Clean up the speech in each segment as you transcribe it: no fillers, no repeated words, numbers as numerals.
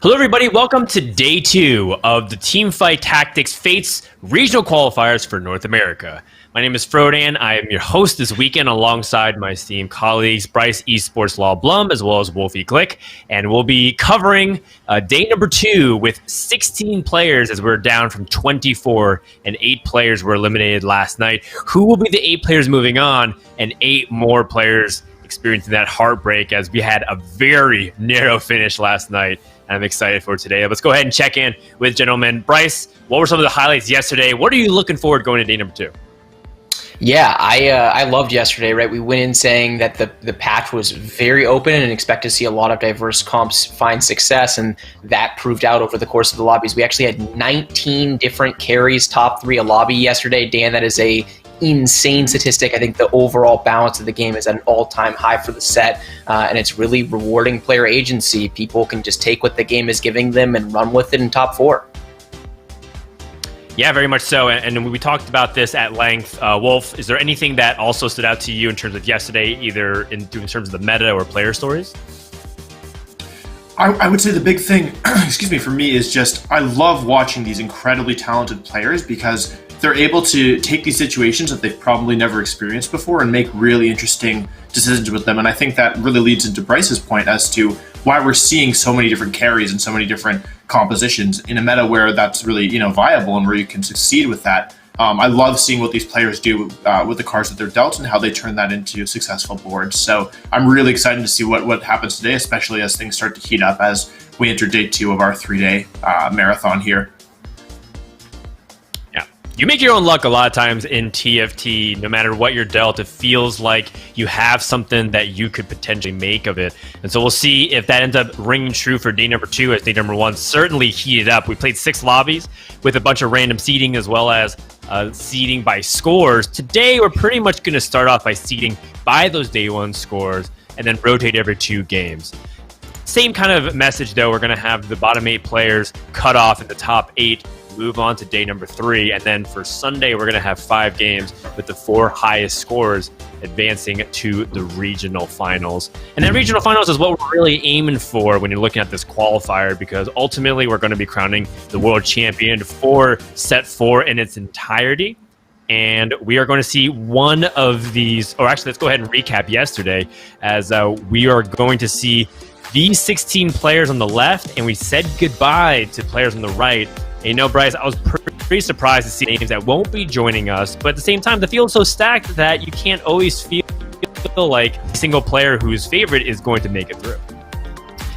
Hello, everybody. Welcome to day 2 of the Teamfight Tactics Fates regional qualifiers for North America. My name is Frodan. I am your host this weekend alongside my esteemed colleagues Bryce Esports Law Blum as well as Wolfie Glick. And we'll be covering day number 2 with 16 players as we're down from 24 and 8 players were eliminated last night. Who will be the 8 players moving on and 8 more players experiencing that heartbreak as we had a very narrow finish last night. I'm excited for today. Let's go ahead and check in with gentlemen. Bryce, what were some of the highlights yesterday? What are you looking forward going to day number 2? Yeah, I loved yesterday, right? We went in saying that the patch was very open and expect to see a lot of diverse comps find success, and that proved out over the course of the lobbies. We actually had 19 different carries, top 3 a lobby yesterday. Dan, that is a insane statistic. I think the overall balance of the game is at an all-time high for the set, and it's really rewarding player agency. People can just take what the game is giving them and run with it in top 4. Yeah, very much so. And we talked about this at length. Wolf, is there anything that also stood out to you in terms of yesterday, either in terms of the meta or player stories? I would say the big thing, for me is just I love watching these incredibly talented players because they're able to take these situations that they've probably never experienced before and make really interesting decisions with them. And I think that really leads into Bryce's point as to why we're seeing so many different carries and so many different compositions in a meta where that's really, viable and where you can succeed with that. I love seeing what these players do with the cards that they're dealt and how they turn that into successful boards. So I'm really excited to see what happens today, especially as things start to heat up as we enter day 2 of our 3-day marathon here. You make your own luck a lot of times in TFT. No matter what you're dealt, it feels like you have something that you could potentially make of it. And so we'll see if that ends up ringing true for day number 2, as day number 1 certainly heated up. We played 6 lobbies with a bunch of random seeding as well as seeding by scores. Today, we're pretty much going to start off by seeding by those day 1 scores and then rotate every 2 games. Same kind of message, though. We're going to have the bottom 8 players cut off in the top 8, move on to day number 3, and then for Sunday we're going to have 5 games with the 4 highest scores advancing to the regional finals. And then regional finals is what we're really aiming for when you're looking at this qualifier, because ultimately we're going to be crowning the world champion for set 4 in its entirety. And we are going to see one of these, or actually let's go ahead and recap yesterday, as we are going to see these 16 players on the left, and we said goodbye to players on the right. And Bryce, I was pretty surprised to see names that won't be joining us, but at the same time, the field's so stacked that you can't always feel like a single player whose favorite is going to make it through.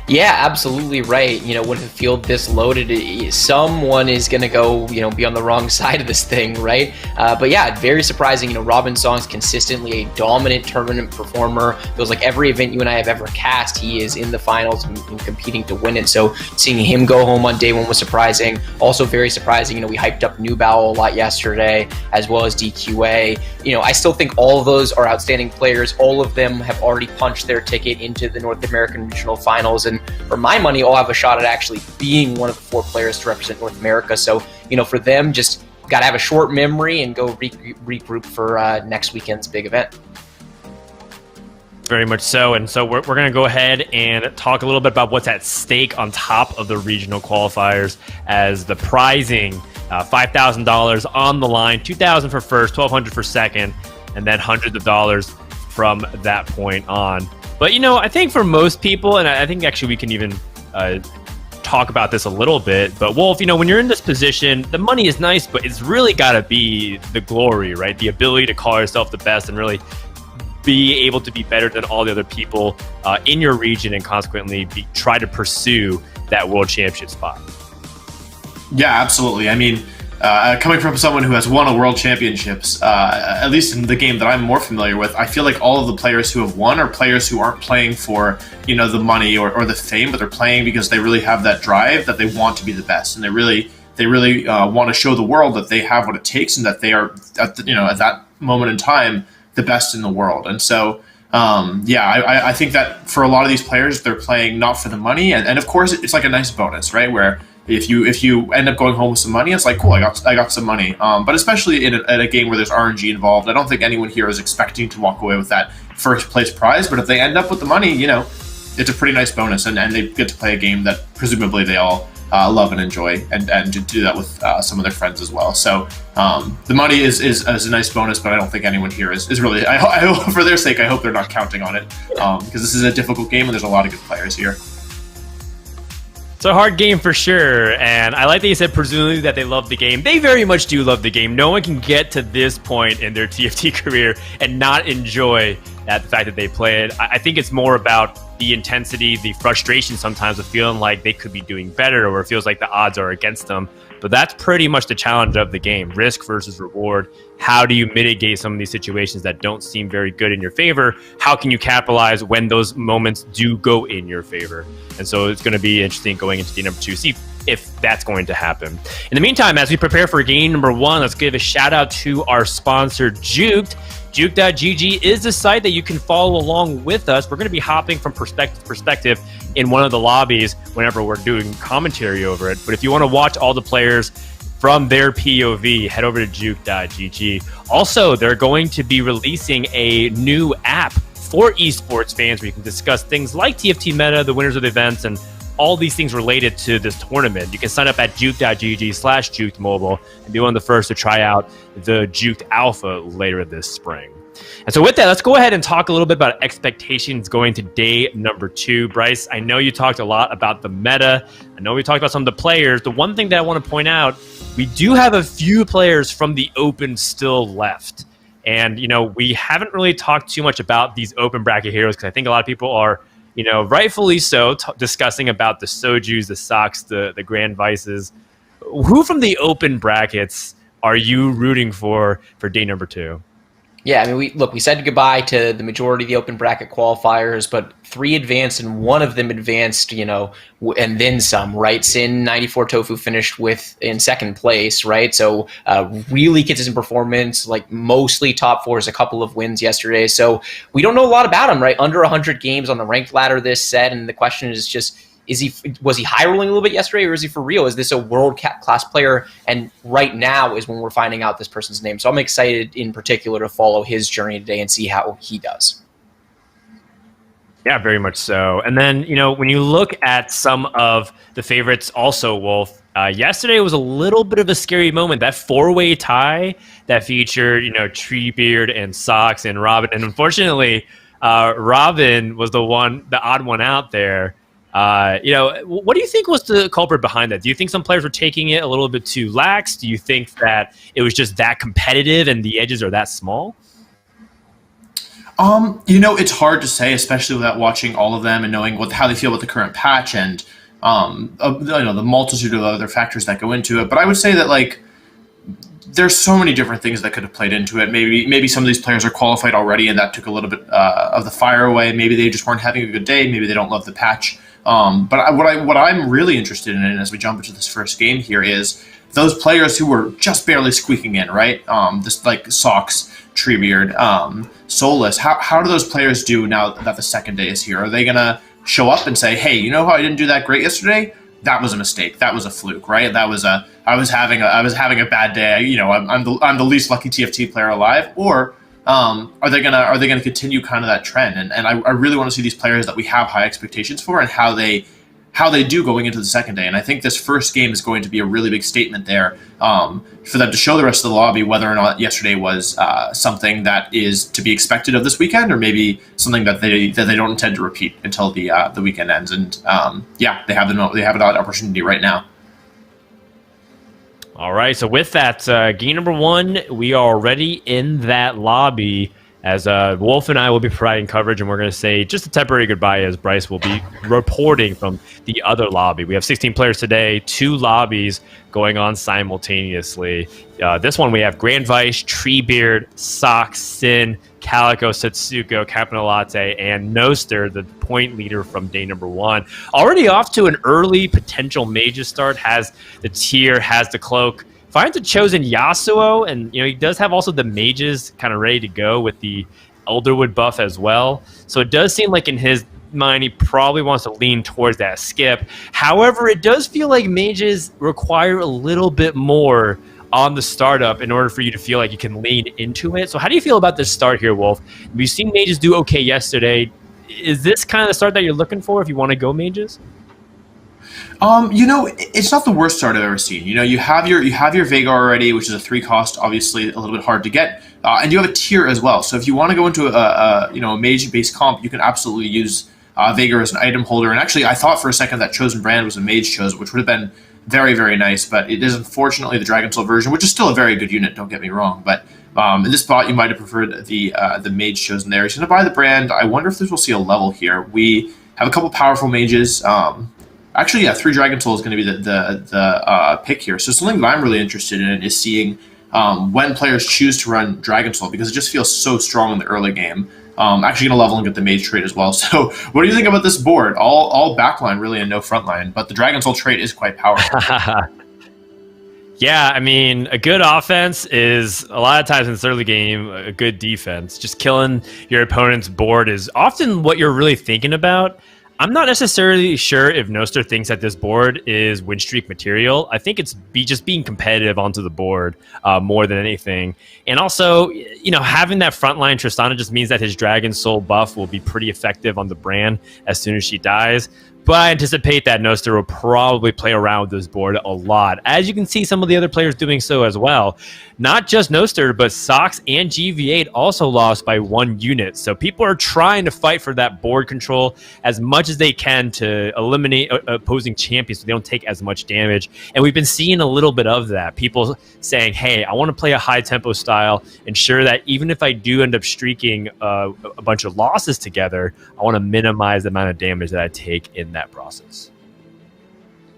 Yeah, absolutely right. When the field this loaded, someone is going to go, be on the wrong side of this thing, right? But yeah, very surprising. Robin Song's consistently a dominant tournament performer. Feels like every event you and I have ever cast, he is in the finals and competing to win it. So seeing him go home on day 1 was surprising. Also very surprising, we hyped up New Bow a lot yesterday, as well as DQA. I still think all of those are outstanding players. All of them have already punched their ticket into the North American Regional Finals, and for my money, I'll have a shot at actually being one of the 4 players to represent North America. So, for them, just got to have a short memory and go regroup for next weekend's big event. Very much so. And so we're going to go ahead and talk a little bit about what's at stake on top of the regional qualifiers, as the prizing, $5,000 on the line, $2,000 for first, $1,200 for second, and then hundreds of dollars from that point on. But, I think for most people, and I think actually we can even talk about this a little bit, but Wolf, when you're in this position, the money is nice, but it's really got to be the glory, right? The ability to call yourself the best and really be able to be better than all the other people in your region, and consequently try to pursue that world championship spot. Yeah, absolutely. I mean, coming from someone who has won a world championships, at least in the game that I'm more familiar with, I feel like all of the players who have won are players who aren't playing for, the money or the fame, but they're playing because they really have that drive that they want to be the best, and they really want to show the world that they have what it takes and that they are at that moment in time the best in the world. And so I think that for a lot of these players, they're playing not for the money, and of course it's like a nice bonus, right? Where if you end up going home with some money, it's like, cool, I got some money. But especially in a game where there's RNG involved, I don't think anyone here is expecting to walk away with that first place prize. But if they end up with the money, it's a pretty nice bonus, and they get to play a game that presumably they all love and enjoy, and to do that with some of their friends as well. So the money is a nice bonus, but I don't think anyone here is really. I hope for their sake, I hope they're not counting on it, because this is a difficult game and there's a lot of good players here. It's a hard game for sure, and I like that you said presumably that they love the game. They very much do love the game. No one can get to this point in their TFT career and not enjoy the fact that they play it. I think it's more about the intensity, the frustration sometimes of feeling like they could be doing better, or it feels like the odds are against them. But that's pretty much the challenge of the game, risk versus reward. How do you mitigate some of these situations that don't seem very good in your favor? How can you capitalize when those moments do go in your favor? And so it's going to be interesting going into game number 2, see if that's going to happen. In the meantime, as we prepare for game number 1, let's give a shout out to our sponsor, Juked. Juke.gg is the site that you can follow along with us. We're going to be hopping from perspective to perspective in one of the lobbies whenever we're doing commentary over it. But if you want to watch all the players from their POV, head over to Juke.gg. Also, they're going to be releasing a new app for esports fans where you can discuss things like TFT meta, the winners of the events, and all these things related to this tournament. You can sign up at juke.gg/jukedmobile and be one of the first to try out the Juked Alpha later this spring. And so with that, let's go ahead and talk a little bit about expectations going to day number 2. Bryce, I know you talked a lot about the meta. I know we talked about some of the players. The one thing that I want to point out, we do have a few players from the Open still left. And, we haven't really talked too much about these Open bracket heroes because I think a lot of people are, rightfully so, discussing about the Sojus, the Sox, the Grand Vices. Who from the Open brackets are you rooting for day number 2? Yeah, I mean, we said goodbye to the majority of the open bracket qualifiers, but 3 advanced and one of them advanced, and then some, right? Sin 94 Tofu finished in 2nd place, right? So really consistent performance, like mostly top 4s, a couple of wins yesterday. So we don't know a lot about him, right? Under 100 games on the ranked ladder this set, and the question is just, was he high rolling a little bit yesterday, or is he for real? Is this a world class player? And right now is when we're finding out this person's name. So I'm excited in particular to follow his journey today and see how he does. Yeah, very much so. And then, when you look at some of the favorites also, Wolf, yesterday was a little bit of a scary moment. That 4-way tie that featured, Treebeard and Sox and Robin. And unfortunately, Robin was the odd one out there. What do you think was the culprit behind that? Do you think some players were taking it a little bit too lax? Do you think that it was just that competitive and the edges are that small? It's hard to say, especially without watching all of them and knowing how they feel about the current patch and the multitude of other factors that go into it. But I would say that there's so many different things that could have played into it. Maybe some of these players are qualified already, and that took a little bit of the fire away. Maybe they just weren't having a good day. Maybe they don't love the patch. But what I'm really interested in as we jump into this first game here is those players who were just barely squeaking in, right? This Sox, Treebeard, Solus. How do those players do now that the second day is here? Are they gonna show up and say, "Hey, you know how I didn't do that great yesterday? That was a mistake. That was a fluke, right? I was having a bad day. I'm the least lucky TFT player alive." Or are they gonna continue kind of that trend? And I really want to see these players that we have high expectations for and how they do going into the second day. And I think this first game is going to be a really big statement there for them to show the rest of the lobby whether or not yesterday was something that is to be expected of this weekend, or maybe something that they don't intend to repeat until the weekend ends. And they have an opportunity right now. All right, so with that, game number 1, we are already in that lobby as Wolf and I will be providing coverage, and we're going to say just a temporary goodbye as Bryce will be reporting from the other lobby. We have 16 players today, 2 lobbies going on simultaneously. This one we have Grand Vice, Treebeard, Sox, Sin, Calico, Setsuko, Captain Latte, and Noster, the point leader from day number 1. Already off to an early potential Mages start, has the tier, has the cloak. Finds a chosen Yasuo, and he does have also the Mages kind of ready to go with the Elderwood buff as well. So it does seem like in his mind he probably wants to lean towards that skip. However, it does feel like Mages require a little bit more on the startup in order for you to feel like you can lean into it. So how do you feel about this start here, Wolf? We've seen Mages do okay yesterday. is this kind of the start that you're looking for if you want to go mages? It's not the worst start I've ever seen. You have your Vega already, which is a 3 cost, obviously a little bit hard to get, and you have a tier as well. So if you want to go into a mage based comp, you can absolutely use Vega as an item holder. And actually, I thought for a second that Chosen Brand was a mage chosen, which would have been very, very nice. But it is unfortunately the Dragon Soul version, which is still a very good unit. Don't get me wrong, but in this spot, you might have preferred the mage chosen there. He's going to buy the brand. I wonder if this will see a level here. We have a couple powerful mages. Actually, yeah, 3 Dragon Soul is going to be the pick here. So something that I'm really interested in is seeing when players choose to run Dragon Soul, because it just feels so strong in the early game. Actually going to level and get the mage trait as well. So what do you think about this board? All backline really and no frontline, but the Dragon Soul trait is quite powerful. Yeah, I mean, a good offense is a lot of times in this early game a good defense. Just killing your opponent's board is often what you're really thinking about. I'm not necessarily sure if Noster thinks that this board is win streak material. I think it's just being competitive onto the board more than anything. And also, having that frontline Tristana just means that his Dragon Soul buff will be pretty effective on the brand as soon as she dies. But I anticipate that Noster will probably play around with this board a lot. As you can see some of the other players doing so as well. Not just Noster, but Sox and GV8 also lost by 1 unit. So people are trying to fight for that board control as much as they can to eliminate opposing champions so they don't take as much damage. And we've been seeing a little bit of that. People saying, hey, I want to play a high tempo style, ensure that even if I do end up streaking a bunch of losses together, I want to minimize the amount of damage that I take in that process.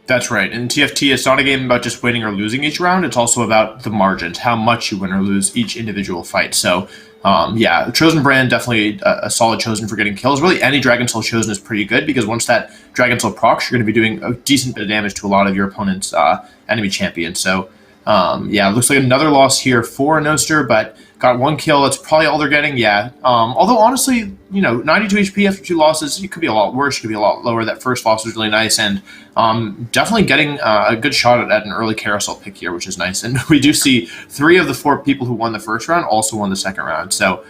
That's right. In TFT, it's not a game about just winning or losing each round. It's also about the margins, how much you win or lose each individual fight. So, Chosen Brand, definitely a solid chosen for getting kills. Really, any Dragon Soul chosen is pretty good, because once that Dragon Soul procs, you're going to be doing a decent bit of damage to a lot of your opponent's enemy champions. So, it looks like another loss here for Noster, but got 1 kill. That's probably all they're getting. Yeah. Although honestly, 92 HP after 2 losses, it could be a lot worse. It could be a lot lower. That first loss was really nice, and definitely getting a good shot at an early carousel pick here, which is nice. And we do see 3 of the 4 people who won the first round also won the second round. So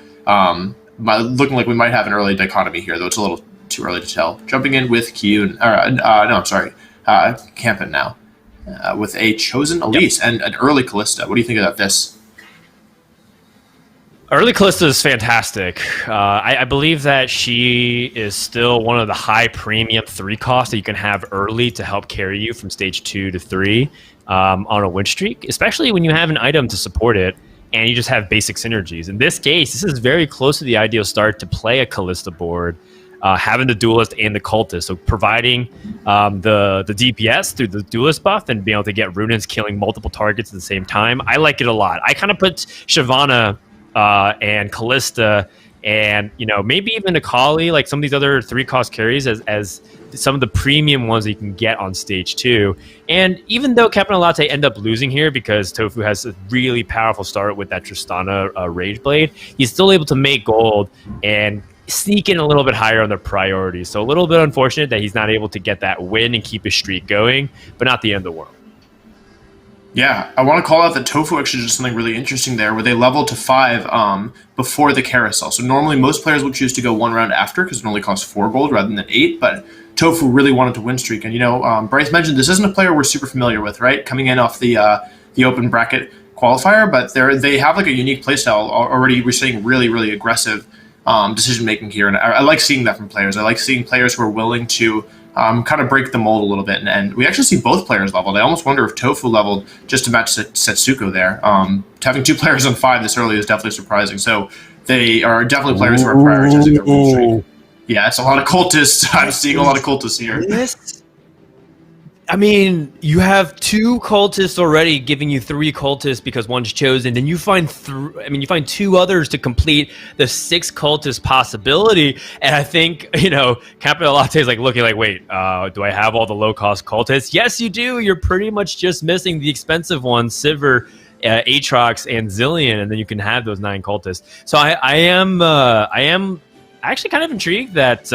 looking like we might have an early dichotomy here, though it's a little too early to tell. Jumping in with Kyun, Campin now. With a chosen Elise and an early Callista. What do you think about this? Early Callista is fantastic. I believe that she is still one of the high premium 3 costs that you can have early to help carry you from stage 2 to 3 on a win streak, especially when you have an item to support it and you just have basic synergies. In this case, this is very close to the ideal start to play a Callista board, having the Duelist and the Cultist. So providing the DPS through the Duelist buff and being able to get Runins killing multiple targets at the same time. I like it a lot. I kind of put Shyvana and Callista and maybe even Akali, like some of these other 3 cost carries as some of the premium ones that you can get on stage 2. And even though Captain Latte end up losing here because Tofu has a really powerful start with that Tristana Rage Blade, he's still able to make gold and sneak in a little bit higher on the priorities. So a little bit unfortunate that he's not able to get that win and keep his streak going, but not the end of the world. Yeah, I want to call out that Tofu actually did something really interesting there, where they leveled to 5 before the carousel. So normally most players would choose to go 1 round after, because it only costs 4 gold rather than 8, but Tofu really wanted to win streak. And Bryce mentioned this isn't a player we're super familiar with, right? Coming in off the open bracket qualifier, but they have like a unique playstyle already. We're seeing really, really aggressive decision making here, and I like seeing that from players. I like seeing players who are willing to kind of break the mold a little bit, and we actually see both players leveled. I almost wonder if Tofu leveled just to match Setsuko there. Having 2 players on 5 this early is definitely surprising. So they are definitely players who are prioritizing their win streak. Yeah, it's a lot of cultists. I'm seeing a lot of cultists here. I mean, you have 2 cultists already giving you 3 cultists because one's chosen. Then you find 2 others to complete the 6 cultist possibility. And I think, Capital Latte is like looking like, wait, do I have all the low cost cultists? Yes, you do. You're pretty much just missing the expensive ones, Sivir, Aatrox, and Zillion, and then you can have those 9 cultists. So I am actually kind of intrigued that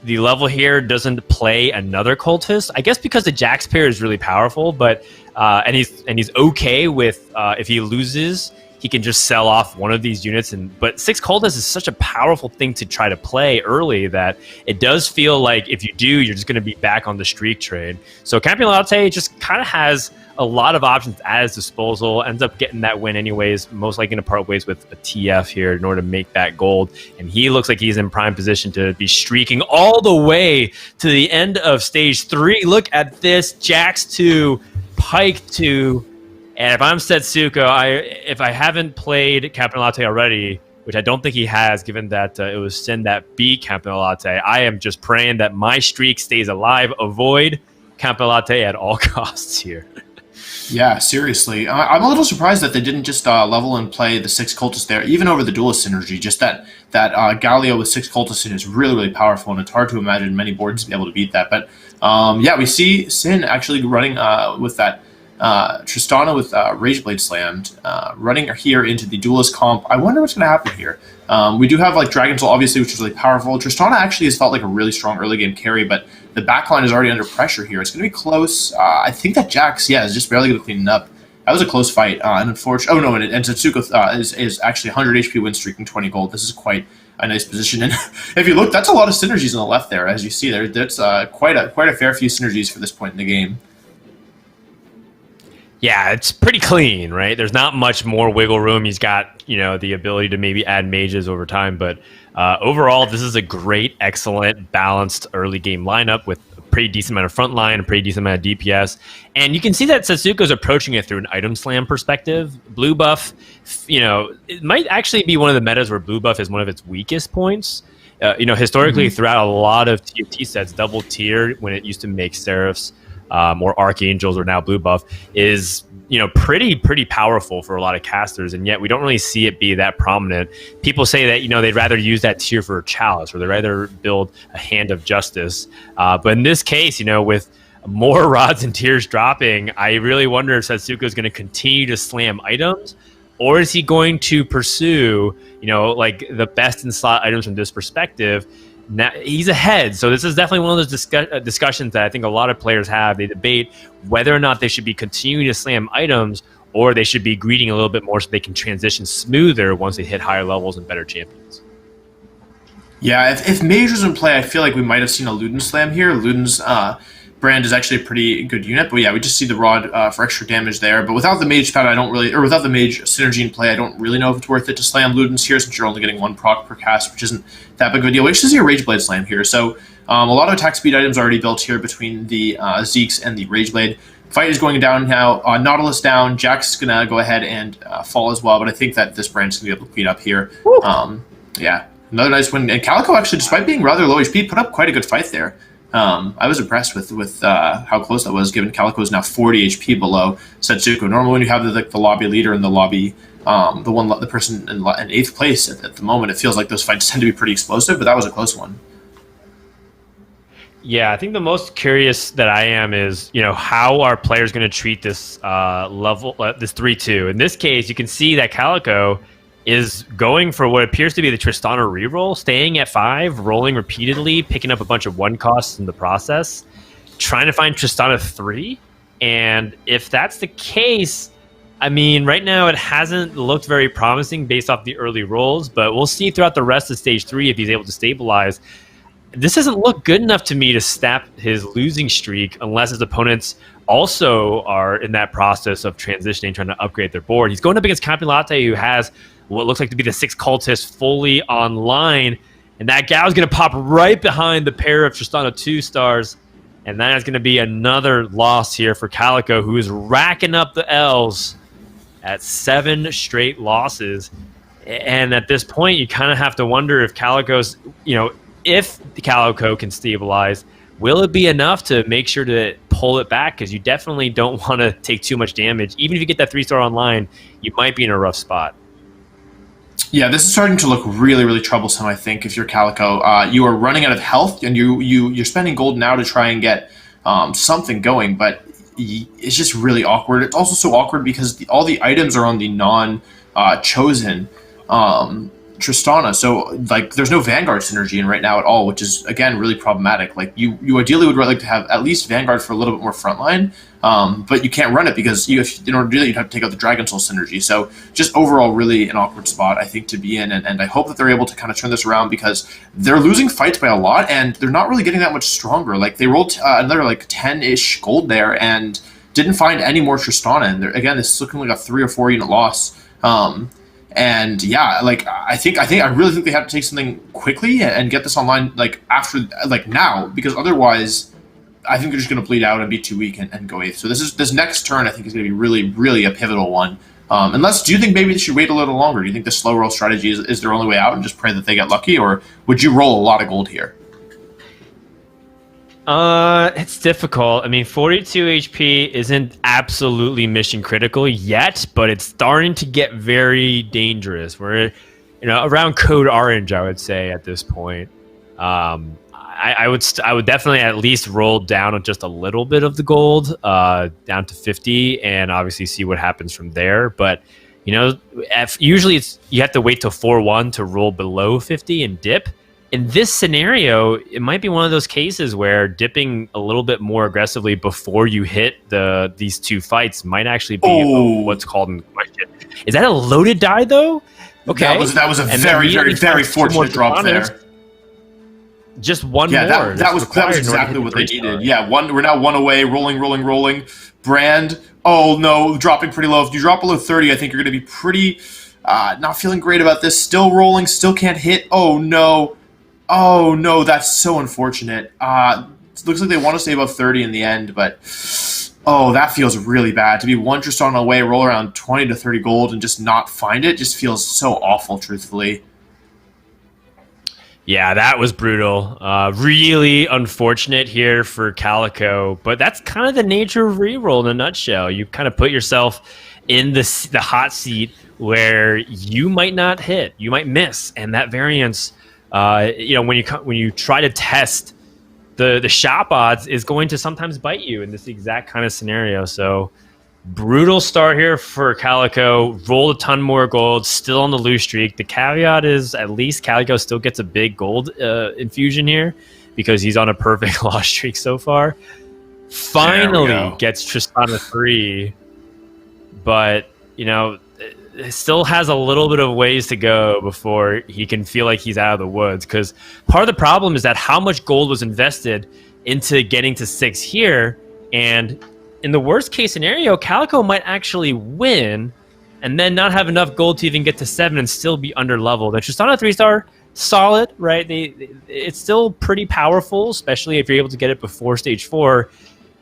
the level here doesn't play another cultist. I guess because the Jax pair is really powerful, but and he's okay with if he loses, he can just sell off one of these units. But 6 Cultists is such a powerful thing to try to play early that it does feel like if you do, you're just going to be back on the streak trade. So Campion Latte just kind of has a lot of options at his disposal, ends up getting that win anyways, most likely going to part ways with a TF here in order to make that gold. And he looks like he's in prime position to be streaking all the way to the end of stage 3. Look at this, Jax 2, Pike 2. And if I'm Setsuko, if I haven't played Captain Latte already, which I don't think he has, given that it was Sin that beat Captain Latte, I am just praying that my streak stays alive. Avoid Captain Latte at all costs here. Yeah, seriously. I'm a little surprised that they didn't just level and play the 6 Cultists there, even over the Duelist synergy. Just that Galio with 6 Cultists is really, really powerful, and it's hard to imagine many boards to be able to beat that. But yeah, we see Sin actually running with that Tristana with Rageblade slammed, running here into the Duelist comp. I wonder what's going to happen here. We do have like Dragon Soul, obviously, which is really powerful. Tristana actually has felt like a really strong early game carry, but the backline is already under pressure here. It's going to be close. I think that Jax, is just barely going to clean it up. That was a close fight. And unfortunately, and Setsuko is actually 100 HP win streaking 20 gold. This is quite a nice position. And if you look, that's a lot of synergies on the left there, as you see there. That's quite a fair few synergies for this point in the game. Yeah, it's pretty clean, right? There's not much more wiggle room. He's got, the ability to maybe add mages over time, but overall, this is a great, excellent, balanced early game lineup with a pretty decent amount of front line, a pretty decent amount of DPS. And you can see that Setsuko's approaching it through an item slam perspective. Blue buff, it might actually be one of the metas where blue buff is one of its weakest points. Historically, throughout a lot of TFT sets, double tier, when it used to make Seraphs, or Archangels, or now blue buff, is pretty powerful for a lot of casters, and yet we don't really see it be that prominent. People say that they'd rather use that tier for a chalice, or they'd rather build a Hand of Justice. But in this case, with more rods and tiers dropping, I really wonder if Setsuko is going to continue to slam items, or is he going to pursue like the best in slot items from this perspective. Now, he's ahead, so this is definitely one of those discussions that I think a lot of players have. They debate whether or not they should be continuing to slam items, or they should be greeting a little bit more so they can transition smoother once they hit higher levels and better champions. Yeah, if Mage was in play, I feel like we might have seen a Luden slam here. Luden's brand is actually a pretty good unit, but yeah, we just see the rod for extra damage there. But without the Mage pad, without the Mage synergy in play, I don't really know if it's worth it to slam Luden's here, since you're only getting 1 proc per cast, which isn't that big of a deal. We actually see a Rageblade slam here, so a lot of attack speed items already built here between the Zeeks and the Rageblade. Fight is going down now. Nautilus down. Jax is going to go ahead and fall as well, but I think that this brand's going to be able to clean up here. Yeah, another nice win. And Calico actually, despite being rather low HP, put up quite a good fight there. I was impressed with how close that was, given Calico is now 40 HP below Setsuko. Normally when you have the lobby leader in the lobby, the person in 8th place at the moment, it feels like those fights tend to be pretty explosive, but that was a close one. Yeah, I think the most curious that I am is, how are players going to treat this level, this 3-2? In this case, you can see that Calico is going for what appears to be the Tristana reroll, staying at 5, rolling repeatedly, picking up a bunch of 1 costs in the process, trying to find Tristana 3. And if that's the case, I mean, right now it hasn't looked very promising based off the early rolls, but we'll see throughout the rest of stage 3 if he's able to stabilize. This doesn't look good enough to me to snap his losing streak unless his opponents also are in that process of transitioning, trying to upgrade their board. He's going up against Campi Latte, who has what looks like to be the 6 cultists fully online, and that Gao's going to pop right behind the pair of Tristana 2 stars, and that is going to be another loss here for Calico, who is racking up the L's at 7 straight losses. And at this point, you kind of have to wonder if Calico's, if the Calico can stabilize, will it be enough to make sure to pull it back? Because you definitely don't want to take too much damage. Even if you get that 3-star online, you might be in a rough spot. Yeah, this is starting to look really, really troublesome, I think, if you're Calico. You are running out of health, and you're spending gold now to try and get something going, but it's just really awkward. It's also so awkward because all the items are on the non-chosen Tristana. So like there's no Vanguard synergy in right now at all, which is again really problematic. Like you ideally would like to have at least Vanguard for a little bit more frontline, but you can't run it because in order to do that you'd have to take out the Dragon Soul synergy. So just overall really an awkward spot I think to be in, and I hope that they're able to kind of turn this around because they're losing fights by a lot and they're not really getting that much stronger. Like they rolled another like 10-ish gold there and didn't find any more Tristana, and again this is looking like a 3 or 4 unit loss. And yeah, like I really think they have to take something quickly and get this online like after like now, because otherwise I think they're just going to bleed out and be too weak and go 8th. So this next turn I think is going to be really a pivotal one. Unless, do you think maybe they should wait a little longer? Do you think the slow roll strategy is their only way out and just pray that they get lucky, or would you roll a lot of gold here? It's difficult. I mean, 42 HP isn't absolutely mission critical yet, but it's starting to get very dangerous. We're, around code orange, I would say at this point. I would definitely at least roll down just a little bit of the gold, down to 50, and obviously see what happens from there. But usually you have to wait till 4-1 to roll below 50 and dip. In this scenario, it might be one of those cases where dipping a little bit more aggressively before you hit these two fights might actually be what's called in question. Is that a loaded die though? Okay, that was a very fortunate drop there. Just one more. That was exactly what they needed. Yeah, we're now 1 away, rolling. Brand, oh no, dropping pretty low. If you drop below 30, I think you're going to be pretty not feeling great about this. Still rolling, still can't hit. Oh no, that's so unfortunate. It looks like they want to stay above 30 in the end, but that feels really bad. To be one Tristana away, roll around 20 to 30 gold and just not find it just feels so awful, truthfully. Yeah, that was brutal. Really unfortunate here for Calico, but that's kind of the nature of reroll in a nutshell. You kind of put yourself in the hot seat where you might not hit, you might miss, and that variance, when you try to test the shop odds, is going to sometimes bite you in this exact kind of scenario. So brutal start here for Calico. Rolled a ton more gold, still on the lose streak. The caveat is at least Calico still gets a big gold infusion here because he's on a perfect loss streak so far. Finally gets Tristana 3, but it still has a little bit of ways to go before he can feel like he's out of the woods, because part of the problem is that how much gold was invested into getting to 6 here, and in the worst case scenario, Calico might actually win and then not have enough gold to even get to 7 and still be under leveled. And Tristana 3-star, solid, right? It's still pretty powerful, especially if you're able to get it before stage 4.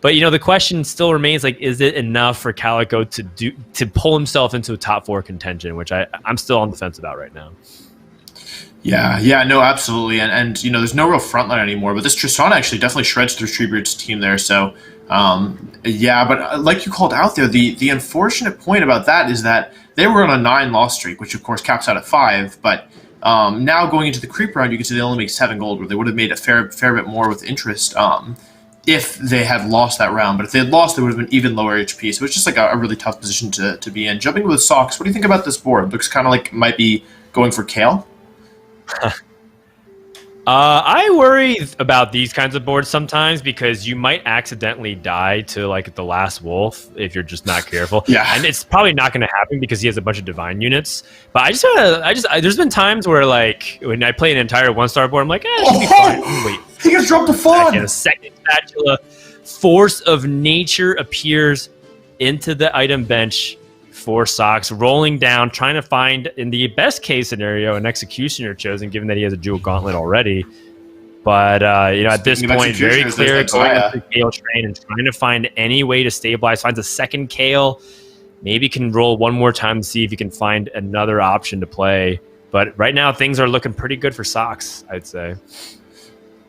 But the question still remains, like, is it enough for Calico to pull himself into a top 4 contention, which I'm still on the fence about right now. Yeah, no, absolutely, and there's no real frontline anymore. But this Tristana actually definitely shreds through Treebeard's team there. So but like you called out there, the unfortunate point about that is that they were on a 9 loss streak, which of course caps out at 5. But now going into the creep round, you can see they only make 7 gold, where they would have made a fair bit more with interest. If they had lost that round. But if they had lost, they would have been even lower HP. So it's just like a really tough position to be in. Jumping with Socks, what do you think about this board? It looks kind of like it might be going for Kale. I worry about these kinds of boards sometimes because you might accidentally die to like the last wolf if you're just not careful. Yeah, and it's probably not going to happen because he has a bunch of divine units. But there's been times where like when I play an entire 1-star board, I'm like, it should be fine. Wait, he gets dropped a fawn. A second spatula, Force of Nature appears into the item bench for Socks, rolling down, trying to find, in the best case scenario, an Executioner chosen, given that he has a dual gauntlet already. But at this point, very clear, going up the Kale train and trying to find any way to stabilize. Finds a second Kale, maybe can roll one more time to see if he can find another option to play. But right now, things are looking pretty good for Socks, I'd say.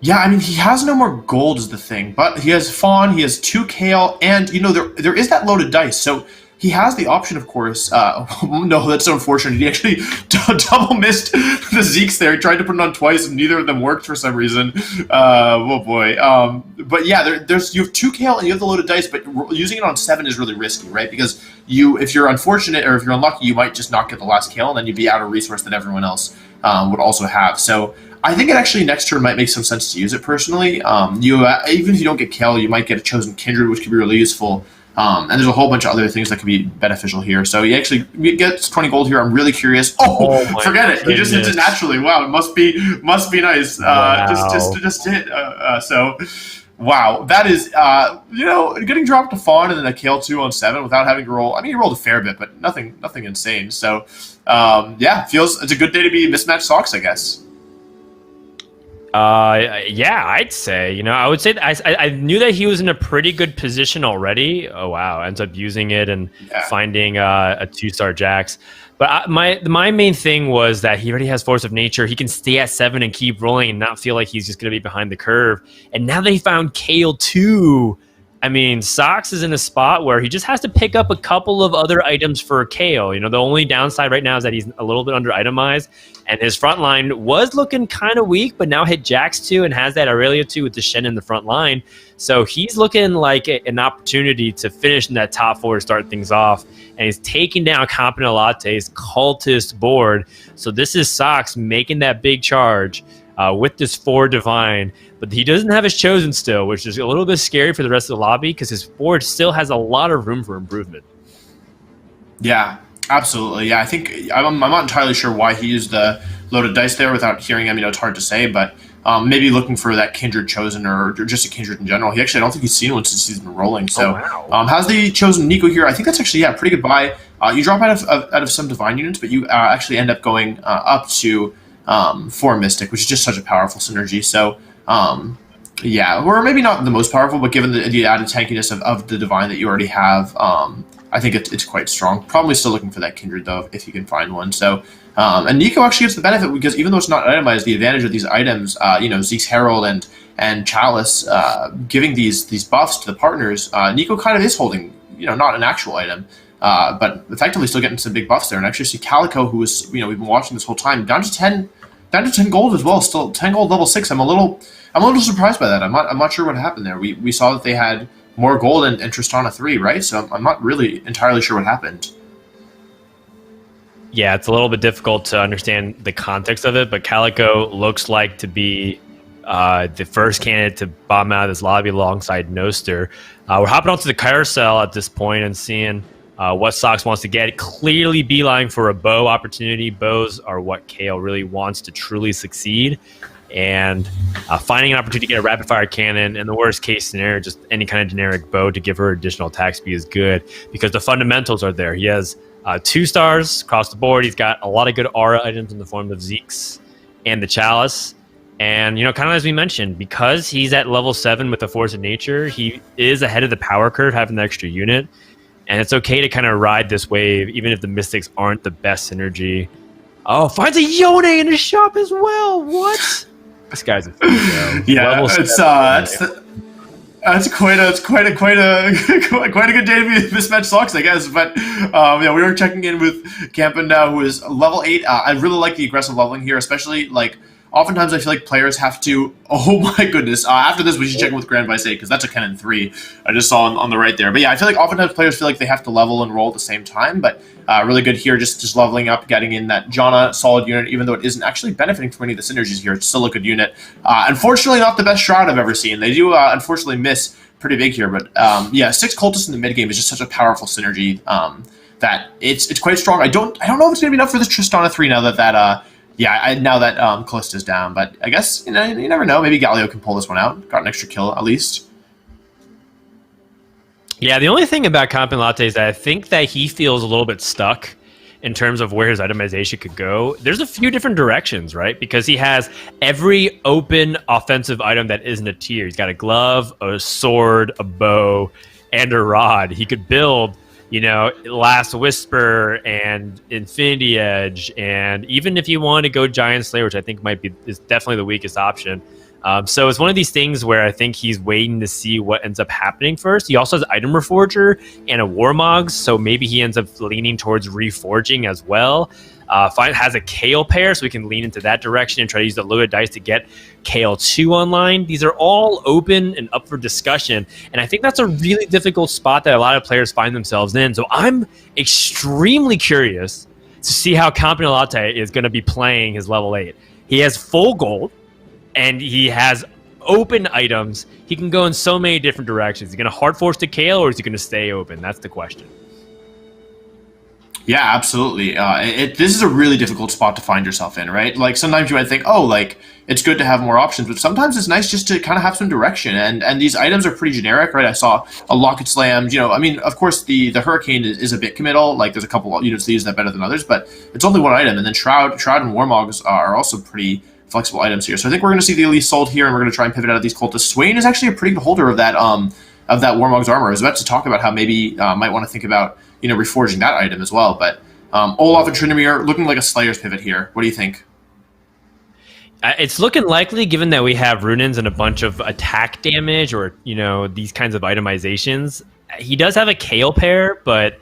Yeah, I mean, he has no more gold is the thing, but he has Fawn, he has 2 Kale, and there is that loaded dice. So he has the option, of course. No, that's so unfortunate. He actually double missed the Zeeks there. He tried to put it on twice, and neither of them worked for some reason. Oh boy. But yeah, there's you have 2 Kale and you have the loaded dice, but using it on 7 is really risky, right? Because if you're unfortunate or if you're unlucky, you might just not get the last Kale, and then you'd be out of resource that everyone else would also have. So I think it actually next turn might make some sense to use it personally. Even if you don't get Kale, you might get a chosen Kindred, which could be really useful. And there's a whole bunch of other things that could be beneficial here. So he actually gets 20 gold here. I'm really curious. Forget it. He just hits it naturally. Wow, it must be nice. Wow. Just hit. So, wow, that is getting dropped to Fawn and then a Kale 2 on 7 without having to roll. I mean, he rolled a fair bit, but nothing insane. So, it's a good day to be mismatched socks, I guess. Yeah, I'd say. I would say that I knew that he was in a pretty good position already. Oh wow, ends up using it and finding a 2-star Jax. But my main thing was that he already has Force of Nature. He can stay at 7 and keep rolling and not feel like he's just going to be behind the curve. And now that he found Kale 2, I mean, Sox is in a spot where he just has to pick up a couple of other items for Kale. The only downside right now is that he's a little bit under itemized, and his front line was looking kind of weak, but now hit Jax 2 and has that Aurelia 2 with the Shen in the front line. So he's looking like an opportunity to finish in that top 4 to start things off. And he's taking down Competent Latte's cultist board. So this is Sox making that big charge with this 4 Divine. But he doesn't have his Chosen still, which is a little bit scary for the rest of the lobby because his board still has a lot of room for improvement. Yeah, absolutely. Yeah, I think I'm not entirely sure why he used the loaded dice there without hearing him. It's hard to say, but maybe looking for that Kindred Chosen or just a Kindred in general. I don't think he's seen one since he's been rolling. So has the Chosen Nico here. I think that's actually, pretty good buy. You drop out of some Divine units, but you actually end up going up to 4 Mystic, which is just such a powerful synergy. So or maybe not the most powerful, but given the added tankiness of the Divine that you already have, I think it's quite strong. Probably still looking for that Kindred, though, if you can find one. So, and Nico actually gets the benefit because even though it's not itemized, the advantage of these items, Zeke's Herald and Chalice, giving these buffs to the partners, Nico kind of is holding, not an actual item, but effectively still getting some big buffs there. And actually see Calico, who was, we've been watching this whole time, down to 10 gold as well, still 10 gold level 6. I'm a little surprised by that. I'm not sure what happened there. We saw that they had more gold and Tristana 3, right? So I'm not really entirely sure what happened. Yeah, it's a little bit difficult to understand the context of it, but Calico looks like to be the first candidate to bomb out of this lobby alongside Noster. We're hopping onto the carousel at this point and seeing what Sox wants to get. Clearly beeline for a bow opportunity. Bows are what Kale really wants to truly succeed. And finding an opportunity to get a rapid fire cannon, in the worst case scenario, just any kind of generic bow to give her additional attack speed is good because the fundamentals are there. He has 2 stars across the board. He's got a lot of good aura items in the form of Zeke's and the Chalice. And, kind of as we mentioned, because he's at level 7 with the Force of Nature, he is ahead of the power curve having the extra unit. And it's okay to kind of ride this wave, even if the Mystics aren't the best synergy. Oh, finds a Yone in his shop as well. What? This guy's a yeah. It's quite a good day to be mismatched socks, I guess. But we were checking in with Campen now, who is level 8. I really like the aggressive leveling here, especially oftentimes I feel like players have to. Oh my goodness! After this, we should check in with Grand Vice 8 because that's a cannon 3. I just saw on the right there. But yeah, I feel like oftentimes players feel like they have to level and roll at the same time. But really good here, just leveling up, getting in that Janna solid unit, even though it isn't actually benefiting from any of the synergies here. It's still a good unit. Unfortunately, not the best Shroud I've ever seen. They do unfortunately miss pretty big here. But 6 cultists in the mid game is just such a powerful synergy that it's quite strong. I don't know if it's gonna be enough for the Tristana 3 now that. Now that Callista's down, but I guess you never know. Maybe Galio can pull this one out. Got an extra kill at least. Yeah, the only thing about Competent Latte is that I think that he feels a little bit stuck in terms of where his itemization could go. There's a few different directions, right? Because he has every open offensive item that isn't a tier. He's got a glove, a sword, a bow, and a rod. He could build Last Whisper and Infinity Edge, and even if you want to go Giant Slayer, which I think is definitely the weakest option, So it's one of these things where I think he's waiting to see what ends up happening first. He also has Item Reforger and a Warmogs, so maybe he ends up leaning towards reforging as well. Has a Kale pair, so we can lean into that direction and try to use the loaded dice to get Kale 2 online. These are all open and up for discussion, and I think that's a really difficult spot that a lot of players find themselves in. So I'm extremely curious to see how Competent Latte is going to be playing his level 8. He has full gold, and he has open items. He can go in so many different directions. Is he going to hard force to Kale, or is he going to stay open? That's the question. Yeah, absolutely. This is a really difficult spot to find yourself in, right? Like sometimes you might think, oh, like it's good to have more options, but sometimes it's nice just to kind of have some direction. And these items are pretty generic, right? I saw a Locket Slam. I mean, of course, the Hurricane is a bit committal. Like there's a couple units that use that better than others, but it's only one item. And then Shroud and Warmogs are also pretty flexible items here. So I think we're going to see the Elite sold here, and we're going to try and pivot out of these cultists. Swain is actually a pretty good holder of that Warmog's armor. I was about to talk about how maybe might want to think about reforging that item as well. But Olaf and Tryndamere looking like a Slayer's pivot here. What do you think? It's looking likely, given that we have Runins and a bunch of attack damage, or these kinds of itemizations. He does have a Kale pair, but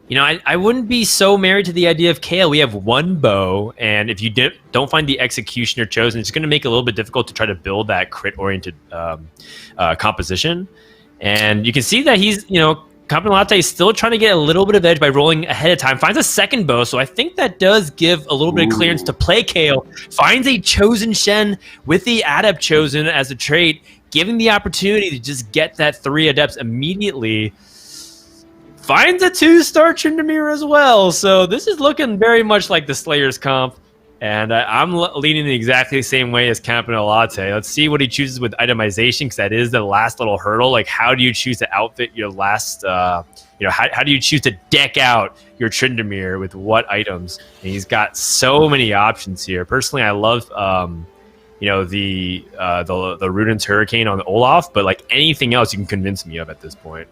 I wouldn't be so married to the idea of Kale. We have one bow, and if you don't find the Executioner chosen, it's going to make it a little bit difficult to try to build that crit-oriented composition. And you can see that he's, Competent Latte is still trying to get a little bit of edge by rolling ahead of time. Finds a second bow, so I think that does give a little bit of clearance to play Kale. Finds a Chosen Shen with the Adept Chosen as a trait, giving the opportunity to just get that 3 Adepts immediately. Finds a 2-star Tryndamere as well, so this is looking very much like the Slayer's comp. And I'm leaning the exactly the same way as Competent Latte. Let's see what he chooses with itemization, because that is the last little hurdle. Like, how do you choose to outfit your last, how do you choose to deck out your Tryndamere with what items? And he's got so many options here. Personally, I love, the Ruden's Hurricane on the Olaf, but like anything else you can convince me of at this point.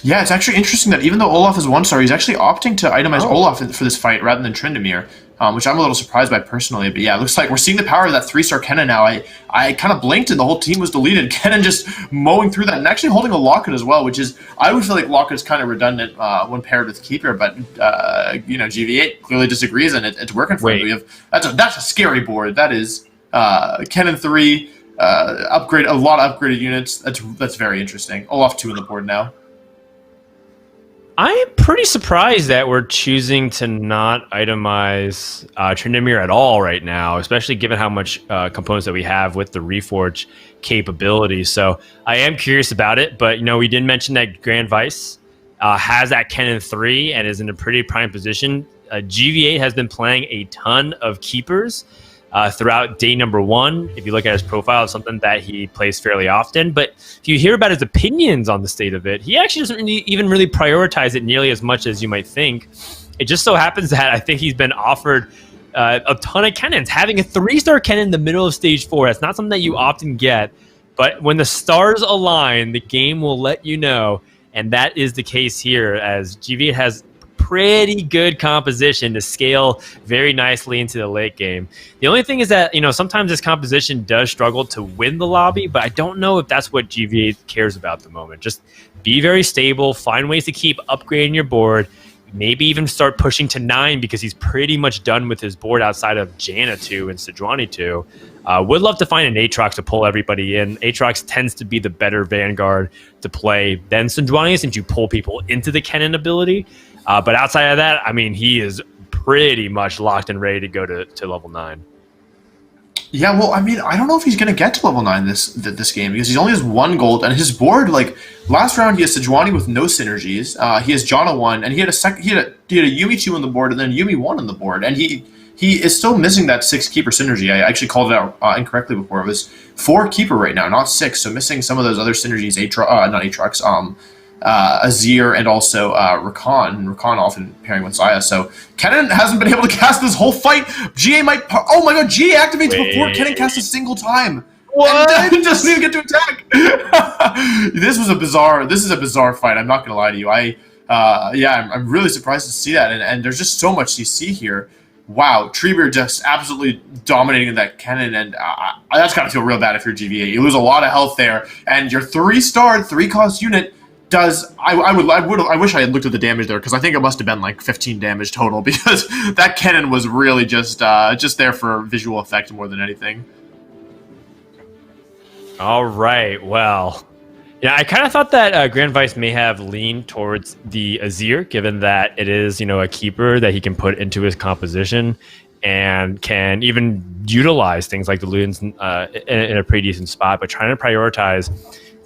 Yeah, it's actually interesting that even though Olaf is 1-star, he's actually opting to itemize Olaf for this fight rather than Tryndamere. Which I'm a little surprised by personally. But yeah, it looks like we're seeing the power of that 3-star Kennen now. I kind of blinked and the whole team was deleted. Kennen just mowing through that and actually holding a Locket as well, which is, I would feel like Locket is kind of redundant when paired with Keeper, but GV8 clearly disagrees, and it's working for him. We have that's a scary board. That is Kennen 3, upgrade, a lot of upgraded units. That's very interesting. Olaf 2 on the board now. I am pretty surprised that we're choosing to not itemize Tryndamere at all right now, especially given how much components that we have with the Reforge capability. So I am curious about it, but we did mention that Grand Vice has that Kennen 3 and is in a pretty prime position. GV8 has been playing a ton of Keepers throughout day number 1. If you look at his profile, it's something that he plays fairly often. But if you hear about his opinions on the state of it, he actually doesn't even really prioritize it nearly as much as you might think. It just so happens that I think he's been offered a ton of Kennens. Having a 3-star Kennen in the middle of stage 4, that's not something that you often get. But when the stars align, the game will let you know. And that is the case here, as GV has pretty good composition to scale very nicely into the late game. The only thing is that, sometimes this composition does struggle to win the lobby, but I don't know if that's what GV8 cares about at the moment. Just be very stable, find ways to keep upgrading your board, maybe even start pushing to 9 because he's pretty much done with his board outside of Janna 2 and Sejuani 2. Would love to find an Aatrox to pull everybody in. Aatrox tends to be the better Vanguard to play than Sejuani, since you pull people into the Kennen ability. But outside of that, I mean, he is pretty much locked and ready to go to level 9. Yeah, well, I mean, I don't know if he's going to get to level 9 this game, because he only has 1 gold, and his board, like, last round he has Sejuani with no synergies. He has Janna 1, and he had a Yuumi 2 on the board, and then Yuumi 1 on the board, and he is still missing that 6 Keeper synergy. I actually called it out incorrectly before. It was 4 Keeper right now, not 6, so missing some of those other synergies, not Aatrox, Azir, and also Rakan often pairing with Xayah. So Kennen hasn't been able to cast this whole fight. GA might... Oh my god, GA activates before Kennen casts a single time. What? And he doesn't even get to attack. This is a bizarre fight. I'm not going to lie to you. I'm really surprised to see that. And there's just so much CC here. wow, Treebeard just absolutely dominating that cannon, and that's got to feel real bad if you're GVA. You lose a lot of health there, and your 3-star 3-cost unit does. I wish I had looked at the damage there, because I think it must have been like 15 damage total, because that cannon was really just there for visual effect more than anything. All right, well. Yeah, I kind of thought that Grand Vice may have leaned towards the Azir, given that it is, a keeper that he can put into his composition and can even utilize things like the Luden's in a pretty decent spot. But trying to prioritize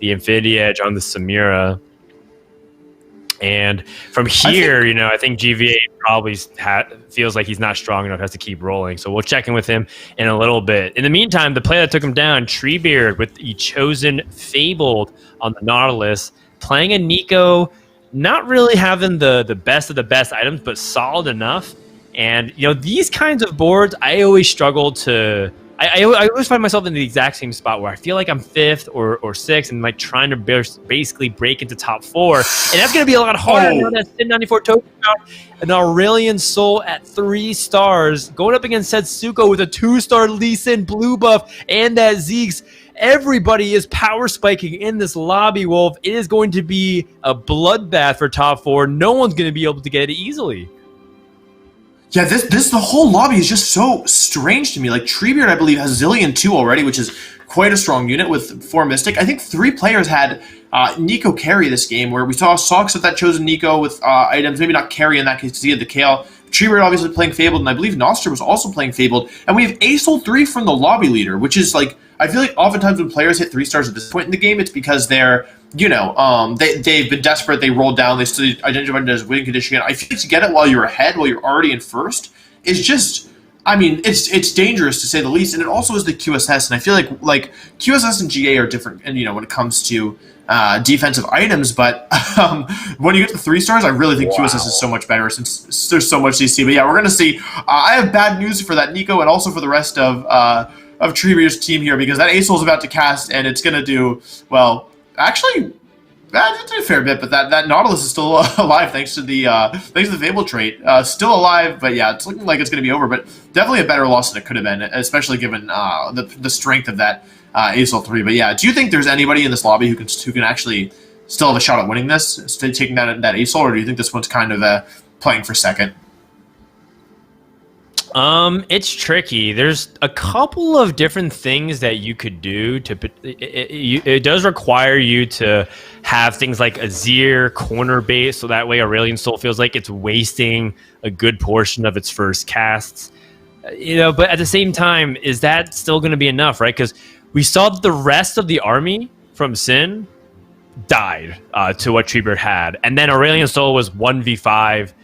the Infinity Edge on the Samira. And from here, I think GVA probably feels like he's not strong enough, has to keep rolling. So we'll check in with him in a little bit. In the meantime, the play that took him down, Treebeard with the chosen Fabled on the Nautilus, playing a Nico, not really having the best of the best items, but solid enough. And, these kinds of boards, I always struggle to... I always find myself in the exact same spot where I feel like I'm 5th or 6th and like trying to basically break into top 4. And that's going to be a lot harder. Now that Sin 94 token out, an Aurelion Soul at 3 stars, going up against Setsuko with a 2-star Lee Sin blue buff and that Zeke's. Everybody is power spiking in this lobby, Wolf. It is going to be a bloodbath for top 4. No one's going to be able to get it easily. Yeah, the whole lobby is just so strange to me. Like, Treebeard, I believe, has Zillion 2 already, which is quite a strong unit with 4 Mystic. I think 3 players had Nico carry this game, where we saw Sox with that chosen Nico with items, maybe not carry in that case because he had the Kale. Treebeard obviously playing Fabled, and I believe Noster was also playing Fabled. And we have Acel 3 from the lobby leader, which is like, I feel like oftentimes when players hit 3 stars at this point in the game, it's because they're, they've been desperate, they rolled down, they still identified it as winning condition. I feel like to get it while you're ahead, while you're already in first, is just, it's dangerous to say the least. And it also is the QSS, and I feel like QSS and GA are different, and when it comes to defensive items, but when you get to 3 stars, I really think QSS is so much better since there's so much CC. But yeah, we're going to see. I have bad news for that Nico and also for the rest of Treebeard's team here, because that Acel is about to cast, and it's going to do, well, actually, that did a fair bit, but that Nautilus is still alive thanks to the Fable trait. Still alive, but yeah, it's looking like it's going to be over, but definitely a better loss than it could have been, especially given the strength of that Acel 3. But yeah, do you think there's anybody in this lobby who can actually still have a shot at winning this, taking that Acel, or do you think this one's kind of playing for second? It's tricky. There's a couple of different things that you could do to. It does require you to have things like Azir corner base, so that way Aurelion Soul feels like it's wasting a good portion of its first casts. But at the same time, is that still going to be enough, right? Because we saw that the rest of the army from Sin died to what Treebeard had, and then Aurelion Soul was 1v5.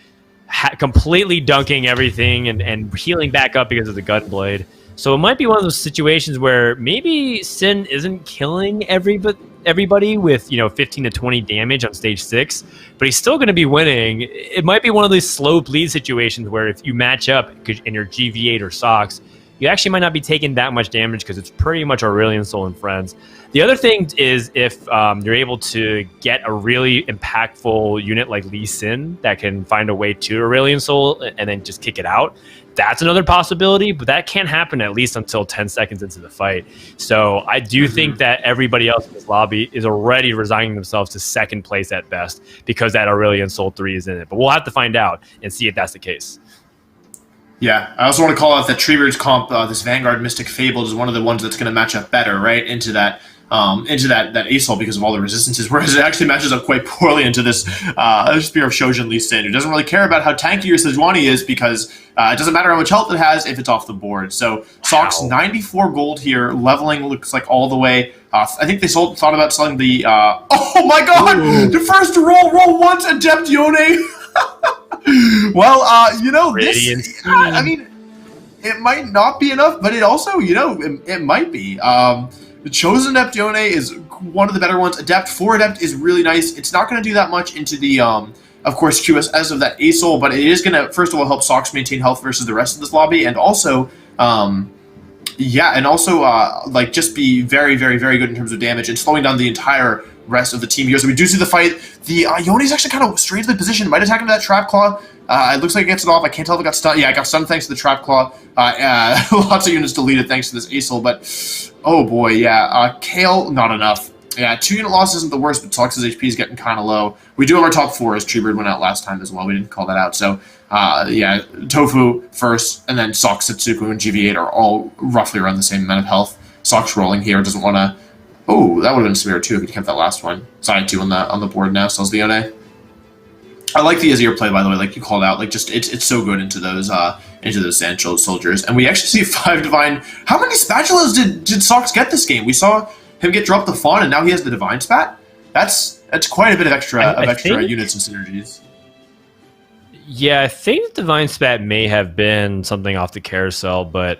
Completely dunking everything and healing back up because of the Gunblade. So it might be one of those situations where maybe Sin isn't killing everybody with 15 to 20 damage on stage 6, but he's still going to be winning. It might be one of these slow bleed situations where if you match up and you're GV8 or Sox, you actually might not be taking that much damage because it's pretty much Aurelion Soul and friends. The other thing is if you're able to get a really impactful unit like Lee Sin that can find a way to Aurelion Soul and then just kick it out, that's another possibility, but that can't happen at least until 10 seconds into the fight. So I do think that everybody else in this lobby is already resigning themselves to second place at best because that Aurelion Soul 3 is in it. But we'll have to find out and see if that's the case. Yeah, I also want to call out that Treebeard's comp, this Vanguard Mystic Fabled, is one of the ones that's going to match up better, right, into that Acel because of all the resistances, whereas it actually matches up quite poorly into this Spear of Shojin Lee Sin, who doesn't really care about how tanky your Sejuani is because it doesn't matter how much health it has if it's off the board. So Sox 94 gold here, leveling looks like all the way. I think they thought about selling the... oh my god! Ooh. The first roll once, Adept Yone! Well, this... I mean, it might not be enough, but it also, it might be. The Chosen Adept Yone is one of the better ones. Adept 4 Adept is really nice. It's not going to do that much into the, of course, QSS of that Acel, but it is going to, first of all, help Sox maintain health versus the rest of this lobby, and also, just be very, very, very good in terms of damage and slowing down the entire rest of the team here. So we do see the fight. The Yone is actually kind of strangely positioned. Might attack into that Trap Claw. It looks like it gets it off. I can't tell if it got stunned. Yeah, it got stunned thanks to the Trap Claw. Lots of units deleted thanks to this Acel, but oh boy, yeah. Kale, not enough. Yeah, 2-unit loss isn't the worst, but Sox's HP is getting kind of low. We do have our top 4 as Treebird went out last time as well. We didn't call that out. So, yeah, Tofu first, and then Sox, Setsuko, and GV8 are all roughly around the same amount of health. Sox rolling here, doesn't want to... Oh, that would have been Samir too if he'd kept that last one. Side 2 on the board now, sells Leone. I like the Azir play, by the way, like you called out. Like, just it's so good into those Sand Soldiers. And we actually see 5 Divine... How many spatulas did Sox get this game? We saw him get dropped the Fawn, and now he has the Divine Spat? That's quite a bit of extra units and synergies. Yeah, I think Divine Spat may have been something off the carousel, but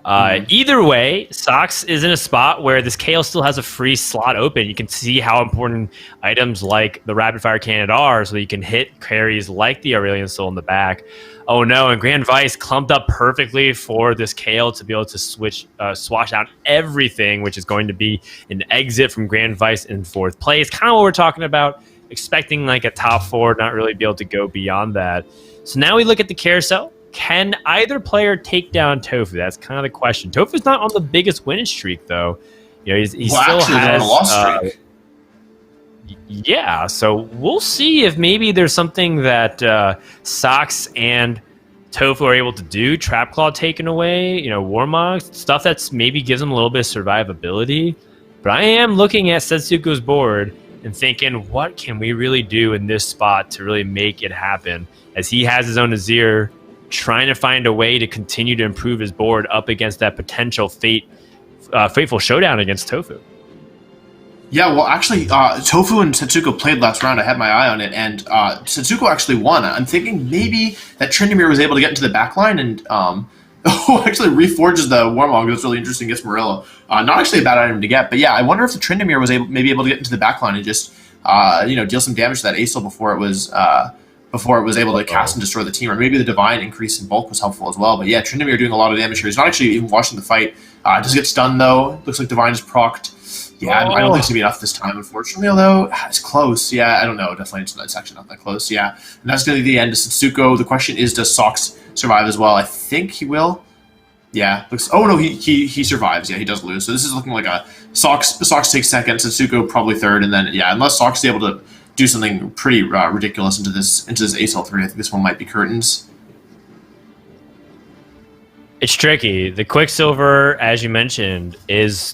either way, Sox is in a spot where this Kale still has a free slot open. You can see how important items like the Rapid Fire Cannon are, so you can hit carries like the Aurelion Soul in the back. Oh no, and Grand Vice clumped up perfectly for this Kale to be able to swash out everything, which is going to be an exit from Grand Vice in 4th place. Kind of what we're talking about, expecting like a top 4, not really be able to go beyond that. So now we look at the carousel. Can either player take down Tofu? That's kind of the question. Tofu's not on the biggest winning streak, though. You know, he still has on a loss streak. Yeah, so we'll see if maybe there's something that Sox and Tofu are able to do. Trap Claw taken away, you know, Warmog, stuff that's maybe gives him a little bit of survivability. But I am looking at Setsuko's board and thinking, what can we really do in this spot to really make it happen? As he has his own Azir, trying to find a way to continue to improve his board up against that potential fateful showdown against Tofu. Yeah, well, actually, Tofu and Setsuko played last round. I had my eye on it, and Setsuko actually won. I'm thinking maybe that Tryndamere was able to get into the backline and actually reforges the Warmog. That's really interesting. Gets Morello. Not actually a bad item to get, but yeah, I wonder if the Tryndamere was maybe able to get into the backline and just deal some damage to that Acel before it was able to cast and destroy the team, or maybe the Divine increase in bulk was helpful as well. But yeah, Tryndamere doing a lot of damage here. He's not actually even watching the fight. Does get stunned though. Looks like Divine is procced. Yeah, I don't think it's gonna be enough this time, unfortunately. Although it's close. Yeah, I don't know. Definitely, it's actually not that close. Yeah, and that's gonna be the end of Setsuko. The question is, does Sox survive as well? I think he will. Yeah, looks. Oh no, he survives. Yeah, he does lose. So this is looking like a Sox takes second, Setsuko probably third, and then yeah, unless Sox is able to do something pretty ridiculous into this Acel 3, I think this one might be curtains. It's tricky. The Quicksilver, as you mentioned, is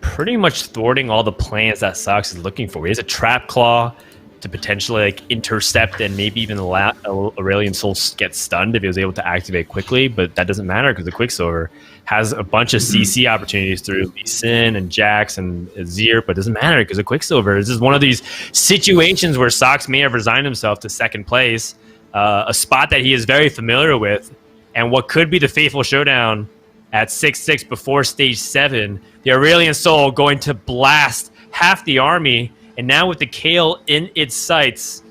pretty much thwarting all the plans that Sox is looking for. He has a Trap Claw to potentially like intercept and maybe even Aurelion Soul get stunned if he was able to activate quickly, but that doesn't matter because the Quicksilver has a bunch of CC opportunities through Lee Sin and Jax and Azir, but it doesn't matter because the Quicksilver is just one of these situations where Sox may have resigned himself to 2nd place, a spot that he is very familiar with, and what could be the fateful showdown at 6-6 before stage 7, the Aurelion Soul going to blast half the army, and now with the Kale in its sights,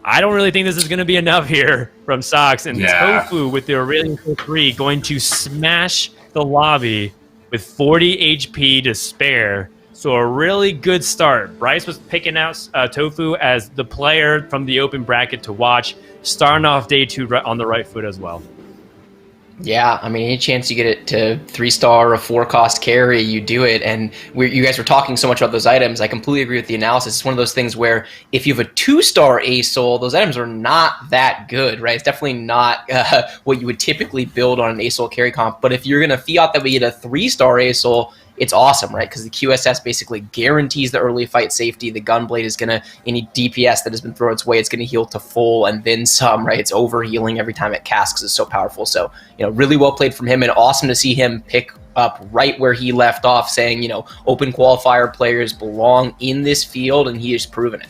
I don't really think this is going to be enough here from Sox. And Tofu with the Aurelion Soul 3 going to smash the lobby with 40 HP to spare. So a really good start. Bryce was picking out Tofu as the player from the open bracket to watch, starting off day 2 on the right foot as well. Yeah, I mean, any chance you get it to 3-star or 4-cost carry, you do it. And you guys were talking so much about those items. I completely agree with the analysis. It's one of those things where if you have a 2-star Acel, those items are not that good, right? It's definitely not what you would typically build on an Acel carry comp. But if you're going to fiat that we get a 3-star Acel, it's awesome, right? Because the QSS basically guarantees the early fight safety. The Gunblade is going to, any DPS that has been thrown its way, it's going to heal to full and then some, right? It's over healing every time it casts because it's so powerful. So, really well played from him, and awesome to see him pick up right where he left off, saying, open qualifier players belong in this field, and he has proven it.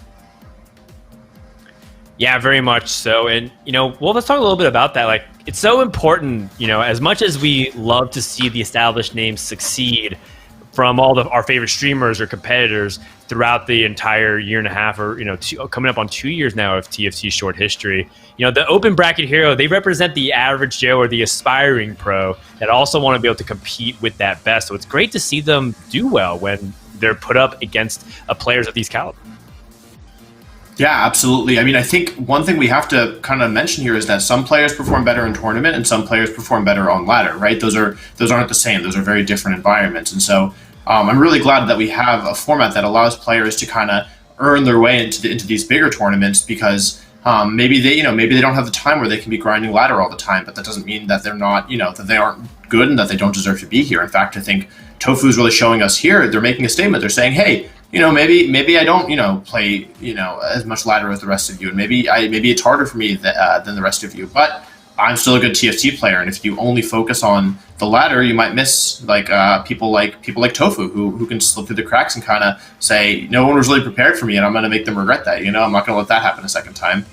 Yeah, very much so. And, well, let's talk a little bit about that. Like, it's so important, as much as we love to see the established names succeed from all our favorite streamers or competitors throughout the entire year and a half, or coming up on 2 years now of TFT's short history. The open bracket hero, they represent the average Joe or the aspiring pro that also want to be able to compete with that best. So it's great to see them do well when they're put up against players of these caliber. Yeah, absolutely. I mean, I think one thing we have to kind of mention here is that some players perform better in tournament and some players perform better on ladder, right? Those aren't the same. Those are very different environments. And so I'm really glad that we have a format that allows players to kind of earn their way into these bigger tournaments, because maybe they don't have the time where they can be grinding ladder all the time, but that doesn't mean that they're not, that they aren't good and that they don't deserve to be here. In fact, I think Tofu's really showing us here. They're making a statement. They're saying, hey, maybe I don't, play, as much ladder as the rest of you, and maybe it's harder for me than the rest of you, but I'm still a good TFT player. And if you only focus on the ladder, you might miss people like Tofu, who can slip through the cracks and kind of say, no one was really prepared for me, and I'm going to make them regret that. I'm not going to let that happen a second time.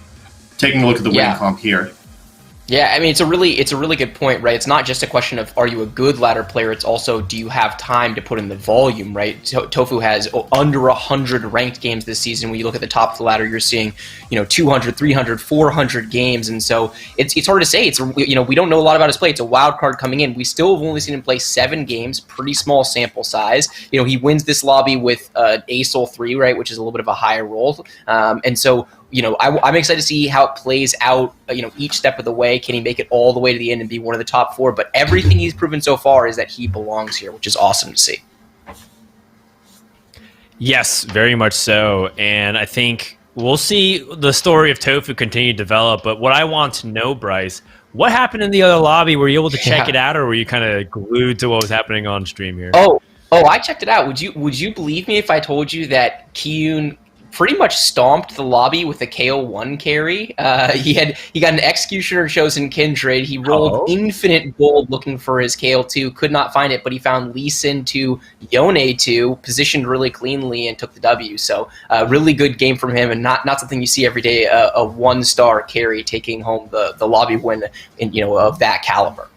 Taking a look at the winning comp here. Yeah, I mean, it's a really good point, right? It's not just a question of are you a good ladder player, it's also do you have time to put in the volume, right? Tofu has under 100 ranked games this season. When you look at the top of the ladder, you're seeing, 200, 300, 400 games, and so it's hard to say. We don't know a lot about his play. It's a wild card coming in. We still have only seen him play 7 games, pretty small sample size. He wins this lobby with ASOL 3, right, which is a little bit of a higher roll, and so I'm excited to see how it plays out, each step of the way. Can he make it all the way to the end and be one of the top 4? But everything he's proven so far is that he belongs here, which is awesome to see. Yes, very much so. And I think we'll see the story of Tofu continue to develop. But what I want to know, Bryce, what happened in the other lobby? Were you able to check it out, or were you kind of glued to what was happening on stream here? Oh, I checked it out. Would you believe me if I told you that Kiyun pretty much stomped the lobby with a KO1 carry? He got an Executioner Chosen Kindred. He rolled infinite gold looking for his KO2, could not find it, but he found Lee Sin to Yone 2, positioned really cleanly, and took the W. So really good game from him, and not something you see every day, a 1-star carry taking home the lobby win of that caliber.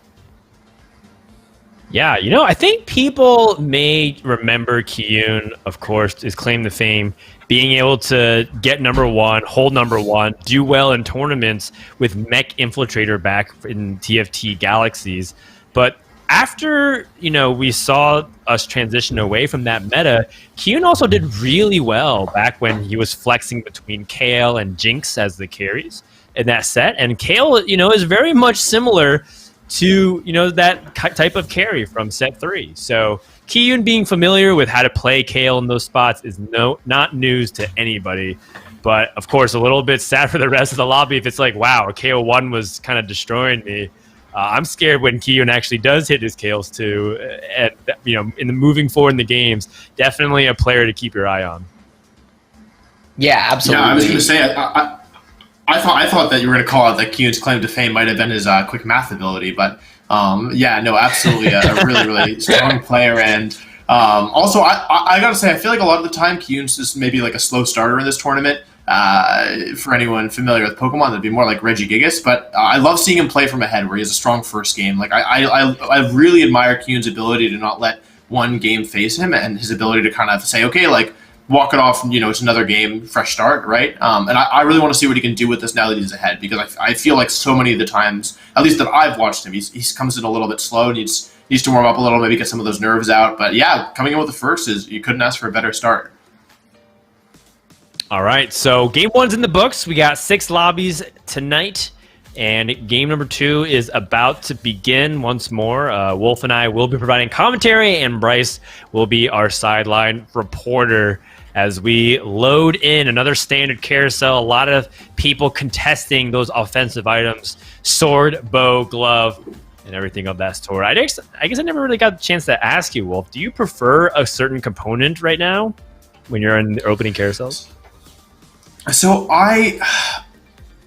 Yeah, I think people may remember Kiyun, of course, his claim to fame, being able to get number 1, hold number 1, do well in tournaments with Mech Infiltrator back in TFT Galaxies. But after, we saw us transition away from that meta, Kiyun also did really well back when he was flexing between Kale and Jinx as the carries in that set. And Kale, is very much similar to that type of carry from set 3. So Kiyun being familiar with how to play Kale in those spots is not news to anybody. But of course, a little bit sad for the rest of the lobby if it's like, wow, KO1 was kind of destroying me. I'm scared when Kiyun actually does hit his Kales too. And in the moving forward in the games, definitely a player to keep your eye on. Yeah, absolutely. Yeah, I was going to say. I thought that you were going to call out that Kiyun's claim to fame might have been his quick math ability, but absolutely a really, really strong player. And also, I got to say, I feel like a lot of the time Kiyun's just maybe like a slow starter in this tournament. For anyone familiar with Pokemon, that'd be more like Regigigas, but I love seeing him play from ahead where he has a strong first game. Like I really admire Kiyun's ability to not let one game phase him, and his ability to kind of say, okay, like, walk it off, it's another game, fresh start, right? And I really want to see what he can do with this now that he's ahead, because I feel like so many of the times, at least that I've watched him, he comes in a little bit slow, needs to warm up a little, maybe get some of those nerves out. But yeah, coming in with the first you couldn't ask for a better start. All right, so game 1's in the books. We got 6 lobbies tonight, and game number 2 is about to begin once more. Wolf and I will be providing commentary, and Bryce will be our sideline reporter as we load in another standard carousel. A lot of people contesting those offensive items, sword, bow, glove, and everything of that sort. I guess I never really got the chance to ask you, Wolf, do you prefer a certain component right now when you're in the opening carousels? So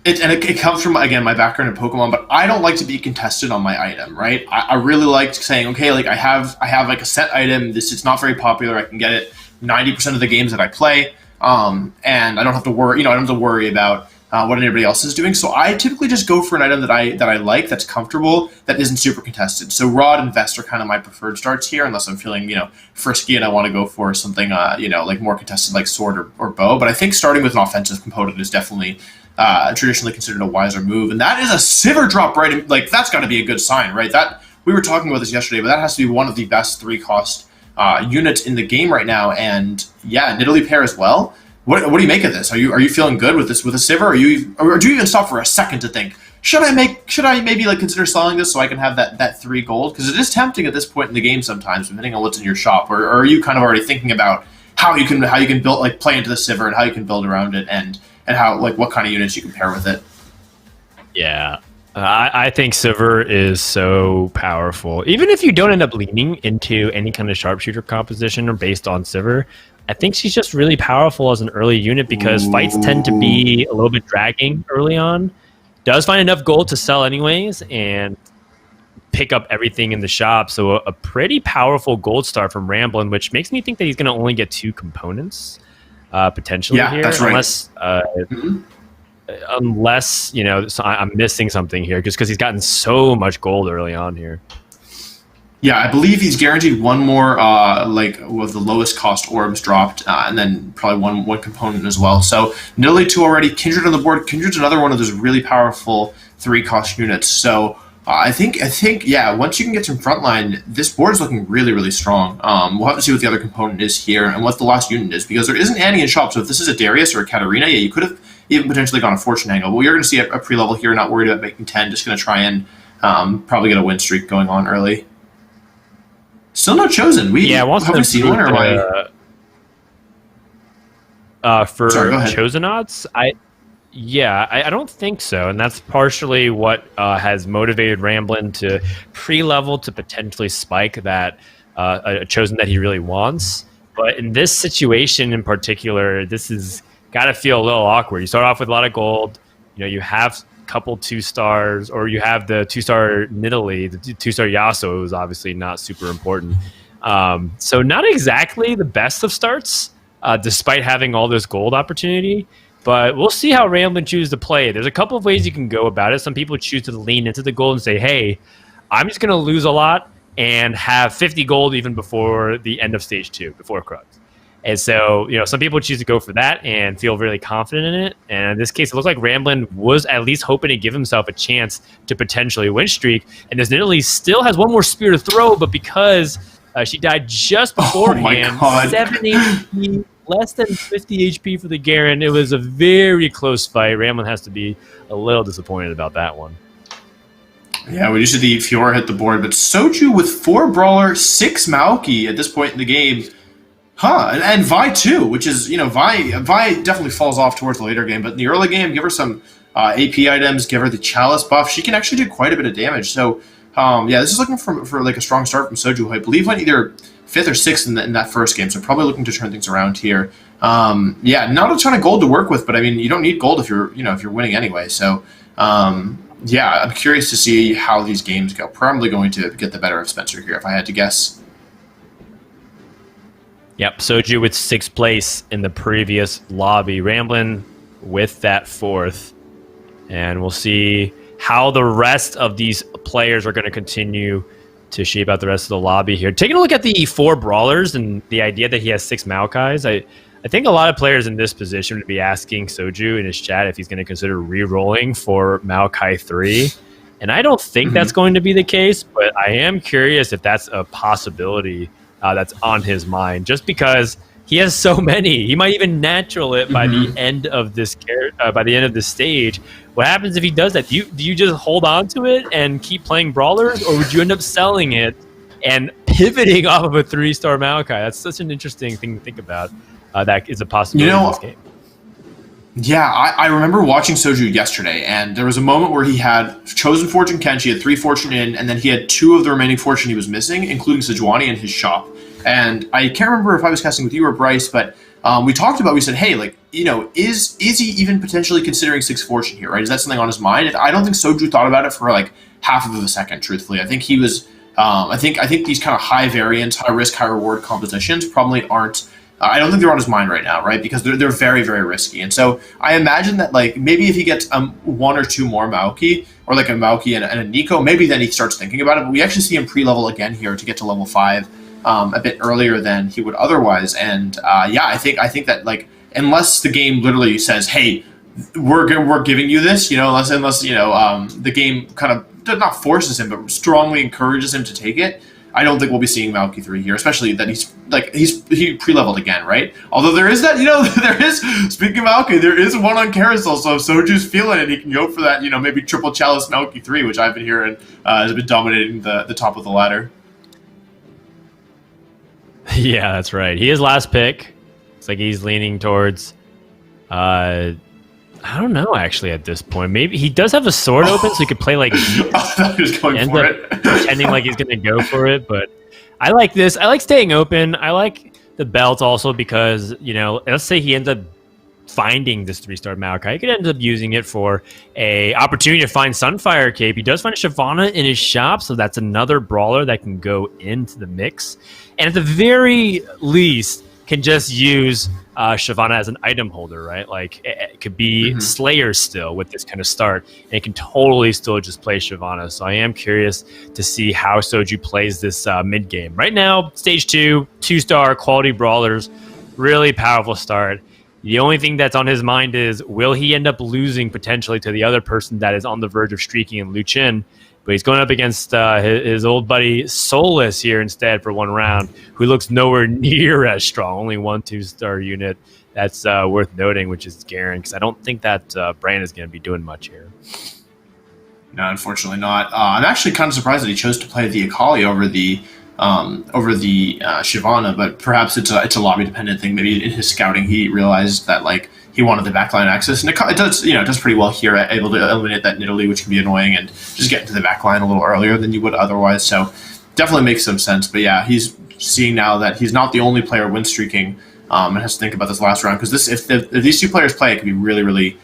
it comes from, again, my background in Pokemon, but I don't like to be contested on my item, right? I really like saying, okay, like I have like a set item. It's not very popular. I can get it 90% of the games that I play, and I don't have to worry. I don't have to worry about what anybody else is doing. So I typically just go for an item that I like, that's comfortable, that isn't super contested. So Rod and Vest are kind of my preferred starts here, unless I'm feeling frisky and I want to go for something like more contested, like sword or bow. But I think starting with an offensive component is definitely traditionally considered a wiser move, and that is a Sivir drop, right? Like that's got to be a good sign, right? That we were talking about this yesterday, but that has to be one of the best 3-cost units in the game right now. And yeah, Nidalee pair as well. What do you make of this? Are you feeling good with this with a Sivir? Or do you even stop for a second to think, should I maybe like consider selling this so I can have that 3 gold? Because it is tempting at this point in the game sometimes, depending on what's in your shop. Or are you kind of already thinking about how you can build, like, play into the Sivir and how you can build around it, and how, like, what kind of units you can pair with it? Yeah. I think Sivir is so powerful. Even if you don't end up leaning into any kind of sharpshooter composition or based on Sivir, I think she's just really powerful as an early unit because fights tend to be a little bit dragging early on. Does find enough gold to sell anyways and pick up everything in the shop. So a pretty powerful gold star from Ramblin', which makes me think that he's going to only get 2 components potentially here. That's right. Unless, so I'm missing something here just because he's gotten so much gold early on here. Yeah, I believe he's guaranteed 1 more, with the lowest cost orbs dropped, and then probably one component as well. So nearly 2 already. Kindred on the board. Kindred's another one of those really powerful 3 cost units. So I think, yeah, once you can get some frontline, this board is looking really, really strong. We'll have to see what the other component is here and what the last unit is, because there isn't Annie in shop. So if this is a Darius or a Katarina, yeah, you could have even potentially gone a Fortune Angle. But you're going to see a pre-level here, not worried about making 10, just going to try and probably get a win streak going on early. Still not chosen. Have we seen one, or for Sorry, chosen odds? I don't think so, and that's partially what has motivated Ramblin' to pre-level to potentially spike that a chosen that he really wants. But in this situation in particular, this has got to feel a little awkward. You start off with a lot of gold. You have couple 2-stars, or you have the 2-star Nidalee, the 2-star Yasuo is obviously not super important. So not exactly the best of starts, despite having all this gold opportunity. But we'll see how Ramblin' chooses to play it. There's a couple of ways you can go about it. Some people choose to lean into the gold and say, hey, I'm just going to lose a lot and have 50 gold even before the end of stage 2, before Krugs. And so, some people choose to go for that and feel really confident in it. And in this case, it looks like Ramblin' was at least hoping to give himself a chance to potentially win streak. And this Nidalee still has 1 more spear to throw, but because she died just beforehand, 7 HP, less than 50 HP for the Garen, it was a very close fight. Ramblin' has to be a little disappointed about that one. Yeah, we used to the Fiora hit the board, but Soju with 4 Brawler, 6 Maoki at this point in the game. And Vi too, which is, Vi definitely falls off towards the later game, but in the early game, give her some AP items, give her the Chalice buff. She can actually do quite a bit of damage. So, this is looking for like a strong start from Soju, who I believe went either 5th or 6th in that first game, so probably looking to turn things around here. Not a ton of gold to work with, but I mean, you don't need gold if you're winning anyway. So, I'm curious to see how these games go. Probably going to get the better of Spencer here, if I had to guess. Yep, Soju with 6th place in the previous lobby. Ramblin' with that 4th. And we'll see how the rest of these players are going to continue to shape out the rest of the lobby here. Taking a look at the 4 Brawlers and the idea that he has 6 Maokais, I think a lot of players in this position would be asking Soju in his chat if he's going to consider re-rolling for Maokai 3. And I don't think that's going to be the case, but I am curious if that's a possibility that's on his mind, just because he has so many. He might even natural it by the end of this stage. What happens if he does that? Do you just hold on to it and keep playing Brawlers, or would you end up selling it and pivoting off of a 3-star Maokai? That's such an interesting thing to think about. That is a possibility in this game. Yeah, I remember watching Soju yesterday, and there was a moment where he had chosen Fortune Kenshi, he had 3 Fortune in, and then he had 2 of the remaining Fortune he was missing, including Sejuani in his shop. And I can't remember if I was casting with you or Bryce, but we said, hey, is he even potentially considering 6 Fortune here, right? Is that something on his mind? I don't think Soju thought about it for half of a second, truthfully. I think he was, I think these kind of high variance, high risk, high reward compositions probably aren't, I don't think they're on his mind right now, right? Because they're very, very risky. And so I imagine that maybe if he gets 1 or 2 more Maoki, or a Maoki and a Nico, maybe then he starts thinking about it. But we actually see him pre-level again here to get to level 5 a bit earlier than he would otherwise. And I think that unless the game literally says, hey, we're giving you this, unless the game kind of not forces him, but strongly encourages him to take it. I don't think we'll be seeing Malky 3 here, especially that he pre-leveled again, right? Although there is that, there is, speaking of Malky, there is one on Carousel, so if Soju's feeling it, he can go for that, maybe triple chalice Malky 3, which I've been hearing has been dominating the top of the ladder. Yeah, that's right. He is last pick. It's like he's leaning towards, I don't know, actually, at this point. Maybe he does have a sword open, so he could play like I thought he was going for it. Pretending like he's going to go for it, but I like this. I like staying open. I like the belt also because, let's say he ends up finding this 3-star Maokai. He could end up using it for a opportunity to find Sunfire Cape. He does find a Shyvana in his shop, so that's another brawler that can go into the mix. And at the very least, can just use Shyvana as an item holder, right? Like it could be Slayer still with this kind of start, and it can totally still just play Shyvana. So I am curious to see how Soju plays this mid game. Right now, stage 2, 2-star quality brawlers, really powerful start. The only thing that's on his mind is, will he end up losing potentially to the other person that is on the verge of streaking in Liu Chen? But he's going up against his old buddy Solus here instead for one round, who looks nowhere near as strong. Only 1 2-star unit. That's worth noting, which is Garen, because I don't think that Brand is going to be doing much here. No, unfortunately not. I'm actually kind of surprised that he chose to play the Akali over the Shyvana, but perhaps it's a lobby dependent thing. Maybe in his scouting he realized that he wanted the backline access, and it does does pretty well here, able to eliminate that Nidalee, which can be annoying, and just get into the backline a little earlier than you would otherwise. So definitely makes some sense. But yeah, he's seeing now that he's not the only player win streaking, and has to think about this last round, because if these two players play, it could be really, really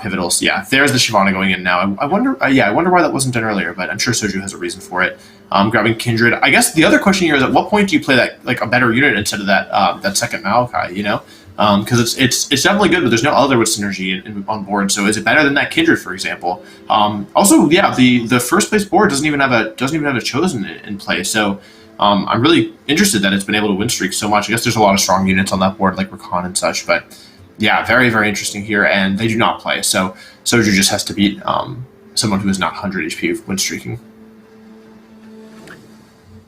pivotal. So yeah, there's the Shyvana going in now. I wonder why that wasn't done earlier, but I'm sure Soju has a reason for it. Grabbing Kindred. I guess the other question here is, at what point do you play that a better unit instead of that second Maokai? Because it's definitely good, but there's no other with synergy on board. So is it better than that Kindred, for example? Also, yeah, the first place board doesn't even have a chosen in play. So I'm really interested that it's been able to win streak so much. I guess there's a lot of strong units on that board, like Rakan and such, but yeah, very, very interesting here, and they do not play. So Soju just has to beat someone who is not 100 HP win streaking.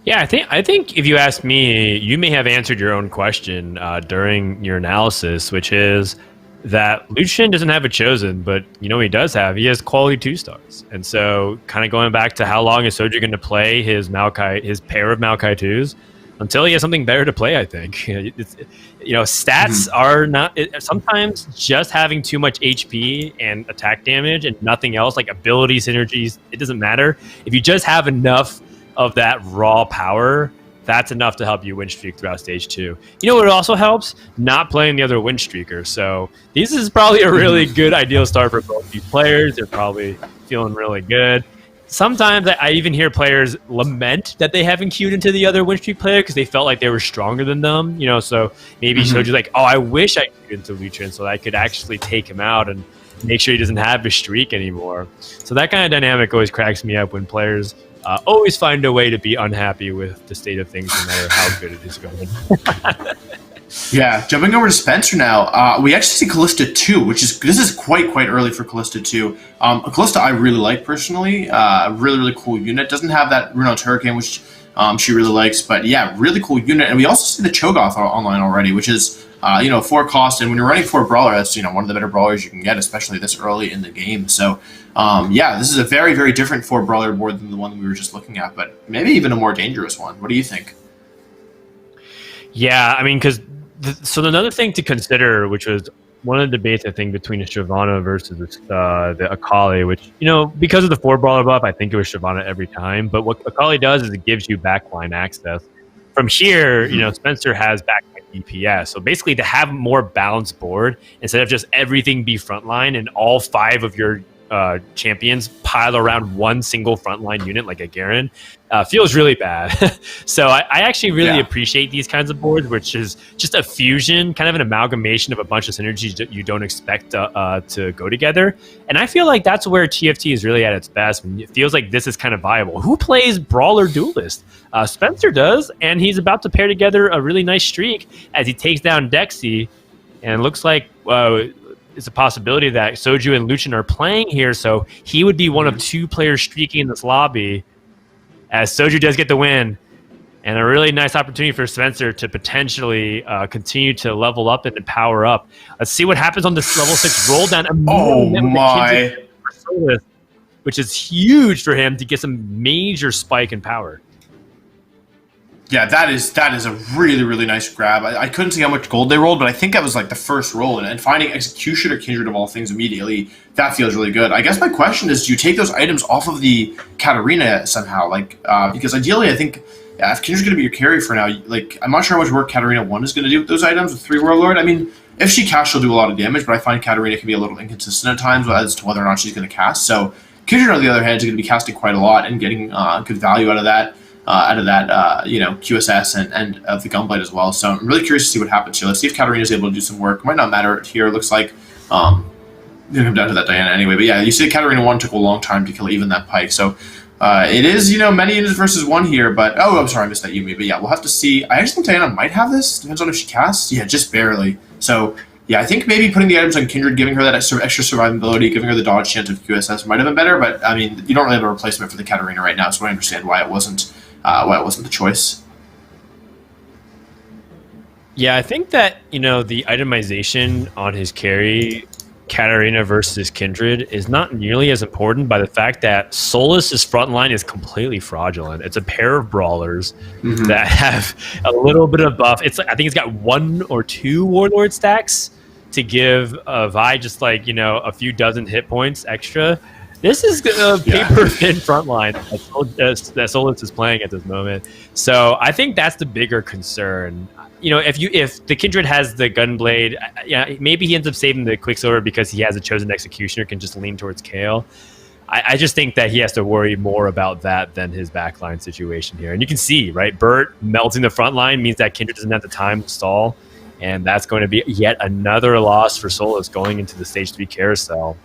Yeah, I think if you ask me, you may have answered your own question during your analysis, which is that Liu Chen doesn't have a chosen, but he does have. He has quality 2-stars, and so kind of going back to how long is Soju going to play his pair of Maokai 2s until he has something better to play. I think stats are not. Sometimes just having too much HP and attack damage and nothing else, like ability synergies, it doesn't matter. If you just have enough of that raw power, that's enough to help you win streak throughout stage 2. What also helps? Not playing the other win streaker. So this is probably a really good ideal start for both these players. They're probably feeling really good. Sometimes I even hear players lament that they haven't queued into the other win streak player because they felt like they were stronger than them. So maybe Soju's like, oh, I wish I queued into Liu Chen so that I could actually take him out and make sure he doesn't have his streak anymore. So that kind of dynamic always cracks me up when players always find a way to be unhappy with the state of things, no matter how good it is going. Yeah, jumping over to Spencer now, we actually see Callista 2, this is quite early for Callista 2. Callista I really like personally, a really cool unit. Doesn't have that Runo's Hurricane, which she really likes, but yeah, really cool unit. And we also see the Cho'Gath online already, which is 4 cost, and when you're running 4 brawler, that's one of the better brawlers you can get, especially this early in the game. So this is a very, very different 4 brawler board than the one we were just looking at, but maybe even a more dangerous one. What do you think? Yeah, I mean, because so another thing to consider, which was one of the debates I think between the Shyvana versus the Akali, which because of the 4 brawler buff, I think it was Shyvana every time. But what Akali does is it gives you backline access. From here, Spencer has backline DPS. So basically, to have more balanced board instead of just everything be frontline and all 5 of your champions pile around one single frontline unit like a Garen, feels really bad. So I actually really appreciate these kinds of boards, which is just a fusion, kind of an amalgamation of a bunch of synergies that you don't expect to go together. And I feel like that's where TFT is really at its best. When it feels like this is kind of viable. Who plays Brawler Duelist? Spencer does, and he's about to pair together a really nice streak as he takes down Dexy. And it looks like it's a possibility that Soju and Liu Chen are playing here, so he would be one of 2 players streaking in this lobby. As Soju does get the win, and a really nice opportunity for Spencer to potentially continue to level up and power up. Let's see what happens on this level 6 roll down. Oh my! Which is huge for him to get some major spike in power. Yeah, that is a really, really nice grab. I couldn't see how much gold they rolled, but I think that was like the first roll. And finding Executioner Kindred of all things immediately, that feels really good. I guess my question is, do you take those items off of the Katarina somehow? Like, because ideally, I think if Kindred's going to be your carry for now, like, I'm not sure how much work Katarina 1 is going to do with those items with 3 Warlord. I mean, if she casts, she'll do a lot of damage, but I find Katarina can be a little inconsistent at times as to whether or not she's going to cast. So Kindred, on the other hand, is going to be casting quite a lot and getting good value out of that. QSS and of the Gunblade as well. So I'm really curious to see what happens here. Let's see if Katarina's able to do some work. Might not matter here. It looks like gonna come down to that Diana anyway. But yeah, you see Katarina 1 took a long time to kill even that Pike. So it is, many units versus 1 here. But I'm sorry, I missed that Yumi. But yeah, we'll have to see. I actually think Diana might have this. Depends on if she casts. Yeah, just barely. So yeah, I think maybe putting the items on Kindred, giving her that extra survivability, giving her the dodge chance of QSS might have been better. But I mean, you don't really have a replacement for the Katarina right now, so I understand why it wasn't the choice. Yeah, I think that, the itemization on his carry, Katarina versus Kindred, is not nearly as important by the fact that Solus's front line is completely fraudulent. It's a pair of brawlers that have a little bit of buff. I think it's got 1 or 2 Warlord stacks to give Vi just a few dozen hit points extra. This is a paper-thin front line that Solus is playing at this moment. So I think that's the bigger concern. If the Kindred has the Gunblade, maybe he ends up saving the Quicksilver because he has a chosen Executioner, can just lean towards Kale. I just think that he has to worry more about that than his backline situation here. And you can see, right, Burt melting the front line means that Kindred doesn't have the time to stall, and that's going to be yet another loss for Solus going into the Stage 3 carousel.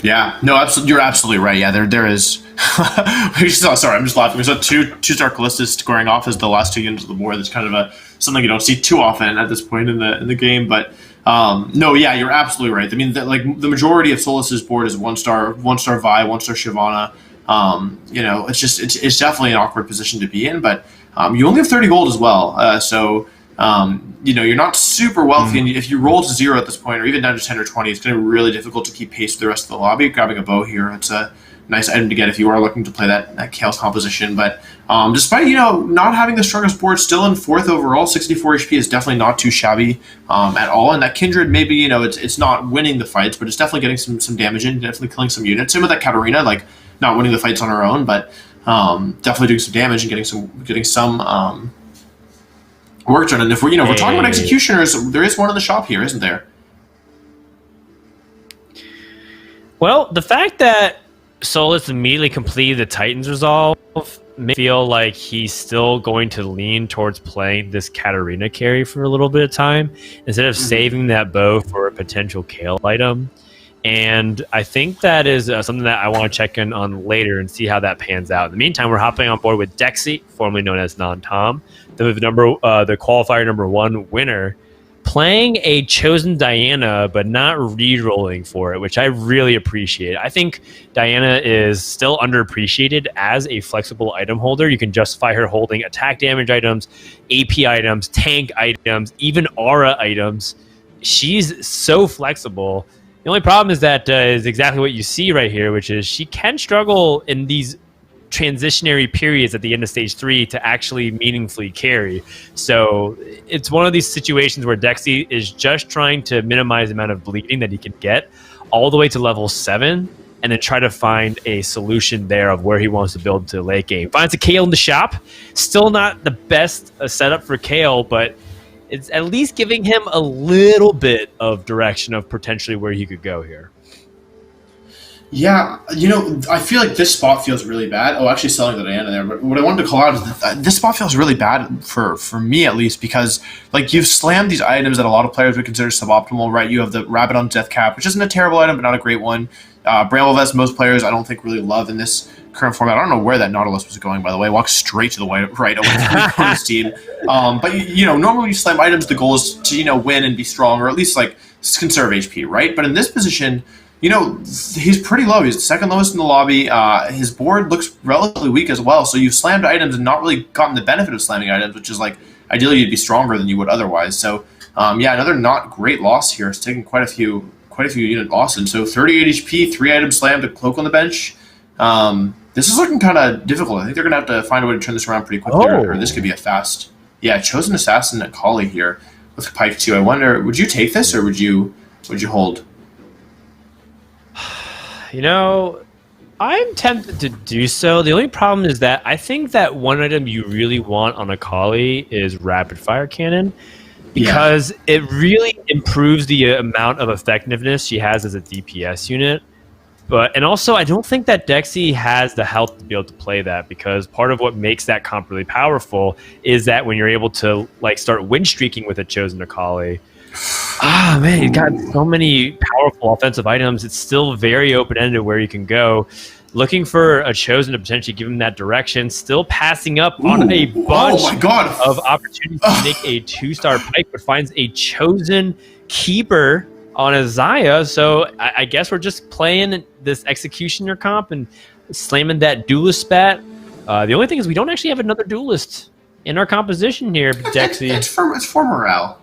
Yeah, no, you're absolutely right. Yeah, there is. Sorry, I'm just laughing. We saw two Star Callistas scoring off as the last 2 units of the board. That's kind of something you don't see too often at this point in the game. But no, yeah, you're absolutely right. I mean, the majority of Solus's board is 1-star Vi, 1-star Shyvana. It's definitely an awkward position to be in. But you only have 30 gold as well, so. You're not super wealthy, and if you roll to 0 at this point, or even down to 10 or 20, it's going to be really difficult to keep pace with the rest of the lobby. Grabbing a bow here, it's a nice item to get if you are looking to play that Kale composition. But despite not having the strongest board, still in 4th overall, 64 HP is definitely not too shabby at all. And that Kindred, maybe it's not winning the fights, but it's definitely getting some damage in, definitely killing some units. Same with that Katarina, not winning the fights on her own, but definitely doing some damage and getting some. Work done. And if we're talking about executioners, there is one in the shop here, isn't there? Well, the fact that Solus immediately completed the Titan's Resolve may feel like he's still going to lean towards playing this Katarina carry for a little bit of time instead of saving that bow for a potential Kale item. And I think that is something that I want to check in on later and see how that pans out. In the meantime, we're hopping on board with Dexy, formerly known as Non-Tom, the qualifier number 1 winner, playing a chosen Diana, but not re-rolling for it, which I really appreciate. I think Diana is still underappreciated as a flexible item holder. You can justify her holding attack damage items, AP items, tank items, even aura items. She's so flexible. The only problem is that is exactly what you see right here, which is she can struggle in these transitionary periods at the end of Stage 3 to actually meaningfully carry. So it's one of these situations where Dexy is just trying to minimize the amount of bleeding that he can get all the way to level 7 and then try to find a solution there of where he wants to build to late game. Finds a Kale in the shop. Still not the best setup for Kale, but it's at least giving him a little bit of direction of potentially where he could go here. Yeah, I feel like this spot feels really bad. Oh, actually selling the Diana there, but what I wanted to call out is that this spot feels really bad for me at least, because you've slammed these items that a lot of players would consider suboptimal, right? You have the Rabbit on Death Cap, which isn't a terrible item, but not a great one. Bramble Vest, most players I don't think really love in this current format. I don't know where that Nautilus was going, by the way. Walked straight to the right away from his team. But normally when you slam items, the goal is to win and be strong, or at least conserve HP, right? But in this position, You know, he's pretty low. He's the second lowest in the lobby. His board looks relatively weak as well. So you've slammed items and not really gotten the benefit of slamming items, which is like ideally you'd be stronger than you would otherwise. So yeah, another not great loss here. It's taking quite a few unit losses. So 38 HP, 3 items slammed, a cloak on the bench. This is looking kind of difficult. I think they're gonna have to find a way to turn this around pretty quickly, or this could be a fast. Yeah, chosen assassin at Kali here with Pike 2. I wonder, would you take this or would you hold? You know, I'm tempted to do so. The only problem is that I think that one item you really want on a Kali is rapid fire cannon, because it really improves the amount of effectiveness she has as a DPS unit. And also, I don't think that Dexy has the health to be able to play that, because part of what makes that comp really powerful is that when you're able to like start win streaking with a chosen Akali. Ah, man, you've got so many powerful offensive items. It's still very open-ended where you can go. Looking for a chosen to potentially give him that direction. Still passing up on a bunch of opportunities to make a 2-star Pike, but finds a chosen keeper on a Zaya. So I guess we're just playing this executioner comp and slamming that duelist spat. The only thing is we don't actually have another duelist in our composition here, Dexy. It's for morale.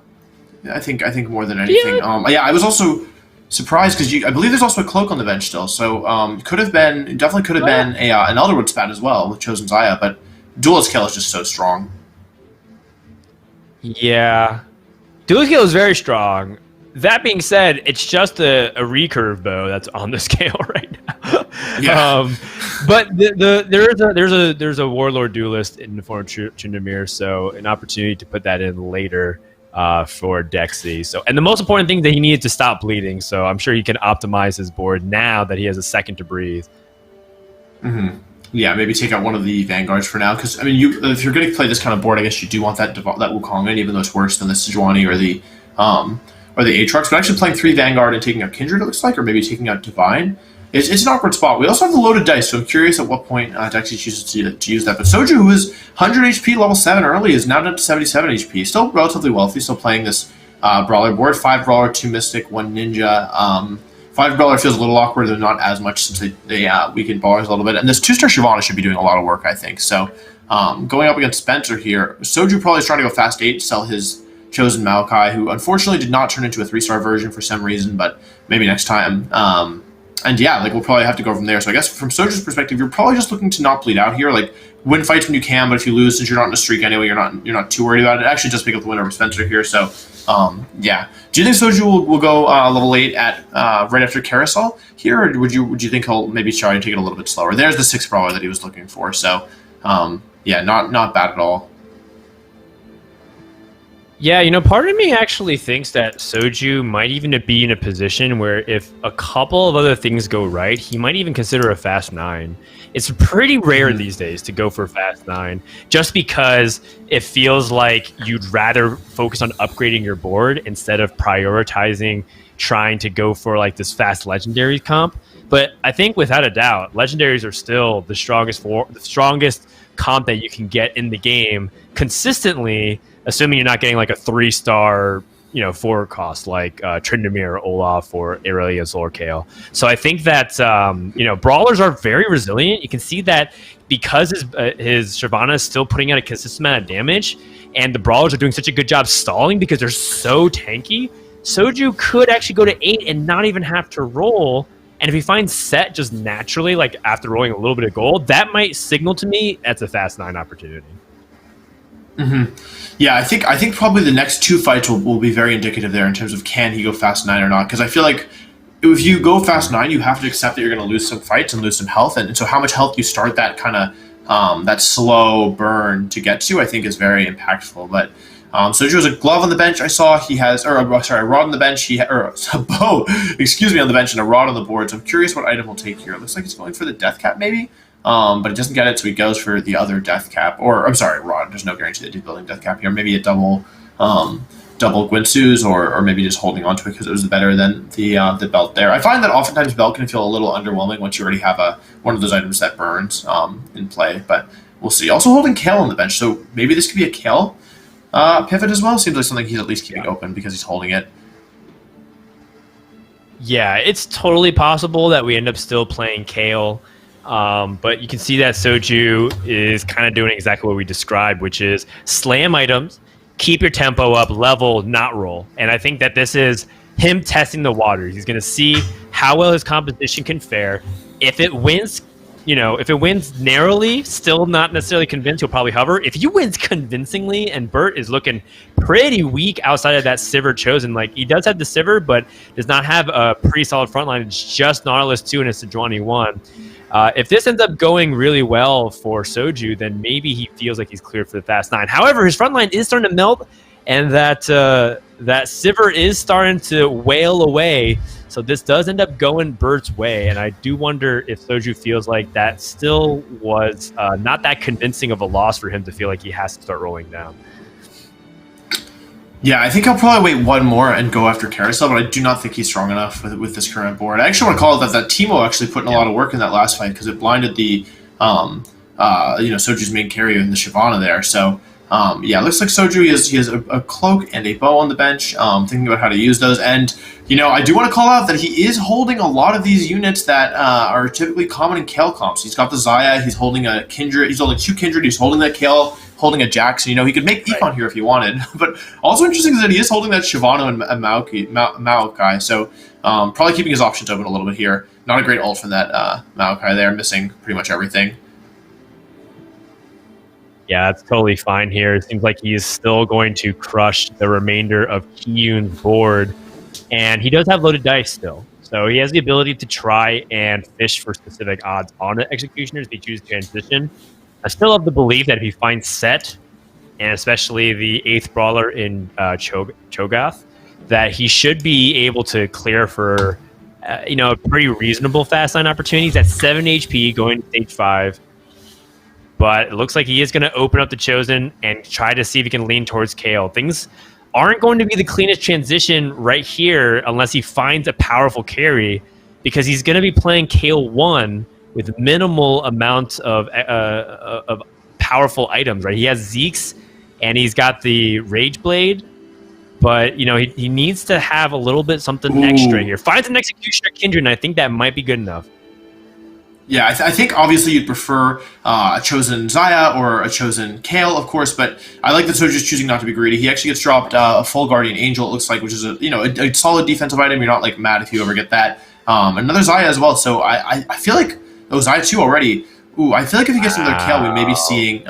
I think more than anything. Yeah, I was also surprised because I believe there's also a cloak on the bench still. So definitely could have been an Elderwood spat as well with chosen Zaya, but duelist kill is just so strong. Yeah, duelist kill is very strong. That being said, it's just a recurve bow that's on the scale right now. Yeah. But there's a warlord duelist in the form of Tryndamere, so an opportunity to put that in later for Dexy. So, and the most important thing that he needed to stop bleeding. So I'm sure he can optimize his board now that he has a second to breathe. Mm-hmm. Yeah, maybe take out one of the vanguards for now, because I mean, if you're going to play this kind of board, I guess you do want that Wukong in, even though it's worse than the Sejuani or the Aatrox. But actually playing 3 Vanguard and taking out Kindred, it looks like, or maybe taking out Divine, it's an awkward spot. We also have the loaded dice, so I'm curious at what point Dexy chooses to use that. But Soju, who is 100 HP, level 7 early, is now down to 77 HP. Still relatively wealthy, still playing this Brawler board. 5 Brawler, 2 Mystic, 1 Ninja. 5 Brawler feels a little awkward, though not as much since they weakened Brawlers a little bit. And this 2-star Shyvana should be doing a lot of work, I think. So going up against Spencer here, Soju probably is trying to go fast 8 to sell his chosen Maokai, who unfortunately did not turn into a 3-star version for some reason, but maybe next time. And yeah, like we'll probably have to go from there. So I guess from Soju's perspective, you're probably just looking to not bleed out here. Like win fights when you can, but if you lose, since you're not in a streak anyway, you're not too worried about it. Actually, just pick up the win over Spencer here. So yeah, do you think Soju will go level 8 at right after Carousel here, or would you think he'll maybe try and take it a little bit slower? There's the 6 brawler that he was looking for. So yeah, not bad at all. Yeah, you know, part of me actually thinks that Soju might even be in a position where if a couple of other things go right, he might even consider a fast 9. It's pretty rare these days to go for a fast 9, just because it feels like you'd rather focus on upgrading your board instead of prioritizing trying to go for like this fast legendary comp. But I think without a doubt, legendaries are still the strongest comp that you can get in the game consistently, assuming you're not getting like a 3-star, forward cost like Tryndamere, Olaf, or Irelia, Solar Kale. So I think that brawlers are very resilient. You can see that because his Shyvana is still putting out a consistent amount of damage, and the brawlers are doing such a good job stalling because they're so tanky. Soju could actually go to 8 and not even have to roll. And if he finds set just naturally, like after rolling a little bit of gold, that might signal to me that's a fast 9 opportunity. Mm-hmm. Yeah, I think probably the next 2 fights will be very indicative there in terms of can he go fast 9 or not. Because I feel like if you go fast 9, you have to accept that you're going to lose some fights and lose some health. And so how much health you start that kind of that slow burn to get to, I think is very impactful. But Soju has a glove on the bench. I saw he has, a rod on the bench. A bow, on the bench and a rod on the board. So I'm curious what item he'll take here. It looks like he's going for the death cap maybe. But it doesn't get it, so he goes for the other death cap. Or, I'm sorry, rod. There's no guarantee that he's building death cap here. Maybe a double Gwinsu's, or maybe just holding on to it because it was better than the belt there. I find that oftentimes belt can feel a little underwhelming once you already have one of those items that burns in play, but we'll see. Also holding Kale on the bench, so maybe this could be a Kale pivot as well. Seems like something he's at least keeping open because he's holding it. Yeah, it's totally possible that we end up still playing Kale. But you can see that Soju is kind of doing exactly what we described, which is slam items, keep your tempo up, level, not roll. And I think that this is him testing the waters. He's going to see how well his composition can fare. If it wins, if it wins narrowly, still not necessarily convinced, he'll probably hover. If he wins convincingly, and Bert is looking pretty weak outside of that Sivir chosen, like he does have the Sivir, but does not have a pretty solid front line. It's just Nautilus 2 and a Sejuani 1. If this ends up going really well for Soju, then maybe he feels like he's cleared for the Fast 9. However, his front line is starting to melt, and that Sivir is starting to wail away. So this does end up going Bert's way, and I do wonder if Soju feels like that still was not that convincing of a loss for him to feel like he has to start rolling down. Yeah, I think I'll probably wait one more and go after Carousel, but I do not think he's strong enough with this current board. I actually want to call it that Timo actually put in a lot of work in that last fight because it blinded the Soju's main carry in the Shyvana there. So it looks like Soju he has a cloak and a bow on the bench. Thinking about how to use those, and I do want to call out that he is holding a lot of these units that are typically common in Kale comps. He's got the Xayah, he's holding a Kindred, he's holding 2 Kindred, he's holding that Kale, holding a Jackson. He could make Econ here if he wanted, but also interesting is that he is holding that Shyvana and Maokai. So probably keeping his options open a little bit here. Not a great ult from that Maokai there, missing pretty much everything. Yeah, that's totally fine here. It seems like he is still going to crush the remainder of Kiyun's board. And he does have loaded dice still. So he has the ability to try and fish for specific odds on the Executioners if he chooses to transition. I still have the belief that if he finds Set, and especially the 8th Brawler in Cho'Gath, that he should be able to clear for a pretty reasonable fast line opportunity. He's at 7 HP going to stage 5. But it looks like he is going to open up the Chosen and try to see if he can lean towards Kale. Things aren't going to be the cleanest transition right here unless he finds a powerful carry, because he's going to be playing Kale 1 with minimal amounts of powerful items, right? He has Zeke's and he's got the Rage Blade, but he needs to have a little bit something extra here. Finds an Executioner Kindred, and I think that might be good enough. Yeah, I think obviously you'd prefer a chosen Xayah or a chosen Kale, of course, but I like that Soju's choosing not to be greedy. He actually gets dropped a full Guardian Angel, it looks like, which is a solid defensive item. You're not mad if you ever get that. Another Xayah as well. So I feel like Xayah 2 already. Ooh, I feel like if he gets another Kale, we may be seeing.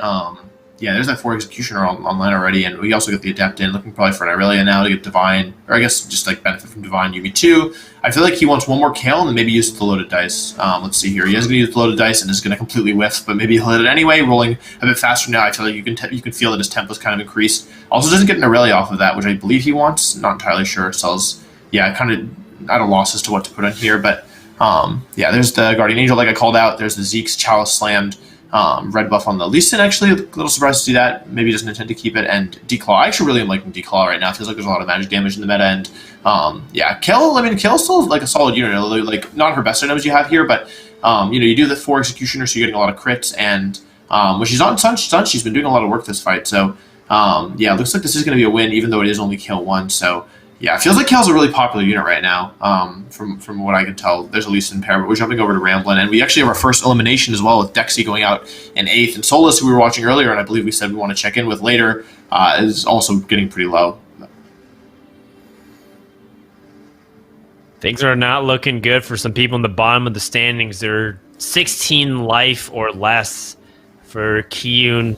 There's that 4 Executioner online already, and we also get the Adept in, looking probably for an Irelia now to get Divine, or I guess just benefit from Divine UV2. I feel like he wants one more Kale and then maybe use the loaded dice. Let's see here. He is going to use the loaded dice and is going to completely whiff, but maybe he'll hit it anyway, rolling a bit faster now. I feel like you can feel that his tempo's kind of increased. Also doesn't get an Irelia off of that, which I believe he wants. Not entirely sure. Sells, kind of at a loss as to what to put in here, but there's the Guardian Angel like I called out. There's the Zeke's Chalice slammed. Red buff on the Lee Sin, actually. A little surprised to see that. Maybe doesn't intend to keep it. And Declaw. I actually really am liking Declaw right now. Feels like there's a lot of magic damage in the meta. And Kale's still a solid unit. Not her best items you have here, but you do the 4 Executioners, so you're getting a lot of crits. And when she's on Sun, she's been doing a lot of work this fight. So it looks like this is going to be a win, even though it is only Kale 1. So yeah, it feels like Kale's a really popular unit right now, from what I can tell. There's a Lee Sin pair, but we're jumping over to Ramblin', and we actually have our first elimination as well with Dexy going out in 8th, and Solus, who we were watching earlier, and I believe we said we want to check in with later, is also getting pretty low. Things are not looking good for some people in the bottom of the standings. They're 16 life or less for Kiyun,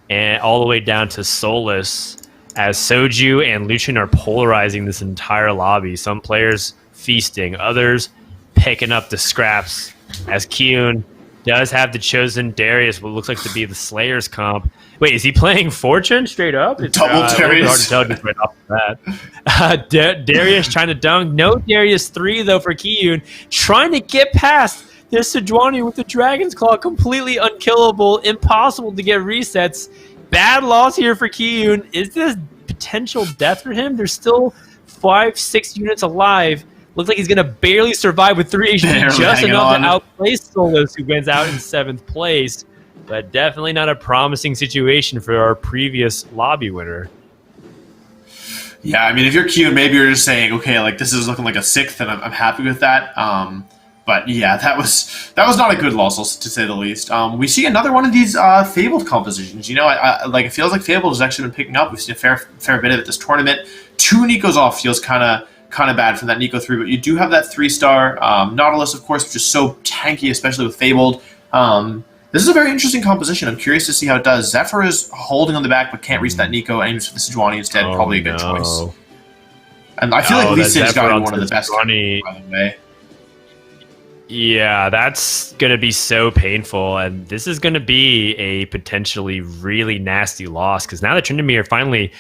and all the way down to Solus, as Soju and Lucian are polarizing this entire lobby. Some players feasting, others picking up the scraps, as Kiyun does have the chosen Darius, what looks like to be the Slayer's comp. Wait, is he playing Fortune straight up? It's double Darius. Hard to tell just right off that. Darius trying to dunk. No Darius 3, though, for Kiyun. Trying to get past this Sejuani with the Dragon's Claw. Completely unkillable. Impossible to get resets. Bad loss here for Kiyun. Is this potential death for him? There's still 5-6 units alive. Looks like he's going to barely survive with 3 HP, just enough to outplay Solus, who wins out in 7th place. But definitely not a promising situation for our previous lobby winner. Yeah, I mean, if you're Q, maybe you're just saying, okay, like this is looking like a 6th, and I'm happy with that. But yeah, that was not a good loss, to say the least. We see another one of these Fabled compositions. You know, I like it feels like Fabled has actually been picking up. We've seen a fair bit of it this tournament. 2 Nikos off feels kind of bad from that Nico 3, but you do have that 3-star Nautilus, of course, which is so tanky, especially with Fabled. This is a very interesting composition. I'm curious to see how it does. Zephyr is holding on the back, but can't reach that Nico. Aims for the Sejuani instead. Probably a good choice. And I feel like Lee Sin's got to be one of the best, by the way. Yeah, that's going to be so painful. And this is going to be a potentially really nasty loss, because now that Tryndamere finally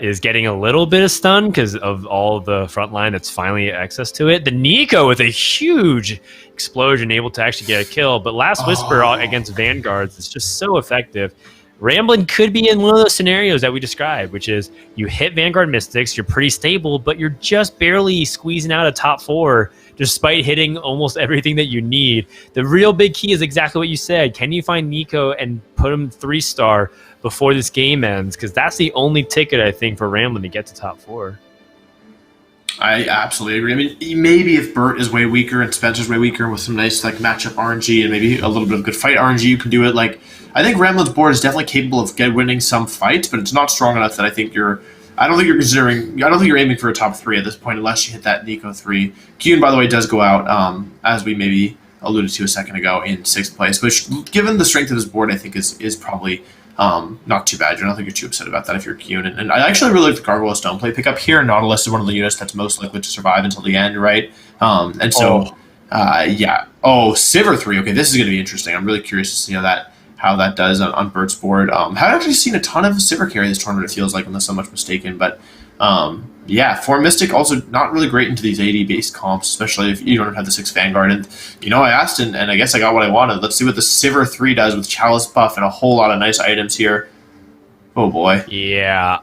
is getting a little bit of stun because of all the front line that's finally access to it. The Nico with a huge explosion, able to actually get a kill. But Last Whisper against Vanguards is just so effective. Ramblin could be in one of those scenarios that we described, which is you hit Vanguard Mystics, you're pretty stable, but you're just barely squeezing out a top 4 despite hitting almost everything that you need. The real big key is exactly what you said. Can you find Nico and put him 3-star before this game ends? Because that's the only ticket, I think, for Ramblin to get to top 4. I absolutely agree. I mean, maybe if Burt is way weaker and Spencer's way weaker with some nice like matchup RNG and maybe a little bit of good fight RNG, you can do it. Like, I think Ramblin's board is definitely capable of winning some fights, but it's not strong enough that I think you're. I don't think you're aiming for a top 3 at this point unless you hit that Nico 3. Kyun, by the way, does go out as we maybe alluded to a second ago in 6th place, which, given the strength of his board, I think is probably not too bad. I don't think you're too upset about that if you're Kyun. And I actually really like the Gargoyle Stone play pickup here. Nautilus is one of the units that's most likely to survive until the end, right? And so, yeah. Oh, Sivir 3. Okay, this is going to be interesting. I'm really curious to see how that does on Bert's board. Haven't actually seen a ton of Sivir carry this tournament, it feels like, unless I'm much mistaken. But yeah, for Mystic, also not really great into these AD-based comps, especially if you don't have the 6 Vanguard. And, you know, I asked, and I guess I got what I wanted. Let's see what the Sivir 3 does with Chalice buff and a whole lot of nice items here. Oh, boy. Yeah.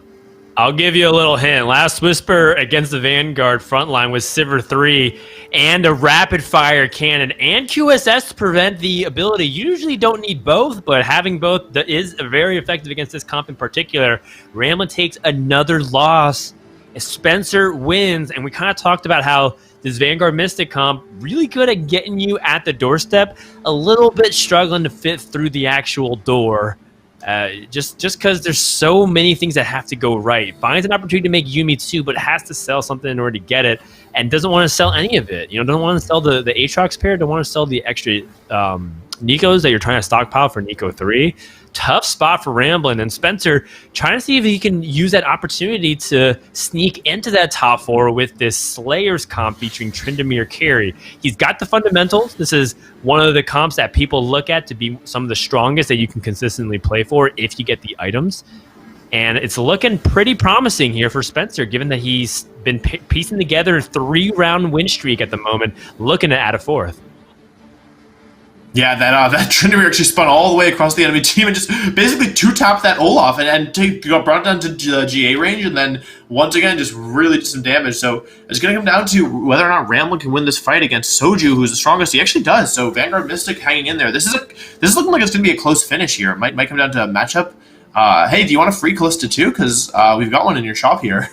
I'll give you a little hint. Last Whisper against the Vanguard frontline with Sivir 3 and a rapid fire cannon and QSS to prevent the ability. You usually don't need both, but having both that is very effective against this comp in particular. Ramblin takes another loss. Spencer wins, and we kind of talked about how this Vanguard Mystic comp really good at getting you at the doorstep, a little bit struggling to fit through the actual door. Just because there's so many things that have to go right. Finds an opportunity to make Yuumi too, but has to sell something in order to get it, and doesn't want to sell any of it. You know, doesn't want to sell the Aatrox pair, don't want to sell the extra Nikos that you're trying to stockpile for Nico 3. Tough spot for Ramblin, and Spencer trying to see if he can use that opportunity to sneak into that top 4 with this Slayers comp featuring Tryndamere carry. He's got the fundamentals. This is one of the comps that people look at to be some of the strongest that you can consistently play for if you get the items. And it's looking pretty promising here for Spencer, given that he's been piecing together a 3-round win streak at the moment, looking to add a 4th. Yeah, that Tryndamere actually spun all the way across the enemy team and just basically 2-tapped that Olaf and got brought down to the GA range, and then once again just really did some damage. So it's going to come down to whether or not Ramblin can win this fight against Soju, who's the strongest. He actually does. So Vanguard Mystic hanging in there. This is looking like it's going to be a close finish here. It might come down to a matchup. Hey, do you want a free Callista too? Because we've got one in your shop here.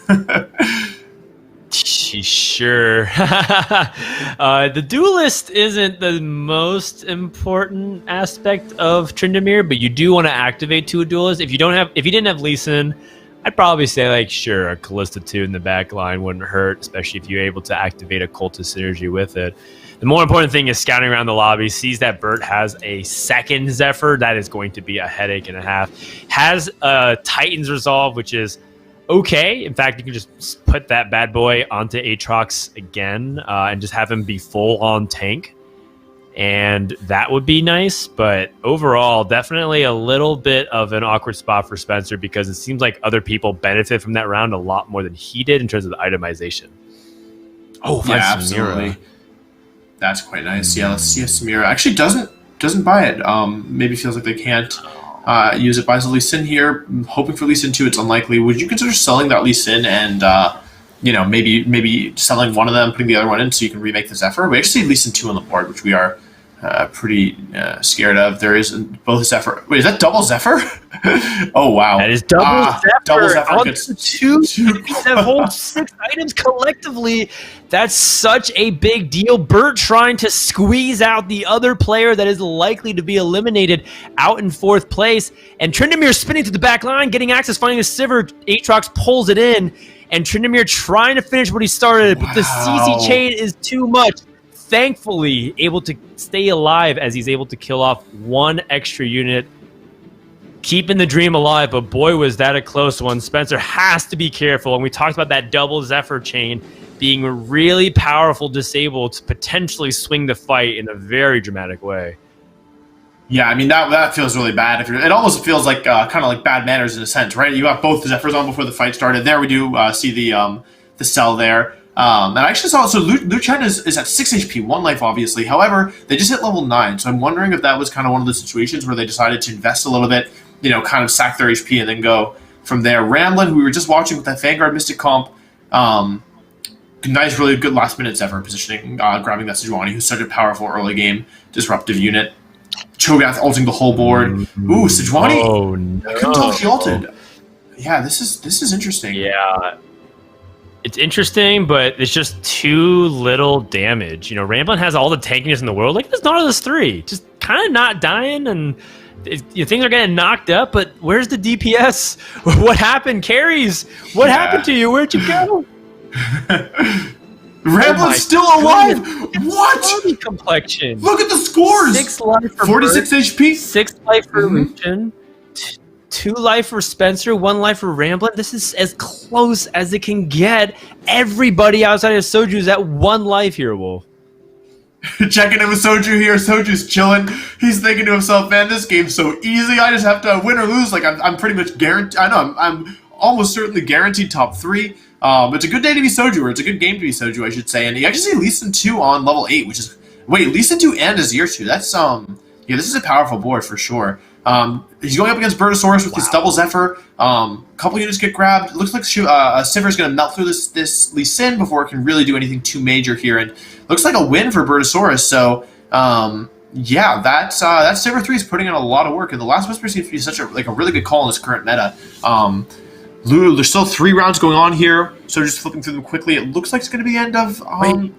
Sure. The duelist isn't the most important aspect of Tryndamere, but you do want to activate to a duelist. If you didn't have Lee Sin, I'd probably say like sure, a Callista 2 in the back line wouldn't hurt, especially if you're able to activate a cultist synergy with it. The more important thing is scouting around the lobby, sees that Burt has a 2nd Zephyr. That is going to be a headache and a half. Has a Titan's Resolve, which is okay. In fact, you can just put that bad boy onto Aatrox again and just have him be full on tank. And that would be nice. But overall, definitely a little bit of an awkward spot for Spencer because it seems like other people benefit from that round a lot more than he did in terms of the itemization. Oh, yeah, absolutely. That's quite nice. Yeah, let's see if Samira actually doesn't buy it. Maybe feels like they can't use it. Buys a Lee Sin here. I'm hoping for Lee Sin 2. It's unlikely. Would you consider selling that Lee Sin and maybe selling one of them, putting the other one in so you can remake the Zephyr? We actually see Lee Sin 2 on the board, which we are pretty scared of. There is both Zephyr. Wait, is that double Zephyr? Oh wow, that is double Zephyr. Double Zephyr On gets the two that hold 6 items collectively. That's such a big deal. Bert trying to squeeze out the other player that is likely to be eliminated out in 4th place. And Tryndamere spinning to the back line, getting access, finding the Sivir. Aatrox pulls it in. And Tryndamere trying to finish what he started. But the CC chain is too much. Thankfully, able to stay alive as he's able to kill off 1 extra unit. Keeping the dream alive, but boy, was that a close one. Spencer has to be careful. And we talked about that double Zephyr chain being really powerful disable to potentially swing the fight in a very dramatic way. Yeah, I mean, that feels really bad. It almost feels like kind of like bad manners in a sense, right? You got both the Zephyrs on before the fight started. There we do see the cell there. And I actually saw, so Lu Chen is at 6 HP, 1 life, obviously. However, they just hit level 9, so I'm wondering if that was kind of one of the situations where they decided to invest a little bit, kind of sack their HP and then go from there. Ramblin', who we were just watching with that Vanguard Mystic comp, nice, really good last-minute Zephyr positioning, grabbing that Sejuani, who's such a powerful early game disruptive unit. Cho'Gath ulting the whole board. Ooh, Sejuani! Oh, no. I couldn't tell if she ulted. Yeah, this is interesting. Yeah. It's interesting, but it's just too little damage. Ramblin' has all the tankiness in the world. Like, there's none of those 3. Just kind of not dying, and things are getting knocked up, but where's the DPS? What happened? Carries? What happened to you? Where'd you go? Ramblin's still alive! What? Complexion. Look at the scores! 6 life for 46 Bert, HP. 6 life for Lucian. 2 life for Spencer, 1 life for Ramblin'. This is as close as it can get. Everybody outside of Soju is at 1 life here, Wolf. Checking in with Soju here. Soju's chilling. He's thinking to himself, man, this game's so easy. I just have to win or lose. Like, I'm pretty much guaranteed. I know, I'm almost certainly guaranteed top 3. It's a good day to be Soju, or it's a good game to be Soju, I should say. And you actually see Lee Sin 2 on level 8, which is... Wait, Lee Sin 2 and Azir 2. That's, yeah, this is a powerful board for sure. He's going up against Bertosaurus with his double Zephyr. Couple units get grabbed. It looks like Sivir's going to melt through this Lee Sin before it can really do anything too major here. And looks like a win for Bertosaurus. So, yeah, that Sivir 3 is putting in a lot of work. And the Last Whisper seems to be such a really good call in this current meta. There's still 3 rounds going on here, so just flipping through them quickly. It looks like it's going to be end of...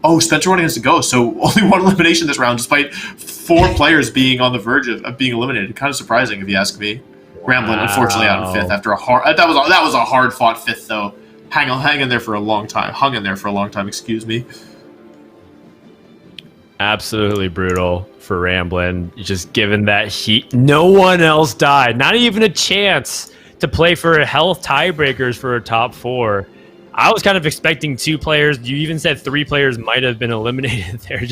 oh, Spencer running has to go, so only 1 elimination this round, despite 4 players being on the verge of being eliminated. Kind of surprising, if you ask me. Wow. Ramblin', unfortunately, out in 5th after a hard... That was a hard-fought 5th, though. Hung in there for a long time, excuse me. Absolutely brutal for Ramblin'. Just given that no one else died. Not even a chance to play for health tiebreakers for a top 4. I was kind of expecting 2 players. You even said 3 players might have been eliminated there.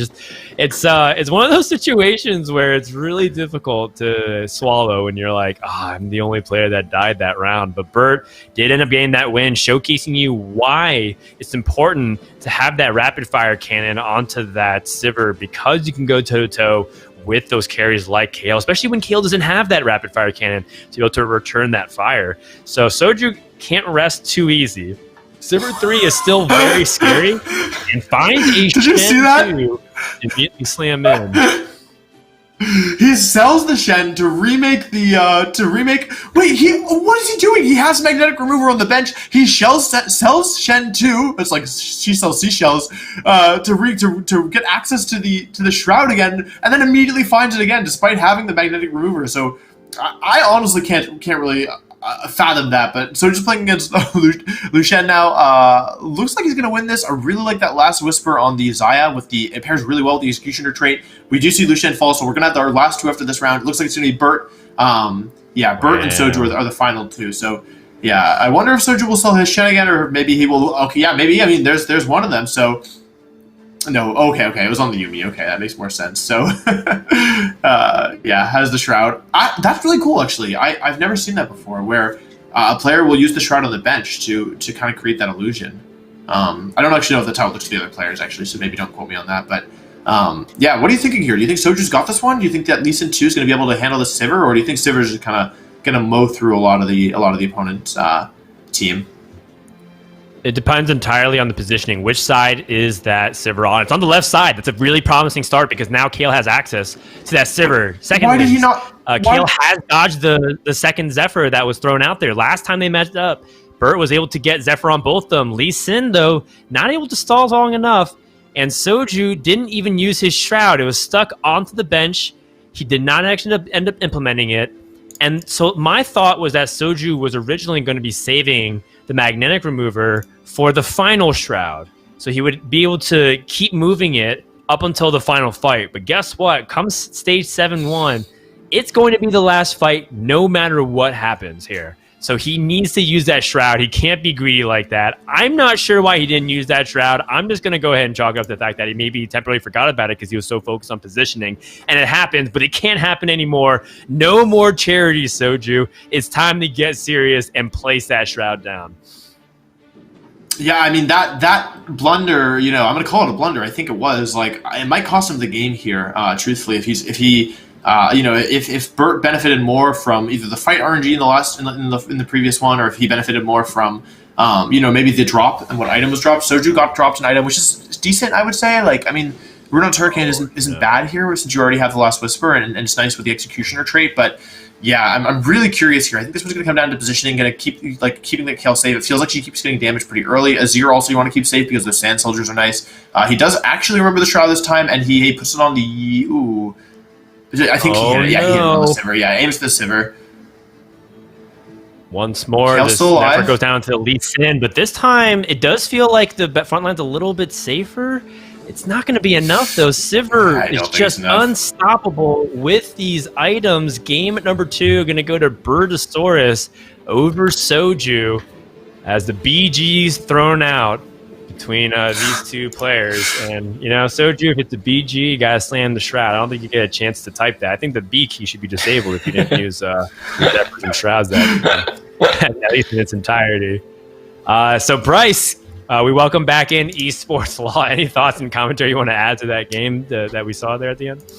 It's one of those situations where it's really difficult to swallow when you're like, I'm the only player that died that round. But Bert did end up getting that win, showcasing you why it's important to have that rapid fire cannon onto that Sivir, because you can go toe to toe with those carries like Kale, especially when Kale doesn't have that rapid fire cannon to be able to return that fire. So Soju can't rest too easy. Sivir 3 is still very scary, and finds a Did you see that? Immediately slam in. He sells the Shen to remake the Wait, what is he doing? He has magnetic remover on the bench. He sells Shen 2. It's like she sells seashells to get access to the shroud again, and then immediately finds it again despite having the magnetic remover. So I honestly can't really fathom that. But so just playing against Lu Shen now, looks like he's going to win this. I really like that Last Whisper on the Xayah it pairs really well with the Executioner trait. We do see Lu Shen fall, so we're going to have our last 2 after this round. It looks like it's going to be Bert. Yeah, Bert and Soju are the final 2. So yeah, I wonder if Soju will sell his Shen again, or maybe he will. Okay, yeah, maybe. I mean, there's one of them. So no, okay, it was on the Yuumi. Okay, that makes more sense. So yeah, has the Shroud. That's really cool, actually. I've never seen that before, where a player will use the Shroud on the bench to kind of create that illusion. I don't actually know if that's how it looks to the other players, actually, so maybe don't quote me on that. But yeah, what are you thinking here? Do you think Soju's got this one? Do you think that Lee Sin 2 is going to be able to handle the Sivir, or do you think Sivir's just kind of going to mow through a lot of the opponent's team? It depends entirely on the positioning. Which side is that Sivir on? It's on the left side. That's a really promising start because now Kale has access to that Sivir. Second, Why did he not? Kale has dodged the second Zephyr that was thrown out there. Last time they matched up, Burt was able to get Zephyr on both of them. Lee Sin, though, not able to stall long enough. And Soju didn't even use his Shroud. It was stuck onto the bench. He did not actually end up implementing it. And so my thought was that Soju was originally going to be saving the magnetic remover for the final Shroud. So he would be able to keep moving it up until the final fight. But guess what? Comes stage 7-1, it's going to be the last fight no matter what happens here. So he needs to use that Shroud. He can't be greedy like that. I'm not sure why he didn't use that Shroud. I'm just going to go ahead and chalk up the fact that he maybe temporarily forgot about it because he was so focused on positioning. And it happens, but it can't happen anymore. No more charity, Soju. It's time to get serious and place that Shroud down. Yeah, I mean, that blunder, I'm going to call it a blunder. I think it was. Like, it might cost him the game here, truthfully, if Burt benefited more from either the fight RNG in the previous one, or if he benefited more from maybe the drop and what item was dropped. Soju got dropped an item, which is decent, I would say. Like, I mean, Rune Turrican isn't bad here since you already have the Last Whisper, and it's nice with the Executioner trait. But yeah, I'm really curious here. I think this one's going to come down to positioning, going to keeping the Kale safe. It feels like she keeps getting damaged pretty early. Azir also you want to keep safe because the Sand Soldiers are nice. He does actually remember the Shroud this time, and he puts it on the I think he hit it. Yeah, he hit it on the Sivir. Yeah, aims the Sivir. Once more, Kale's this effort goes down to Lee Sin, but this time it does feel like the front line's a little bit safer. It's not going to be enough, though. Sivir is just unstoppable with these items. Game number 2 going to go to Burdosaurus over Soju as the BG's thrown out between these two players. And, Soju, if it's a BG, you got to slam the Shroud. I don't think you get a chance to type that. I think the B key should be disabled if you didn't use Zephyrs and Shrouds at least in its entirety. So, Bryce, we welcome back in Esports Law. Any thoughts and commentary you want to add to that game that we saw there at the end?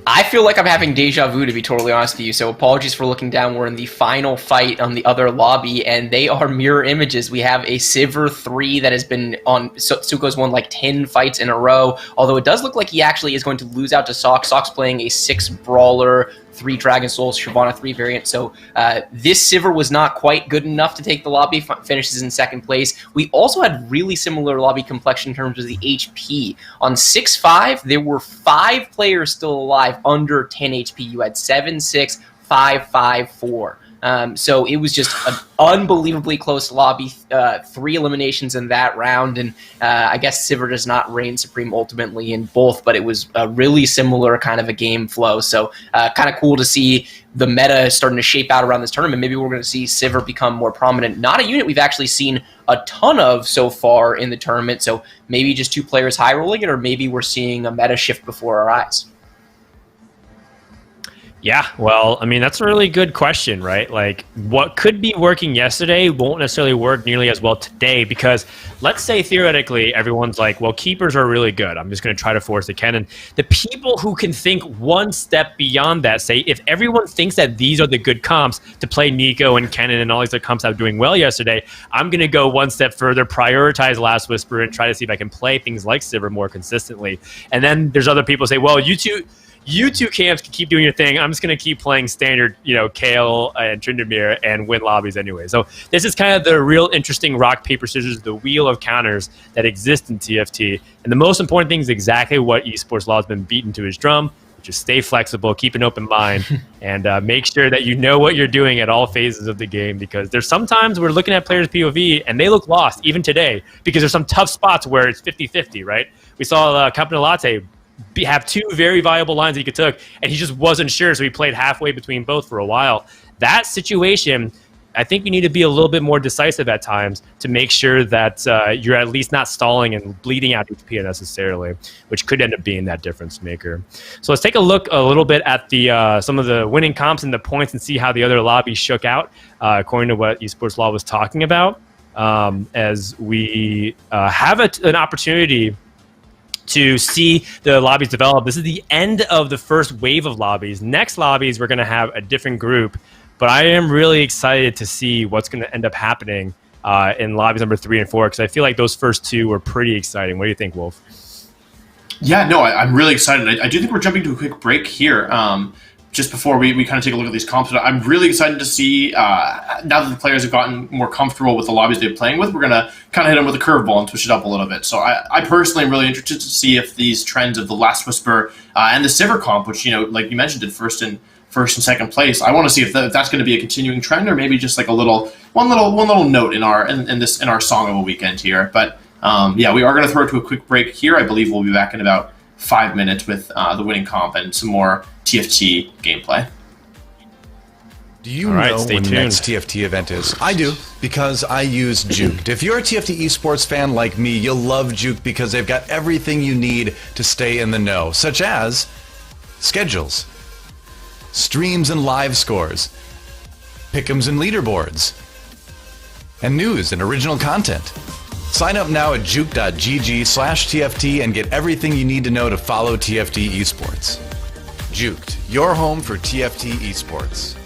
I feel like I'm having deja vu, to be totally honest with you, so apologies for looking down. We're in the final fight on the other lobby, and they are mirror images. We have a Sivir 3 that has been on... Suko's won like 10 fights in a row, although it does look like he actually is going to lose out to Sox. Sox playing a 6 Brawler, 3 Dragon Souls, Shyvana 3 variant, so this Sivir was not quite good enough to take the lobby, finishes in 2nd place. We also had really similar lobby complexion in terms of the HP. On 6-5, there were 5 players still alive under 10 HP. You had 7, 6, 5, 5, 4. So it was just an unbelievably close lobby, 3 eliminations in that round, and I guess Sivir does not reign supreme ultimately in both, but it was a really similar kind of a game flow, so kind of cool to see the meta starting to shape out around this tournament. Maybe we're going to see Sivir become more prominent. Not a unit we've actually seen a ton of so far in the tournament, so maybe just 2 players high rolling it, or maybe we're seeing a meta shift before our eyes. Yeah, well, I mean, that's a really good question, right? Like, what could be working yesterday won't necessarily work nearly as well today, because let's say theoretically everyone's like, well, keepers are really good. I'm just going to try to force the cannon. The people who can think one step beyond that say, if everyone thinks that these are the good comps to play Nico and Kennen and all these other comps that were doing well yesterday, I'm going to go one step further, prioritize Last Whisper, and try to see if I can play things like Sivir more consistently. And then there's other people who say, well, you two camps can keep doing your thing. I'm just going to keep playing standard, Kale and Tryndamere and win lobbies anyway. So this is kind of the real interesting rock, paper, scissors, the wheel of counters that exist in TFT. And the most important thing is exactly what Esports Law has been beaten to his drum, which is stay flexible, keep an open mind, and make sure that you know what you're doing at all phases of the game, because there's sometimes we're looking at players' POV and they look lost, even today, because there's some tough spots where it's 50-50, right? We saw Captain Latte have 2 very viable lines that he took, and he just wasn't sure, so he played halfway between both for a while. That situation, I think you need to be a little bit more decisive at times to make sure that you're at least not stalling and bleeding out HP unnecessarily, which could end up being that difference maker. So let's take a look a little bit at the some of the winning comps and the points and see how the other lobbies shook out according to what Esports Law was talking about, as we have an opportunity to see the lobbies develop. This is the end of the first wave of lobbies. Next lobbies, we're going to have a different group, but I am really excited to see what's going to end up happening in lobbies number 3 and 4, because I feel like those first two were pretty exciting. What do you think, Wolf? Yeah, no, I'm really excited. I do think we're jumping to a quick break here. Just before we kind of take a look at these comps, I'm really excited to see, now that the players have gotten more comfortable with the lobbies they're playing with, we're going to kind of hit them with a curveball and switch it up a little bit. So I personally am really interested to see if these trends of the Last Whisper and the Sivir comp, which, like you mentioned, did first and second place, I want to see if that's going to be a continuing trend, or maybe just like one little note in our song of a weekend here. But yeah, we are going to throw it to a quick break here. I believe we'll be back in about 5 minutes with the winning comp and some more TFT gameplay. Do you know when the next TFT event is? I do, because I use Juked. If you're a TFT esports fan like me, you'll love Juked because they've got everything you need to stay in the know, such as schedules, streams and live scores, pick'ems and leaderboards, and news and original content. Sign up now at juke.gg/TFT and get everything you need to know to follow TFT esports. Juked, your home for TFT esports.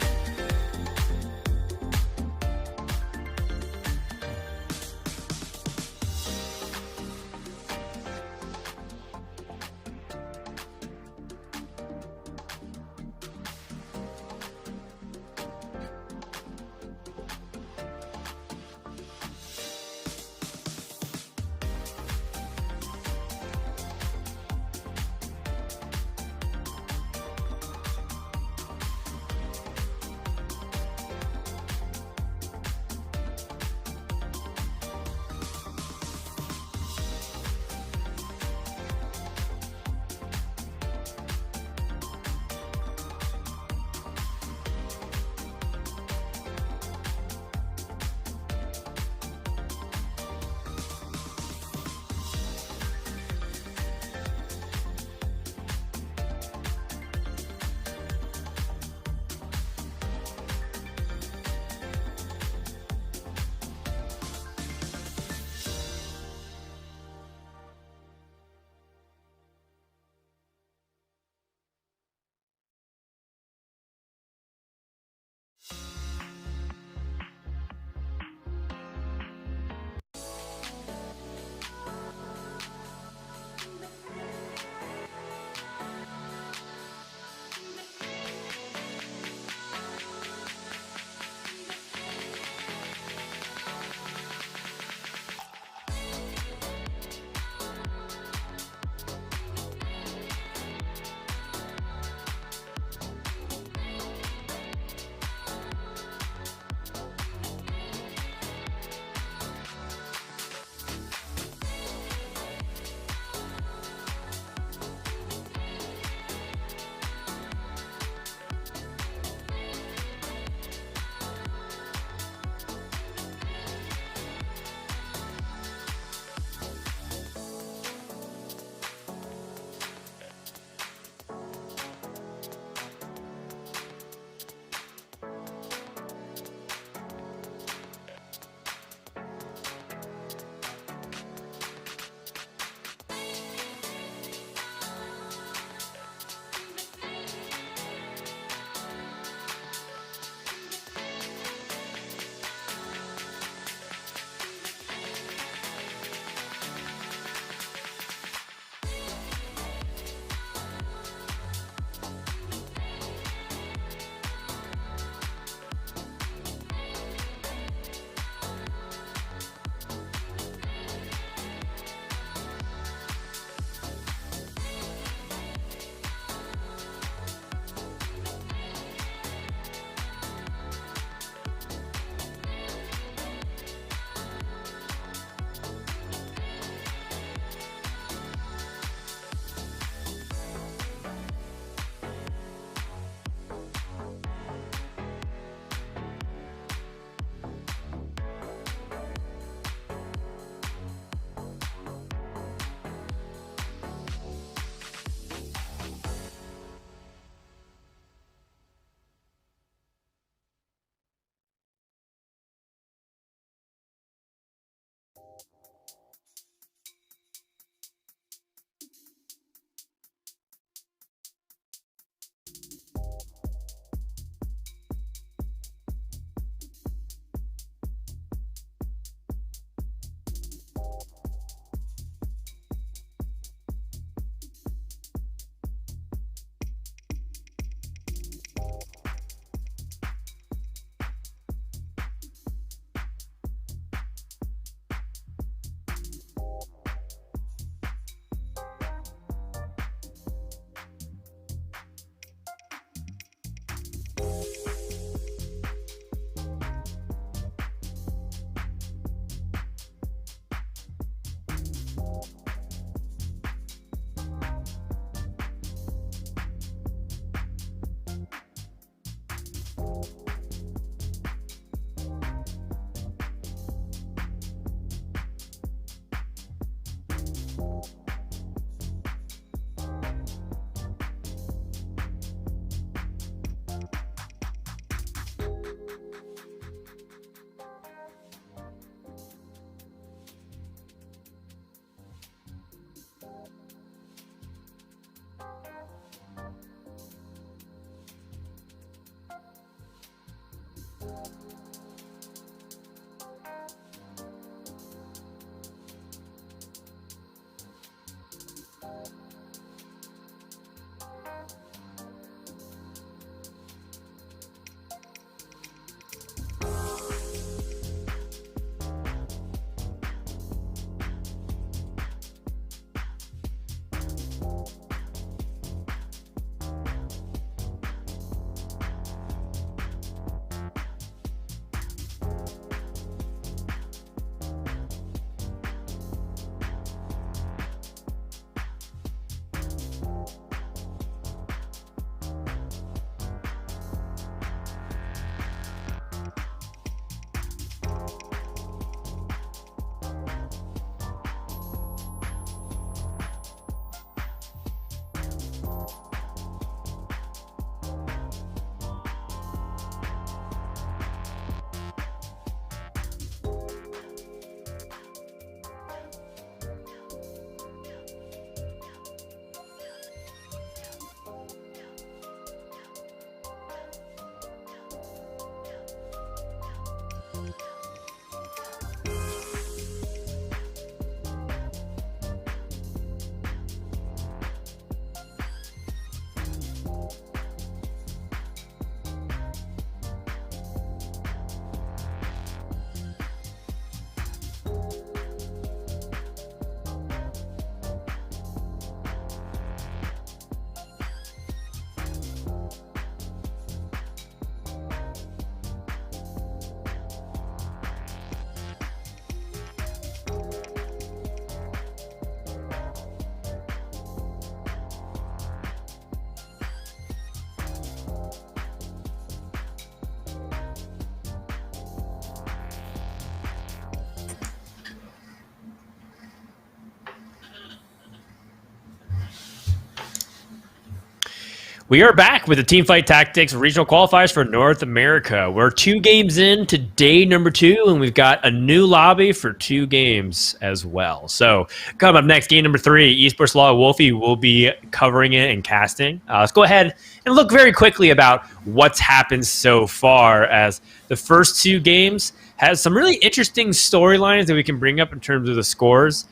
We are back with the Teamfight Tactics regional qualifiers for North America. We're 2 games into day number 2, and we've got a new lobby for 2 games as well. So coming up next, game number 3, Esports Law Wolfie will be covering it and casting. Let's go ahead and look very quickly about what's happened so far, as the first 2 games has some really interesting storylines that we can bring up in terms of the scores.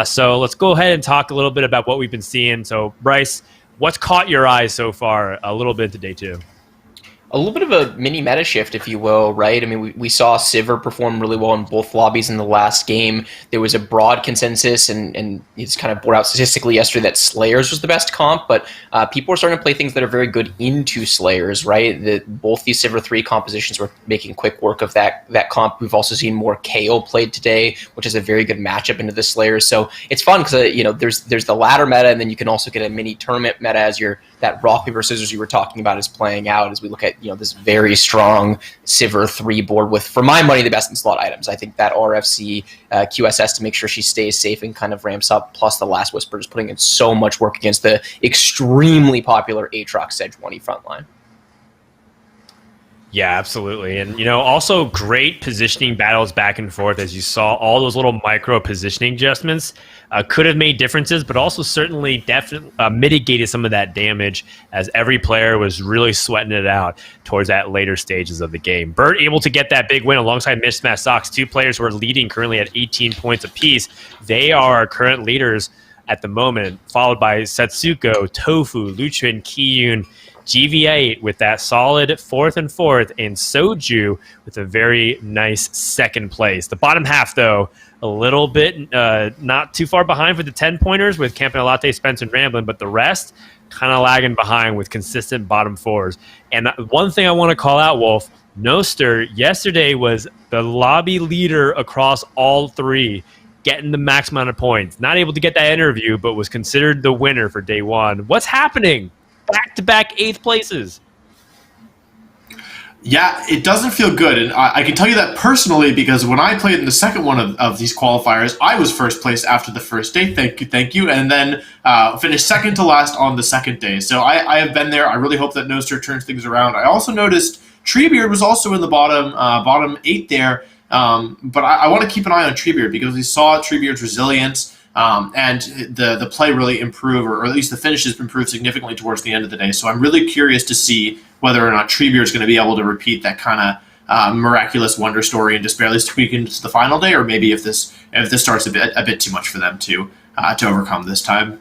So let's go ahead and talk a little bit about what we've been seeing. So Bryce, what's caught your eye so far a little bit to day 2? A little bit of a mini meta shift, if you will, right? I mean, we saw Sivir perform really well in both lobbies in the last game. There was a broad consensus, and it's kind of bore out statistically yesterday that Slayers was the best comp, but people are starting to play things that are very good into Slayers, right? Both these Sivir 3 compositions were making quick work of that comp. We've also seen more KO played today, which is a very good matchup into the Slayers. So it's fun because there's the ladder meta, and then you can also get a mini tournament meta as that rock, paper, scissors you were talking about is playing out as we look at this very strong Sivir 3 board with, for my money, the best in slot items. I think that RFC QSS to make sure she stays safe and kind of ramps up, plus the Last Whisper is putting in so much work against the extremely popular Aatrox Sejuani frontline. Yeah, absolutely. And, also great positioning battles back and forth, as you saw all those little micro positioning adjustments could have made differences, but also certainly definitely mitigated some of that damage, as every player was really sweating it out towards that later stages of the game. Bert able to get that big win alongside Mismatch Sox, 2 players who are leading currently at 18 points apiece. They are our current leaders at the moment, followed by Setsuko, Tofu, Luchen, Kiyun, GV8 with that solid 4th and 4th, and Soju with a very nice 2nd place. The bottom half, though, a little bit not too far behind for the 10-pointers with Campanelate, Spence, and Ramblin', but the rest kind of lagging behind with consistent bottom 4s. And one thing I want to call out, Wolf, Noster yesterday was the lobby leader across all 3, getting the max amount of points. Not able to get that interview, but was considered the winner for day 1. What's happening? Back-to-back 8th places. Yeah, it doesn't feel good, and I can tell you that personally because when I played in the second one of these qualifiers, I was first place after the first day, thank you, and then finished second to last on the second day. So I have been there. I really hope that Noster turns things around. I also noticed Treebeard was also in the bottom 8 there, but I want to keep an eye on Treebeard because we saw Treebeard's resilience. And the play really improved, or at least the finishes improved significantly towards the end of the day. So I'm really curious to see whether or not Treebeard is going to be able to repeat that kind of miraculous wonder story and just barely squeak into the final day, or maybe if this starts a bit too much for them to overcome this time.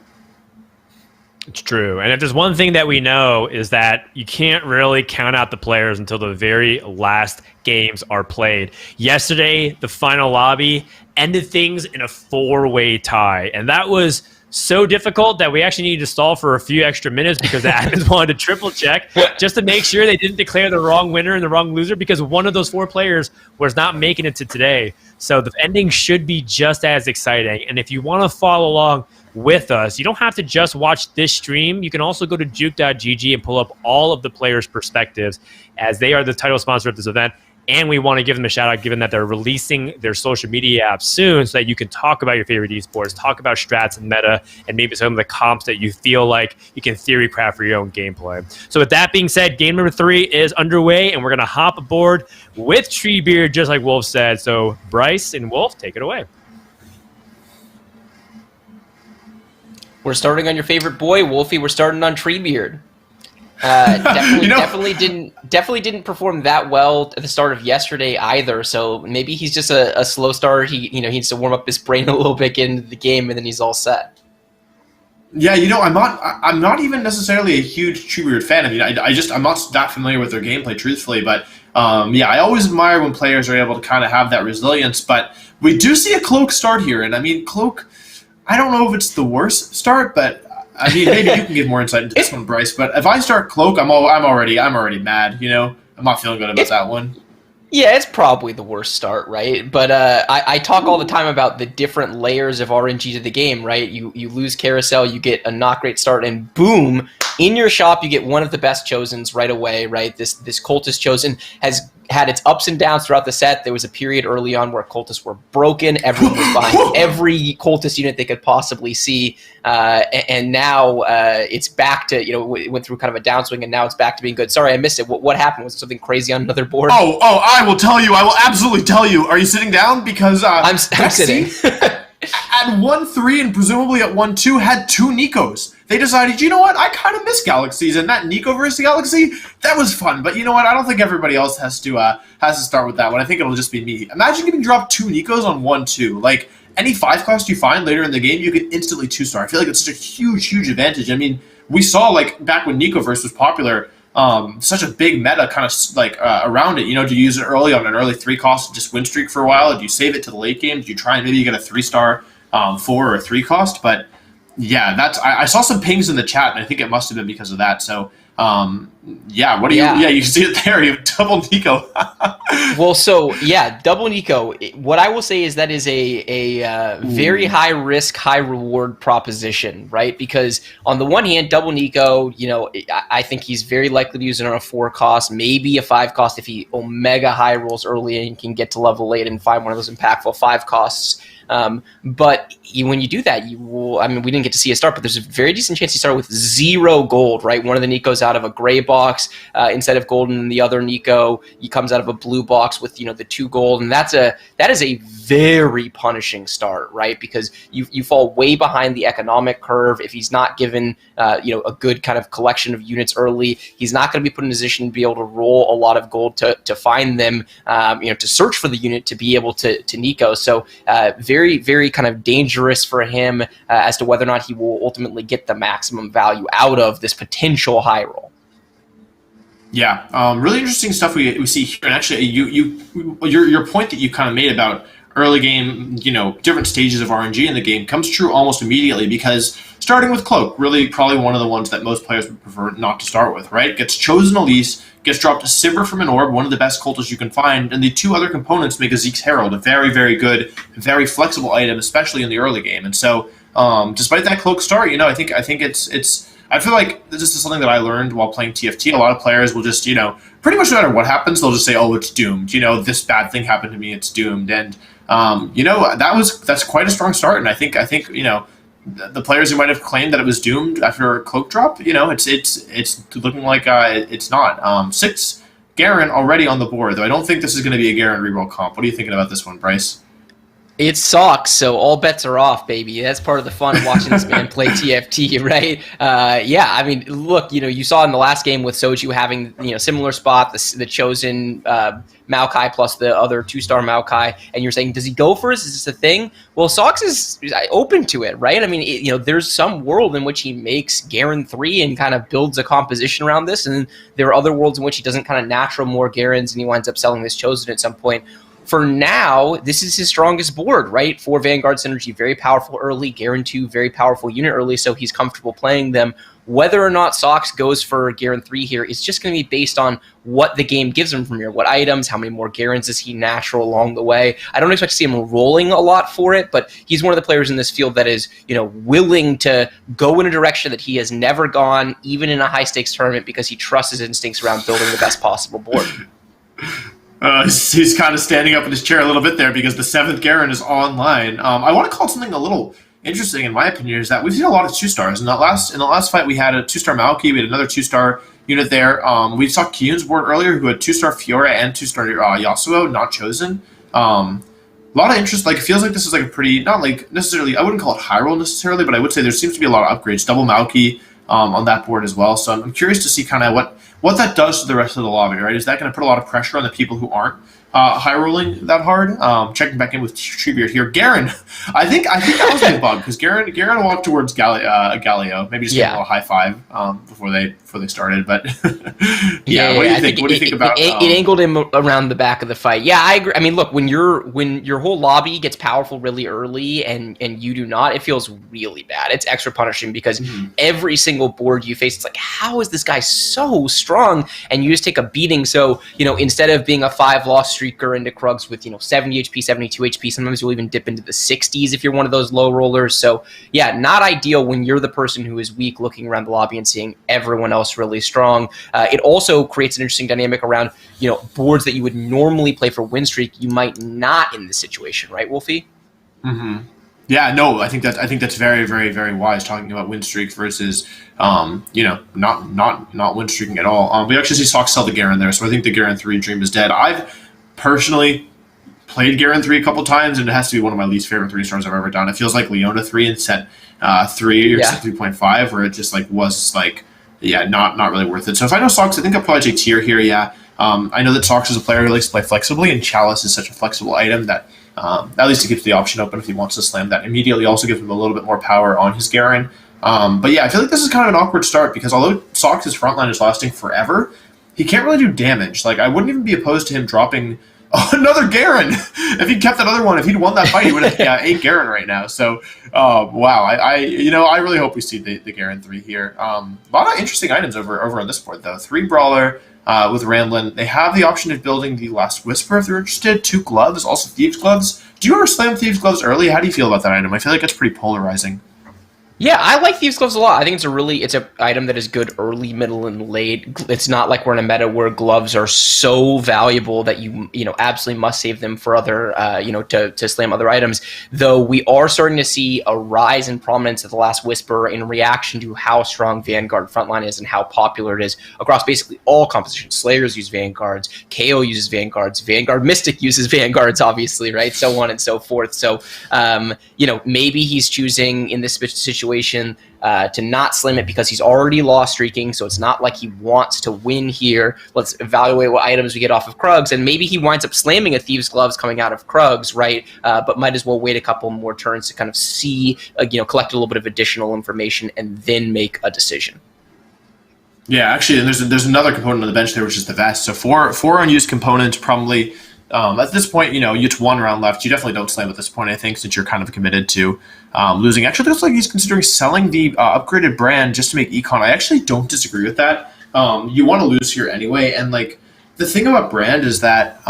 It's true. And if there's one thing that we know is that you can't really count out the players until the very last games are played. Yesterday, the final lobby ended things in a 4-way tie. And that was so difficult that we actually needed to stall for a few extra minutes because the admins wanted to triple check just to make sure they didn't declare the wrong winner and the wrong loser, because one of those 4 players was not making it to today. So the ending should be just as exciting. And if you want to follow along with us, you don't have to just watch this stream. You can also go to juke.gg and pull up all of the players' perspectives, as they are the title sponsor of this event. And we want to give them a shout out, given that they're releasing their social media apps soon, so that you can talk about your favorite esports, talk about strats and meta, and maybe some of the comps that you feel like you can theory craft for your own gameplay. So with that being said, game number 3 is underway, and we're going to hop aboard with Treebeard, just like Wolf said. So Bryce and Wolf, take it away. We're starting on your favorite boy, Wolfie. We're starting on Treebeard. Definitely didn't perform that well at the start of yesterday either. So maybe he's just a slow starter. He needs to warm up his brain a little bit, get into the game, and then he's all set. Yeah, I'm not even necessarily a huge Treebeard fan. I mean, I'm not that familiar with their gameplay, truthfully. But I always admire when players are able to kind of have that resilience. But we do see a Cloak start here, and I mean, Cloak, I don't know if it's the worst start, but I mean, maybe you can give more insight into this one, Bryce. But if I start Cloak, I'm already mad. I'm not feeling good about that one. Yeah, it's probably the worst start, right? But I talk all the time about the different layers of RNG to the game, right? You lose Carousel, you get a not great start, and boom, in your shop you get one of the best Chosens right away, right? This Cultist Chosen has had its ups and downs throughout the set. There was a period early on where Cultists were broken. Everyone was buying every Cultist unit they could possibly see. And now it's back to, it went through kind of a downswing, and now it's back to being good. Sorry, I missed it. What happened? Was it something crazy on another board? Oh, I will tell you. I will absolutely tell you. Are you sitting down? Because I'm sitting. At 1-3 and presumably at 1-2 had 2 Nikos. They decided, you know what, I kind of miss Galaxies, and that Niko versus Galaxy, that was fun. But you know what, I don't think everybody else has to start with that one. I think it'll just be me. Imagine getting dropped 2 Nikos on 1-2. Like, any 5 cost you find later in the game, you can instantly 2-star. I feel like it's such a huge advantage. I mean, we saw, like, back when Nikoverse was popular, such a big meta kind of like around it, do you use it early on an early 3 cost to just win streak for a while? Do you save it to the late game? Do you try and maybe get a 3-star 4 or 3 cost? But yeah, I saw some pings in the chat, and I think it must have been because of that. So you see it there. You have double Niko. Well, so yeah, double Niko. What I will say is that is a very high risk, high reward proposition, right? Because on the one hand, double Niko, I think he's very likely to use it on a 4 cost, maybe a 5 cost if he omega high rolls early and can get to level 8 and find one of those impactful 5 costs. But when you do that, you will. I mean, we didn't get to see a start, but there's a very decent chance he started with 0 gold, right? One of the Nikos out of a gray box instead of gold, and the other Niko he comes out of a blue box with the 2 gold, and that is a very punishing start, right? Because you fall way behind the economic curve if he's not given a good kind of collection of units early. He's not going to be put in a position to be able to roll a lot of gold to find them, to search for the unit to be able to Niko. So very, very kind of dangerous for him as to whether or not he will ultimately get the maximum value out of this potential high roll. Yeah, really interesting stuff we see here. And actually, your point that you kind of made about early game, different stages of RNG in the game comes true almost immediately, because starting with Cloak, really probably one of the ones that most players would prefer not to start with, right? Gets chosen Elise, gets dropped a Sivir from an Orb, one of the best cultists you can find, and the 2 other components make a Zeke's Herald a very, very good, very flexible item, especially in the early game. And so, despite that Cloak start, I think I feel like this is something that I learned while playing TFT. A lot of players will just, pretty much no matter what happens, they'll just say, oh, it's doomed. This bad thing happened to me, it's doomed. And, that's quite a strong start. And I think the players who might have claimed that it was doomed after a Cloak drop, it's looking like it's not. 6 Garen already on the board, though I don't think this is going to be a Garen reroll comp. What are you thinking about this one, Bryce? It sucks, so all bets are off, baby. That's part of the fun of watching this man play TFT, right? I mean, look, you saw in the last game with Soju having, similar spot, the chosen Maokai plus the other 2-star Maokai, and you're saying, does he go for us? Is this a thing? Well, Sox is open to it, right? I mean, there's some world in which he makes Garen 3 and kind of builds a composition around this, and there are other worlds in which he doesn't kind of natural more Garens, and he winds up selling this chosen at some point. For now, this is his strongest board, right? 4 Vanguard Synergy, very powerful early. Garen 2, very powerful unit early, so he's comfortable playing them. Whether or not Sox goes for Garen 3 here is just going to be based on what the game gives him from here. What items, how many more Garens is he natural along the way. I don't expect to see him rolling a lot for it, but he's one of the players in this field that is, willing to go in a direction that he has never gone, even in a high-stakes tournament, because he trusts his instincts around building the best possible board. He's kind of standing up in his chair a little bit there because the 7th Garen is online. I want to call something a little interesting, in my opinion, is that we've seen a lot of 2-stars. In the last fight, we had a 2-star Maokai, we had another 2-star unit there. We saw Kyun's board earlier, who had 2-star Fiora and 2-star Yasuo, not chosen. A lot of interest. Like, it feels like this is like a pretty, not like necessarily, I wouldn't call it high roll necessarily, but I would say there seems to be a lot of upgrades. Double Maokai on that board as well. So I'm curious to see kind of what that does to the rest of the lobby, right? Is that going to put a lot of pressure on the people who aren't high rolling that hard? Checking back in with Treebeard here. Garen, I think that was a bug, because Garen walked towards Galio, maybe just give him a little high five before they started. But what do you think? What do you think about it? It angled him around the back of the fight. Yeah, I agree. I mean, look, when your whole lobby gets powerful really early and you do not, it feels really bad. It's extra punishing because every single board you face, it's like, how is this guy so strong? strong, and you just take a beating. So, instead of being a 5-loss streaker into Krugs with, 70 HP, 72 HP, sometimes you'll even dip into the 60s if you're one of those low rollers. So, yeah, not ideal when you're the person who is weak looking around the lobby and seeing everyone else really strong. It also creates an interesting dynamic around, boards that you would normally play for win streak. You might not in this situation, right, Wolfie? Mm-hmm. Yeah, no, I think that's very, very, very wise, talking about win streak versus, not win streaking at all. We actually see Sox sell the Garen there, so I think the Garen 3 dream is dead. I've personally played Garen 3 a couple times, and it has to be one of my least favorite 3-stars I've ever done. It feels like Leona 3 and set 3 or set 3.5, where it just was not really worth it. So if I know Sox, I think I'll probably take tier here. Yeah, I know that Sox is a player who likes to play flexibly, and Chalice is such a flexible item that at least it keeps the option open if he wants to slam that immediately. Also gives him a little bit more power on his Garen. But yeah, I feel like this is kind of an awkward start because although Sox's frontline is lasting forever, he can't really do damage. Like, I wouldn't even be opposed to him dropping another Garen. If he kept that other one, if he'd won that fight, he would have 8 Garen right now. So, wow. I really hope we see the Garen 3 here. A lot of interesting items over on this board, though. 3 Brawler with Ramblin'. They have the option of building the Last Whisper if they're interested. 2 Gloves, also Thieves Gloves. Do you ever slam Thieves Gloves early? How do you feel about that item? I feel like it's pretty polarizing. Yeah, I like Thieves Gloves a lot. I think it's an item that is good early, middle, and late. It's not like we're in a meta where gloves are so valuable that you absolutely must save them for other to slam other items. Though we are starting to see a rise in prominence of the Last Whisper in reaction to how strong Vanguard frontline is and how popular it is across basically all compositions. Slayers use Vanguards, KO uses Vanguards, Vanguard Mystic uses Vanguards, obviously, right? So on and so forth. So maybe he's choosing in this situation to not slam it because he's already lost streaking, so it's not like he wants to win here. Let's evaluate what items we get off of Krugs, and maybe he winds up slamming a Thieves Gloves coming out of Krugs, right? But might as well wait a couple more turns to kind of see, collect a little bit of additional information and then make a decision. Yeah, actually, and there's another component on the bench there, which is the vest. So four unused components, probably. At this point, you have 1 round left. You definitely don't slam at this point, I think, since you're kind of committed to losing. Actually, it looks like he's considering selling the upgraded brand just to make econ. I actually don't disagree with that. You want to lose here anyway, and the thing about brand is that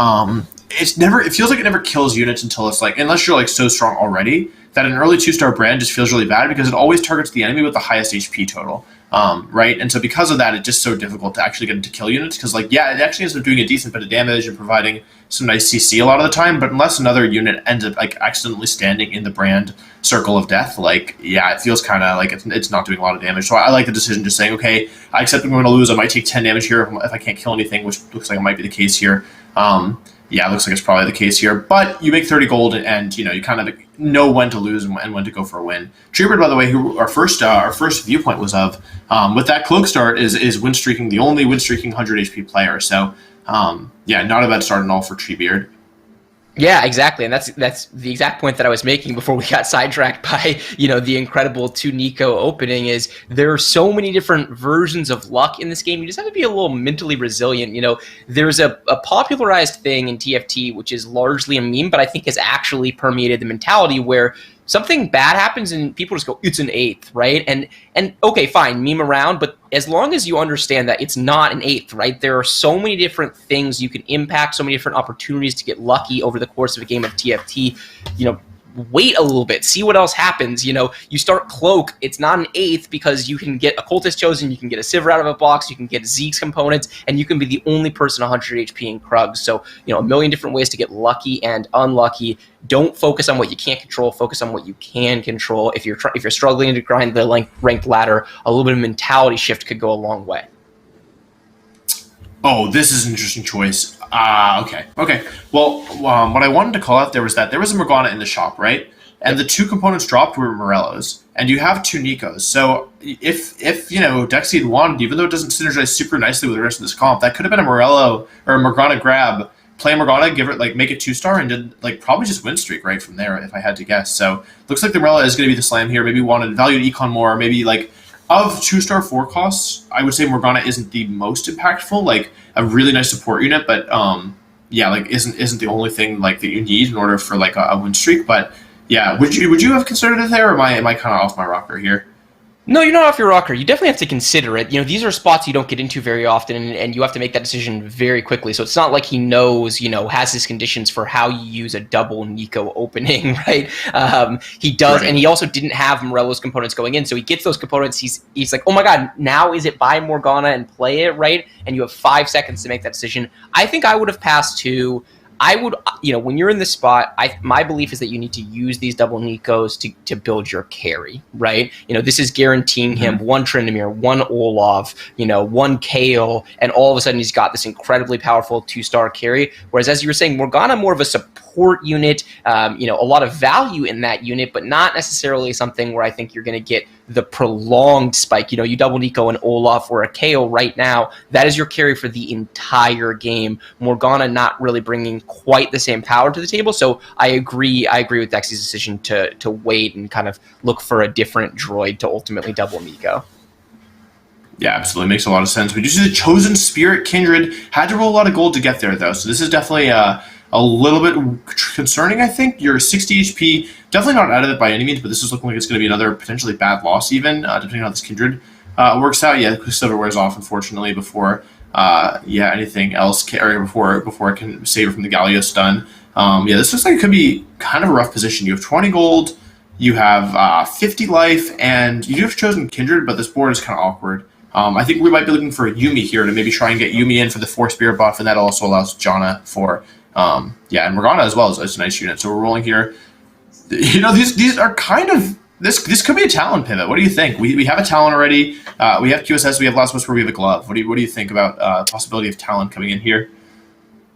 it feels like it never kills units until it's unless you're so strong already that an early 2-star brand just feels really bad because it always targets the enemy with the highest HP total. Right? And so because of that, it's just so difficult to actually get into kill units because, it actually ends up doing a decent bit of damage and providing some nice CC a lot of the time, but unless another unit ends up, accidentally standing in the brand circle of death, it feels kind of like it's not doing a lot of damage. So I like the decision just saying, okay, I accept I'm going to lose. I might take 10 damage here if I can't kill anything, which looks like it might be the case here. It looks like it's probably the case here. But you make 30 gold, and you kind of know when to lose and when to go for a win. Treebird, by the way, who our first viewpoint was of, with that cloak start is win streaking, the only win streaking 100 HP player. So not a bad start at all for Treebeard. Yeah, exactly, and that's the exact point that I was making before we got sidetracked by the incredible 2 Nico opening. Is there are so many different versions of luck in this game. You just have to be a little mentally resilient. There's a popularized thing in TFT which is largely a meme, but I think has actually permeated the mentality where something bad happens and people just go, it's an 8th, right? And okay, fine, meme around, but as long as you understand that it's not an 8th, right? There are so many different things you can impact, so many different opportunities to get lucky over the course of a game of TFT. Wait a little bit, see what else happens. You start Cloak, it's not an 8th because you can get a Cultist Chosen, you can get a Sivir out of a box, you can get Zeke's components, and you can be the only person 100 HP in Krugs. So, a million different ways to get lucky and unlucky. Don't focus on what you can't control, focus on what you can control. If you're struggling to grind the ranked ladder, a little bit of mentality shift could go a long way. Oh, this is an interesting choice. Okay. Well, what I wanted to call out there was that there was a Morgana in the shop, right? And the 2 components dropped were Morellos, and you have 2 Nikos. So if Dexy wanted, even though it doesn't synergize super nicely with the rest of this comp, that could have been a Morello or a Morgana grab. Play Morgana, give it make it 2-star, and did probably just win streak right from there, if I had to guess. So looks like the Morello is going to be the slam here. Maybe wanted valued econ more, maybe of 2-star 4 costs, I would say Morgana isn't the most impactful. A really nice support unit, but isn't the only thing that you need in order for a win streak. But yeah, would you have considered it there, or am I kind of off my rocker here? No, you're not off your rocker. You definitely have to consider it. These are spots you don't get into very often, and you have to make that decision very quickly. So it's not like he knows, has his conditions for how you use a double Nico opening, right? He does, right. And he also didn't have Morello's components going in, so he gets those components. He's like, oh my god, now is it buy Morgana and play it, right? And you have 5 seconds to make that decision. I think I would have passed to. I would, when you're in this spot, my belief is that you need to use these double Nikos to build your carry, right? This is guaranteeing him one Tryndamere, one Olaf, one Kayle, and all of a sudden he's got this incredibly powerful 2-star carry. Whereas, as you were saying, Morgana more of a support unit, a lot of value in that unit, but not necessarily something where I think you're going to get the prolonged spike. You double Nico and Olaf or a Kayle right now, that is your carry for the entire game. Morgana not really bringing quite the same power to the table. So I agree with Dexy's decision to wait and kind of look for a different droid to ultimately double Nico. Yeah, absolutely. Makes a lot of sense. We do see the Chosen Spirit Kindred had to roll a lot of gold to get there, though. So this is definitely a little bit concerning, I think. You're 60 HP, definitely not out of it by any means, but this is looking like it's going to be another potentially bad loss even, depending on how this Kindred works out. Yeah, Quicksilver wears off, unfortunately, before anything else before I can save her from the Galio stun. This looks like it could be kind of a rough position. You have 20 gold, you have 50 life, and you do have Chosen Kindred, but this board is kind of awkward. I think we might be looking for a Yuumi here to maybe try and get Yuumi in for the 4 Spirit buff, and that also allows Janna for and Morgana as well as a nice unit. So we're rolling here. These are kind of this could be a Talon pivot. What do you think? We have a Talon already. We have QSS. We have Last Whisper. We have a Glove. What do you think about possibility of Talon coming in here?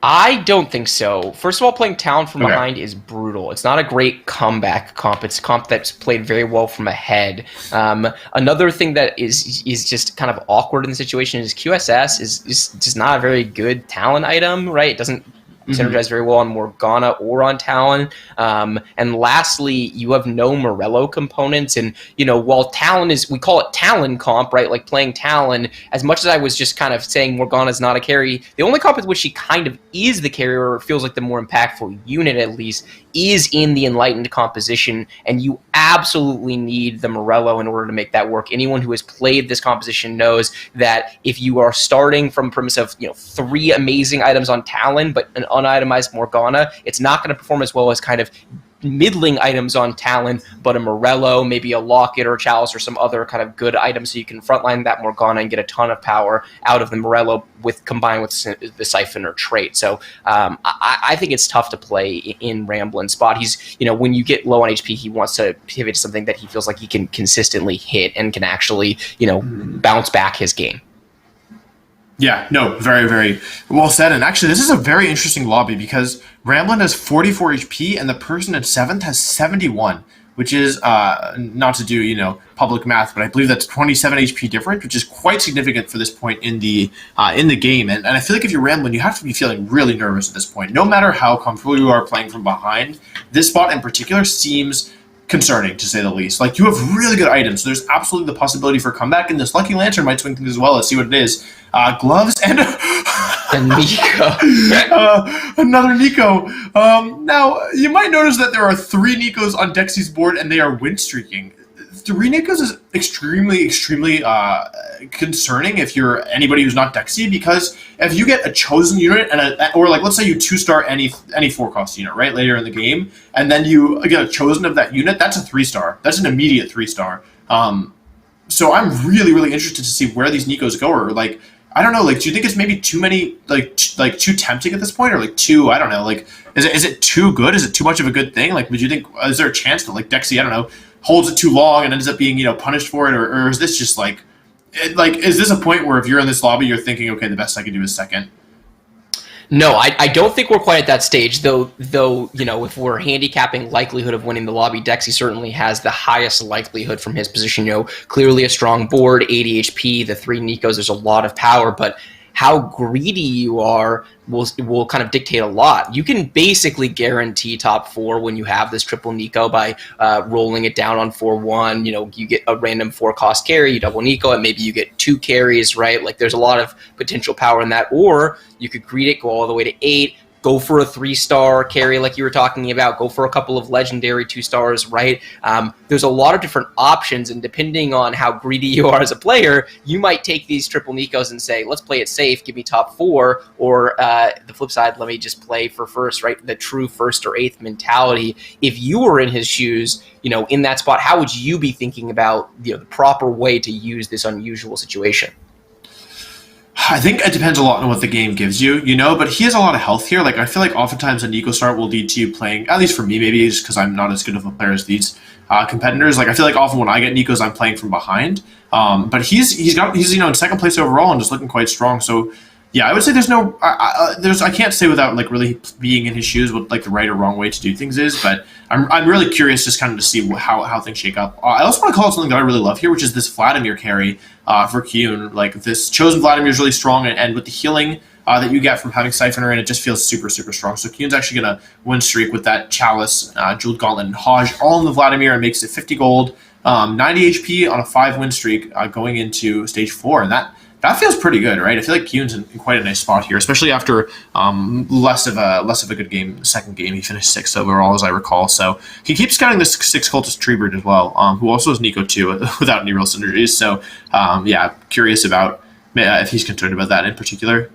I don't think so. First of all, playing Talon from behind is brutal. It's not a great comeback comp. It's a comp that's played very well from ahead. Another thing that is just kind of awkward in the situation is QSS is just not a very good Talon item, right? It doesn't synergize very well on Morgana or on Talon. And lastly, you have no Morello components. And, while Talon we call it Talon comp, right? Like playing Talon, as much as I was just kind of saying Morgana's not a carry, the only comp in which she kind of is the carry, or feels like the more impactful unit at least, is in the Enlightened composition. And you absolutely need the Morello in order to make that work. Anyone who has played this composition knows that if you are starting from a premise of, 3 amazing items on Talon, but an unitemized Morgana, it's not going to perform as well as kind of middling items on Talon, but a Morello, maybe a Locket or a Chalice or some other kind of good item, so you can frontline that Morgana and get a ton of power out of the Morello combined with the Siphoner trait. So I think it's tough to play in Ramblin's spot. He's, when you get low on HP, he wants to pivot to something that he feels like he can consistently hit and can actually, bounce back his game. Yeah, no, very, very well said. And actually, this is a very interesting lobby because Ramblin has 44 HP and the person at 7th has 71, which is, not to do, public math, but I believe that's 27 HP difference, which is quite significant for this point in the game. And I feel like if you're Ramblin, you have to be feeling really nervous at this point. No matter how comfortable you are playing from behind, this spot in particular seems concerning, to say the least. Like, you have really good items, so there's absolutely the possibility for comeback, and this Lucky Lantern might swing things as well. Let's see what it is. Gloves and Nico. Another Nico. Now, you might notice that there are 3 Nikos on Dexy's board, and they are win streaking. 3 Nikos is extremely, extremely concerning if you're anybody who's not Dexy, because if you get a chosen unit or like let's say you 2-star any 4-cost unit right later in the game, and then you get a chosen of that unit, that's a 3-star. That's an immediate 3-star. So I'm really, really interested to see where these Nikos go, or like I don't know, like do you think it's maybe too many, like too tempting at this point, or like too, I don't know, like is it too good? Is it too much of a good thing? Like would you think is there a chance that like Dexy, I don't know, holds it too long and ends up being punished for it, or is this just like is this a point where if you're in this lobby you're thinking, okay, the best I can do is second? No, I don't think we're quite at that stage, though if we're handicapping likelihood of winning the lobby, Dexy certainly has the highest likelihood from his position. Clearly a strong board, 80 HP, the 3 Nikos, there's a lot of power, but how greedy you are will kind of dictate a lot. You can basically guarantee top 4 when you have this triple Nico by rolling it down on 4-1. You get a random 4-cost carry, you double Nico, and maybe you get 2 carries, right? Like there's a lot of potential power in that. Or you could greed it, go all the way to 8, go for a 3-star carry like you were talking about, go for a couple of legendary 2-stars, right? There's a lot of different options, and depending on how greedy you are as a player, you might take these triple Nikos and say, let's play it safe, give me top 4, or the flip side, let me just play for first, right? The true first or eighth mentality. If you were in his shoes, in that spot, how would you be thinking about the proper way to use this unusual situation? I think it depends a lot on what the game gives you, but he has a lot of health here. Like, I feel like oftentimes a Nico start will lead to you playing, at least for me, maybe just because I'm not as good of a player as these competitors. Like, I feel like often when I get Nikos, I'm playing from behind. But he's in second place overall and just looking quite strong. So yeah, I would say I can't say without like really being in his shoes what like the right or wrong way to do things is, but I'm really curious just kind of to see how things shake up. I also want to call out something that I really love here, which is this Vladimir carry for Kyun. Like, this chosen Vladimir is really strong, and with the healing that you get from having Siphoner in, it just feels super, super strong. So Kyun's actually going to win streak with that Chalice, Jeweled Gauntlet, and Hajj all in the Vladimir, and makes it 50 gold, 90 HP on a 5-win streak going into stage 4, and that feels pretty good, right? I feel like Kyun's in quite a nice spot here, especially after less of a good game. Second game, he finished 6th overall, as I recall. So he keeps getting this 6 cultist Treebird as well, who also is Nico too, without any real synergies. So yeah, curious about if he's concerned about that in particular.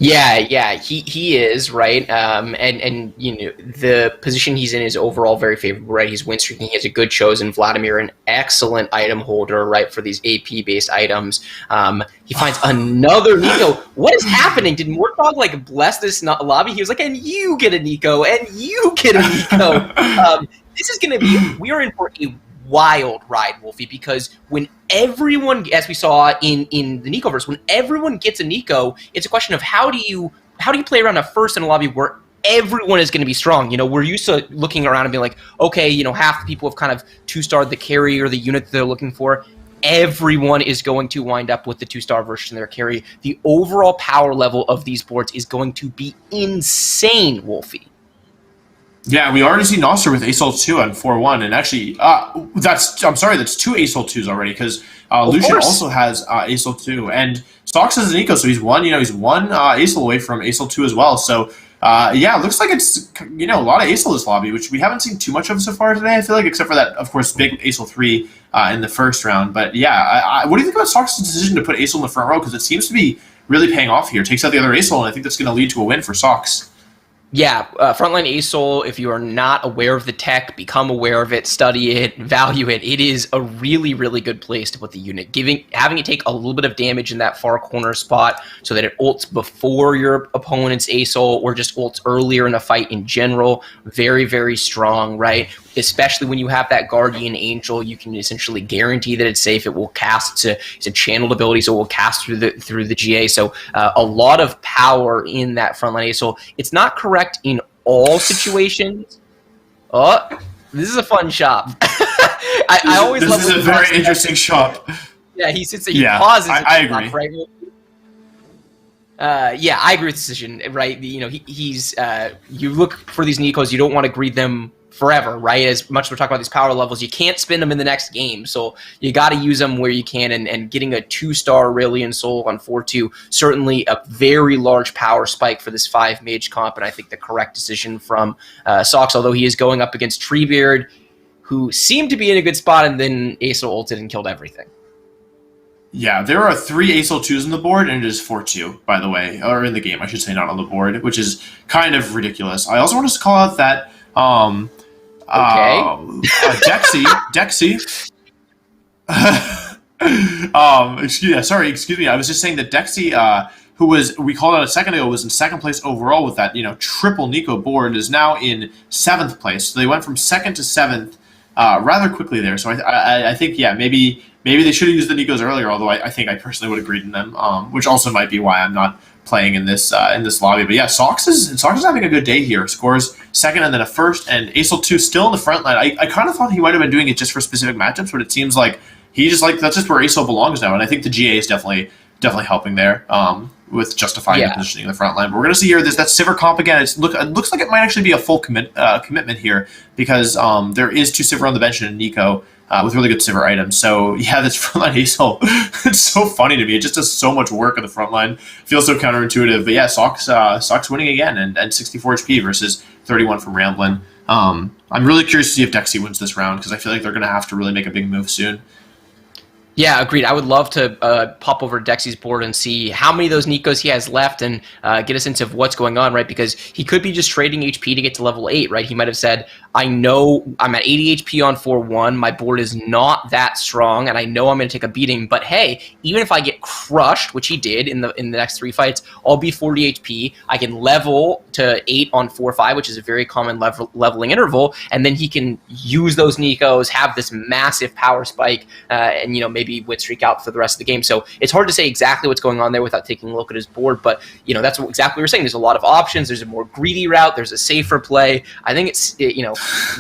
Yeah, he is, right, and the position he's in is overall very favorable, right? He's win streaking, he has a good chosen Vladimir, an excellent item holder, right, for these AP based items. He finds another Nico. What is happening? Did Mortdog like bless this lobby? He was like, and you get a Nico, and you get a Nico. This is going to be, we are in for a wild ride, Wolfie, because when everyone, as we saw in the Nicoverse, when everyone gets a Nico, it's a question of how do you play around a first in a lobby where everyone is going to be strong. We're used to looking around and being like, okay, half the people have kind of 2-starred the carry or the unit that they're looking for. Everyone is going to wind up with the 2-star version of their carry. The overall power level of these boards is going to be insane, Wolfie. Yeah, we already see Nostr with Ace 2 on 4-1, and actually, that's 2 Ace 2s already, because Lucian also has Ace 2, and Sox has an Nico, so he's one Ace away from Ace 2 as well. So yeah, it looks like it's a lot of Ace this lobby, which we haven't seen too much of so far today. I feel like, except for that, of course, big Ace 3 in the first round. But yeah, what do you think about Sox's decision to put Ace in the front row? Because it seems to be really paying off here. Takes out the other Ace, and I think that's going to lead to a win for Sox. Yeah, frontline ASOL, if you are not aware of the tech, become aware of it, study it, value it. It is a really, really good place to put the unit. Having it take a little bit of damage in that far corner spot so that it ults before your opponent's ASOL or just ults earlier in a fight in general. Very, very strong, right? Especially when you have that Guardian Angel, you can essentially guarantee that it's safe. It will cast. It's a channeled ability, so it will cast through the GA. So a lot of power in that frontline ASOL. It's not correct in all situations. Oh, this is a fun shop. I always love this is a very interesting shop. Yeah, he sits there, he pauses. I agree. Shop, right? Yeah, I agree with the decision, right? He's you look for these Nikos, you don't want to greed them forever, right? As much as we're talking about these power levels, you can't spin them in the next game, so you got to use them where you can, and getting a 2-star Aurelion Soul on 4-2, certainly a very large power spike for this 5 mage comp, and I think the correct decision from Sox, although he is going up against Treebeard, who seemed to be in a good spot, and then Aso ulted and killed everything. Yeah, there are 3 Ace 2s on the board, and it is 4-2, by the way, or in the game, I should say, not on the board, which is kind of ridiculous. I also want to call out that Dexy. Excuse me. I was just saying that Dexy, who we called out a second ago, was in second place overall with that triple Nico board, is now in 7th place. So they went from 2nd to 7th rather quickly there. So I think maybe they should have used the Nikos earlier. Although I think I personally would have agreed in them, which also might be why I'm not playing in this lobby. But yeah, Sox is having a good day here. Scores 2nd and then a 1st, and Ace 2 still in the front line. I kind of thought he might have been doing it just for specific matchups, but it seems like that's just where Ace belongs now. And I think the GA is definitely helping there with justifying the positioning in the front line. But we're going to see here that Sivir comp again. It looks like it might actually be a full commitment here, because there is 2 Sivir on the bench and a Nico. with really good Sivir items. So yeah, this frontline Hazel, it's so funny to me. It just does so much work on the front line. Feels so counterintuitive. But yeah, Sox winning again and 64 HP versus 31 from Ramblin'. I'm really curious to see if Dexy wins this round because I feel like they're going to have to really make a big move soon. Yeah, agreed. I would love to pop over to Dexy's board and see how many of those Nikos he has left and get a sense of what's going on, right? Because he could be just trading HP to get to level 8, right? He might have said, I know I'm at 80 HP on 4-1. My board is not that strong, and I know I'm going to take a beating. But hey, even if I get crushed, which he did in the next 3 fights, I'll be 40 HP. I can level to 8 on 4-5, which is a very common leveling interval, and then he can use those Nikos, have this massive power spike, and maybe win streak out for the rest of the game. So it's hard to say exactly what's going on there without taking a look at his board. But that's exactly what we're saying. There's a lot of options. There's a more greedy route. There's a safer play. I think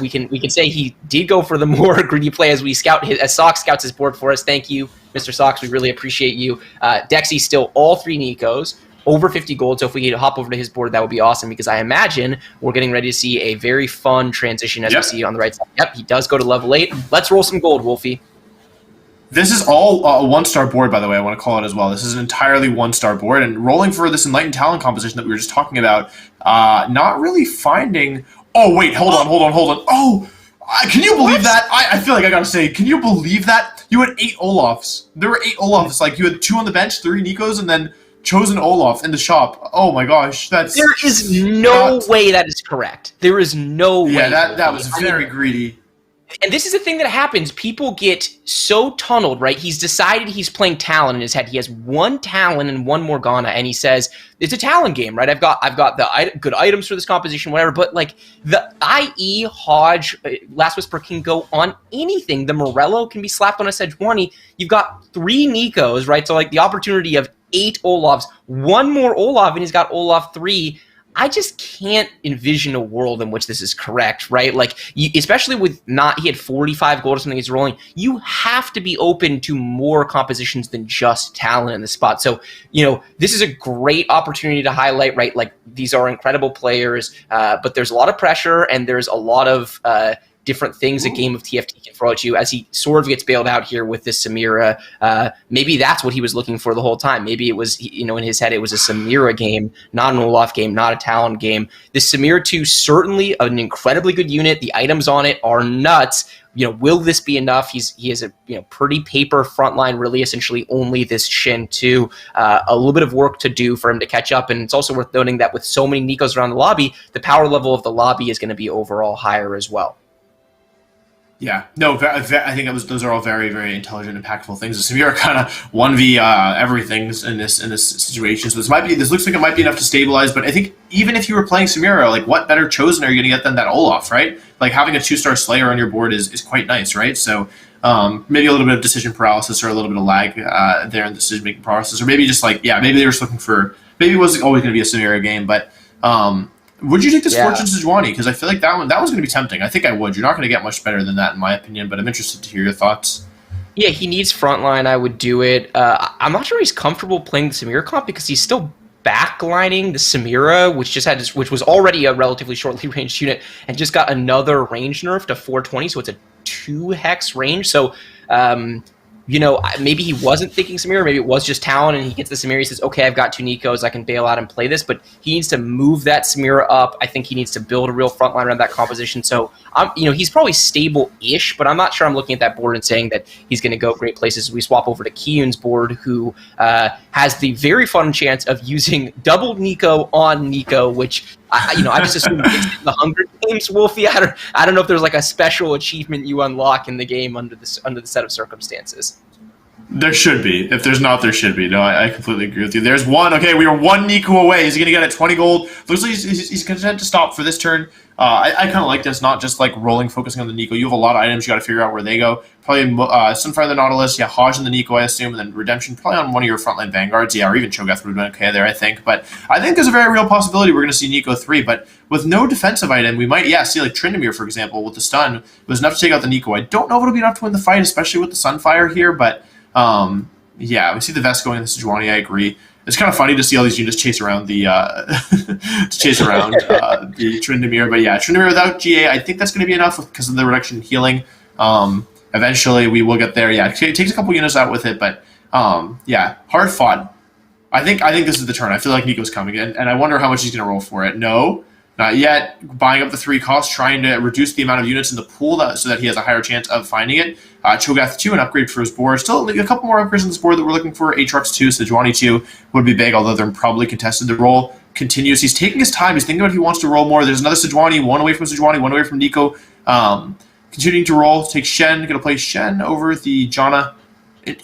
we can say he did go for the more greedy play as Sox scouts his board for us. Thank you, Mr. Sox. We really appreciate you. Dexy still all 3 Nikos, over 50 gold. So if we could hop over to his board, that would be awesome because I imagine we're getting ready to see a very fun transition as we see on the right side. Yep, he does go to level 8. Let's roll some gold, Wolfie. This is all a 1-star board, by the way. I want to call it as well. This is an entirely 1-star board, and rolling for this Enlightened Talent composition that we were just talking about, not really finding... Oh, wait, hold on. Oh, can you believe that? I feel like I gotta say, can you believe that? You had 8 Olafs. There were 8 Olafs. Like, you had 2 on the bench, 3 Nikos, and then chosen Olaf in the shop. Oh my gosh, there is no way that is correct. There is no way. Yeah, that was very greedy. And this is the thing that happens. People get so tunneled, right? He's decided he's playing Talon in his head. He has 1 Talon and 1 Morgana, and he says, it's a Talon game, right? I've got the good items for this composition, whatever, but like the IE, Hodge, Last Whisper can go on anything. The Morello can be slapped on a Sejuani. You've got 3 Nikos, right? So like the opportunity of 8 Olafs, 1 more Olaf, and he's got Olaf 3. I just can't envision a world in which this is correct, right? Like, especially with he had 45 gold or something he's rolling, you have to be open to more compositions than just Talon in the spot. So, this is a great opportunity to highlight, right? Like, these are incredible players, but there's a lot of pressure and there's a lot of different things a game of TFT can throw at you as he sort of gets bailed out here with this Samira. Maybe that's what he was looking for the whole time. Maybe it was, in his head, it was a Samira game, not an Olaf game, not a Talon game. This Samira 2, certainly an incredibly good unit. The items on it are nuts. Will this be enough? He has a pretty paper frontline, really essentially only this Shin 2. A little bit of work to do for him to catch up, and it's also worth noting that with so many Nikos around the lobby, the power level of the lobby is going to be overall higher as well. Yeah, no, I think those are all very, very intelligent, impactful things. The Samira kind of 1v everything in this situation. So this looks like it might be enough to stabilize. But I think even if you were playing Samira, like what better chosen are you going to get than that Olaf, right? Like having a 2-star Slayer on your board is quite nice, right? So maybe a little bit of decision paralysis or a little bit of lag there in the decision making process, or maybe just maybe they were just looking for, maybe it wasn't always going to be a Samira game, but. Would you take this Fortune Sejuani? Because I feel like that was going to be tempting. I think I would. You're not going to get much better than that, in my opinion, but I'm interested to hear your thoughts. Yeah, he needs frontline. I would do it. I'm not sure he's comfortable playing the Samira comp because he's still backlining the Samira, which was already a relatively shortly ranged unit, and just got another range nerf to 420, so it's a 2-hex range. So, maybe he wasn't thinking Samira, maybe it was just Talon, and he gets the Samira, he says, okay, I've got 2 Nikos, I can bail out and play this, but he needs to move that Samira up. I think he needs to build a real frontline around that composition. So, he's probably stable-ish, but I'm not sure I'm looking at that board and saying that he's going to go great places. We swap over to Kiyun's board, who has the very fun chance of using double Niko on Niko, which I just assume it's the Hunger Games, Wolfie. I don't know if there's like a special achievement you unlock in the game under the set of circumstances. There should be. If there's not, there should be. No, I completely agree with you. There's one. Okay, we are 1 Niko away. Is he going to get it 20 gold? Looks like he's content to stop for this turn. I kind of like this, not just like rolling, focusing on the Niko. You have a lot of items. You got to figure out where they go. Probably Sunfire the Nautilus, Hodge and the Niko, I assume, and then Redemption probably on one of your frontline Vanguards. Yeah, or even Cho'Gath would have been okay there, I think. But I think there's a very real possibility we're going to see Niko 3. But with no defensive item, we might, see like Tryndamere, for example, with the stun. It was enough to take out the Niko. I don't know if it'll be enough to win the fight, especially with the Sunfire here, but we see the Vest going in the Sejuani, I agree. It's kind of funny to see all these units chase around the Tryndamere, but yeah, Tryndamere without GA, I think that's going to be enough because of the reduction in healing. eventually we will get there. Yeah, it takes a couple units out with it, but yeah, hard fought. I think this is the turn. I feel like Nico's coming in, and I wonder how much he's going to roll for it. No, not yet. Buying up the 3 costs, trying to reduce the amount of units in the pool so that he has a higher chance of finding it. Cho'Gath 2, an upgrade for his board. Still a couple more upgrades on this board that we're looking for. Aatrox 2, Sejuani 2 would be big, although they're probably contested. The roll continues. He's taking his time. He's thinking about if he wants to roll more. There's another Sejuani, 1 away from Sejuani, 1 away from Nico. Continuing to roll. Take Shen. Going to play Shen over the Janna.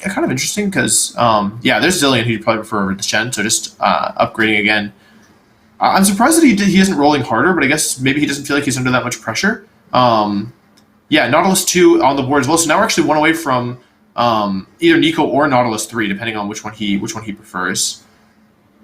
Kind of interesting because, yeah, there's Zilean who you'd probably prefer over the Shen, so just upgrading again. I'm surprised that he isn't rolling harder, but I guess maybe he doesn't feel like he's under that much pressure. Yeah, Nautilus 2 on the board as well, so now we're actually 1 away from either Nico or Nautilus 3, depending on which one he prefers.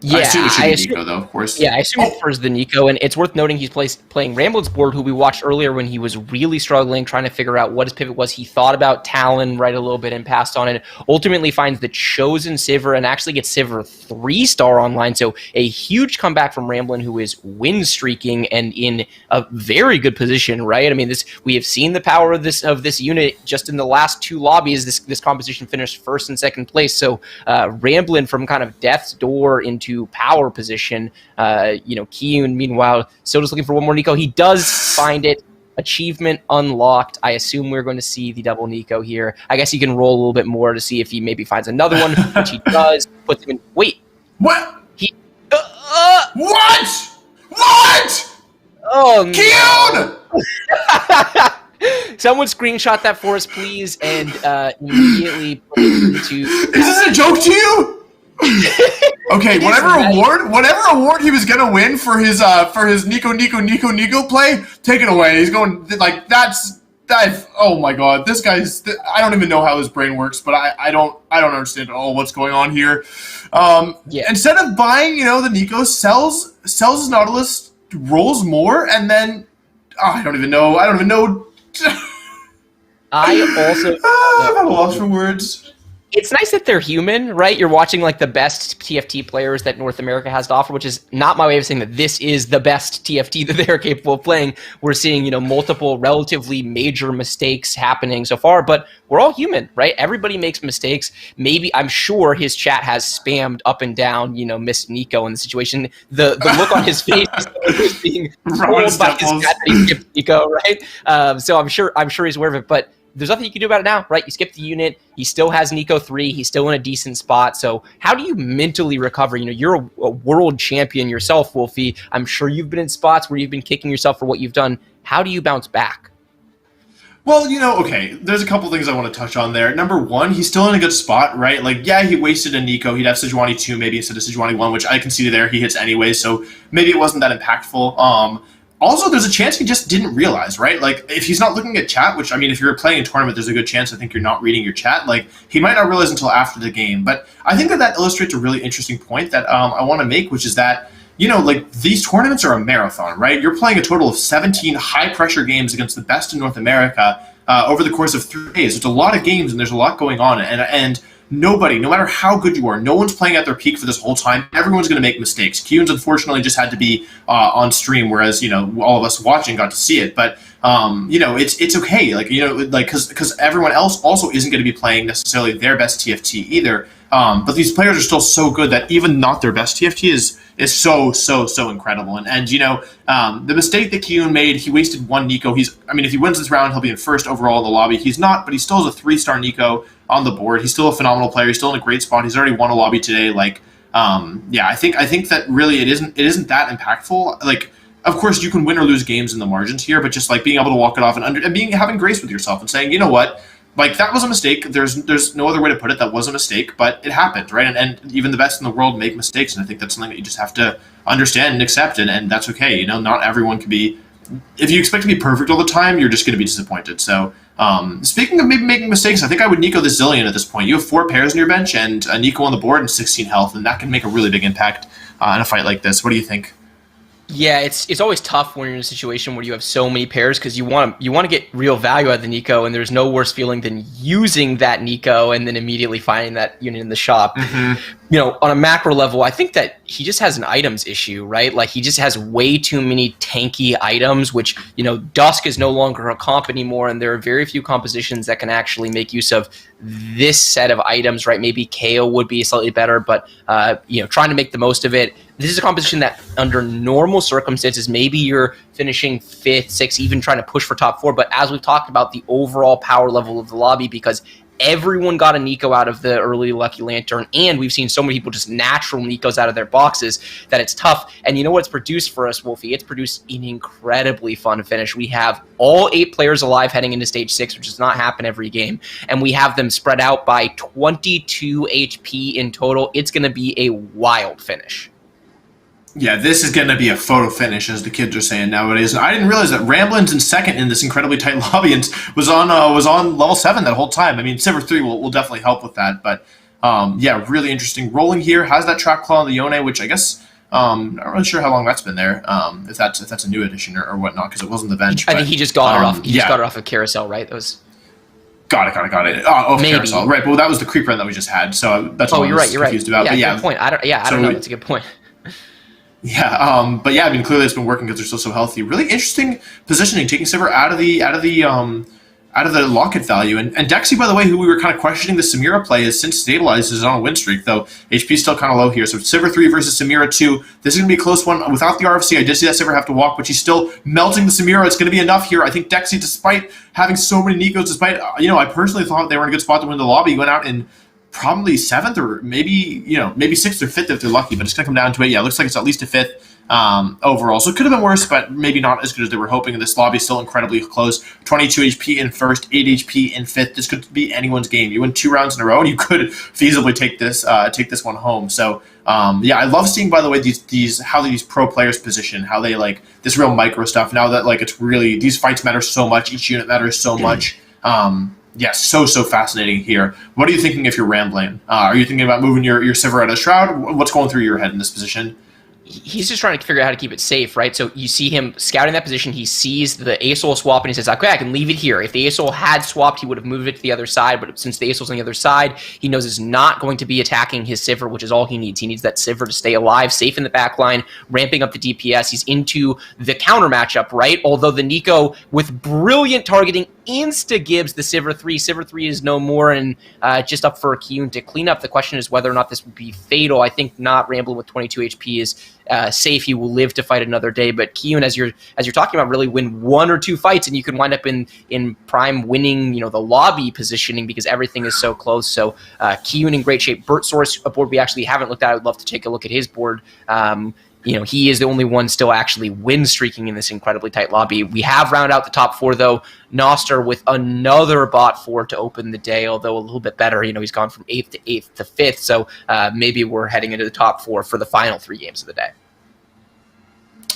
Yeah, I assume it should be Nico, though, of course. Yeah, I assume it prefers the Nico, and it's worth noting he's playing Ramblin's board, who we watched earlier when he was really struggling, trying to figure out what his pivot was. He thought about Talon right a little bit and passed on it. Ultimately finds the Chosen Sivir and actually gets Sivir 3-star online, so a huge comeback from Ramblin, who is win streaking and in a very good position, right? I mean, we have seen the power of this unit just in the last 2 lobbies. This composition finished 1st and 2nd place, so Ramblin from kind of death's door into power position. Kiyun, meanwhile, still just looking for one more Nico. He does find it. Achievement unlocked. I assume we're going to see the double Nico here. I guess he can roll a little bit more to see if he maybe finds another one, which he does. Puts him in. Wait. What? He. What? What? Oh, Kiyun! Someone screenshot that for us, please, and immediately put it into. Is this a joke to you? Okay, whatever award he was gonna win for his Nico play, take it away. He's going like that. Oh my god, this guy's. I don't even know how his brain works, but I don't understand at all what's going on here. Yeah. Instead of buying, the Nico sells his Nautilus, rolls more, and then I don't even know. I also. I'm at a loss for words. It's nice that they're human, right? You're watching like the best TFT players that North America has to offer, which is not my way of saying that this is the best TFT that they're capable of playing. We're seeing, multiple relatively major mistakes happening so far, but we're all human, right? Everybody makes mistakes. Maybe, I'm sure his chat has spammed up and down, Miss Nico in the situation. The look on his face is being told by his chat that he skipped Nico, right? So I'm sure he's aware of it, but there's nothing you can do about it now, right? You skip the unit. He still has Nico 3. He's still in a decent spot. So how do you mentally recover? You're a world champion yourself, Wolfie. I'm sure you've been in spots where you've been kicking yourself for what you've done. How do you bounce back? Well, okay, there's a couple things I want to touch on there. Number one, he's still in a good spot, right? Like, yeah, he wasted a Nico. He'd have Sejuani 2 maybe instead of Sejuani 1, which I conceded there. He hits anyway, so maybe it wasn't that impactful. Also, there's a chance he just didn't realize, right? Like, if he's not looking at chat, which, I mean, if you're playing a tournament, there's a good chance I think you're not reading your chat. Like, he might not realize until after the game. But I think that illustrates a really interesting point that I want to make, which is that, these tournaments are a marathon, right? You're playing a total of 17 high-pressure games against the best in North America over the course of 3 days. It's a lot of games, and there's a lot going on. And nobody, no matter how good you are, no one's playing at their peak for this whole time. Everyone's going to make mistakes. Kiyun's unfortunately just had to be on stream, whereas all of us watching got to see it. But it's okay, because everyone else also isn't going to be playing necessarily their best TFT either. But these players are still so good that even not their best TFT is so incredible. And the mistake that Kiyun made, he wasted one Nico. If he wins this round, he'll be in first overall in the lobby. He's not, but he still has a 3-star Nico on the board. He's still a phenomenal player. He's still in a great spot. He's already won a lobby today. I think that really it isn't that impactful. Like, of course, you can win or lose games in the margins here, but just like being able to walk it off and having grace with yourself and saying, you know what, like that was a mistake. There's no other way to put it. That was a mistake, but it happened, right? And even the best in the world make mistakes, and I think that's something that you just have to understand and accept, and that's okay. Not everyone can be. If you expect to be perfect all the time, you're just going to be disappointed. So, speaking of maybe making mistakes, I think I would Nico the Zilean at this point. You have 4 pairs in your bench and a Nico on the board and 16 health, and that can make a really big impact in a fight like this. What do you think? Yeah, it's always tough when you're in a situation where you have so many pairs because you want to get real value out of the Nico, and there's no worse feeling than using that Nico and then immediately finding that unit in the shop. You know, on a macro level, I think that he just has an items issue, right? Like he just has way too many tanky items, which, you know, Dusk is no longer a comp anymore, and there are very few compositions that can actually make use of this set of items, right? Maybe KO would be slightly better, but you know, trying to make the most of it. This is a composition that under normal circumstances, maybe you're finishing 5th, 6th, even trying to push for top 4. But as we've talked about, the overall power level of the lobby, because everyone got a Nico out of the early Lucky Lantern, and we've seen so many people just natural Nikos out of their boxes that it's tough. And you know what it's produced for us, Wolfie? It's produced an incredibly fun finish. We have all 8 players alive heading into Stage 6, which does not happen every game, and we have them spread out by 22 HP in total. It's going to be a wild finish. Yeah, this is going to be a photo finish, as the kids are saying nowadays. And I didn't realize that Ramblin's in second in this incredibly tight lobby and was on level 7 that whole time. I mean, Silver 3 will definitely help with that. But, yeah, really interesting. Rolling here, has that Trap Claw on the Yone, which I guess I'm not really sure how long that's been there, if that's a new addition or whatnot, because it wasn't the bench. I think he just got it off. He just got it off of Carousel, right? That was... Got it. Oh, Carousel. Right, but that was the creep run that we just had, so that's what I was confused about. Yeah, but yeah, good point. I don't know. That's a good point. Yeah, but yeah, I mean, clearly it's been working because they're still so healthy. Really interesting positioning, taking Sivir out of the locket value. And Dexy, by the way, who we were kind of questioning the Samira play, is since stabilized, is on a win streak, though HP is still kind of low here. So Sivir 3 versus Samira 2. This is going to be a close one. Without the RFC, I did see that Sivir have to walk, but he's still melting the Samira. It's going to be enough here. I think Dexy, despite having so many Nikos, despite, I personally thought they were in a good spot to win the lobby, went out in probably 7th or maybe 6th or 5th if they're lucky, but it's going to come down to it. Yeah, it looks like it's at least a 5th overall. So it could have been worse, but maybe not as good as they were hoping. And this lobby is still incredibly close. 22 HP in 1st, 8 HP in 5th. This could be anyone's game. You win 2 rounds in a row, and you could feasibly take this one home. So yeah, I love seeing, by the way, how these pro players position, how they like this real micro stuff. Now that like it's really, these fights matter so much, each unit matters so much. Yeah, so fascinating here. What are you thinking if you're rambling? Are you thinking about moving your Sivir out of Shroud? What's going through your head in this position? He's just trying to figure out how to keep it safe, right? So you see him scouting that position. He sees the ASOL swap, and he says, okay, I can leave it here. If the ASOL had swapped, he would have moved it to the other side, but since the ASOL's on the other side, he knows it's not going to be attacking his Sivir, which is all he needs. He needs that Sivir to stay alive, safe in the back line, ramping up the DPS. He's into the counter matchup, right? Although the Nico, with brilliant targeting, insta-gibbs the Sivir 3. Sivir 3 is no more, and just up for a Kyun to clean up. The question is whether or not this would be fatal. I think not. Rambling with 22 HP is safe. He will live to fight another day. But Kyun, as you're talking about, really win 1 or 2 fights, and you can wind up in prime winning, the lobby positioning because everything is so close. So Kyun in great shape. Bert Source, a board we actually haven't looked at. I would love to take a look at his board. He is the only one still actually win streaking in this incredibly tight lobby. We have rounded out the top 4, though. Noster with another bot 4 to open the day, although a little bit better. He's gone from 8th to 8th to 5th, so maybe we're heading into the top 4 for the final 3 games of the day.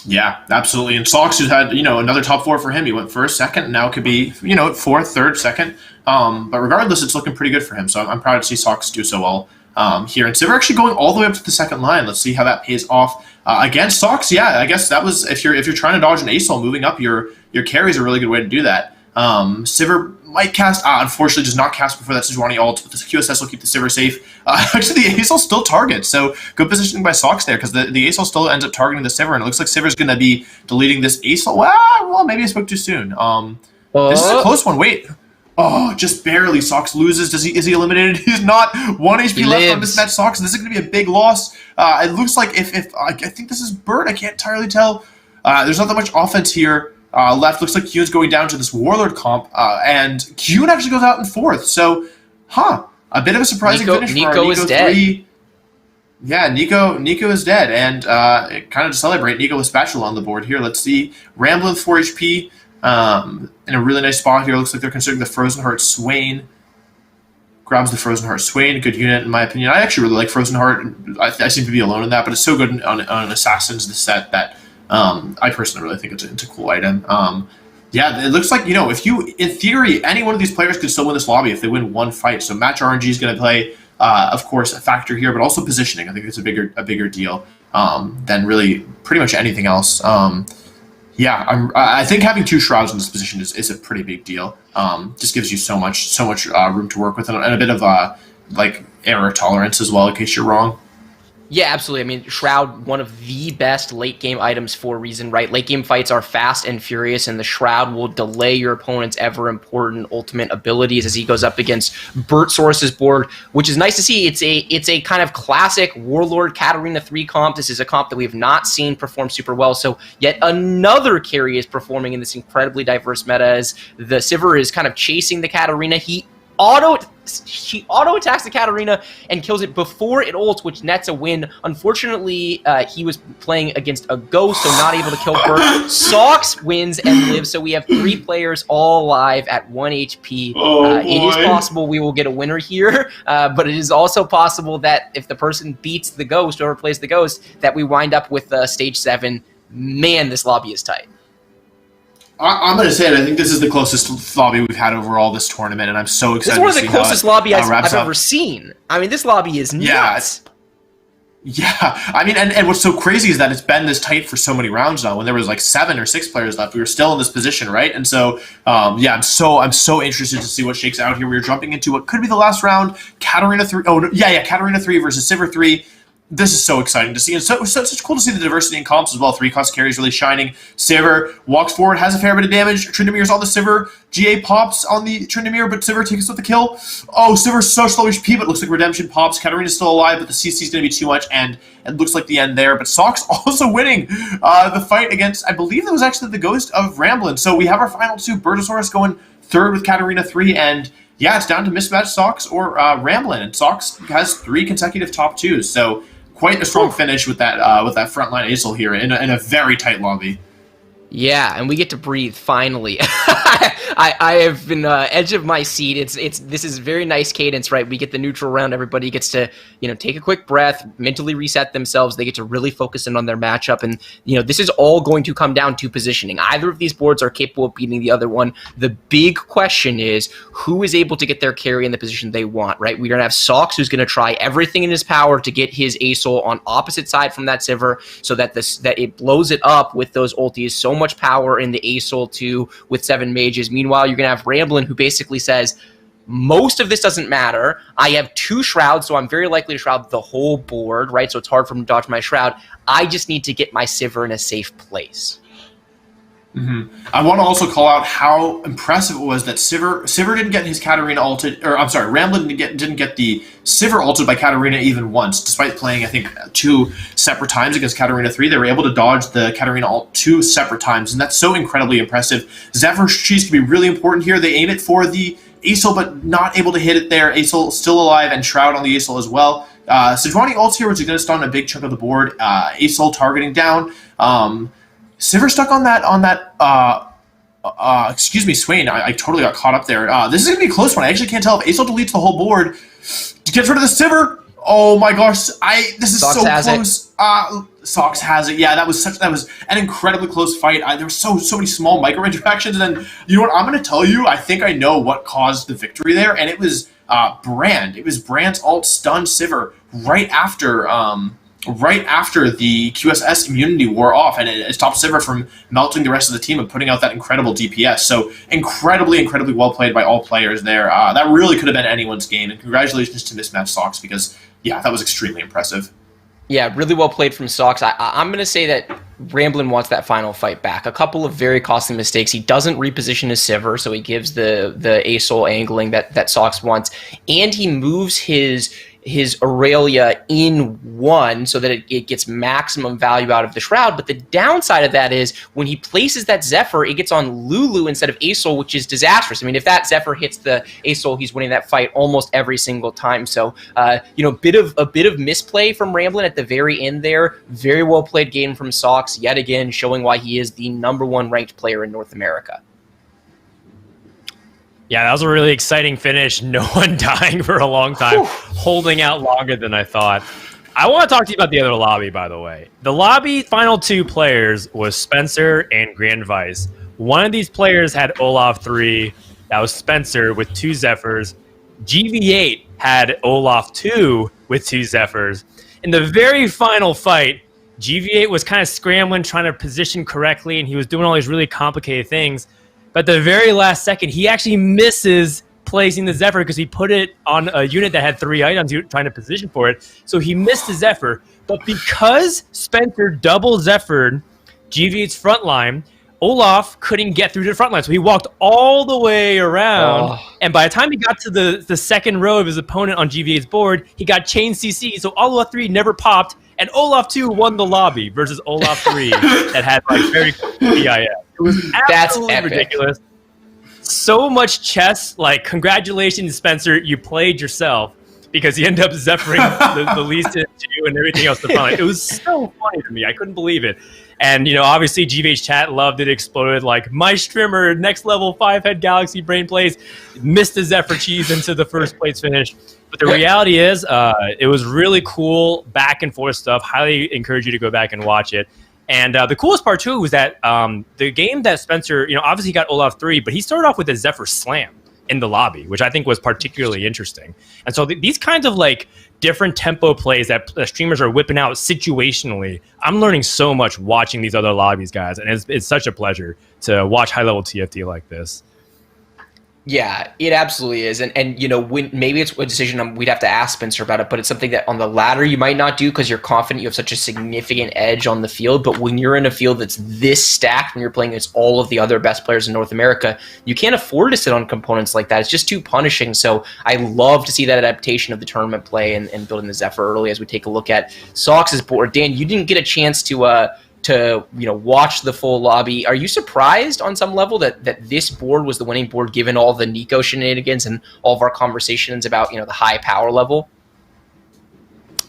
Yeah, absolutely. And Sox, who's had, another top 4 for him. He went 1st, 2nd, and now it could be, 4th, 3rd, 2nd. But regardless, it's looking pretty good for him. So I'm proud to see Sox do so well here. And Sivir actually going all the way up to the 2nd line. Let's see how that pays off. Against Sox, yeah, I guess that was, if you're trying to dodge an ASOL, moving up your carry is a really good way to do that. Sivir might cast, unfortunately does not cast before that Sejuani ult, but the QSS will keep the Sivir safe. Actually, the ASOL still targets, so good positioning by Sox there, because the ASOL still ends up targeting the Sivir, and it looks like Sivir's going to be deleting this ASOL. Well, maybe I spoke too soon. This is a close one. Wait. Oh, just barely. Sox loses. Is he eliminated? He's not. 1 HP left on this match. Sox. This is going to be a big loss. It looks like if I think this is Bert. I can't entirely tell. There's not that much offense here left. Looks like Kyun's going down to this Warlord comp, and Kyun actually goes out in 4th. So, a bit of a surprising finish for our Nico is dead. 3. Yeah, Nico is dead, and kind of to celebrate, Nico with Spatula on the board here. Let's see, Ramblin' 4 HP. In a really nice spot here. Looks like they're considering the Frozen Heart Swain. Grabs the Frozen Heart Swain. Good unit, in my opinion. I actually really like Frozen Heart. I seem to be alone in that, but it's so good on Assassins, the set, that I personally really think it's a cool item. Yeah, it looks like, if you, in theory, any one of these players could still win this lobby if they win 1 fight. So match RNG is going to play, of course, a factor here, but also positioning. I think it's a bigger deal. than really pretty much anything else. I think having 2 shrouds in this position is a pretty big deal. Just gives you so much room to work with, and a bit of error tolerance as well in case you're wrong. Yeah, absolutely. I mean, Shroud, one of the best late game items for a reason, right? Late game fights are fast and furious, and the Shroud will delay your opponent's ever important ultimate abilities as he goes up against Bertsaurus's board, which is nice to see. It's a kind of classic Warlord Katarina 3 comp. This is a comp that we have not seen perform super well. So yet another carry is performing in this incredibly diverse meta as the Sivir is kind of chasing the Katarina. She auto attacks the Katarina and kills it before it ults, which nets a win. Unfortunately, he was playing against a ghost, so not able to kill Bert. Sox wins and lives, so we have 3 players all alive at 1 HP. It is possible we will get a winner here, but it is also possible that if the person beats the ghost or plays the ghost, that we wind up with stage 7. Man, this lobby is tight. I'm going to say it. I think this is the closest lobby we've had overall this tournament, and I'm so excited. This is one of the closest lobbies I've ever seen. I mean, this lobby is nuts. Yeah, I mean, and what's so crazy is that it's been this tight for so many rounds now. When there was like 7 or 6 players left, we were still in this position, right? And so, I'm so interested to see what shakes out here. We're jumping into what could be the last round. Katarina 3. Oh no, Katarina 3 versus Sivir 3. This is so exciting to see, and such cool to see the diversity in comps as well. 3-cost carries really shining. Sivir walks forward, has a fair bit of damage. Tryndamere's on the Sivir. GA pops on the Tryndamere, but Sivir takes with the kill. Oh, Sivir's so slow HP, but looks like Redemption pops. Katarina's still alive, but the CC's going to be too much, and it looks like the end there. But Sox also winning the fight against, I believe that was actually the ghost of Ramblin'. So we have our final 2. Bertosaurus going 3rd with Katarina 3, and yeah, it's down to mismatched Sox or Ramblin', and Sox has 3 consecutive top 2s. So quite a strong finish with that frontline Acel here in a very tight lobby. Yeah, and we get to breathe finally. I have been edge of my seat. This is very nice cadence, right? We get the neutral round. Everybody gets to take a quick breath, mentally reset themselves. They get to really focus in on their matchup, and this is all going to come down to positioning. Either of these boards are capable of beating the other one. The big question is who is able to get their carry in the position they want, right? We're gonna have Sox, who's gonna try everything in his power to get his Acel on opposite side from that Sivir, so that it blows it up with those ultis. So much power in the Acel too with 7 mages. Meanwhile, you're gonna have Ramblin', who basically says, most of this doesn't matter. I have 2 shrouds, so I'm very likely to shroud the whole board, right? So it's hard for him to dodge my shroud. I just need to get my Sivir in a safe place. I want to also call out how impressive it was that Sivir didn't get his Katarina ulted, or I'm sorry, Ramblin' didn't get the Sivir ulted by Katarina even once, despite playing I think 2 separate times against Katarina 3. They were able to dodge the Katarina ult 2 separate times, and that's so incredibly impressive. Zephyr's cheese can be really important here. They aim it for the Acel, but not able to hit it there. Acel still alive, and Shroud on the Acel as well. Sejuani ults here, which is going to stun a big chunk of the board. Acel targeting down. Sivir stuck on that, excuse me, Swain. I totally got caught up there. This is going to be a close one. I actually can't tell if Acel deletes the whole board. Gets rid of the Sivir. Oh my gosh, this is Sox so close. Sox has it. Yeah, that was an incredibly close fight. There were so many small micro interactions, and then you know what? I'm going to tell you. I think I know what caused the victory there, and it was Brand. It was Brand's ult stunned Sivir right after the QSS immunity wore off, and it stopped Sivir from melting the rest of the team and putting out that incredible DPS. So incredibly well played by all players there. That really could have been anyone's game, and congratulations to Mismatch Sox because, yeah, that was extremely impressive. Yeah, really well played from Sox. I'm going to say that Ramblin' wants that final fight back. A couple of very costly mistakes. He doesn't reposition his Sivir, so he gives the Acel angling that Sox wants, and he moves his Aurelia in 1 so that it gets maximum value out of the Shroud. But the downside of that is when he places that Zephyr, it gets on Lulu instead of Acel, which is disastrous. I mean, if that Zephyr hits the Acel, he's winning that fight almost every single time. So, a bit of misplay from Ramblin' at the very end there. Very well played game from Sox, yet again, showing why he is the #1 ranked player in North America. Yeah, that was a really exciting finish. No one dying for a long time, holding out longer than I thought. I want to talk to you about the other lobby, by the way. The lobby final 2 players was Spencer and Grand Vice. One of these players had Olaf 3. That was Spencer with 2 Zephyrs. GV8 had Olaf 2 with 2 Zephyrs. In the very final fight, GV8 was kind of scrambling, trying to position correctly, and he was doing all these really complicated things. But at the very last second, he actually misses placing the Zephyr because he put it on a unit that had 3 items. He was trying to position for it. So he missed the Zephyr. But because Spencer double Zephyred GV8's front line, Olaf couldn't get through to the front line. So he walked all the way around. Oh. And by the time he got to the second row of his opponent on GV8's board, he got chain CC. So Olaf 3 never popped. And Olaf 2 won the lobby versus Olaf 3 that had like very PIF. It was absolutely ridiculous. So much chess. Like, congratulations, Spencer. You played yourself because he ended up Zephyr'ing the least to you and everything else. It was so funny to me. I couldn't believe it. And, you know, obviously GVH chat loved it, exploded like, my streamer, next level 5-head Galaxy Brain plays, missed the Zephyr cheese into the first place finish. But the reality is, it was really cool back and forth stuff. Highly encourage you to go back and watch it. And the coolest part, too, was that the game that Spencer, you know, obviously he got Olaf 3, but he started off with a Zephyr Slam in the lobby, which I think was particularly interesting. And so these kinds of, like, different tempo plays that streamers are whipping out situationally, I'm learning so much watching these other lobbies, guys. And it's such a pleasure to watch high-level TFT like this. Yeah, it absolutely is. And you know, maybe it's a decision we'd have to ask Spencer about it, but it's something that on the ladder you might not do because you're confident you have such a significant edge on the field. But when you're in a field that's this stacked and you're playing against all of the other best players in North America, you can't afford to sit on components like that. It's just too punishing. So I love to see that adaptation of the tournament play and building the Zephyr early as we take a look at Sox's board. Dan, you didn't get a chance to watch the full lobby. Are you surprised on some level that this board was the winning board given all the Nico shenanigans and all of our conversations about, you know, the high power level?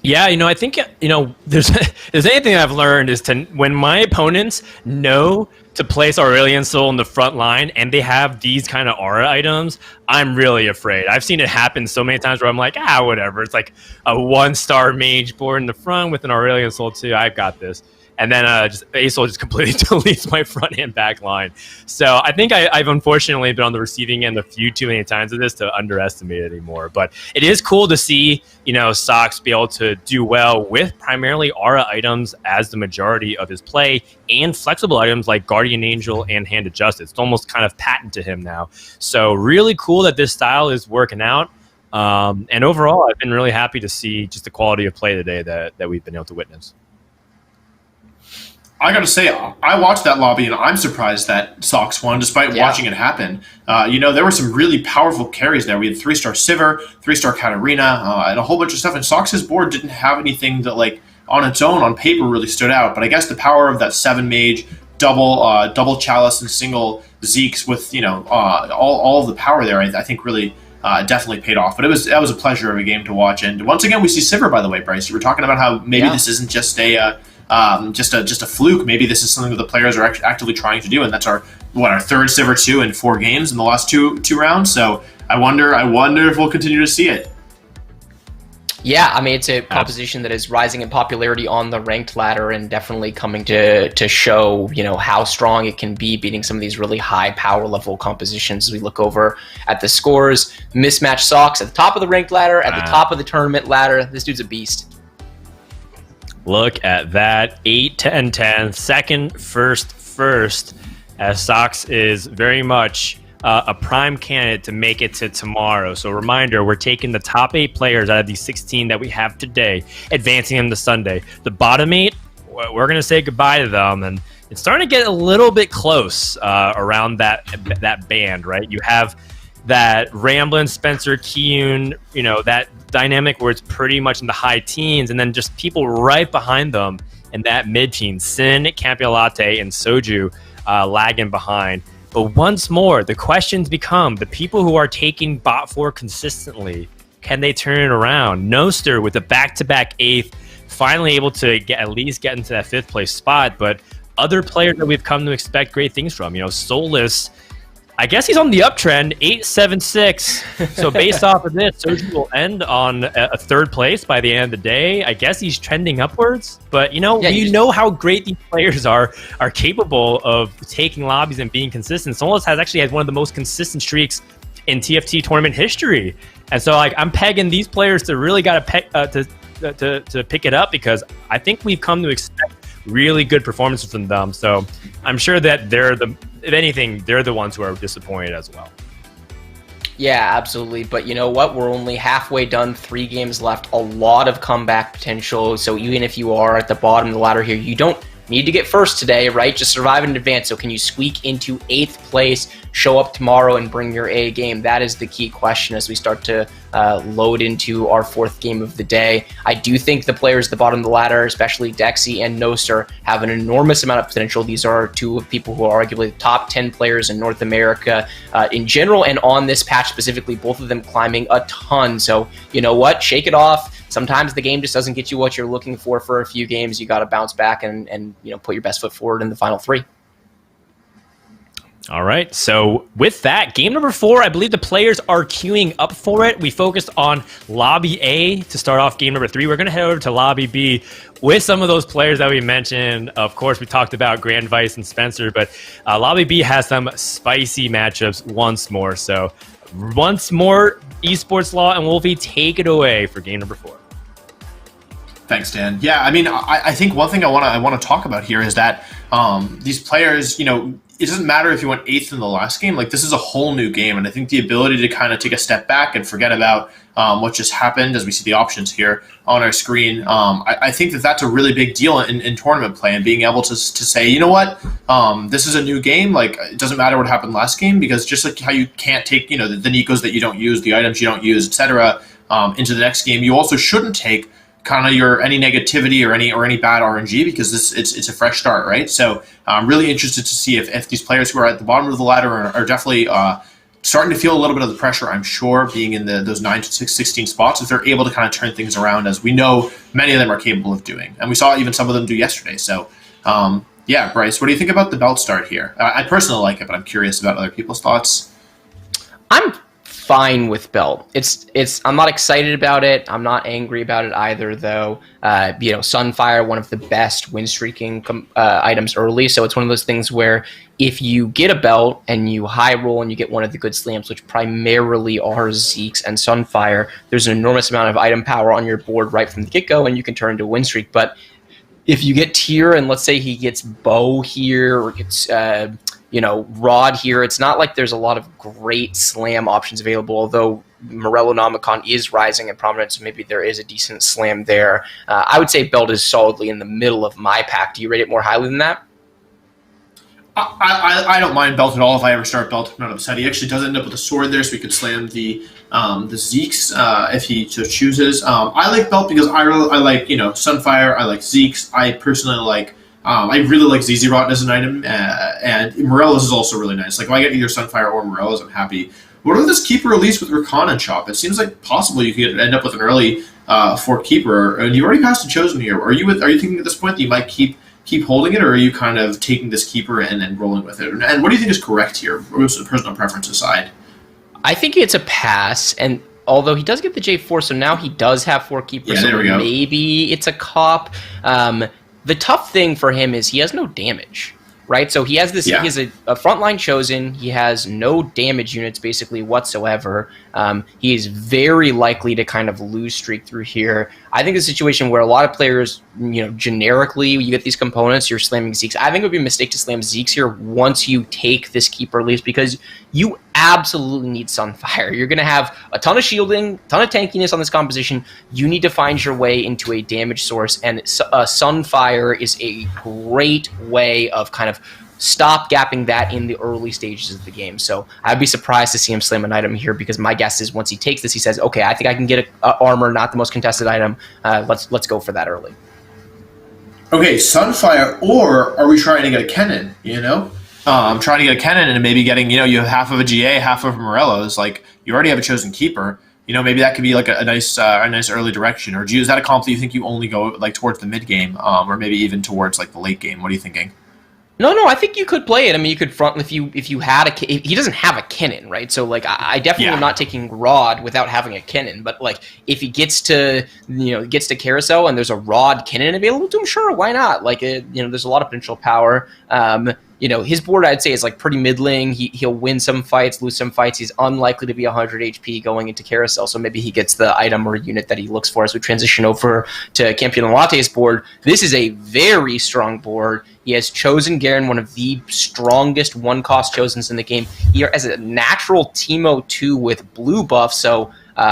Yeah, you know, I think, you know, there's anything I've learned is to, when my opponents know to place Aurelion Soul in the front line and they have these kind of aura items, I'm really afraid. I've seen it happen so many times where I'm like, whatever. It's like a 1-star mage board in the front with an Aurelion Soul too. I've got this. And then ASOL just completely deletes my front and back line. So I think I've unfortunately been on the receiving end a few too many times of this to underestimate it anymore. But it is cool to see, you know, Sox be able to do well with primarily aura items as the majority of his play and flexible items like Guardian Angel and Hand of Justice. It's almost kind of patent to him now. So really cool that this style is working out. And overall, I've been really happy to see just the quality of play today that we've been able to witness. I got to say, I watched that lobby, and I'm surprised that Sox won, despite watching it happen. You know, there were some really powerful carries there. We had 3-star Sivir, 3-star Katarina, and a whole bunch of stuff. And Sox's board didn't have anything that, like, on its own, on paper, really stood out. But I guess the power of that 7-mage, double Chalice and single Zeke's with, you know, all of the power there, I think really definitely paid off. But that was a pleasure of a game to watch. And once again, we see Sivir, by the way, Bryce. You were talking about how maybe this isn't just a fluke. Maybe this is something that the players are actively trying to do, and that's our third Sivir 2 in 4 games in the last two rounds. So I wonder if we'll continue to see it. Yeah, I mean, it's a composition that is rising in popularity on the ranked ladder and definitely coming to show, you know, how strong it can be, beating some of these really high power level compositions. As we look over at the scores, Mismatch Sox at the top of the ranked ladder, at the top of the tournament ladder. This dude's a beast. Look at that. 8-10-10. Second, first. As Sox is very much a prime candidate to make it to tomorrow. So reminder, we're taking the top 8 players out of these 16 that we have today, advancing them to Sunday. The bottom 8, we're going to say goodbye to them. And it's starting to get a little bit close around that band, right? You have that Ramblin', Spencer, Kiyun, you know, that dynamic where it's pretty much in the high teens, and then just people right behind them in that mid-teens. Sin, Campia Latte, and Soju lagging behind. But once more, the questions become, the people who are taking bot 4 consistently, can they turn it around? Noster with a back-to-back 8th, finally able to at least get into that 5th place spot, but other players that we've come to expect great things from, you know, Soulless, I guess he's on the uptrend, 8-7-6. So based off of this, Soju will end on a 3rd place by the end of the day. I guess he's trending upwards. But, you know, we know how great these players are capable of taking lobbies and being consistent. Soulless has actually had one of the most consistent streaks in TFT tournament history. And so, like, I'm pegging these players to really got to pick it up, because I think we've come to expect really good performances from them. So I'm sure that if anything, they're the ones who are disappointed as well. Yeah, absolutely. But you know what? We're only halfway done, 3 games left, a lot of comeback potential. So even if you are at the bottom of the ladder here, you don't need to get first today, right? Just survive in advance. So can you squeak into 8th place, show up tomorrow, and bring your A game? That is the key question as we start to load into our 4th game of the day. I do think the players at the bottom of the ladder, especially Dexy and Noster, have an enormous amount of potential. These are 2 of people who are arguably the top 10 players in North America in general, and on this patch specifically, both of them climbing a ton. So you know what? Shake it off. Sometimes the game just doesn't get you what you're looking for a few games. You got to bounce back and put your best foot forward in the final 3. All right, so with that, game number 4, I believe the players are queuing up for it. We focused on Lobby A to start off game number 3. We're going to head over to Lobby B with some of those players that we mentioned. Of course, we talked about Grand Vice and Spencer, but Lobby B has some spicy matchups once more. So once more, Esports Law and Wolfie, take it away for game number 4. Thanks, Dan. Yeah, I mean, I think one thing I want to talk about here is that these players, it doesn't matter if you went 8th in the last game. Like, this is a whole new game, and I think the ability to kind of take a step back and forget about what just happened, as we see the options here on our screen, I think that's a really big deal in tournament play, and being able to say, you know what, this is a new game. Like, it doesn't matter what happened last game, because just like how you can't take the Nikos that you don't use, the items you don't use, etc., into the next game, you also shouldn't take kind of any negativity or any bad RNG, because it's a fresh start, right? So I'm really interested to see if these players who are at the bottom of the ladder are definitely starting to feel a little bit of the pressure, I'm sure, being in those 9 to 16 spots, if they're able to kind of turn things around, as we know many of them are capable of doing. And we saw even some of them do yesterday. So yeah, Bryce, what do you think about the belt start here? I personally like it, but I'm curious about other people's thoughts. I'm fine with belt. I'm not excited about it. I'm not angry about it either, though. Sunfire, one of the best win streaking items early. So it's one of those things where if you get a belt and you high roll and you get one of the good slams, which primarily are Zeke's and Sunfire, there's an enormous amount of item power on your board right from the get-go, and you can turn into a win streak. But if you get tier and let's say he gets bow here or gets Rod here, it's not like there's a lot of great slam options available, although Morello Nomicon is rising in prominence, so maybe there is a decent slam there. I would say belt is solidly in the middle of my pack. Do you rate it more highly than that? I don't mind belt at all. If I ever start belt, I'm not upset. He actually does end up with a sword there, so he could slam the Zeke's if he so chooses. I like belt because I like Sunfire. I like Zeke's. I personally like. I really like ZZ Rot as an item, and Morello's is also really nice. Like, if I get either Sunfire or Morello's, I'm happy. What about this keeper release with Rakan and Chop? It seems like possible you could end up with an early 4 keeper, and you already passed a chosen here. Are you thinking at this point that you might keep holding it, or are you kind of taking this keeper and then rolling with it? And what do you think is correct here, personal preference aside? I think it's a pass, and although he does get the J4, so now he does have 4 keepers. Yeah, there we go. Maybe it's a cop. The tough thing for him is he has no damage, right? So he has this. Yeah. He has a frontline chosen. He has no damage units basically whatsoever. He is very likely to kind of lose streak through here. I think it's a situation where a lot of players, generically, you get these components, you're slamming Zeke's. I think it would be a mistake to slam Zeke's here once you take this keeper release, because you absolutely need Sunfire. You're going to have a ton of shielding, ton of tankiness on this composition. You need to find your way into a damage source, and Sunfire is a great way of kind of stop-gapping that in the early stages of the game. So I'd be surprised to see him slam an item here, because my guess is once he takes this, he says, okay, I think I can get a armor, not the most contested item. Let's go for that early. Okay, Sunfire, or are we trying to get a Kennen, I'm trying to get a Kennen and maybe getting, you have half of a GA, half of Morello's. Like, you already have a chosen keeper. Maybe that could be like a nice early direction. Or is that a comp that you think you only go like towards the mid game, or maybe even towards like the late game? What are you thinking? No, I think you could play it. I mean, you could front if you had he doesn't have a Kennen, right? So like, I definitely am not taking Rod without having a Kennen. But like, if he gets to Carousel and there's a Rod Kennen available to him, sure, why not? Like, there's a lot of potential power. his board, I'd say, is like pretty middling. He'll win some fights, lose some fights. He's unlikely to be 100 HP going into Carousel, so maybe he gets the item or unit that he looks for as we transition over to Campion Latte's board. This is a very strong board. He has chosen Garen, one of the strongest one-cost chosens in the game. He has a natural Teemo 2 with blue buff, so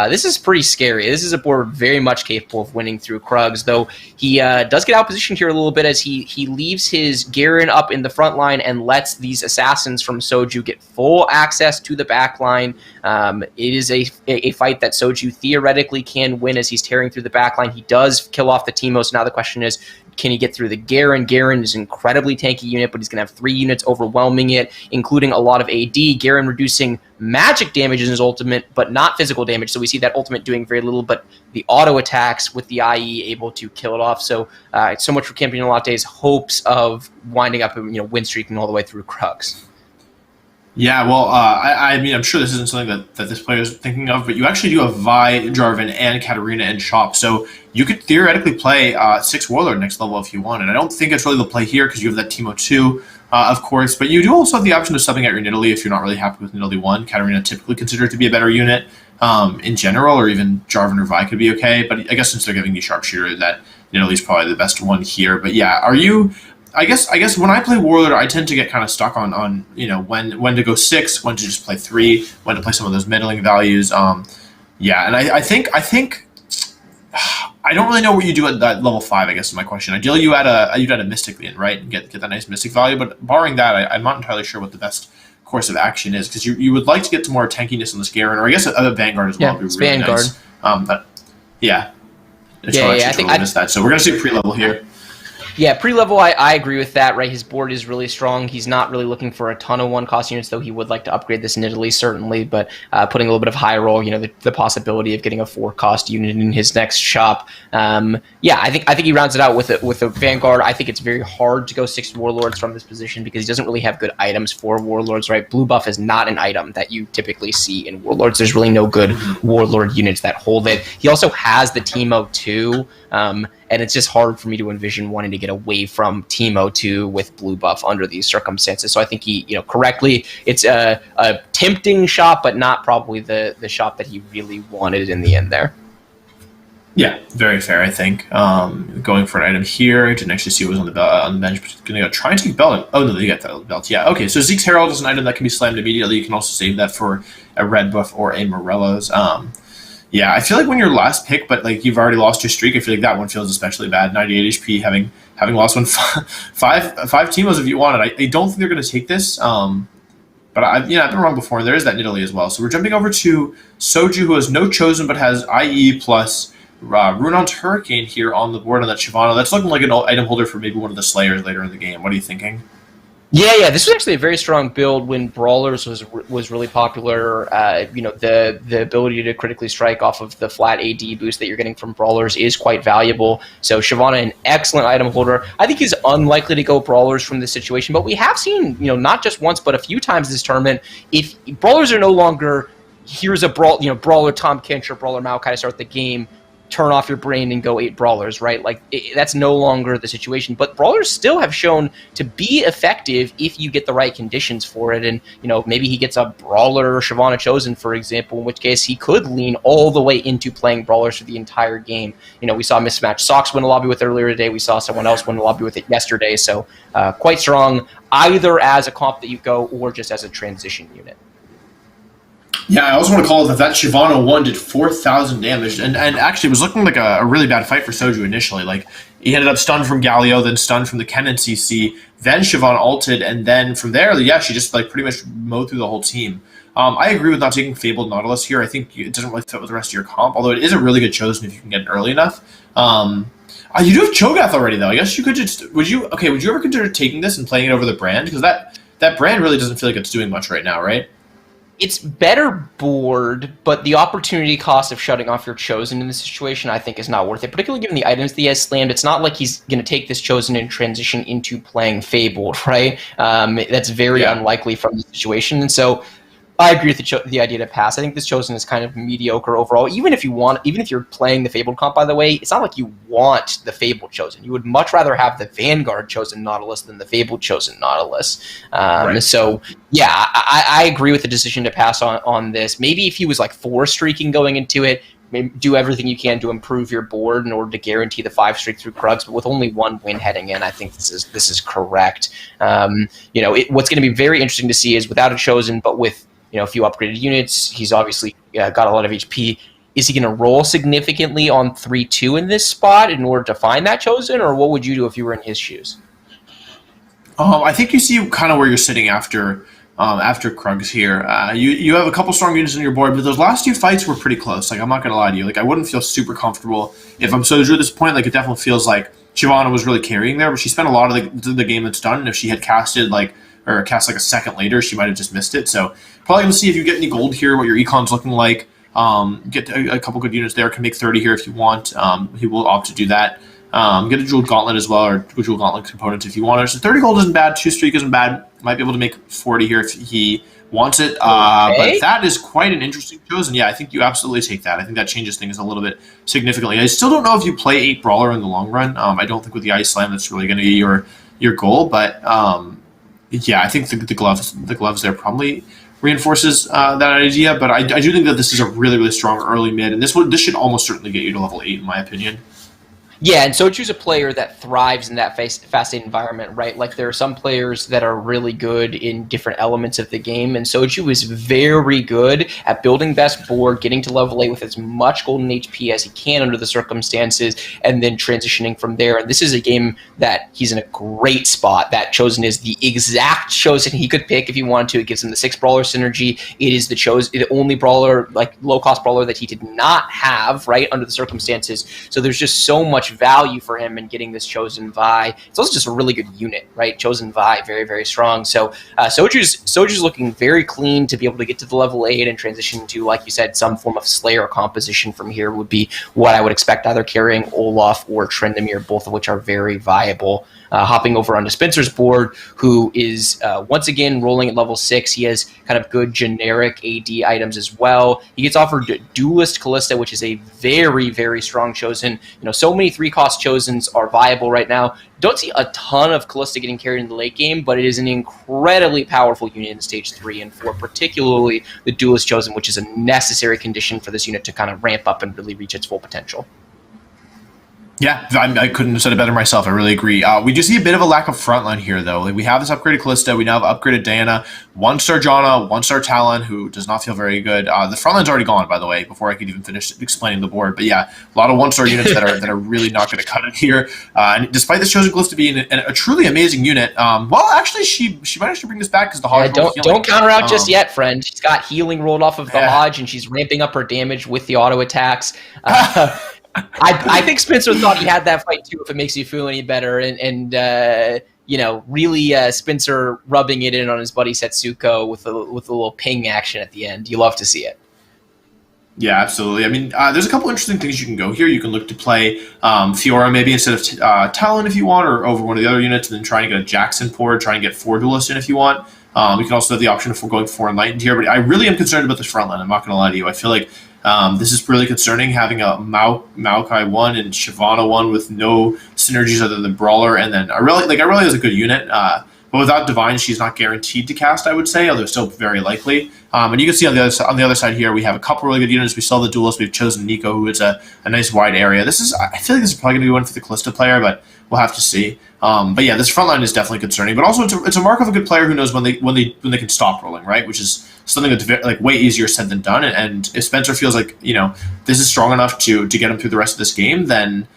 this is pretty scary. This is a board very much capable of winning through Krugs, though he does get outpositioned here a little bit as he leaves his Garen up in the front line and lets these assassins from Soju get full access to the back line. It is a fight that Soju theoretically can win as he's tearing through the back line. He does kill off the Teemo, so now the question is, can he get through the Garen? Garen is an incredibly tanky unit, but he's going to have 3 units overwhelming it, including a lot of AD. Garen reducing magic damage in his ultimate, but not physical damage. So we see that ultimate doing very little, but the auto attacks with the IE able to kill it off. So so much for Campion Latte's hopes of winding up, win streaking all the way through Krugs. Yeah, well, I mean, I'm sure this isn't something that this player is thinking of, but you actually do have Vi, Jarvan, and Katarina and Chop, so you could theoretically play 6 Warlord next level if you want, and I don't think it's really the play here because you have that Teemo 2, of course, but you do also have the option of subbing out your Nidalee if you're not really happy with Nidalee 1. Katarina typically considered to be a better unit in general, or even Jarvan or Vi could be okay, but I guess since they're giving you Sharpshooter, that Nidalee's probably the best one here, but yeah, I guess when I play Warlord, I tend to get kind of stuck on when to go 6, when to just play 3, when to play some of those middling values. Yeah, and I think I don't really know what you do at that level 5. I guess is my question. Ideally, you'd add a Mystic in, right, and get that nice Mystic value. But barring that, I'm not entirely sure what the best course of action is because you would like to get to more tankiness on this Garen, or I guess a Vanguard as well. Yeah, would be really Vanguard. Nice. Yeah. I think I missed that. So we're gonna see pre-level here. Yeah, pre-level, I agree with that, right? His board is really strong. He's not really looking for a ton of one-cost units, though he would like to upgrade this in Italy, certainly, but putting a little bit of high roll, the possibility of getting a 4-cost unit in his next shop. Yeah, I think he rounds it out with a Vanguard. I think it's very hard to go 6 Warlords from this position because he doesn't really have good items for Warlords, right? Blue buff is not an item that you typically see in Warlords. There's really no good Warlord units that hold it. He also has the Teemo 2, and it's just hard for me to envision wanting to get away from Teemo 2 with blue buff under these circumstances. So I think he, correctly, it's a tempting shop, but not probably the shop that he really wanted in the end there. Yeah, very fair, I think. Going for an item here. I didn't actually see what was on the bench, but going to go try and take belt. Oh, no, you got the belt. Yeah, okay. So Zeke's Herald is an item that can be slammed immediately. You can also save that for a red buff or a Morello's. Yeah, I feel like when you're last pick, but like you've already lost your streak, I feel like that one feels especially bad. 98 HP, having lost one, five Teemos if you wanted. I don't think they're going to take this, but I've been wrong before. And there is that Nidalee as well. So we're jumping over to Soju, who has no chosen, but has IE plus Runon's Hurricane here on the board on that Shyvana. That's looking like an item holder for maybe one of the Slayers later in the game. What are you thinking? Yeah. This was actually a very strong build when Brawlers was really popular. The ability to critically strike off of the flat AD boost that you're getting from Brawlers is quite valuable. So Shyvana, an excellent item holder. I think he's unlikely to go Brawlers from this situation, but we have seen, not just once, but a few times this tournament, if Brawlers are no longer, here's a Brawler Tom Kench or Brawler Maokai to start the game, turn off your brain and go 8 Brawlers, right? That's no longer the situation. But Brawlers still have shown to be effective if you get the right conditions for it. And, maybe he gets a Brawler or Shyvana chosen, for example, in which case he could lean all the way into playing Brawlers for the entire game. We saw Mismatched Socks win a lobby with it earlier today. We saw someone else win a lobby with it yesterday. So quite strong, either as a comp that you go or just as a transition unit. Yeah, I also want to call it that Shyvana 1 did 4,000 damage, and actually it was looking like a really bad fight for Soju initially. Like, he ended up stunned from Galio, then stunned from the Kennen CC, then Shyvana ulted, and then from there, yeah, she just pretty much mowed through the whole team. I agree with not taking Fabled Nautilus here. I think it doesn't really fit with the rest of your comp, although it is a really good chosen if you can get it early enough. You do have Cho'Gath already, though. I guess you could just... Would you ever consider taking this and playing it over the brand? Because that brand really doesn't feel like it's doing much right now, right? It's better board, but the opportunity cost of shutting off your chosen in this situation, I think, is not worth it. Particularly given the items that he has slammed, it's not like he's going to take this chosen and transition into playing Fabled, right? That's very unlikely from the situation. And so I agree with the idea to pass. I think this Chosen is kind of mediocre overall. Even if you're playing the Fabled comp, by the way, it's not like you want the Fabled Chosen. You would much rather have the Vanguard Chosen Nautilus than the Fabled Chosen Nautilus. Right. So yeah, I agree with the decision to pass on this. Maybe if he was like 4 streaking going into it, maybe do everything you can to improve your board in order to guarantee the 5 streak through Krugs. But with only 1 win heading in, I think this is correct. What's going to be very interesting to see is without a Chosen, but with a few upgraded units, he's obviously got a lot of HP. Is he going to roll significantly on 3-2 in this spot in order to find that Chosen, or what would you do if you were in his shoes? I think you see kind of where you're sitting after Krugs here. You have a couple strong units on your board, but those last 2 fights were pretty close. Like, I'm not gonna lie to you. Like, I wouldn't feel super comfortable if I'm Soju at this point. Like, it definitely feels like Shyvana was really carrying there, but she spent a lot of the game that's done, and if she had cast a second later, she might have just missed it. So probably gonna see if you get any gold here, what your econ's looking like. Get a couple good units there. Can make 30 here if you want. He will opt to do that. Get a Jeweled Gauntlet as well, or Jeweled Gauntlet components if you want it. So 30 gold isn't bad, 2 streak isn't bad. Might be able to make 40 here if he wants it. But that is quite an interesting Chosen. Yeah, I think you absolutely take that. I think that changes things a little bit significantly. I still don't know if you play 8 Brawler in the long run. I don't think with the Ice Slam that's really going to be your goal. But yeah, I think the gloves there probably reinforces that idea. But I do think that this is a really, really strong early mid, and this should almost certainly get you to level 8 in my opinion. Yeah, and Soju's a player that thrives in that fast-paced environment, right? Like, there are some players that are really good in different elements of the game, and Soju is very good at building best board, getting to level 8 with as much golden HP as he can under the circumstances, and then transitioning from there. And this is a game that he's in a great spot. That Chosen is the exact Chosen he could pick if he wanted to. It gives him the 6 Brawler synergy. It is the only Brawler, like, low-cost Brawler that he did not have, right, under the circumstances. So there's just so much value for him in getting this Chosen Vi. It's also just a really good unit, right? Chosen Vi, very, very strong. So Soju's looking very clean to be able to get to the level 8 and transition to, like you said, some form of Slayer composition from here would be what I would expect, either carrying Olaf or Trendemir, both of which are very viable. Hopping over onto Spencer's board, who is once again rolling at level 6. He has kind of good generic AD items as well. He gets offered Duelist Callista, which is a very, very strong Chosen. So many 3-cost Chosens are viable right now. Don't see a ton of Callista getting carried in the late game, but it is an incredibly powerful unit in stage 3 and 4, particularly the Duelist Chosen, which is a necessary condition for this unit to kind of ramp up and really reach its full potential. Yeah, I couldn't have said it better myself. I really agree. We do see a bit of a lack of frontline here, though. Like, we have this upgraded Callista. We now have upgraded Diana, 1-star Janna, 1-star Talon, who does not feel very good. The frontline's already gone, by the way, before I could even finish explaining the board. But yeah, a lot of 1-star units that are really not going to cut it here. And despite this Chosen Callista being a truly amazing unit, well, actually, she managed to bring this back because the Hodge. Don't counter out just yet, friend. She's got healing rolled off of the Hodge, and she's ramping up her damage with the auto attacks. I think Spencer thought he had that fight too, if it makes you feel any better. And really Spencer rubbing it in on his buddy Setsuko with a little ping action at the end. You love to see it. Yeah, absolutely. I mean, there's a couple interesting things you can go here. You can look to play Fiora maybe instead of Talon if you want, or over one of the other units, and then try and get a Jackson Port, try and get 4 Duelist in if you want. You can also have the option of going 4 Enlightened here, but I really am concerned about this front line. I'm not going to lie to you. I feel like this is really concerning, having a Maokai 1 and Shyvana 1 with no synergies other than Brawler, and then Aurelia is a good unit, but without Divine, she's not guaranteed to cast, I would say, although still very likely. And you can see on the other side here, we have a couple really good units. We saw the Duelist. We've chosen Nico, who is a nice wide area. I feel like this is probably going to be one for the Callista player, but we'll have to see. But yeah, this front line is definitely concerning. But also, it's a mark of a good player who knows when they can stop rolling, right? Which is something that's way easier said than done. And if Spencer feels like this is strong enough to get him through the rest of this game, then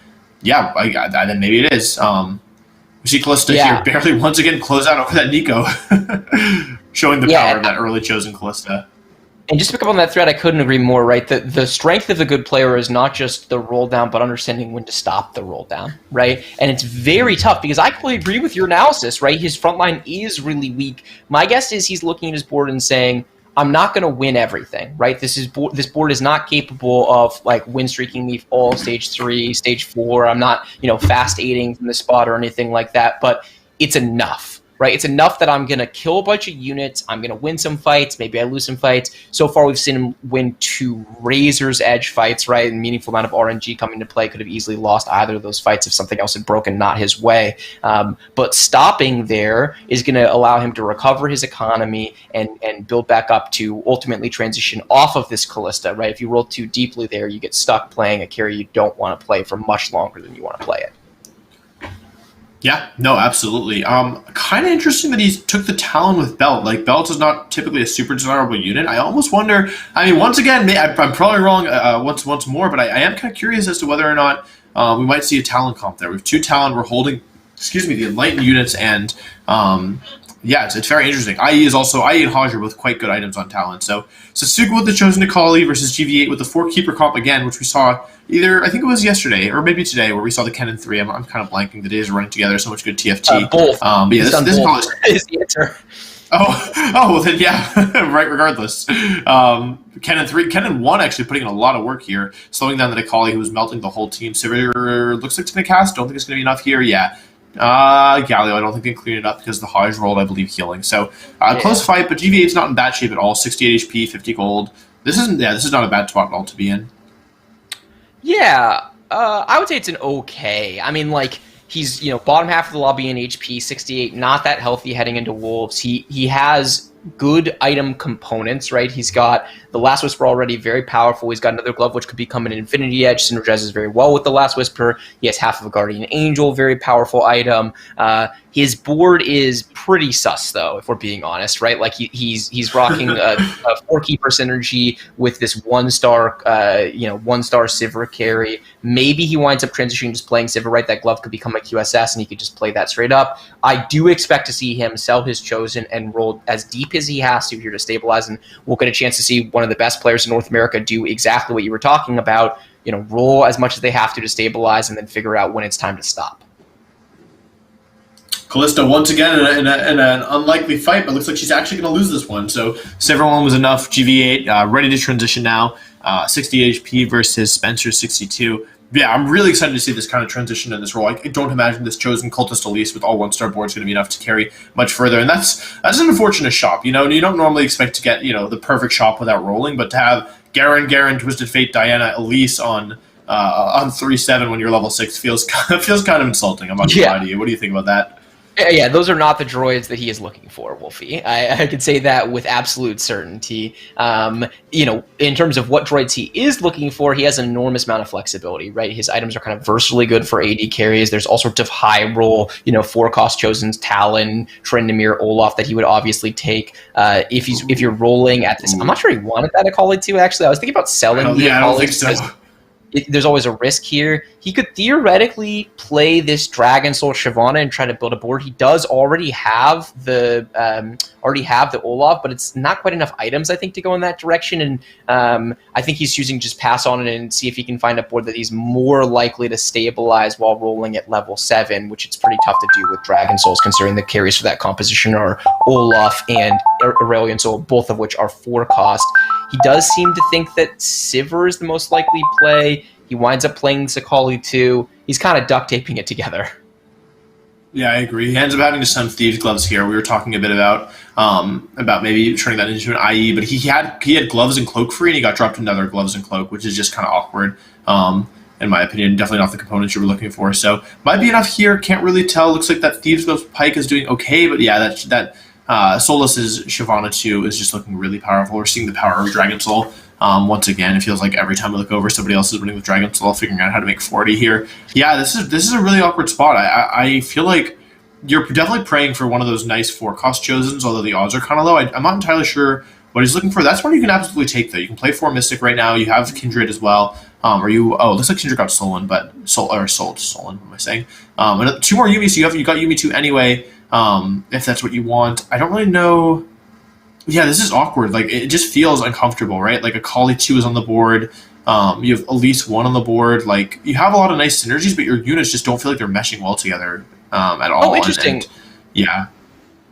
yeah, then maybe it is. We see Callista here barely once again close out over that Nico, showing the power of that early chosen Callista. And just to pick up on that thread, I couldn't agree more, right? The strength of a good player is not just the roll down, but understanding when to stop the roll down, right? And it's very tough because I completely agree with your analysis, right? His front line is really weak. My guess is he's looking at his board and saying, I'm not going to win everything, right? This board is not capable of win streaking me all stage 3, stage 4. I'm not, fast aiding from the spot or anything like that, but it's enough. right? It's enough that I'm going to kill a bunch of units. I'm going to win some fights. Maybe I lose some fights. So far, we've seen him win 2 Razor's Edge fights, right? A meaningful amount of RNG coming to play. Could have easily lost either of those fights if something else had broken not his way. But stopping there is going to allow him to recover his economy and build back up to ultimately transition off of this Callista, right? If you roll too deeply there, you get stuck playing a carry you don't want to play for much longer than you want to play it. Yeah, no, absolutely. Kind of interesting that he took the Talon with Belt. Like, Belt is not typically a super desirable unit. I almost wonder, I mean, once again, I'm probably wrong once more, but I am kind of curious as to whether or not we might see a Talon comp there. We have 2 Talon, we're holding, the Enlightened units, and yeah, it's very interesting. IE and Hodge are both quite good items on Talon. So Suga with the Chosen Nikali versus GV8 with the 4 Keeper comp again, which we saw either, I think it was yesterday, or maybe today, where we saw the Kennen 3. I'm kind of blanking. The days are running together. So much good TFT. Both. But yeah, this is the answer. well then, yeah, right, regardless. Kennen 3, Kennen 1 actually putting in a lot of work here, slowing down the Nikali, who was melting the whole team. Sivir looks like it's going to cast. Don't think it's going to be enough here. Yeah. Galio, I don't think they can clean it up because the Hodge rolled, I believe, healing. So, close fight, but GV8's not in bad shape at all. 68 HP, 50 gold. This is not a bad spot at all to be in. Yeah, I would say it's an okay. I mean, like, he's, bottom half of the lobby in HP, 68, not that healthy heading into Wolves. He has good item components, right? He's got the Last Whisper already very powerful. He's got another glove which could become an Infinity Edge, synergizes very well with the Last Whisper. He has half of a Guardian Angel, very powerful item. His board is pretty sus, though, if we're being honest, right? Like he's rocking a 4 Keeper synergy with this 1-star, 1-star Sivir carry. Maybe he winds up transitioning just playing Sivir, right? That glove could become a QSS, and he could just play that straight up. I do expect to see him sell his Chosen and roll as deep as he has to here to stabilize, and we'll get a chance to see one of the best players in North America do exactly what you were talking about. Roll as much as they have to stabilize, and then figure out when it's time to stop. Callista once again in an unlikely fight, but looks like she's actually going to lose this one. So Sivir 1 was enough. GV8 ready to transition now. 60 HP versus Spencer 62. Yeah, I'm really excited to see this kind of transition in this role. I don't imagine this Chosen Cultist Elise with all 1-star boards going to be enough to carry much further, and that's an unfortunate shop. You don't normally expect to get the perfect shop without rolling, but to have Garen, Twisted Fate, Diana, Elise on 3-7 when you're level 6 feels kind of insulting. I'm not going to lie to you. What do you think about that? Yeah, those are not the droids that he is looking for, Wolfie. I can say that with absolute certainty. In terms of what droids he is looking for, he has an enormous amount of flexibility, right? His items are kind of versatily good for AD carries. There's all sorts of high roll, 4-cost Chosens, Talon, Tryndamere, Olaf that he would obviously take. If you're rolling at this, I'm not sure he wanted that Akali too. Actually, I was thinking about selling the Akali. I don't think so. There's always a risk here. He could theoretically play this Dragon Soul Shyvana and try to build a board. He does already have the Olaf, but it's not quite enough items, I think, to go in that direction. And I think he's choosing just pass on it and see if he can find a board that he's more likely to stabilize while rolling at level 7, which it's pretty tough to do with Dragon Souls, considering the carries for that composition are Olaf and Aurelion Soul, both of which are 4-cost. He does seem to think that Sivir is the most likely play. He winds up playing Sakali too. He's kind of duct taping it together. Yeah, I agree. He ends up having to send Thieves Gloves here. We were talking a bit about maybe turning that into an IE, but he had Gloves and Cloak free, and he got dropped another Gloves and Cloak, which is just kind of awkward. In my opinion, definitely not the components you were looking for. So might be enough here. Can't really tell. Looks like that Thieves Gloves Pike is doing okay, but yeah, that Solus's Shyvana 2 is just looking really powerful. We're seeing the power of Dragon Soul. Once again, it feels like every time I look over, somebody else is winning with Dragon Soul, figuring out how to make 40 here. Yeah, this is a really awkward spot. I feel like you're definitely praying for one of those nice 4-cost Chosens, although the odds are kind of low. I'm not entirely sure what he's looking for. That's one you can absolutely take, though. You can play 4 Mystic right now. You have Kindred as well. It looks like Kindred got stolen, but stolen. What am I saying? And 2 more Yumi, so you got Yumi 2 anyway. If that's what you want. I don't really know. Yeah, this is awkward. Like, it just feels uncomfortable, right? Like, a Kali 2 is on the board. You have Elise 1 on the board. Like, you have a lot of nice synergies, but your units just don't feel like they're meshing well together at all. Oh, interesting. Yeah.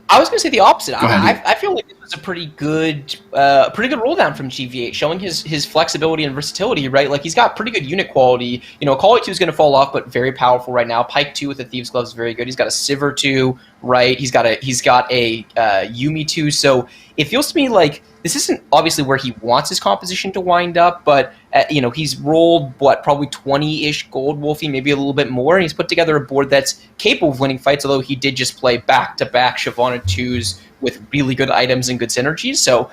I was going to say the opposite. Go ahead. I feel like it was a pretty good roll down from GV8, showing his flexibility and versatility, right? Like, he's got pretty good unit quality. You know, Call 2 is going to fall off, but very powerful right now. Pike 2 with the Thieves Glove is very good. He's got a Sivir 2, right? He's got a Yuumi 2. So it feels to me like this isn't obviously where he wants his composition to wind up, but you know, he's rolled probably 20-ish gold Wolfie, maybe a little bit more, and he's put together a board that's capable of winning fights. Although he did just play back-to-back Shyvana 2s with really good items and good synergies, so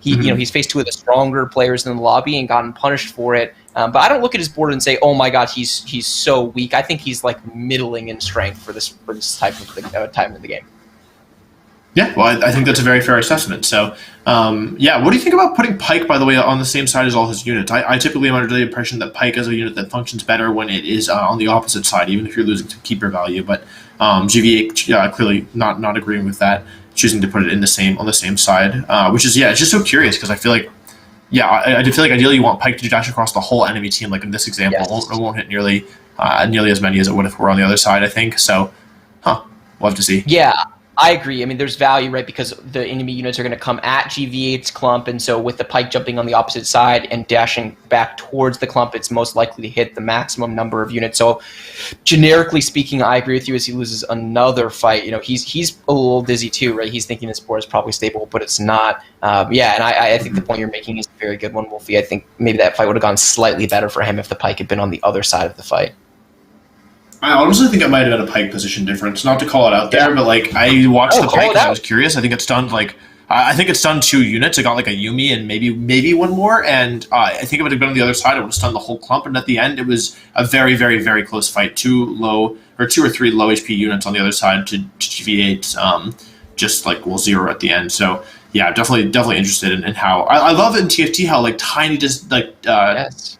you know, he's faced two of the stronger players in the lobby and gotten punished for it. But I don't look at his board and say, "Oh my God, he's so weak." I think he's like middling in strength for this type of time in the game. Yeah, well, I think that's a very fair assessment. So, yeah, what do you think about putting Pike, by the way, on the same side as all his units? I typically am under the impression that Pike is a unit that functions better when it is on the opposite side, even if you're losing some keeper value. But GV8 clearly not agreeing with that, choosing to put it on the same side, which is, it's just so curious because I feel like, I feel like ideally you want Pike to dash across the whole enemy team, like in this example. Yes. It won't hit nearly as many as it would if we're on the other side, I think. So, we'll have to see. Yeah. I agree. I mean, there's value, right? Because the enemy units are going to come at GV8's clump, and so with the Pike jumping on the opposite side and dashing back towards the clump, it's most likely to hit the maximum number of units. So, generically speaking, I agree with you. As he loses another fight, you know, he's a little dizzy too, right? He's thinking this board is probably stable, but it's not. And I think the point you're making is a very good one, Wolfie. I think maybe that fight would have gone slightly better for him if the Pike had been on the other side of the fight. I honestly think it might have been a Pike position difference. Not to call it out there, but like I watched the Pike and I was curious. I think it's done I think it's done 2 units. It got like a Yuumi and maybe one more. And I think if it had been on the other side, it would have stunned the whole clump. And at the end, it was a very, very, very close fight. 2 or 3 low HP units on the other side to GV8, just like 0 at the end. So yeah, definitely interested in how I love it in TFT how like tiny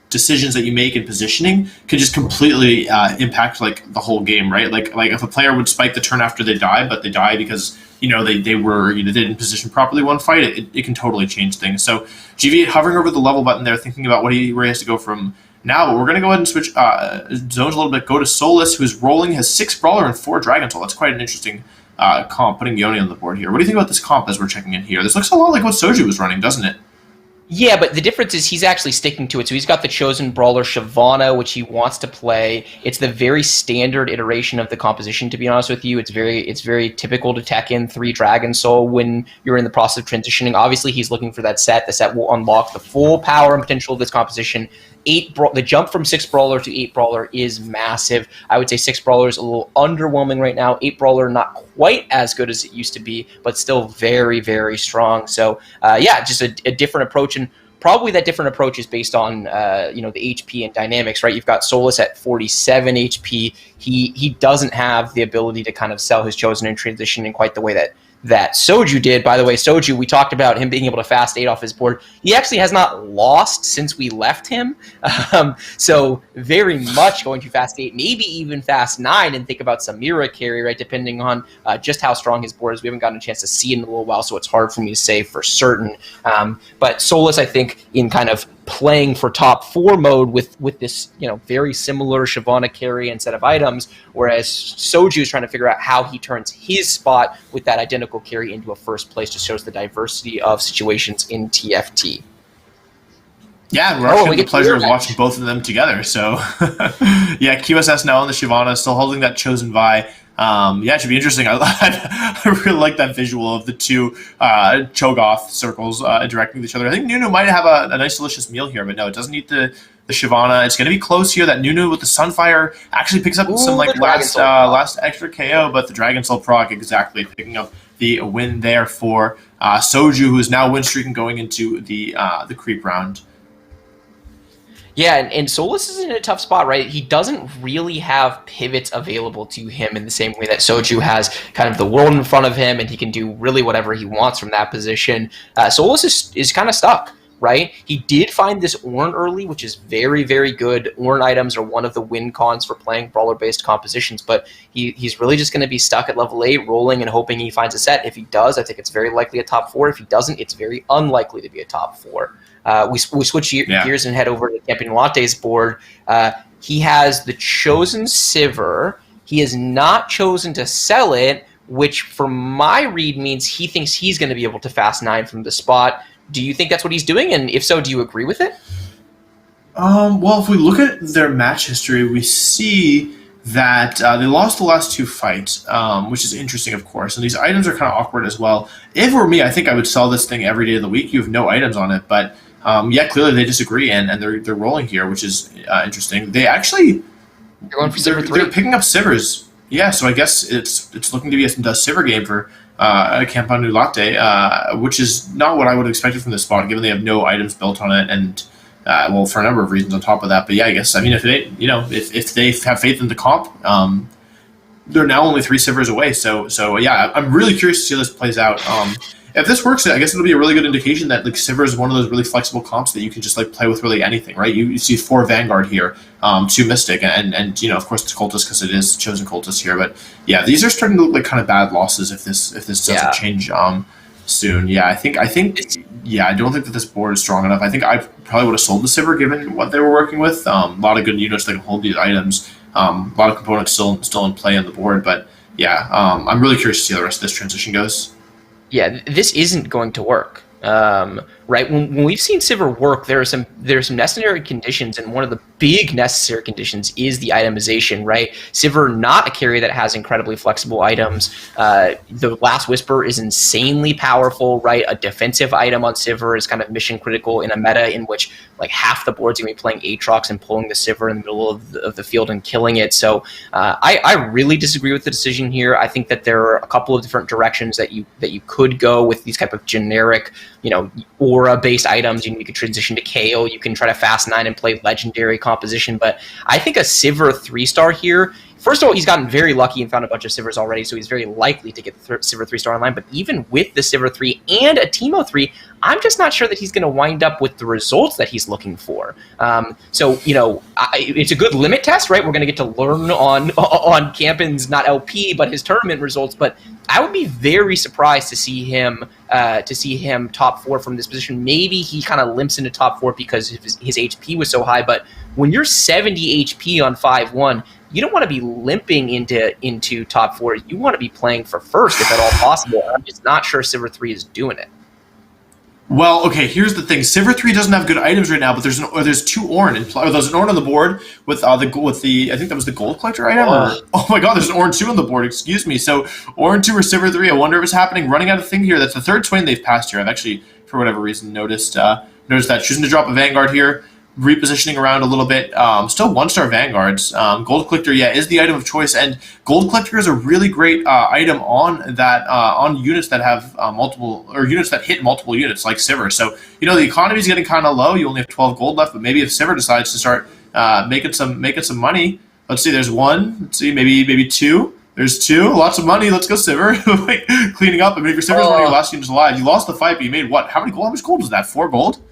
decisions that you make in positioning can just completely impact like the whole game, right? Like if a player would spike the turn after they die, but they die because they didn't position properly one fight, it can totally change things. So GV8 hovering over the level button there, thinking about where he has to go from now. But we're going to go ahead and switch zones a little bit. Go to Solus, who's rolling, has 6 Brawler and 4 Dragon Soul. That's quite an interesting comp, putting Yoni on the board here. What do you think about this comp as we're checking in here? This looks a lot like what Soju was running, doesn't it? Yeah, but the difference is he's actually sticking to it. So he's got the chosen brawler Shyvana, which he wants to play. It's the very standard iteration of the composition, to be honest with you. It's very typical to tech in 3 Dragon Soul when you're in the process of transitioning. Obviously, he's looking for that set. The set will unlock the full power and potential of this composition. The jump from 6 Brawler to 8 Brawler is massive. I would say 6 Brawler is a little underwhelming right now. 8 Brawler not quite as good as it used to be, but still very, very strong. So just a different approach, and probably that different approach is based on the HP and dynamics, right? You've got Solus at 47 HP. He doesn't have the ability to kind of sell his chosen and transition in quite the way that Soju did. By the way, Soju, we talked about him being able to fast 8 off his board. He actually has not lost since we left him. So very much going to fast 8, maybe even fast 9, and think about Samira carry, right? Depending on just how strong his board is. We haven't gotten a chance to see it in a little while, so it's hard for me to say for certain. But Solus, I think, in kind of playing for top 4 mode with this, very similar Shyvana carry and set of items, whereas Soju is trying to figure out how he turns his spot with that identical carry into a first place. Just shows the diversity of situations in TFT. Yeah, we're actually the pleasure of watching both of them together. So, yeah, QSS now on the Shyvana, still holding that chosen Vi. It should be interesting. I really like that visual of the 2 Cho'Gath circles interacting with each other. I think Nunu might have a nice, delicious meal here, but no, it doesn't eat the Shyvana. It's going to be close here. That Nunu with the Sunfire actually picks up some last extra KO, but the Dragon Soul proc exactly picking up the win there for Soju, who is now win streaking going into the creep round. Yeah, and Solus is in a tough spot, right? He doesn't really have pivots available to him in the same way that Soju has kind of the world in front of him, and he can do really whatever he wants from that position. Solus is kind of stuck, right? He did find this Ornn early, which is very, very good. Ornn items are one of the win cons for playing brawler-based compositions, but he's really just going to be stuck at level 8, rolling and hoping he finds a set. If he does, I think it's very likely a top 4. If he doesn't, it's very unlikely to be a top 4. We switch gears and head over to Champion Latte's board. He has the chosen Sivir. He has not chosen to sell it, which for my read means he thinks he's going to be able to fast 9 from the spot. Do you think that's what he's doing? And if so, do you agree with it? Well, if we look at their match history, we see that they lost the last 2 fights, which is interesting, of course. And these items are kind of awkward as well. If it were me, I think I would sell this thing every day of the week. You have no items on it, but yeah, clearly they disagree, and they're rolling here, which is interesting. They actually They're going for Sivir 3. They're picking up Sivers. Yeah, so I guess it's looking to be a Sivir game for Campanu Latte, which is not what I would have expected from this spot, given they have no items built on it, and well, for a number of reasons on top of that. But yeah, I guess, I mean, if they have faith in the comp, they're now only 3 Sivers away. So yeah, I'm really curious to see how this plays out. If this works, I guess it'll be a really good indication that like Sivir is one of those really flexible comps that you can just like play with really anything, right? You see 4 Vanguard here, 2 Mystic, and of course it's Cultist because it is chosen Cultist here. But yeah, these are starting to look like kind of bad losses if this doesn't change soon. Yeah, I think yeah, I don't think that this board is strong enough. I think I probably would have sold the Sivir given what they were working with. A lot of good units that can hold these items. A lot of components still in play on the board, but yeah, I'm really curious to see how the rest of this transition goes. Yeah, this isn't going to work. Right? When we've seen Sivir work, there are some necessary conditions, and one of the big necessary conditions is the itemization, right? Sivir, not a carry that has incredibly flexible items. The Last Whisper is insanely powerful, right? A defensive item on Sivir is kind of mission critical in a meta in which like half the board's going to be playing Aatrox and pulling the Sivir in the middle of the field and killing it. So I really disagree with the decision here. I think that there are a couple of different directions that you could go with these type of generic, aura-based items. You could transition to Kayle. You can try to fast 9 and play legendary composition. But I think a Sivir 3-star here, first of all, he's gotten very lucky and found a bunch of Sivers already, so he's very likely to get the Sivir 3-star online. But even with the Sivir 3 and a Teemo 3, I'm just not sure that he's going to wind up with the results that he's looking for. So it's a good limit test, right? We're going to get to learn on Campen's, not LP, but his tournament results. But I would be very surprised to see him top 4 from this position. Maybe he kind of limps into top 4 because his HP was so high. But when you're 70 HP on 5-1, you don't want to be limping into top 4. You want to be playing for first if at all possible. I'm just not sure Sivir 3 is doing it. Well, okay, here's the thing. Sivir 3 doesn't have good items right now, but there's 2 Ornn in play. There's an Ornn on the board with the I think that was the Gold Collector item. Oh my God, there's an Ornn 2 on the board. Excuse me. So Ornn 2 or Sivir 3. I wonder if it's happening. Running out of thing here. That's the 3rd Swain they've passed here. I've actually, for whatever reason, noticed that. Choosing to drop a Vanguard here. Repositioning around a little bit. Still 1-star Vanguards. Gold Collector, yeah, is the item of choice, and Gold Collector is a really great item on that on units that have multiple, or units that hit multiple units like Sivir. So the economy is getting kind of low. You only have 12 gold left, but maybe if Sivir decides to start making some money, let's see. There's 1. Let's see, maybe 2. There's 2. Lots of money. Let's go Sivir. Like, cleaning up. I mean, if your Sivir is one of your last units alive, you lost the fight, but you made what? How much gold was that? 4 gold.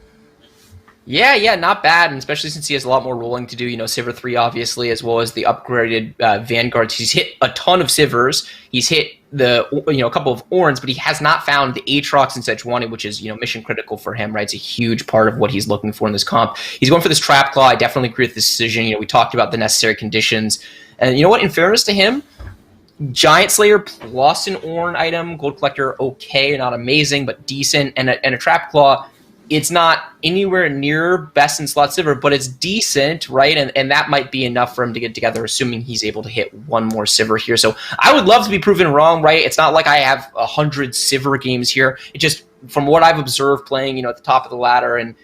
Yeah, not bad, and especially since he has a lot more rolling to do. Sivir 3, obviously, as well as the upgraded Vanguards. He's hit a ton of Sivers. He's hit a couple of Ornns, but he has not found the Aatrox and Sejuani, which is mission critical for him, right? It's a huge part of what he's looking for in this comp. He's going for this Trap Claw. I definitely agree with this decision. We talked about the necessary conditions, and you know what? In fairness to him, Giant Slayer plus an Ornn item, Gold Collector, okay, not amazing, but decent, and a Trap Claw. It's not anywhere near best in slot Sivir, but it's decent, right? And that might be enough for him to get together, assuming he's able to hit 1 more Sivir here. So I would love to be proven wrong, right? It's not like I have 100 Sivir games here. It just, from what I've observed playing, at the top of the ladder and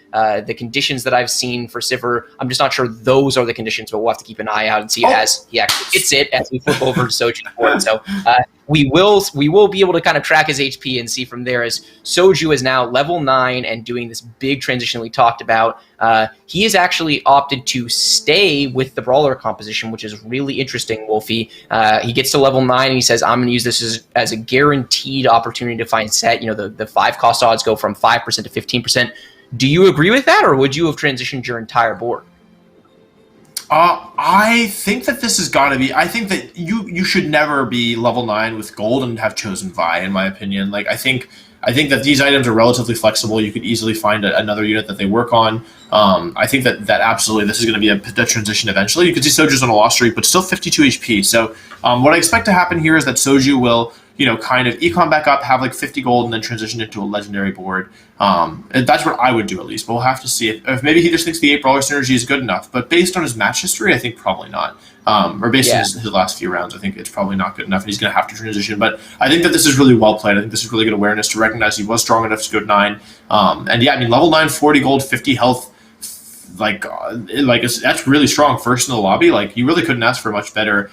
the conditions that I've seen for Sivir, I'm just not sure those are the conditions, but we'll have to keep an eye out and see as he actually hits it as we flip over to Soju's board. So we will be able to kind of track his HP and see from there, as Soju is now level 9 and doing this big transition we talked about. He has actually opted to stay with the Brawler composition, which is really interesting, Wolfie. He gets to level 9 and he says, I'm going to use this as a guaranteed opportunity to find set. The 5 cost odds go from 5% to 15%. Do you agree with that, or would you have transitioned your entire board? I think that this has got to be. I think that you should never be level 9 with gold and have chosen Vi, in my opinion. Like, I think that these items are relatively flexible. You could easily find another unit that they work on. I think that absolutely this is going to be a transition eventually. You can see Soju's on a loss streak, but still 52 HP. So what I expect to happen here is that Soju will kind of econ back up, have like 50 gold, and then transition into a legendary board. And that's what I would do at least. But we'll have to see if maybe he just thinks the 8 Brawler synergy is good enough. But based on his match history, I think probably not. Or based on his last few rounds, I think it's probably not good enough, and he's going to have to transition. But I think that this is really well played. I think this is really good awareness to recognize he was strong enough to go to 9. And yeah, I mean, level 9, 40 gold, 50 health. That's really strong first in the lobby. Like, you really couldn't ask for a much better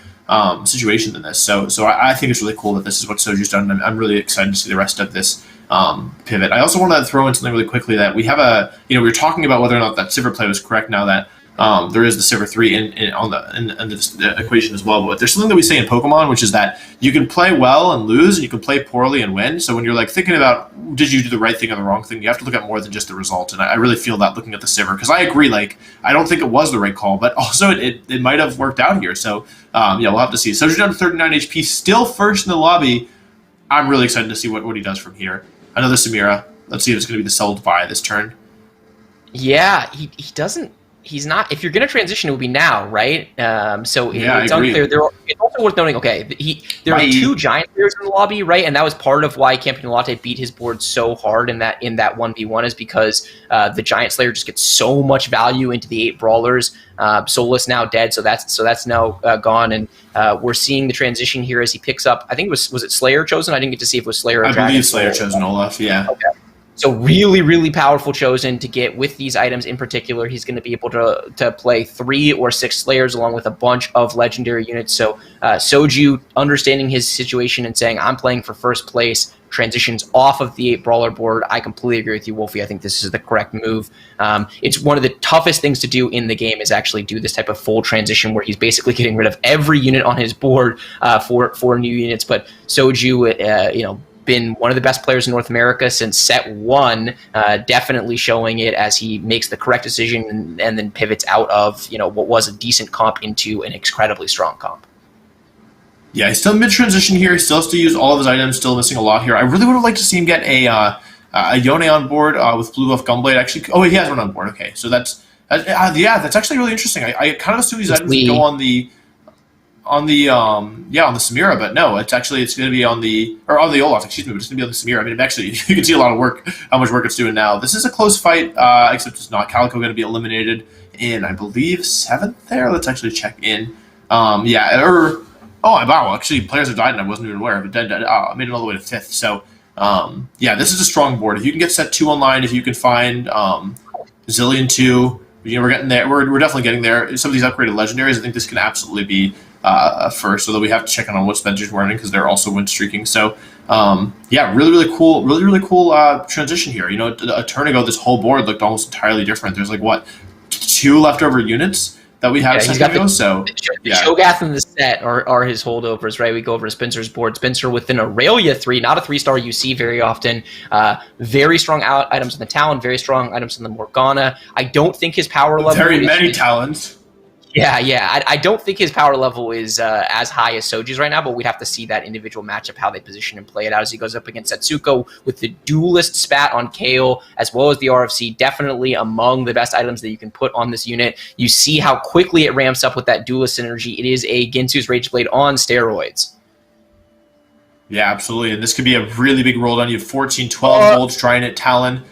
situation than this. So I think it's really cool that this is what Soju's done. And I'm really excited to see the rest of this pivot. I also want to throw in something really quickly that we have we were talking about whether or not that Sivir play was correct now that there is the Sivir 3 in the equation as well. But there's something that we say in Pokemon, which is that you can play well and lose, and you can play poorly and win. So when you're like thinking about did you do the right thing or the wrong thing, you have to look at more than just the result. And I really feel that looking at the Sivir, because I agree, like, I don't think it was the right call, but also it might have worked out here. So we'll have to see. So down to 39 HP, still first in the lobby. I'm really excited to see what he does from here. Another Samira. Let's see if it's going to be the sold by this turn. Yeah, he doesn't. He's not. If you're going to transition, it would be now, right? So it's unclear. It's also worth noting. Okay, there are 2 giant players in the lobby, right? And that was part of why Campion Latte beat his board so hard in that 1v1 is because the Giant Slayer just gets so much value into the 8 brawlers. Soulless now dead, so that's now gone, and we're seeing the transition here as he picks up. I think was it Slayer chosen? I didn't get to see if it was Slayer or Dragon. I believe Slayer chosen Olaf. Yeah. Okay. So really, really powerful chosen to get with these items in particular. He's going to be able to play 3 or 6 Slayers along with a bunch of legendary units. So Soju, understanding his situation and saying, I'm playing for first place, transitions off of the 8 Brawler board. I completely agree with you, Wolfie. I think this is the correct move. It's one of the toughest things to do in the game is actually do this type of full transition where he's basically getting rid of every unit on his board for new units. But Soju, been one of the best players in North America since set 1, definitely showing it as he makes the correct decision and then pivots out of what was a decent comp into an incredibly strong comp. Yeah, he's still mid-transition here. He still has to use all of his items, still missing a lot here. I really would have liked to see him get a Yone on board with Blue Buff Gunblade. Actually, he has one on board. Okay, so that's actually really interesting. I kind of assume these items would go on the Samira, but no, it's going to be on the Olaf, excuse me, but it's going to be on the Samira. I mean, actually, you can see a lot of work, how much work it's doing now. This is a close fight, except it's not. Calico going to be eliminated in, I believe, 7th there. Let's actually check in. Wow, actually, players have died and I wasn't even aware of it. I made it all the way to 5th. So, this is a strong board. If you can get set 2 online, if you can find Zillion 2, we're getting there. We're definitely getting there. Some of these upgraded legendaries, I think this can absolutely be first, although we have to check on what Spencer's wearing because they're also win streaking. So, really cool transition here. A turn ago, this whole board looked almost entirely different. There's 2 leftover units that we have. He's got the Shogath in the set are his holdovers, right? We go over to Spencer's board. Spencer with an Aurelia 3, not a 3-star you see very often. Very strong items in the Talon, very strong items in the Morgana. I don't think his power level. Very many Talons. Yeah. I don't think his power level is as high as Soji's right now, but we'd have to see that individual matchup, how they position and play it out as he goes up against Setsuko with the duelist spat on Kale, as well as the RFC, definitely among the best items that you can put on this unit. You see how quickly it ramps up with that duelist synergy. It is a Ginsu's Rageblade on steroids. Yeah, absolutely. And this could be a really big roll down. You have 14, 12 volts trying at Talon.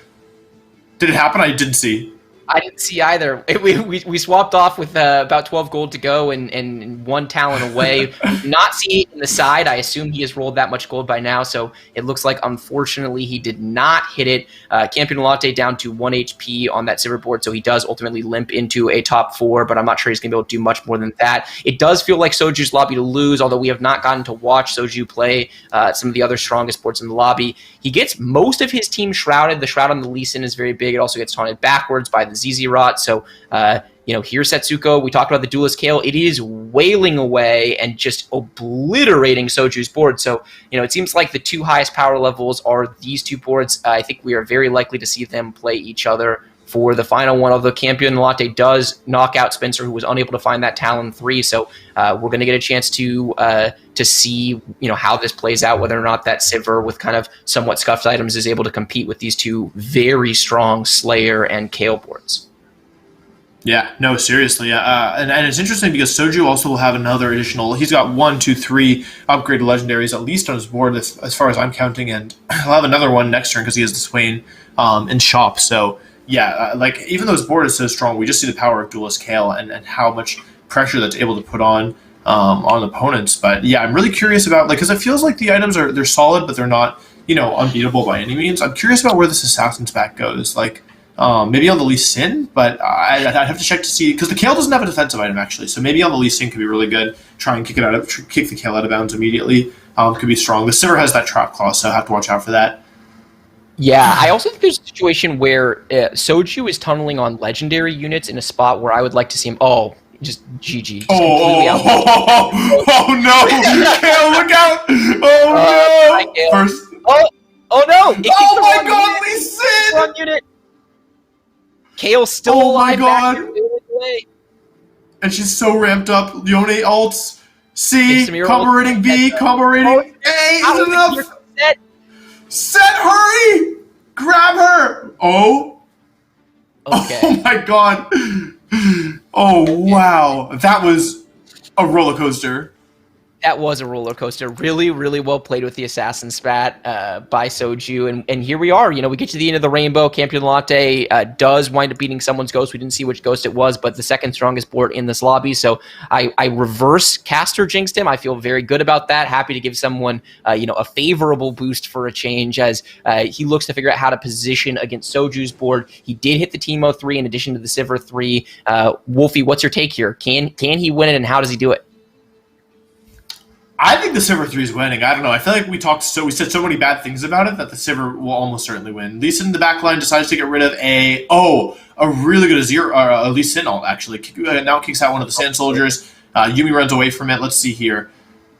Did it happen? I didn't see. I didn't see either. We swapped off with about 12 gold to go and 1 Talon away. Not see it in the side. I assume he has rolled that much gold by now, so it looks like, unfortunately, he did not hit it. Campion Latte down to 1 HP on that Sivir board, so he does ultimately limp into a top 4, but I'm not sure he's going to be able to do much more than that. It does feel like Soju's lobby to lose, although we have not gotten to watch Soju play some of the other strongest boards in the lobby. He gets most of his team shrouded. The shroud on the Lee Sin is very big. It also gets taunted backwards by the ZZ Rot. So, here's Setsuko. We talked about the Duelist Kale. It is wailing away and just obliterating Soju's board. So, it seems like the 2 highest power levels are these 2 boards. I think we are very likely to see them play each other for the final one, although Campion Latte does knock out Spencer, who was unable to find that Talon 3. So we're going to get a chance to see how this plays out, whether or not that Sivir with kind of somewhat scuffed items is able to compete with these 2 very strong Slayer and Kale boards. Yeah, no, seriously. And it's interesting because Soju also will have another additional. He's got 1, 2, 3 upgraded legendaries at least on his board, as far as I'm counting, and he'll have another one next turn because he has the Swain in shop. So yeah, like even though his board is so strong, we just see the power of Duelist Kale and how much pressure that's able to put on opponents. But yeah, I'm really curious about because it feels like the items they're solid, but they're not unbeatable by any means. I'm curious about where this Assassin's Back goes. Like. Maybe on the Lee Sin, but I'd have to check to see because the Kale doesn't have a defensive item actually. So maybe on the Lee Sin could be really good. Try and kick the Kale out of bounds immediately. Could be strong. The Sivir has that trap claw, so I have to watch out for that. Yeah, I also think there's a situation where Soju is tunneling on legendary units in a spot where I would like to see him. Oh, just GG. Just oh no! Kale, look out! Oh no! First. Oh no! Oh my God, Lee Sin! Wrong unit. Kale's still alive. Oh my God! And she's so ramped up. Yone ults. C. Combo rating B. Combo rating A. Is enough. Set, hurry! Grab her! Oh. Okay. Oh my God. Oh wow. That was a roller coaster. That was a roller coaster. Really, really well played with the Assassin Spat by Soju. And here we are. We get to the end of the rainbow. Campion Latte does wind up beating someone's ghost. We didn't see which ghost it was, but the second strongest board in this lobby. So I reverse caster jinxed him. I feel very good about that. Happy to give someone a favorable boost for a change as he looks to figure out how to position against Soju's board. He did hit the Timo 3 in addition to the Sivir 3. Wolfie, what's your take here? Can he win it, and how does he do it? I think the Sivir 3 is winning. I don't know. I feel like we said so many bad things about it that the Sivir will almost certainly win. Lee Sin in the backline decides to get rid of a really good Azir, Lee Sin ult actually. Now kicks out one of the Sand Soldiers. Yuumi runs away from it. Let's see here.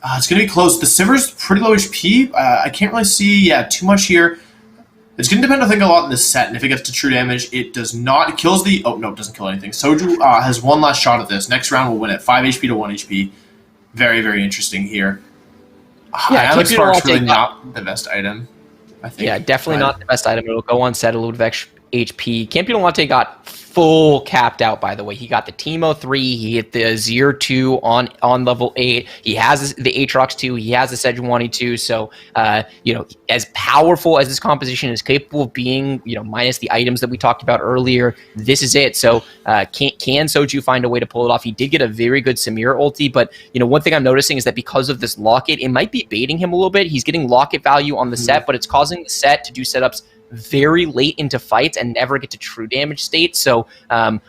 It's going to be close. The Sivir's pretty low HP. I can't really see too much here. It's going to depend, I think, a lot on this set, and if it gets to true damage, it does not. It kills the... Oh, no, it doesn't kill anything. Soju has one last shot at this. Next round will win it. 5 HP to 1 HP. Very, very interesting here. Yeah, Alex Spark's really not the best item, I think. Yeah, definitely not the best item. It'll go on set a little bit of HP. Campion Latte got full capped out, by the way. He got the Timo 3. He hit the Azir 2 on level 8. He has the Aatrox 2. He has the Sejuani 2. So, as powerful as this composition is capable of being, minus the items that we talked about earlier, this is it. So, can Soju find a way to pull it off? He did get a very good Samir ulti, but, one thing I'm noticing is that because of this locket, it might be baiting him a little bit. He's getting locket value on the set, but it's causing the set to do setups very late into fights and never get to true damage state. So, I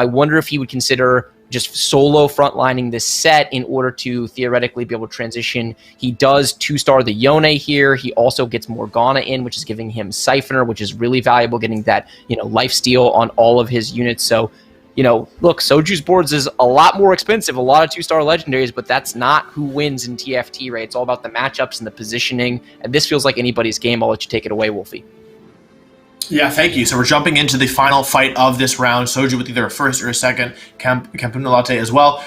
wonder if he would consider just solo frontlining this set in order to theoretically be able to transition. He does 2-star the Yone here. He also gets Morgana in, which is giving him Siphoner, which is really valuable, getting that, life steal on all of his units. So, look, Soju's boards is a lot more expensive, a lot of 2-star legendaries, but that's not who wins in TFT, right? It's all about the matchups and the positioning, and this feels like anybody's game. I'll let you take it away, Wolfie. Yeah, thank you. So we're jumping into the final fight of this round. Soju with either a first or a second. Campion Latte as well.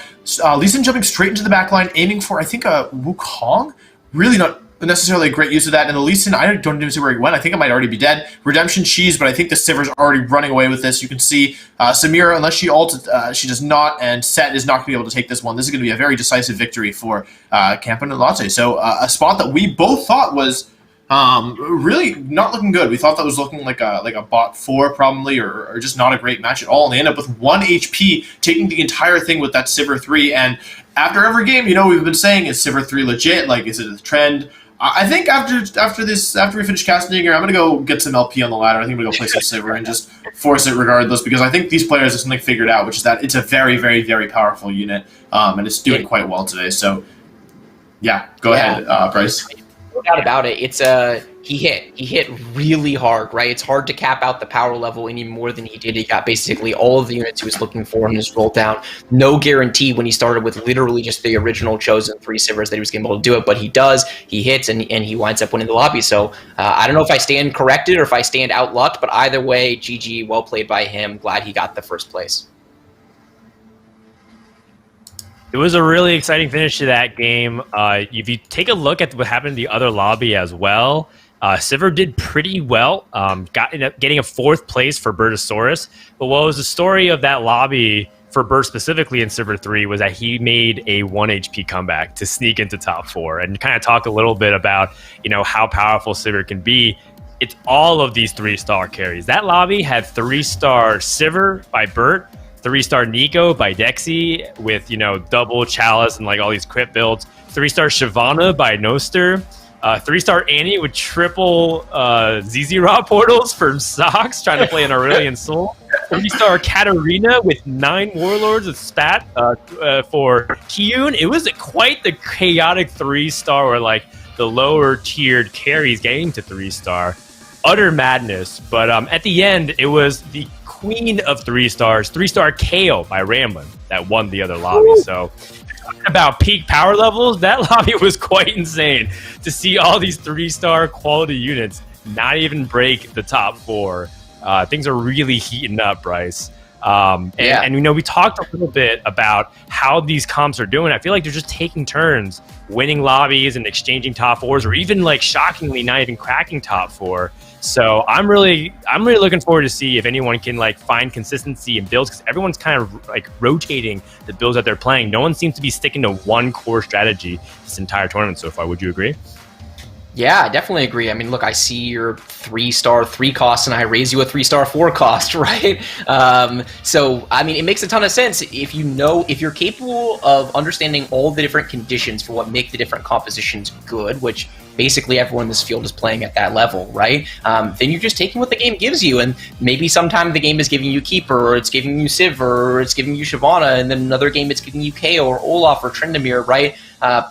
Lee Sin jumping straight into the backline, aiming for, I think, a Wukong. Really not necessarily a great use of that. And the Lee Sin, I don't even see where he went. I think it might already be dead. Redemption cheese, but I think the Sivir's already running away with this. You can see Samira, unless she ults, she does not, and Set is not going to be able to take this one. This is going to be a very decisive victory for Campion Latte. So a spot that we both thought was really not looking good. We thought that was looking like a bot 4 probably, or just not a great match at all. And they end up with 1 HP, taking the entire thing with that Sivir 3. And after every game, we've been saying, is Sivir 3 legit? Like, is it a trend? I think after we finish casting here, I'm gonna go get some LP on the ladder. I think I'm gonna go play some Sivir and just force it regardless, because I think these players have something figured out, which is that it's a very, very, very powerful unit, and it's doing quite well today. So, yeah, go ahead, Bryce. No doubt about it. It's he hit really hard, right? It's hard to cap out the power level any more than he did. He got basically all of the units he was looking for in his roll down. No guarantee when he started with literally just the original chosen 3 Sivers that he was able to do it, but he does. He hits and he winds up winning the lobby. So I don't know if I stand corrected or if I stand outlucked, but either way, GG, well played by him. Glad he got the first place. It was a really exciting finish to that game. If you take a look at what happened in the other lobby as well, Sivir did pretty well, ended up getting a 4th place for Bertosaurus. But what was the story of that lobby for Bert specifically in Sivir 3 was that he made a 1 HP comeback to sneak into top 4 and kind of talk a little bit about, how powerful Sivir can be. It's all of these 3-star carries. That lobby had 3-star Sivir by Bert, 3-star Nico by Dexy with, double Chalice and like all these crit builds, 3-star Shyvana by Noster, 3-star Annie with triple ZZ Raw portals from Sox trying to play an Aurelion Soul, 3-star Katarina with 9 Warlords of Spat for Kiyun. It was quite the chaotic 3-star where like the lower tiered carries getting to 3-star. Utter madness. But at the end, it was the queen of 3-stars, 3-star KO by Ramblin that won the other lobby. Woo! So talking about peak power levels, that lobby was quite insane to see all these 3-star quality units not even break the top 4. Things are really heating up, Bryce. And we talked a little bit about how these comps are doing. I feel like they're just taking turns winning lobbies and exchanging top 4s, or even like shockingly not even cracking top 4. So I'm really looking forward to see if anyone can like find consistency in builds, because everyone's kind of like rotating the builds that they're playing. No one seems to be sticking to one core strategy this entire tournament so far. Would you agree? Yeah, I definitely agree. I mean, look, I see your 3-star 3 cost and I raise you a 3-star 4 cost, right? So, I mean, it makes a ton of sense if you're capable of understanding all the different conditions for what make the different compositions good, which basically everyone in this field is playing at that level, right? Then you're just taking what the game gives you, and maybe sometime the game is giving you Keeper, or it's giving you Sivir, or it's giving you Shyvana, and then another game it's giving you KO or Olaf or Tryndamere, right?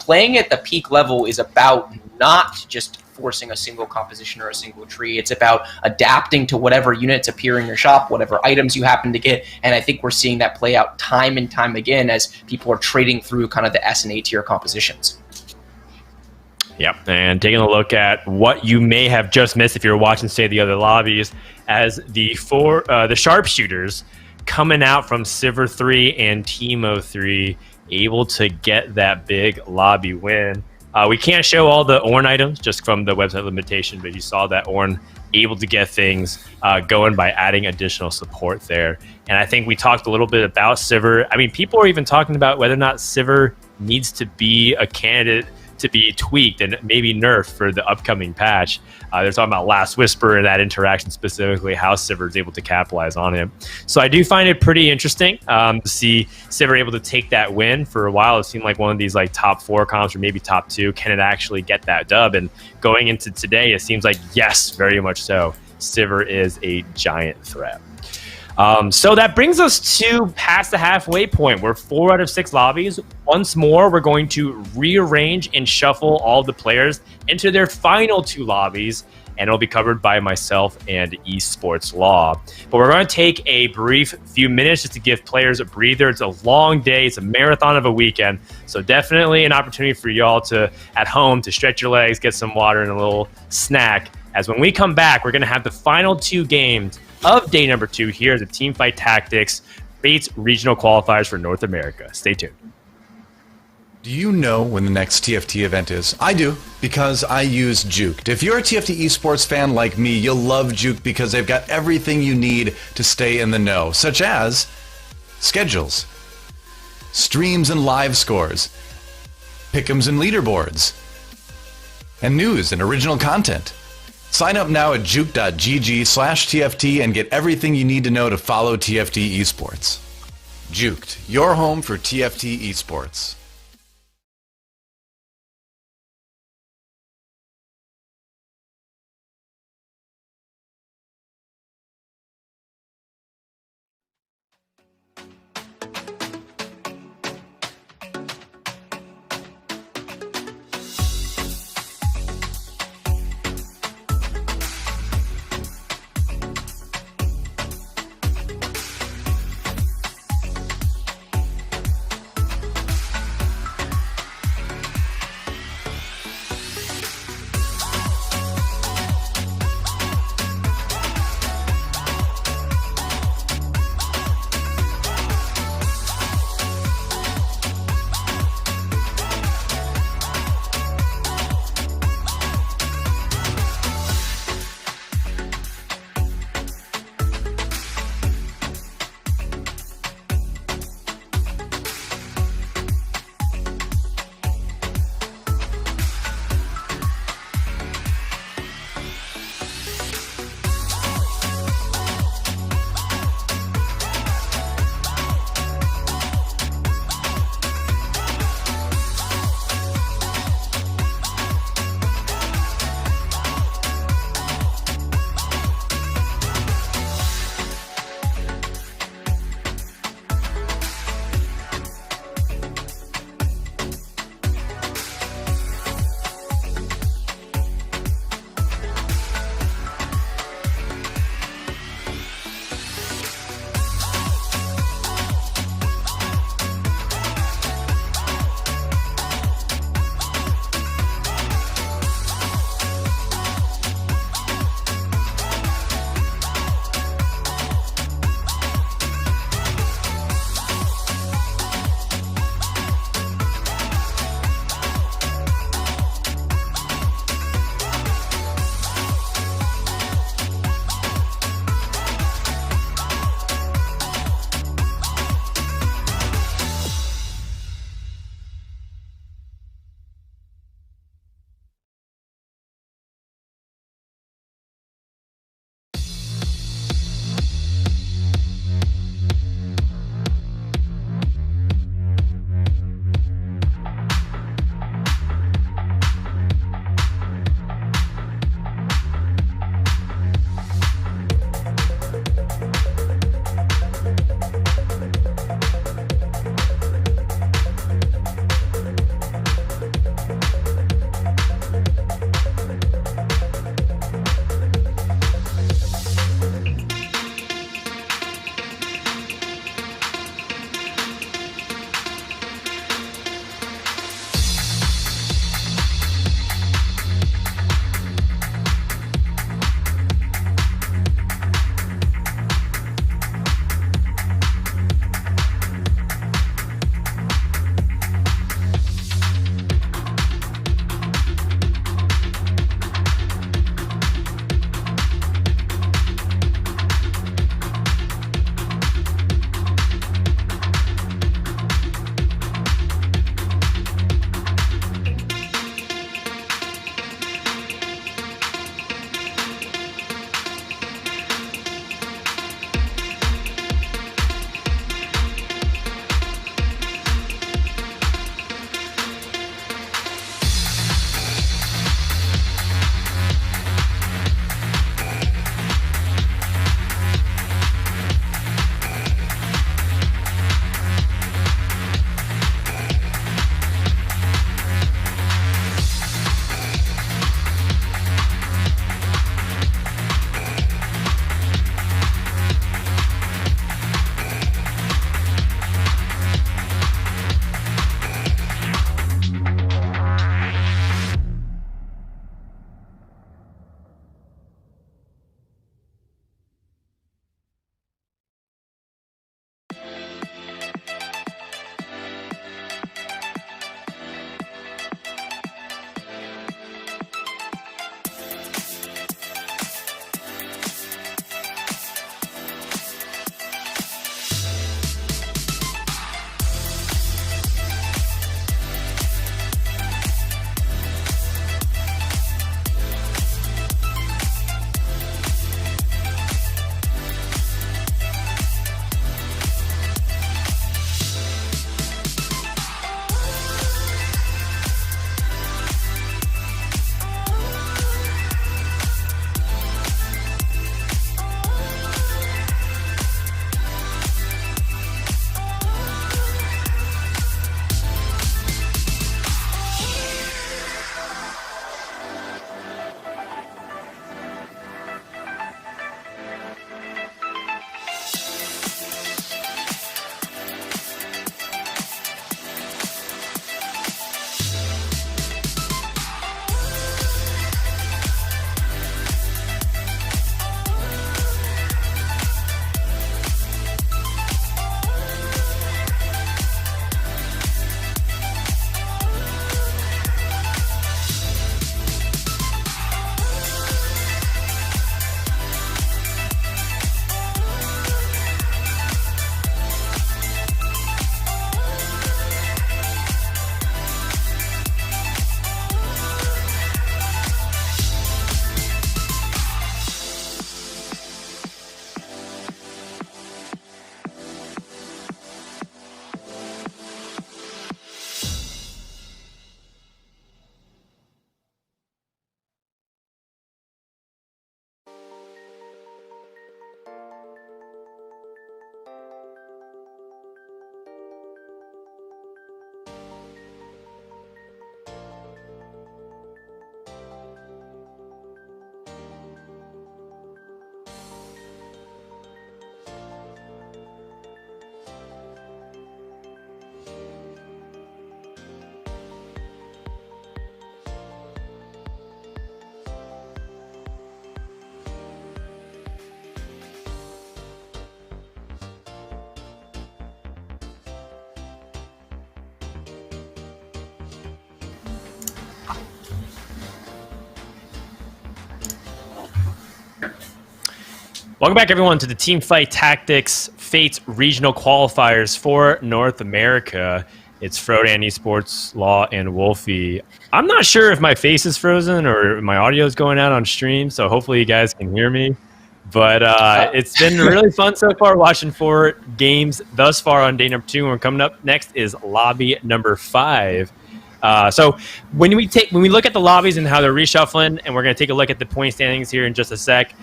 Playing at the peak level is about not just forcing a single composition or a single tree. It's about adapting to whatever units appear in your shop, whatever items you happen to get, and I think we're seeing that play out time and time again as people are trading through kind of the S and A tier compositions. Yep, and taking a look at what you may have just missed if you're watching, say, the other lobbies, as the sharpshooters coming out from Sivir 3 and Teemo 3, able to get that big lobby win. We can't show all the Ornn items just from the website limitation, but you saw that Ornn able to get things going by adding additional support there. And I think we talked a little bit about Sivir. I mean, people are even talking about whether or not Sivir needs to be a candidate to be tweaked and maybe nerfed for the upcoming patch. They're talking about Last Whisper and that interaction specifically, how Sivir is able to capitalize on it. So I do find it pretty interesting to see Sivir able to take that win. For a while, it seemed like one of these like top 4 comps or maybe top 2. Can it actually get that dub? And going into today, it seems like yes, very much so. Sivir is a giant threat. So that brings us to past the halfway point. We're 4 out of 6 lobbies. Once more, we're going to rearrange and shuffle all the players into their final 2 lobbies, and it'll be covered by myself and Esports Law. But we're going to take a brief few minutes just to give players a breather. It's a long day. It's a marathon of a weekend. So definitely an opportunity for y'all to, at home, to stretch your legs, get some water and a little snack. As when we come back, we're going to have the final 2 games of day number 2 here at the Teamfight Tactics Fates Regional Qualifiers for North America. Stay tuned. Do you know when the next TFT event is? I do, because I use Juked. If you're a TFT esports fan like me, you'll love Juked because they've got everything you need to stay in the know, such as schedules, streams and live scores, pick'ems and leaderboards, and news and original content. Sign up now at juke.gg/TFT and get everything you need to know to follow TFT esports. Juked, your home for TFT esports. Welcome back, everyone, to the Team Fight Tactics Fates Regional Qualifiers for North America. It's Frodan Esports, Law, and Wolfie. I'm not sure if my face is frozen or my audio is going out on stream, so hopefully you guys can hear me. But it's been really fun so far watching 4 games thus far on day number 2. And coming up next is lobby number 5. So when we look at the lobbies and how they're reshuffling, and we're going to take a look at the point standings here in just a sec,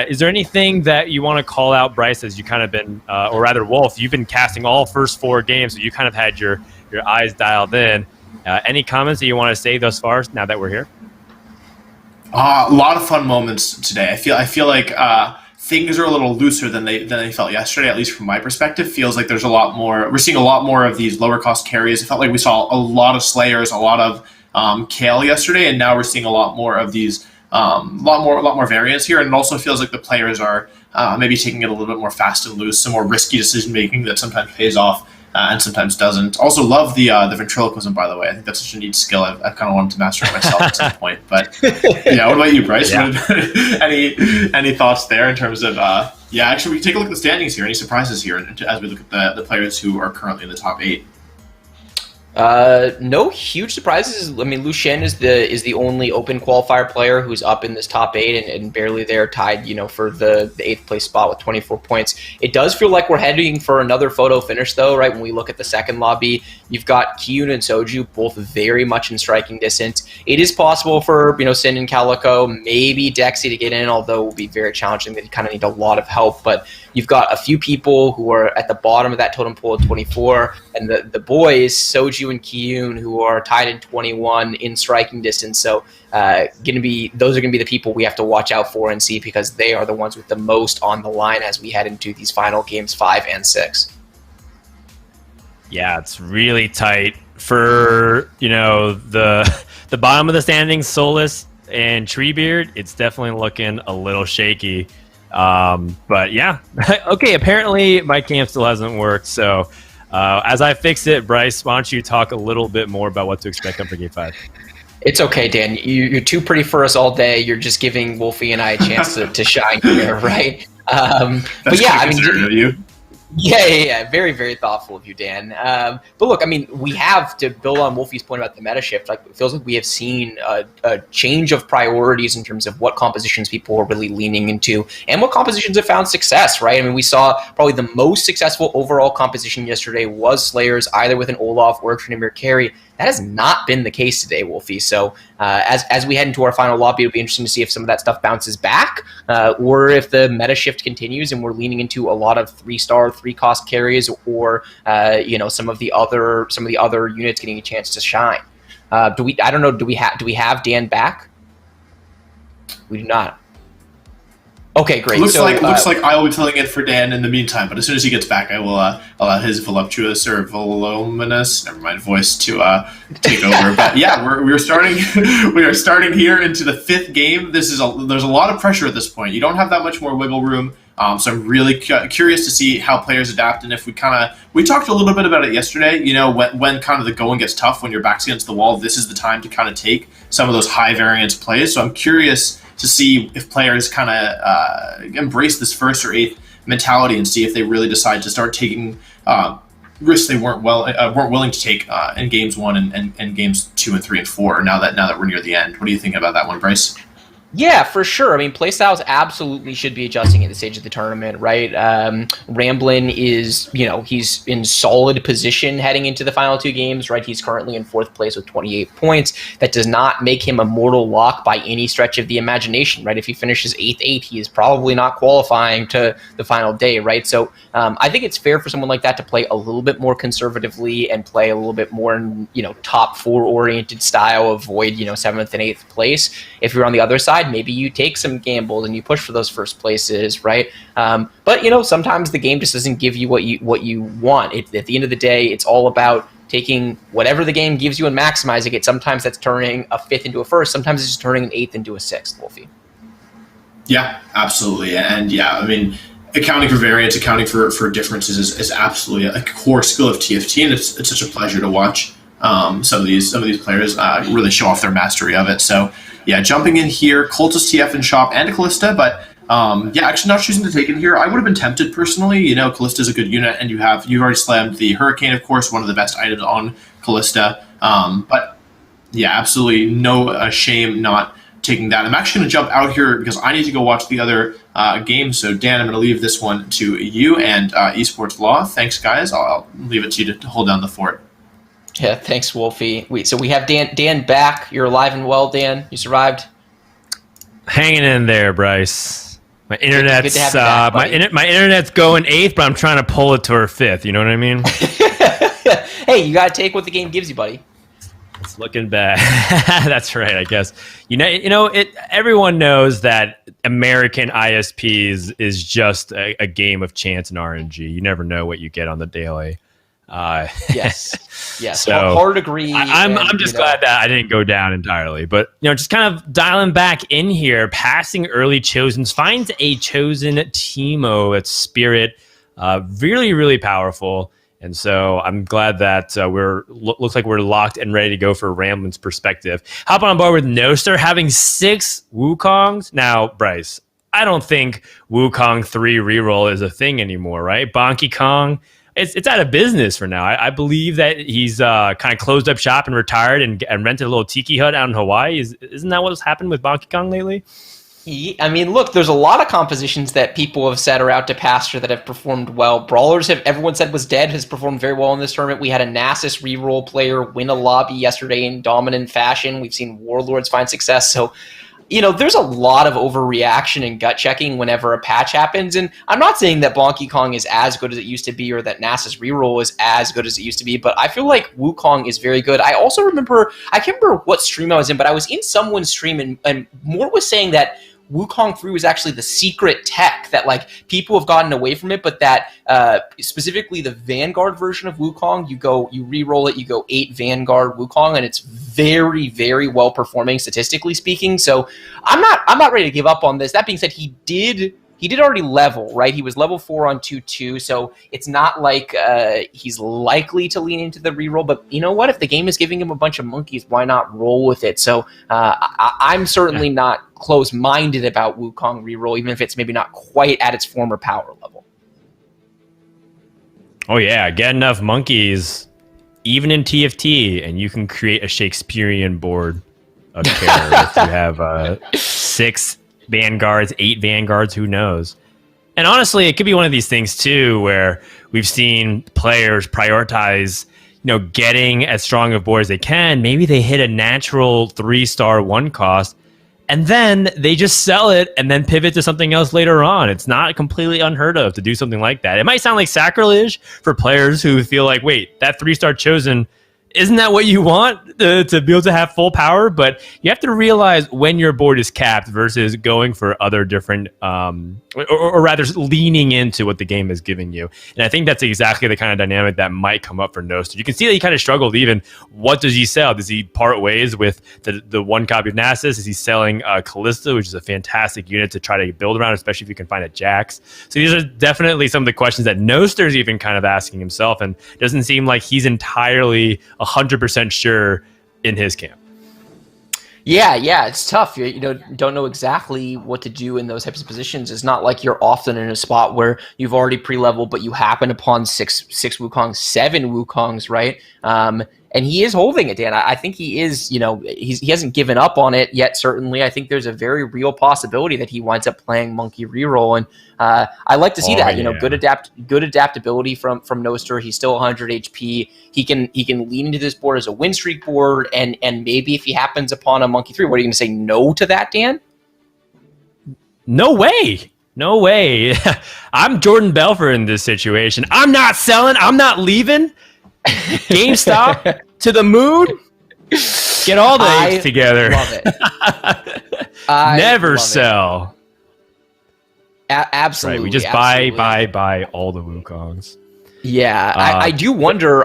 is there anything that you want to call out, Bryce, as you kind of been, or rather Wolf, you've been casting all first 4 games, so you kind of had your eyes dialed in. Any comments that you want to say thus far now that we're here? A lot of fun moments today. I feel like things are a little looser than they felt yesterday, at least from my perspective. Feels like there's a lot more. We're seeing a lot more of these lower cost carries. It felt like we saw a lot of Slayers, a lot of Kale yesterday, and now we're seeing a lot more of these, a lot more variance here. And it also feels like the players are maybe taking it a little bit more fast and loose, some more risky decision making that sometimes pays off. And sometimes doesn't. Also love the ventriloquism, by the way. I think that's such a neat skill. I kind of wanted to master it myself at some point. But yeah, what about you, Bryce? Yeah. Any thoughts there in terms of actually we can take a look at the standings here. Any surprises here as we look at the players who are currently in the top 8? No huge surprises. I mean, Lucien is the only open qualifier player who's up in this top 8 and barely there, tied, for the 8th place spot with 24 points. It does feel like we're heading for another photo finish, though, right? When we look at the second lobby, you've got Kiyun and Soju both very much in striking distance. It is possible for, Sin and Calico, maybe Dexy to get in, although it will be very challenging. They kind of need a lot of help, but you've got a few people who are at the bottom of that totem pole at 24, and the boys, Soju and Kiyun, who are tied in 21 in striking distance. So those are going to be the people we have to watch out for and see, because they are the ones with the most on the line as we head into these final games 5 and 6. Yeah, it's really tight for, the bottom of the standings, Solus and Treebeard. It's definitely looking a little shaky. But yeah, okay, apparently my cam still hasn't worked, so as I fix it, Bryce, why don't you talk a little bit more about what to expect up for Game 5? It's okay, Dan. You're too pretty for us all day. You're just giving Wolfie and I a chance to shine here, right? But yeah, I mean, yeah. Very, very thoughtful of you, Dan. But look, I mean, we have to build on Wolfie's point about the meta shift. Like, it feels like we have seen a change of priorities in terms of what compositions people are really leaning into and what compositions have found success, right? I mean, we saw probably the most successful overall composition yesterday was Slayers, either with an Olaf or a Trinimir carry. That has not been the case today, Wolfie. So as we head into our final lobby, it'll be interesting to see if some of that stuff bounces back, or if the meta shift continues and we're leaning into a lot of 3-star, 3-cost carries, or some of the other units getting a chance to shine. Do we have Dan back? We do not. Okay, great. Looks like I will be filling in for Dan in the meantime, but as soon as he gets back, I will allow his voluptuous or voluminous, voice to take over. But yeah, we're starting. We are starting here into the 5th game. There's a lot of pressure at this point. You don't have that much more wiggle room. So I'm really curious to see how players adapt, and if we talked a little bit about it yesterday. When kind of the going gets tough, when your back's against the wall, this is the time to kind of take some of those high variance plays. So I'm curious to see if players kind of embrace this 1st or 8th mentality and see if they really decide to start taking risks they weren't willing to take in games 1 and games 2 and 3 and 4. Now that we're near the end, what do you think about that one, Bryce? Yeah, for sure. I mean, playstyles absolutely should be adjusting at this stage of the tournament, right? Ramblin is, he's in solid position heading into the final 2 games, right? He's currently in 4th place with 28 points. That does not make him a mortal lock by any stretch of the imagination, right? If he finishes 8th, he is probably not qualifying to the final day, right? So I think it's fair for someone like that to play a little bit more conservatively and play a little bit more in, top 4 oriented style, avoid, 7th and 8th place. If you're on the other side, maybe you take some gambles and you push for those first places, right? But sometimes the game just doesn't give you what you want. At the end of the day, it's all about taking whatever the game gives you and maximizing it. Sometimes that's turning a 5th into a 1st. Sometimes it's just turning an 8th into a 6th, Wolfie. Yeah, absolutely. And yeah, I mean, accounting for variance, accounting for differences is absolutely a core skill of TFT, and it's such a pleasure to watch some of these players really show off their mastery of it. So yeah, jumping in here, Cultist, TF, and Shop, and Callista, but Yeah, actually not choosing to take it here. I would have been tempted personally. You know, Callista's a good unit, and you've already slammed the Hurricane, of course, one of the best items on Callista. But yeah, absolutely no shame not taking that. I'm actually going to jump out here because I need to go watch the other game. So Dan, I'm going to leave this one to you and Esports Law. Thanks, guys. I'll leave it to you to hold down the fort. Yeah, thanks, Wolfie. So we have Dan back. You're alive and well, Dan. You survived. Hanging in there, Bryce. My internet's good to have you back, my internet's going 8th, but I'm trying to pull it to our 5th. You know what I mean? Hey, you gotta take what the game gives you, buddy. It's looking bad. That's right, I guess. Everyone knows that American ISPs is just a game of chance and RNG. You never know what you get on the daily. Yes. So hard agree. I'm just glad that I didn't go down entirely, but just kind of dialing back in here, passing early chosens, finds a chosen Nimo at Spirit, really, really powerful. And so I'm glad that looks like we're locked and ready to go for Ramblin's perspective. Hop on board with Noster, having 6 Wukongs. Now, Bryce, I don't think Wukong 3 reroll is a thing anymore, right? Bonky Kong, it's out of business for now. I believe that he's kind of closed up shop and retired and rented a little tiki hut out in Hawaii. Isn't that what's happened with Bonky Kong lately? I mean, look, there's a lot of compositions that people have said are out to pasture that have performed well. Brawlers everyone said was dead, has performed very well in this tournament. We had a Nasus reroll player win a lobby yesterday in dominant fashion. We've seen Warlords find success. So, there's a lot of overreaction and gut checking whenever a patch happens. And I'm not saying that Bonky Kong is as good as it used to be or that Nasus reroll is as good as it used to be, but I feel like Wukong is very good. I also I can't remember what stream I was in, but I was in someone's stream and Mort was saying that Wukong 3 was actually the secret tech that people have gotten away from it, but that specifically the Vanguard version of Wukong, you re-roll it, you go 8 Vanguard Wukong, and it's very, very well performing statistically speaking. So I'm not ready to give up on this. That being said, he did already level, right? He was level 4 on 2-2, so it's not like he's likely to lean into the reroll, but you know what? If the game is giving him a bunch of monkeys, why not roll with it? So I'm certainly not close-minded about Wukong reroll, even if it's maybe not quite at its former power level. Oh yeah, get enough monkeys, even in TFT, and you can create a Shakespearean board of terror if you have 6 Vanguards, 8 Vanguards, who knows? And honestly, it could be one of these things too, where we've seen players prioritize, getting as strong a board as they can. Maybe they hit a natural 3-star 1 cost, and then they just sell it and then pivot to something else later on. It's not completely unheard of to do something like that. It might sound like sacrilege for players who feel like, wait, that 3-star chosen, isn't that what you want to be able to have full power? But you have to realize when your board is capped versus going for other different, or rather leaning into what the game is giving you. And I think that's exactly the kind of dynamic that might come up for Noster. You can see that he kind of struggled even. What does he sell? Does he part ways with the 1 copy of Nasus? Is he selling Callista, which is a fantastic unit to try to build around, especially if you can find a Jax? So these are definitely some of the questions that Noster's even kind of asking himself, and it doesn't seem like he's entirely 100% sure in his camp. Yeah, it's tough. You don't know exactly what to do in those types of positions. It's not like you're often in a spot where you've already pre-leveled, but you happen upon 6 Wukongs, 7 Wukongs, right? And he is holding it, Dan. I think he is, he hasn't given up on it yet, certainly. I think there's a very real possibility that he winds up playing Monkey Reroll. And I like to see that, yeah. good adaptability from Noster. He's still 100 HP. He can lean into this board as a win streak board. And maybe if he happens upon a Monkey 3, what are you going to say no to that, Dan? No way. No way. I'm Jordan Belfort in this situation. I'm not selling. I'm not leaving. GameStop to the moon. Get all the apes together. Love it. Never sell. Absolutely. Right, we just buy all the Wukongs. Yeah, I do wonder,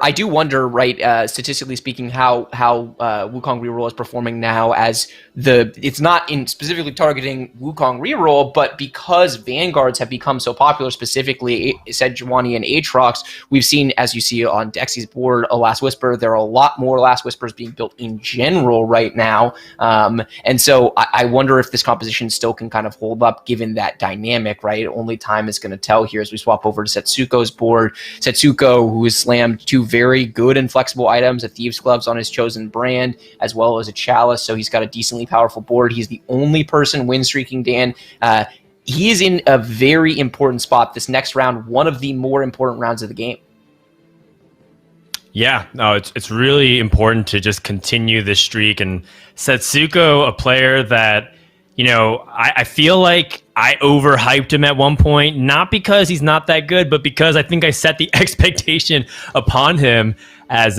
right, statistically speaking, how Wukong Reroll is performing now, as it's not in specifically targeting Wukong Reroll, but because Vanguards have become so popular, specifically Sejuani and Aatrox, we've seen, as you see on Dexy's board, a Last Whisper, there are a lot more Last Whispers being built in general right now. And so I wonder if this composition still can kind of hold up given that dynamic, right? Only time is going to tell here as we swap over to Setsuko's board. Setsuko, who has slammed 2 very good and flexible items, a Thieves' Gloves on his chosen brand, as well as a Chalice, so he's got a decently powerful board. He's the only person win streaking, Dan. He is in a very important spot this next round, one of the more important rounds of the game. Yeah, no, it's really important to just continue this streak. And Setsuko, a player that, you know, I feel like I overhyped him at one point, not because he's not that good, but because I think I set the expectation upon him as,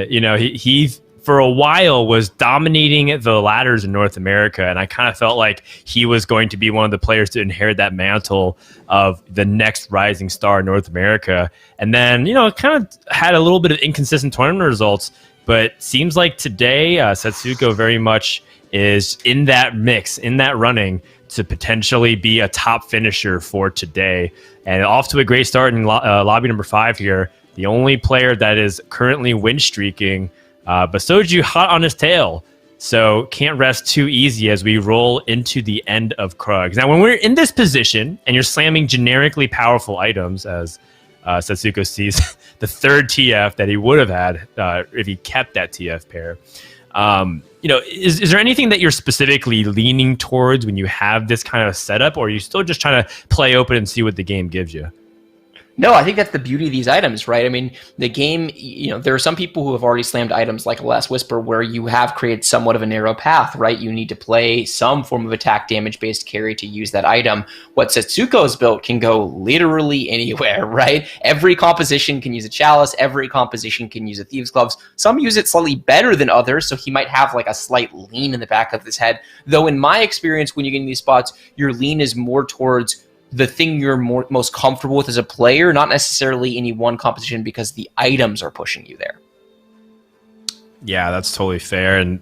you know, he for a while was dominating the ladders in North America. And I kind of felt like he was going to be one of the players to inherit that mantle of the next rising star in North America. And then, you know, it kind of had a little bit of inconsistent tournament results, but seems like today Setsuko very much is in that mix, in that running to potentially be a top finisher for today. And off to a great start in lobby number 5 here. The only player that is currently win streaking, but Soju hot on his tail. So can't rest too easy as we roll into the end of Krugs. Now, when we're in this position and you're slamming generically powerful items, as Setsuko sees the 3rd TF that he would have had if he kept that TF pair, you know, is there anything that you're specifically leaning towards when you have this kind of setup, or are you still just trying to play open and see what the game gives you? No, I think that's the beauty of these items, right? I mean, the game, you know, there are some people who have already slammed items like a Last Whisper where you have created somewhat of a narrow path, right? You need to play some form of attack damage-based carry to use that item. What Setsuko's built can go literally anywhere, right? Every composition can use a Chalice. Every composition can use a Thieves' Gloves. Some use it slightly better than others, so he might have like a slight lean in the back of his head. Though in my experience, when you get in these spots, your lean is more towards the thing you're most comfortable with as a player, not necessarily any one composition, because the items are pushing you there. Yeah, that's totally fair. And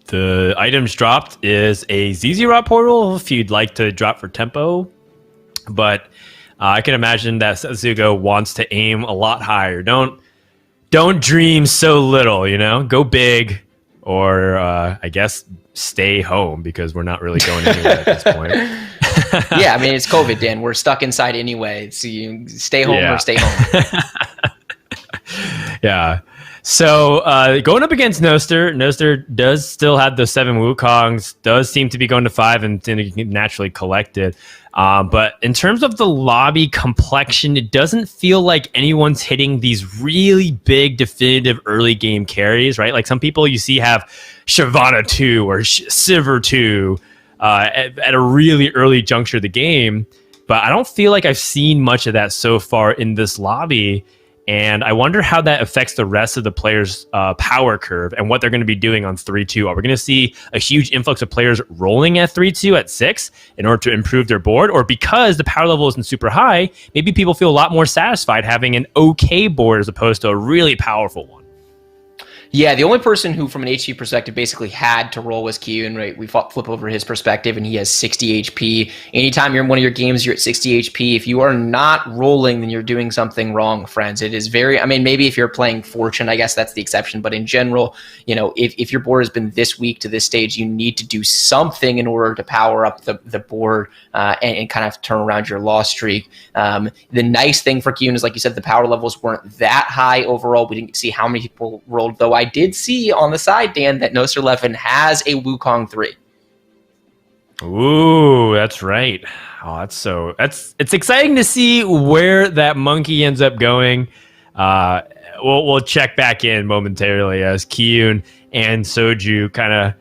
the items dropped is a ZZ Rot portal if you'd like to drop for tempo. But I can imagine that Setsuko wants to aim a lot higher. Don't dream so little, you know? Go big, or I guess stay home, because we're not really going anywhere at this point. Yeah, I mean, it's COVID, Dan. We're stuck inside anyway. So you stay home or stay home. Yeah. So going up against Noster, Noster does still have those 7 Wukongs, does seem to be going to 5 and naturally collected. But in terms of the lobby complexion, it doesn't feel like anyone's hitting these really big, definitive early game carries, right? Like some people you see have Shyvana 2 or Sivir 2 at a really early juncture of the game. But I don't feel like I've seen much of that so far in this lobby. And I wonder how that affects the rest of the players' power curve and what they're going to be doing on 3-2. Are we going to see a huge influx of players rolling at 3-2 at 6 in order to improve their board? Or because the power level isn't super high, maybe people feel a lot more satisfied having an okay board as opposed to a really powerful one? Yeah, the only person who, from an HP perspective, basically had to roll was Kyun, right? We flip over his perspective, and he has 60 HP. Anytime you're in one of your games, you're at 60 HP. If you are not rolling, then you're doing something wrong, friends. It is very, I mean, maybe if you're playing Fortune, I guess that's the exception. But in general, you know, if your board has been this weak to this stage, you need to do something in order to power up the board and kind of turn around your loss streak. The nice thing for Kyun is, like you said, the power levels weren't that high overall. We didn't see how many people rolled, though I did see on the side, Dan, that Noster 11 has a Wukong 3. Ooh, that's right. Oh, it's exciting to see where that monkey ends up going. We'll check back in momentarily as Kyun and Soju kind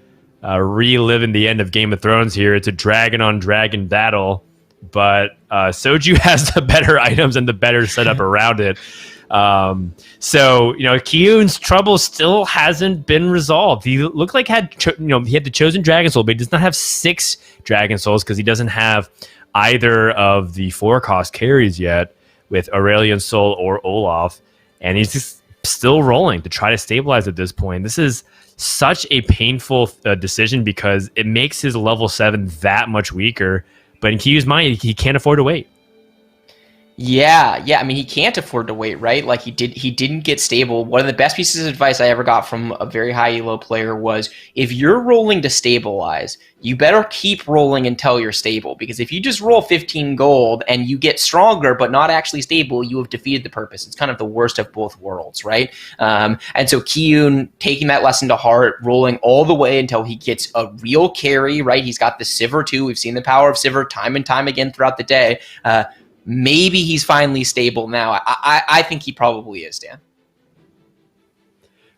of reliving the end of Game of Thrones here. It's a dragon on dragon battle, but Soju has the better items and the better setup around it. So, you know, Kyun's trouble still hasn't been resolved. He looked like he had the chosen Dragon Soul, but he does not have 6 Dragon Souls because he doesn't have either of the 4-cost carries yet. with Aurelion Sol or Olaf, and he's just still rolling to try to stabilize at this point. This is such a painful decision because it makes his level 7 that much weaker, but in Kiyu's mind, he can't afford to wait. Yeah. I mean, he can't afford to wait, right? Like he didn't get stable. One of the best pieces of advice I ever got from a very high elo player was, if you're rolling to stabilize, you better keep rolling until you're stable, because if you just roll 15 gold and you get stronger but not actually stable, you have defeated the purpose. It's kind of the worst of both worlds, right? And so Kiyun taking that lesson to heart, rolling all the way until he gets a real carry, right? He's got the Sivir too. We've seen the power of Sivir time and time again throughout the day. Maybe he's finally stable now. I think he probably is, Dan.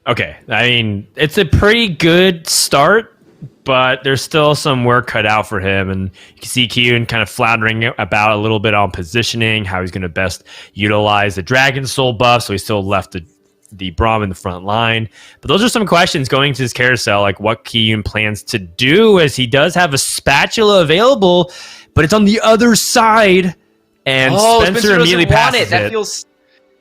Okay. I mean, it's a pretty good start, but there's still some work cut out for him. And you can see Kiyun kind of floundering about a little bit on positioning, how he's going to best utilize the Dragon Soul buff. So he's still left the Braum in the front line. But those are some questions going to his carousel, like what Kiyun plans to do, as he does have a spatula available, but it's on the other side. And Spencer immediately passes it.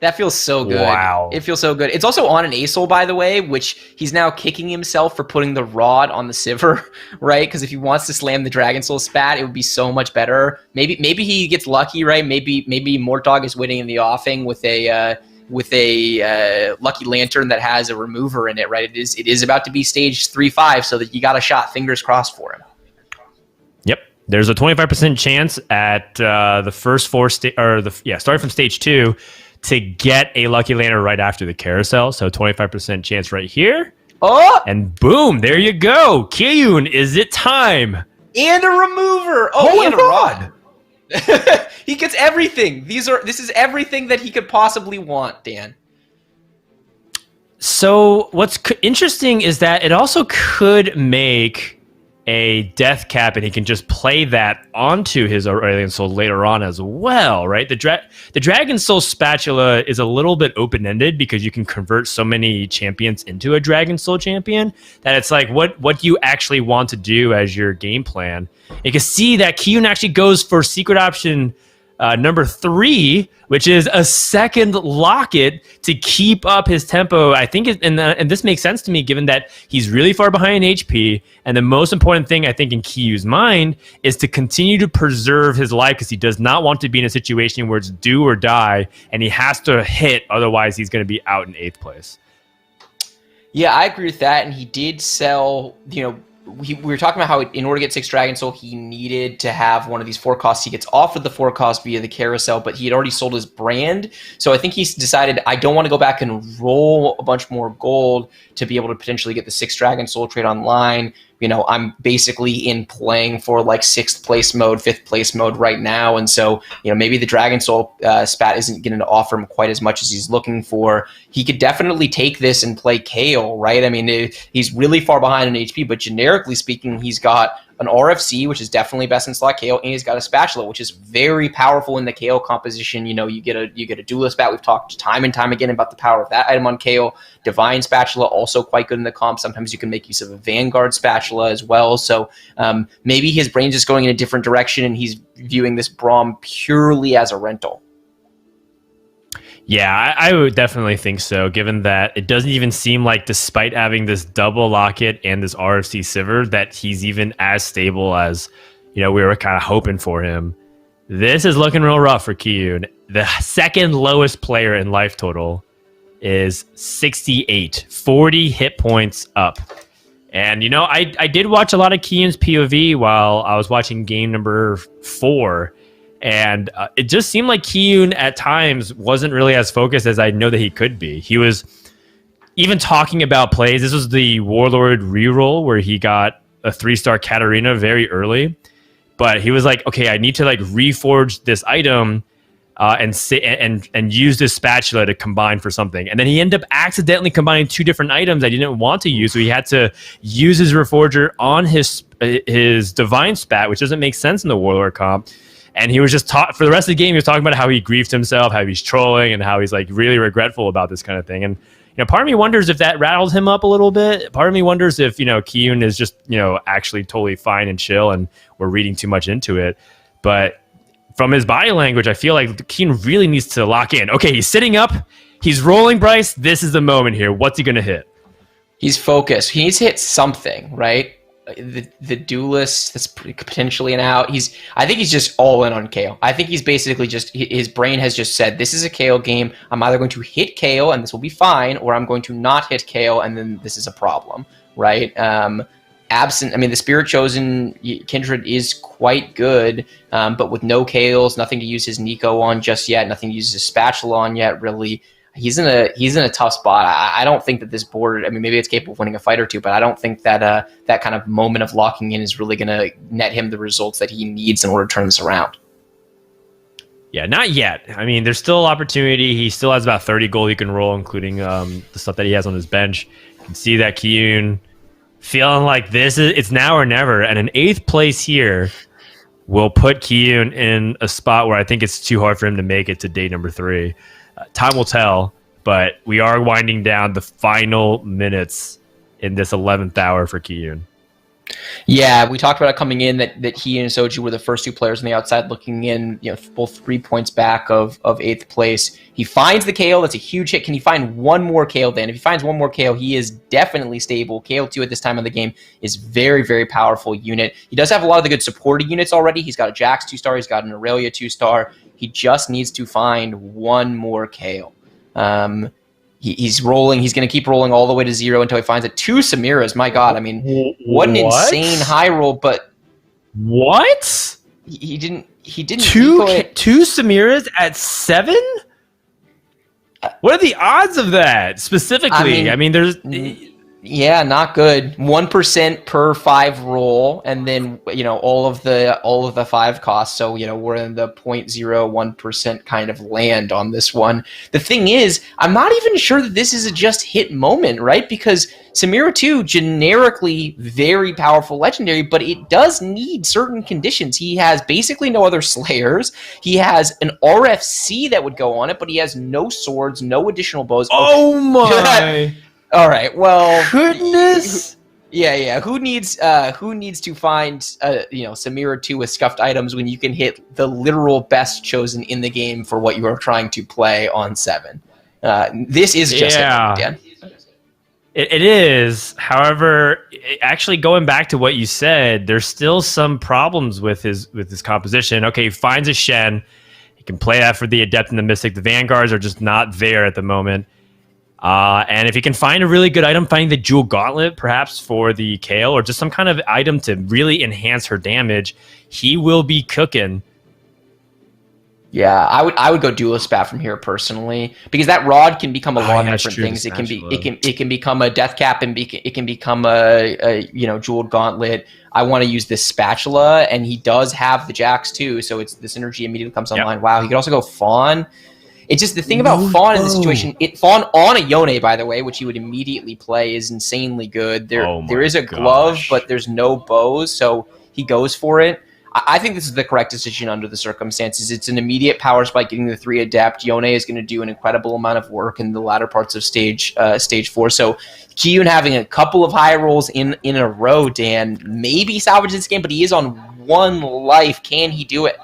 That feels so good. Wow. It feels so good. It's also on an Asol, by the way, which he's now kicking himself for putting the rod on the Sivir, right? Because if he wants to slam the Dragon Soul spat, it would be so much better. Maybe he gets lucky, right? Maybe Mortdog is winning in the offing with a Lucky Lantern that has a remover in it, right? It is about to be stage 3-5, so that you got a shot. Fingers crossed for him. Yep. There's a 25% chance at the first four starting from stage 2 to get a Lucky Lantern right after the carousel. So 25% chance right here. Oh! And boom, there you go. Kiyun, is it time? And a remover. Oh, and a rod. He gets everything. This is everything that he could possibly want, Dan. So what's interesting is that it also could make a death cap, and he can just play that onto his Aurelion Soul later on as well, right? The Dragon Soul spatula is a little bit open-ended because you can convert so many champions into a Dragon Soul champion that it's like, what do you actually want to do as your game plan? You can see that Kiyun actually goes for secret option number 3, which is a second locket to keep up his tempo. I think, and this makes sense to me given that he's really far behind in HP. And the most important thing I think in Kiyu's mind is to continue to preserve his life, because he does not want to be in a situation where it's do or die, and he has to hit, otherwise he's going to be out in 8th place. Yeah, I agree with that. And he did sell, we were talking about how in order to get 6 Dragon Soul, he needed to have one of these 4 costs. He gets offered the 4 cost via the carousel, but he had already sold his brand. So I think he's decided, I don't want to go back and roll a bunch more gold to be able to potentially get the 6 Dragon Soul trade online. I'm basically in playing for like 6th place mode, 5th place mode right now. And so, maybe the Dragon Soul spat isn't going to offer him quite as much as he's looking for. He could definitely take this and play Kale, right? I mean, he's really far behind in HP, but generically speaking, he's got an RFC, which is definitely best in slot Kale, and he's got a spatula, which is very powerful in the Kale composition. You get a duelist bat. We've talked time and time again about the power of that item on Kale. Divine Spatula, also quite good in the comp. Sometimes you can make use of a Vanguard Spatula as well. So maybe his brain's just going in a different direction, and he's viewing this Braum purely as a rental. Yeah, I would definitely think so, given that it doesn't even seem like, despite having this double locket and this RFC Sivir, that he's even as stable as, we were kind of hoping for him. This is looking real rough for Kiyun. The second lowest player in life total is 68, 40 hit points up. And, I did watch a lot of Kiyun's POV while I was watching game number 4. And it just seemed like Kiyun at times wasn't really as focused as I know that he could be. He was even talking about plays. This was the Warlord reroll where he got a 3-star Katarina very early. But he was like, okay, I need to reforge this item and use this spatula to combine for something. And then he ended up accidentally combining 2 different items I didn't want to use. So he had to use his Reforger on his Divine Spat, which doesn't make sense in the Warlord comp. And he was just for the rest of the game, he was talking about how he grieved himself, how he's trolling, and how he's really regretful about this kind of thing. And part of me wonders if that rattled him up a little bit. Part of me wonders if Kiyun is just actually totally fine and chill, and we're reading too much into it. But from his body language, I feel like Kiyun really needs to lock in. Okay, he's sitting up. He's rolling, Bryce. This is the moment here. What's he going to hit? He's focused. He needs to hit something, right? The duelist, that's potentially an out. I think he's just all in on KO. I think he's basically just, his brain has just said, this is a KO game. I'm either going to hit KO and this will be fine, or I'm going to not hit KO and then this is a problem, right? Absent, I mean, the Spirit Chosen Kindred is quite good, but with no KOs, nothing to use his Nico on just yet, nothing to use his Spatula on yet, really. He's in a tough spot. I don't think that this board, I mean, maybe it's capable of winning a fight or two, but I don't think that that kind of moment of locking in is really going to net him the results that he needs in order to turn this around. Yeah, not yet. I mean, there's still opportunity. He still has about 30 gold he can roll, including the stuff that he has on his bench. You can see that Kiyun feeling like it's now or never, and an 8th place here will put Kiyun in a spot where I think it's too hard for him to make it to day number 3. Time will tell, but we are winding down the final minutes in this 11th hour for Kiyun. Yeah, we talked about it coming in that he and Soju were the first 2 players on the outside looking in, both 3 points back of 8th place. He finds the KO. That's a huge hit. Can he find one more KO then? If he finds one more KO, he is definitely stable. KO2 at this time of the game is very, very powerful unit. He does have a lot of the good supporting units already. He's got a Jax 2-star. He's got an Aurelia 2-star. He just needs to find one more KO. He's rolling. He's going to keep rolling all the way to 0 until he finds it. 2 Samiras. My God. I mean, what an insane high roll, but what? He didn't 2 Samiras at 7? What are the odds of that specifically? I mean there's yeah, not good. 1% per 5 roll, and then all of the 5 costs. So we're in the 0.01% kind of land on this one. The thing is, I'm not even sure that this is a just hit moment, right? Because Samira 2, generically very powerful legendary, but it does need certain conditions. He has basically no other slayers. He has an RFC that would go on it, but he has no swords, no additional bows. Oh my. All right. Well, goodness. Yeah. Who needs to find Samira 2 with scuffed items when you can hit the literal best chosen in the game for what you are trying to play on 7? This is just Dan. It is. However, actually going back to what you said, there's still some problems with his composition. Okay, he finds a Shen. He can play that for the Adept and the Mystic. The Vanguards are just not there at the moment. And if he can find a really good item, finding the Jewel Gauntlet perhaps for the Kale, or just some kind of item to really enhance her damage, he will be cooking. Yeah, I would go Duelist Spat from here personally, because that rod can become a lot of different things. It can become a Death Cap, and it can become a Jeweled Gauntlet. I want to use this Spatula, and he does have the Jax too, so it's the synergy immediately comes online. Yep. Wow, he could also go Fawn. It's just the thing about Fawn in this situation. Fawn on a Yone, by the way, which he would immediately play, is insanely good. There is a glove, but there's no bows, so he goes for it. I think this is the correct decision under the circumstances. It's an immediate power spike getting the 3 Adept. Yone is going to do an incredible amount of work in the latter parts of stage 4. So Kiyun having a couple of high rolls in a row, Dan, maybe salvage this game, but he is on 1 life. Can he do it?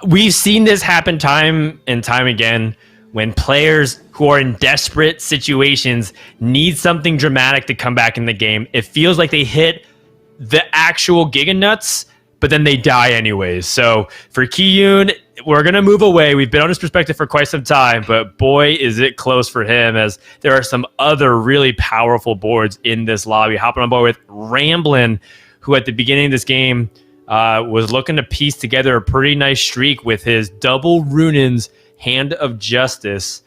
We've seen this happen time and time again when players who are in desperate situations need something dramatic to come back in the game. It feels like they hit the actual Giga Nuts, but then they die anyways. So for Kiyun, we're going to move away. We've been on his perspective for quite some time, but boy, is it close for him, as there are some other really powerful boards in this lobby. Hopping on board with Ramblin', who at the beginning of this game was looking to piece together a pretty nice streak with his double Runins Hand of Justice,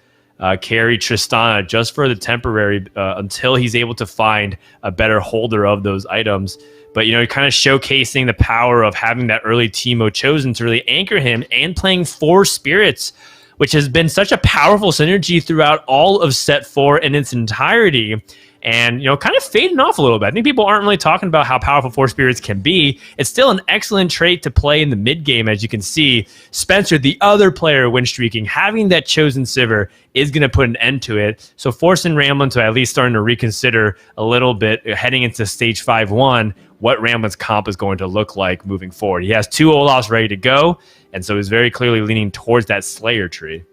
carry Tristana just for the temporary until he's able to find a better holder of those items. But, kind of showcasing the power of having that early Teemo chosen to really anchor him, and playing 4 spirits, which has been such a powerful synergy throughout all of set 4 in its entirety. And, kind of fading off a little bit. I think people aren't really talking about how powerful 4 spirits can be. It's still an excellent trait to play in the mid game, as you can see. Spencer, the other player win streaking, having that chosen Sivir is going to put an end to it. So forcing Ramblin' to at least starting to reconsider a little bit heading into stage 5-1 what Ramblin's comp is going to look like moving forward. He has 2 Olafs ready to go, and so he's very clearly leaning towards that Slayer tree.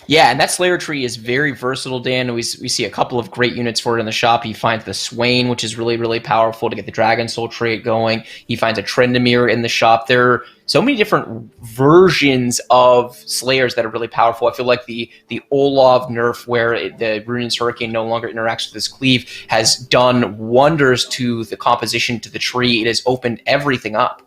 Yeah, and that Slayer tree is very versatile, Dan. We see a couple of great units for it in the shop. He finds the Swain, which is really, really powerful to get the Dragon Soul trait going. He finds a Trendemir in the shop. There are so many different versions of Slayers that are really powerful. I feel like the Olaf nerf, where the Ruinous Hurricane no longer interacts with his cleave, has done wonders to the composition to the tree. It has opened everything up.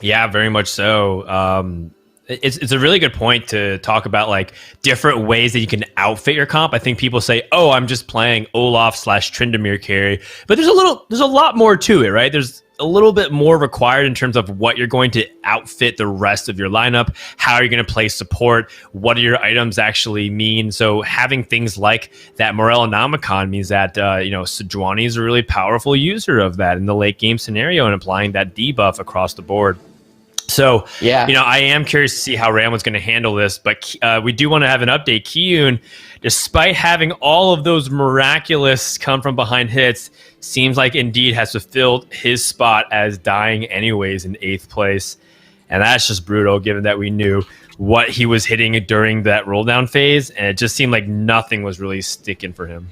Yeah, very much so. It's a really good point to talk about like different ways that you can outfit your comp. I think people say, "Oh, I'm just playing Olaf / Trendemir carry," but there's a lot more to it, right? There's a little bit more required in terms of what you're going to outfit the rest of your lineup, how you're going to play support, what do your items actually mean. So having things like that Morellonomicon means that Sejuani is a really powerful user of that in the late game scenario and applying that debuff across the board. So, yeah, I am curious to see how Ramblin's going to handle this, but we do want to have an update. Kiyun, despite having all of those miraculous come from behind hits, seems like Indeed has fulfilled his spot as dying anyways in 8th place. And that's just brutal, given that we knew what he was hitting during that roll down phase, and it just seemed like nothing was really sticking for him.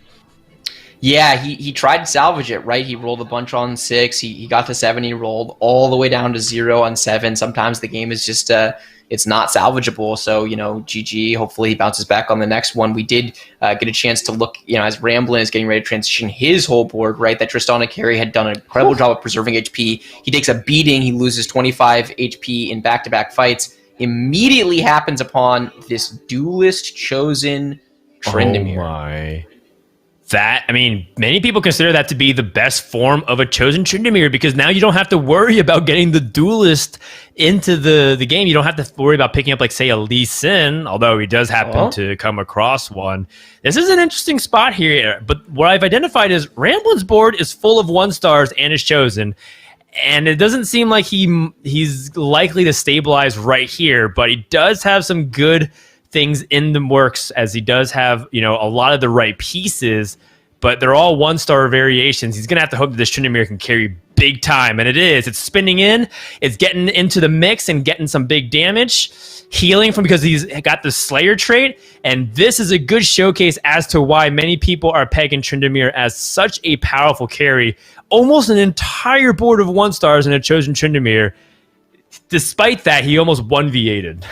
Yeah, he tried to salvage it, right? He rolled a bunch on 6. He got to 7. He rolled all the way down to 0 on 7. Sometimes the game is just it's not salvageable. So, GG. Hopefully he bounces back on the next one. We did get a chance to look, as Ramblin is getting ready to transition his whole board, right? That Tristana carry had done an incredible job of preserving HP. He takes a beating. He loses 25 HP in back-to-back fights. Immediately happens upon this duelist chosen Trendemir. Oh my. Many people consider that to be the best form of a chosen Trendemir, because now you don't have to worry about getting the duelist into the game. You don't have to worry about picking up, like, say, a Lee Sin, although he does happen to come across one. This is an interesting spot here, but what I've identified is Ramblin's board is full of 1-stars and is chosen, and it doesn't seem like he's likely to stabilize right here, but he does have some good things in the works, as he does have, a lot of the right pieces, but they're all 1-star variations. He's going to have to hope that this Trendemir can carry big time, and it is. It's spinning in, it's getting into the mix and getting some big damage, healing from because he's got the Slayer trait, and this is a good showcase as to why many people are pegging Trendemir as such a powerful carry. Almost an entire board of 1-stars in a chosen Trendemir. Despite that, he almost 1v8'd.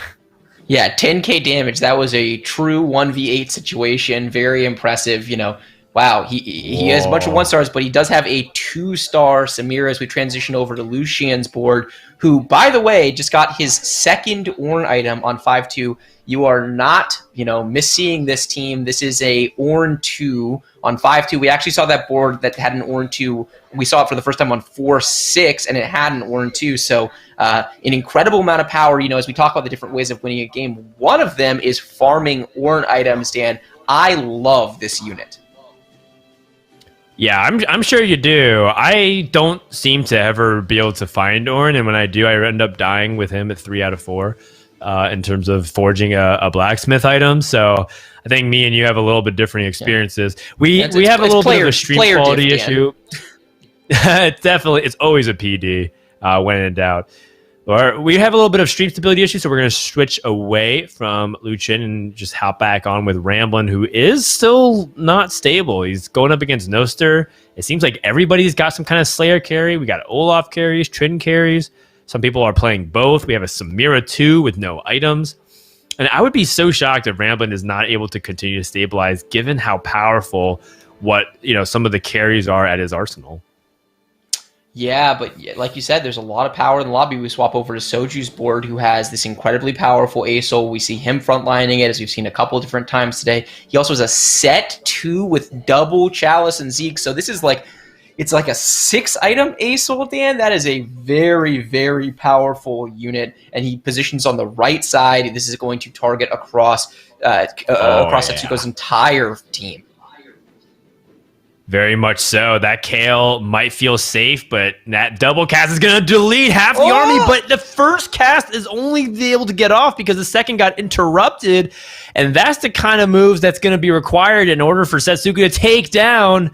Yeah, 10k damage. That was a true 1v8 situation. Very impressive. Wow, he has a bunch of 1-stars, but he does have a 2-star Samira as we transition over to Lucian's board, who, by the way, just got his 2nd Ornn item on 5-2. You are not, misseeing this team. This is a Ornn 2 on 5-2. We actually saw that board that had an Ornn 2. We saw it for the first time on 4-6, and it had an Ornn 2. So an incredible amount of power, as we talk about the different ways of winning a game. One of them is farming Ornn items, Dan. I love this unit. Yeah, I'm sure you do. I don't seem to ever be able to find Ornn, and when I do, I end up dying with him at 3 out of 4 in terms of forging a blacksmith item. So I think me and you have a little bit different experiences. We have a little bit of a stream quality issue. It's always a PD when in doubt. Or we have a little bit of stream stability issue, so we're going to switch away from Lucian and just hop back on with Ramblin, who is still not stable. He's going up against Noster. It seems like everybody's got some kind of Slayer carry. We got Olaf carries, Trin carries. Some people are playing both. We have a Samira 2 with no items. And I would be so shocked if Ramblin is not able to continue to stabilize, given how powerful some of the carries are at his arsenal. Yeah, but like you said, there's a lot of power in the lobby. We swap over to Soju's board, who has this incredibly powerful ASOL. We see him frontlining it, as we've seen a couple of different times today. He also has a set 2 with double Chalice and Zeke. So this is it's like a 6-item ASOL, Dan. That is a very, very powerful unit. And he positions on the right side. This is going to target across Setsuko's entire team. Very much so. That Kale might feel safe, but that double cast is going to delete half the army. But the first cast is only able to get off because the second got interrupted. And that's the kind of moves that's going to be required in order for Setsuko to take down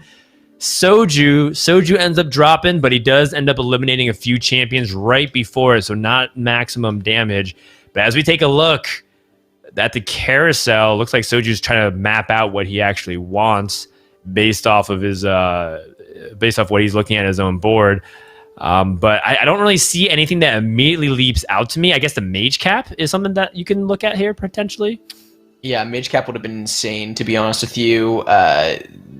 Soju ends up dropping, but he does end up eliminating a few champions right before it, so not maximum damage. But as we take a look at the carousel, looks like Soju's trying to map out what he actually wants based off of his based off what he's looking at his own board. But I don't really see anything that immediately leaps out to me. I guess the mage cap is something that you can look at here potentially. Yeah, mage cap would have been insane, to be honest with you.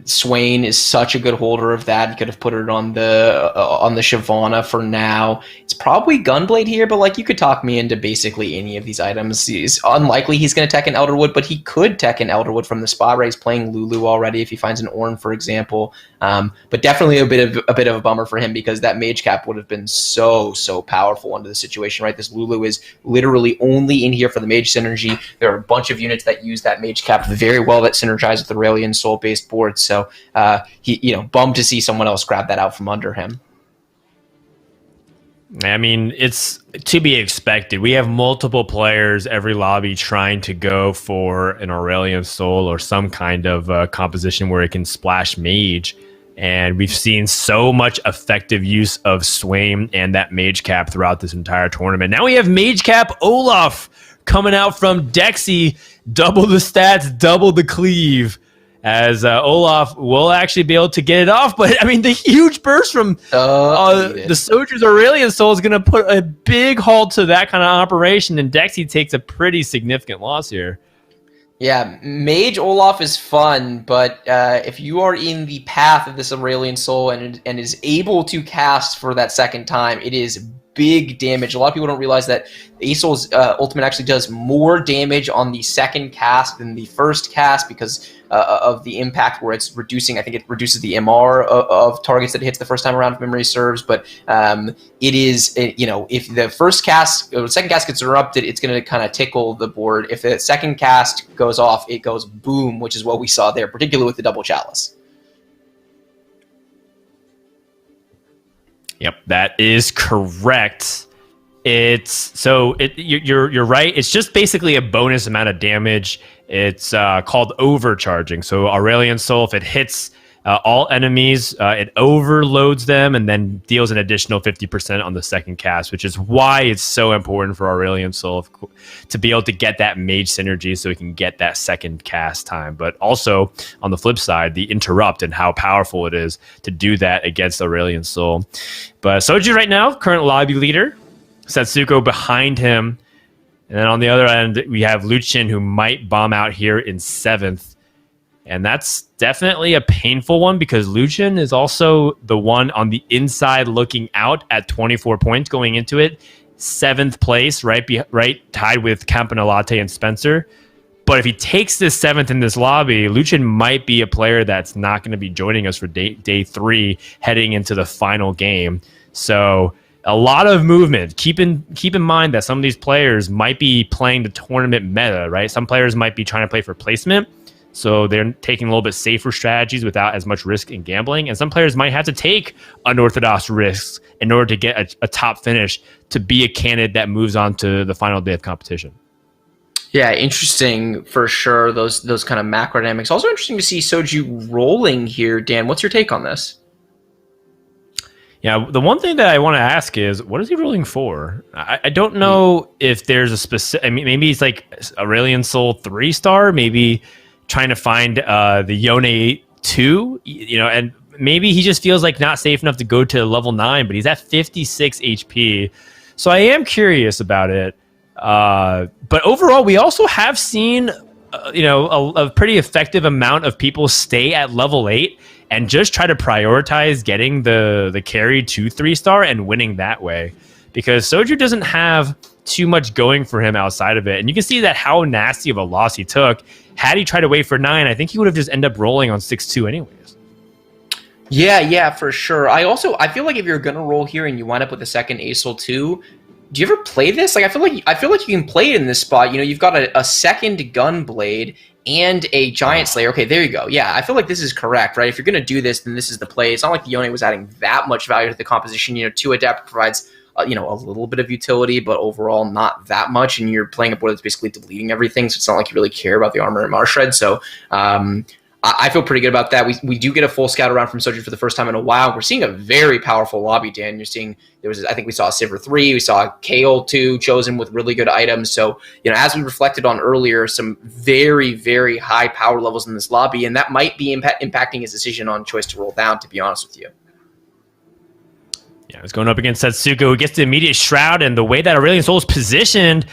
Swain is such a good holder of that. You could have put it on the Shyvana for now. It's probably Gunblade here, but like you could talk me into basically any of these items. It's unlikely he's going to tech an Elderwood, but he could tech an Elderwood from the spot where he's playing Lulu already if he finds an Ornn, for example. But definitely a bit of a bummer for him because that mage cap would have been so powerful under the situation, right? This Lulu is literally only in here for the mage synergy. There are a bunch of units that use that mage cap very well that synergize with the Aurelion Soul based board. So he, bummed to see someone else grab that out from under him. I mean, it's to be expected. We have multiple players every lobby trying to go for an Aurelion Soul or some kind of composition where it can splash mage. And we've seen so much effective use of Swain and that mage cap throughout this entire tournament. Now we have mage cap Olaf coming out from Dexy. Double the stats, double the cleave. As Olaf will actually be able to get it off. But, I mean, the huge burst from the Soldier's Aurelion Soul is going to put a big halt to that kind of operation, and Dexy takes a pretty significant loss here. Yeah, Mage Olaf is fun, but if you are in the path of this Aurelion Soul and is able to cast for that second time, it is big damage. A lot of people don't realize that Asol's ultimate actually does more damage on the second cast than the first cast because of the impact where it's reducing. I think it reduces the MR of targets that it hits the first time around, if memory serves. But it is, if the first cast or second cast gets interrupted, it's going to kind of tickle the board. If the second cast goes off, it goes boom, which is what we saw there, particularly with the double chalice. Yep, that is correct. You're right. It's just basically a bonus amount of damage. It's called overcharging. So Aurelion Soul, if it hits all enemies, it overloads them and then deals an additional 50% on the second cast, which is why it's so important for Aurelion Soul to be able to get that mage synergy so we can get that second cast time. But also, on the flip side, the interrupt and how powerful it is to do that against Aurelion Soul. But Soju right now, current lobby leader. Setsuko behind him. And then on the other end, we have Luchin, who might bomb out here in 7th. And that's definitely a painful one because Luchin is also the one on the inside looking out at 24 points going into it. 7th place, right tied with Campanelate and Spencer. But if he takes this 7th in this lobby, Luchin might be a player that's not going to be joining us for day 3 heading into the final game. So a lot of movement. Keep in mind that some of these players might be playing the tournament meta, right? Some players might be trying to play for placement. So they're taking a little bit safer strategies without as much risk in gambling. And some players might have to take unorthodox risks in order to get a top finish to be a candidate that moves on to the final day of competition. Yeah, interesting for sure, those kind of macro dynamics. Also interesting to see Soju rolling here. Dan, what's your take on this? Yeah, the one thing that I want to ask is, what is he rolling for? I don't know if there's a specific... I mean, maybe it's like Aurelion Soul 3-star, maybe trying to find the Yone 2, and maybe he just feels like not safe enough to go to level 9, but he's at 56 HP. So I am curious about it. But overall, we also have seen, a pretty effective amount of people stay at level 8 and just try to prioritize getting the carry to 3-star and winning that way. Because Soju doesn't have too much going for him outside of it. And you can see that how nasty of a loss he took. Had he tried to wait for 9, I think he would have just ended up rolling on 6-2 anyways. Yeah, for sure. I feel like if you're gonna roll here and you wind up with a second Acel 2, do you ever play this? Like I feel like you can play it in this spot. You've got a second Gunblade and a Giant Slayer. Okay, there you go. Yeah, I feel like this is correct, right? If you're gonna do this, then this is the play. It's not like the Yone was adding that much value to the composition. 2 Adapt provides a little bit of utility, but overall not that much. And you're playing a board that's basically deleting everything, so it's not like you really care about the armor and Marshred. So I feel pretty good about that. We do get a full scout around from Soju for the first time in a while. We're seeing a very powerful lobby, Dan. You're seeing I think we saw a Sivir 3, we saw Kale 2 chosen with really good items. So, as we reflected on earlier, some very, very high power levels in this lobby, and that might be impacting his decision on choice to roll down, to be honest with you. Yeah, it's going up against Setsuko, who gets the immediate Shroud, and the way that Aurelion Sol is positioned,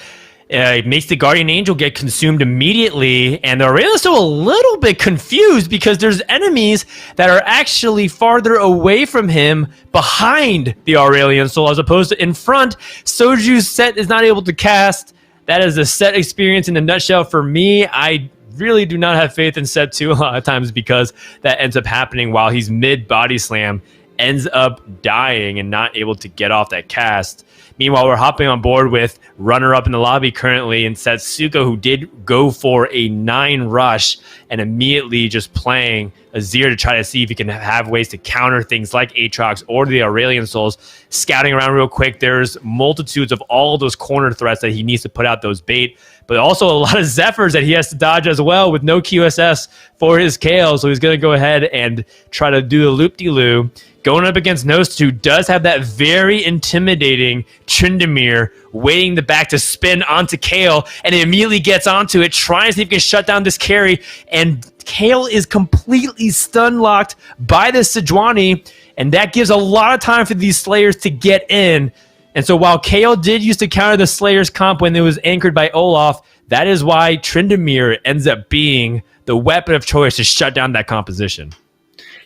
it makes the Guardian Angel get consumed immediately, and the Aurelion Sol a little bit confused because there's enemies that are actually farther away from him behind the Aurelion Sol as opposed to in front. Soju's set is not able to cast. That is a set experience in a nutshell for me. I really do not have faith in set 2 a lot of times because that ends up happening while he's mid body slam, ends up dying and not able to get off that cast. Meanwhile, we're hopping on board with runner-up in the lobby currently, and Setsuko, who did go for a 9 rush and immediately just playing Azir to try to see if he can have ways to counter things like Aatrox or the Aurelion Souls. Scouting around real quick, there's multitudes of all of those corner threats that he needs to put out those bait, but also a lot of Zephyrs that he has to dodge as well with no QSS for his Kale, so he's going to go ahead and try to do the loop-de-loo. Going up against Nost, who does have that very intimidating Tryndamere waiting the back to spin onto Kale, and he immediately gets onto it, trying to see if he can shut down this carry, and Kale is completely stun-locked by the Sejuani, and that gives a lot of time for these Slayers to get in. And so while Kale did used to counter the Slayers comp when it was anchored by Olaf, that is why Tryndamere ends up being the weapon of choice to shut down that composition.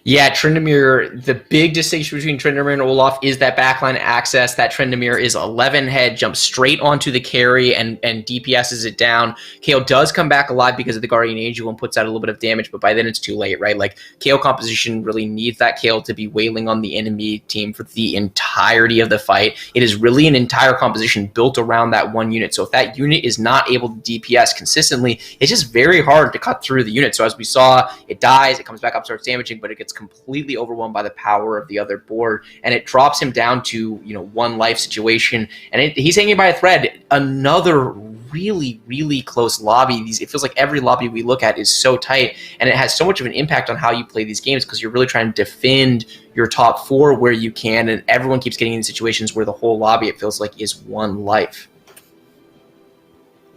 Yeah, Tryndamere, the big distinction between Tryndamere and Olaf is that backline access. That Tryndamere is 11 head, jumps straight onto the carry and DPSs it down. Kale does come back alive because of the Guardian Angel and puts out a little bit of damage, but by then it's too late, right? Like, Kale composition really needs that Kale to be wailing on the enemy team for the entirety of the fight. It is really an entire composition built around that one unit. So if that unit is not able to DPS consistently, it's just very hard to cut through the unit. So as we saw, it dies, it comes back up, starts damaging, but it gets completely overwhelmed by the power of the other board, and it drops him down to 1 life situation, and he's hanging by a thread. Another really, really close lobby. It feels like every lobby we look at is so tight, and it has so much of an impact on how you play these games because you're really trying to defend your top 4 where you can, and everyone keeps getting in situations where the whole lobby, it feels like, is 1 life.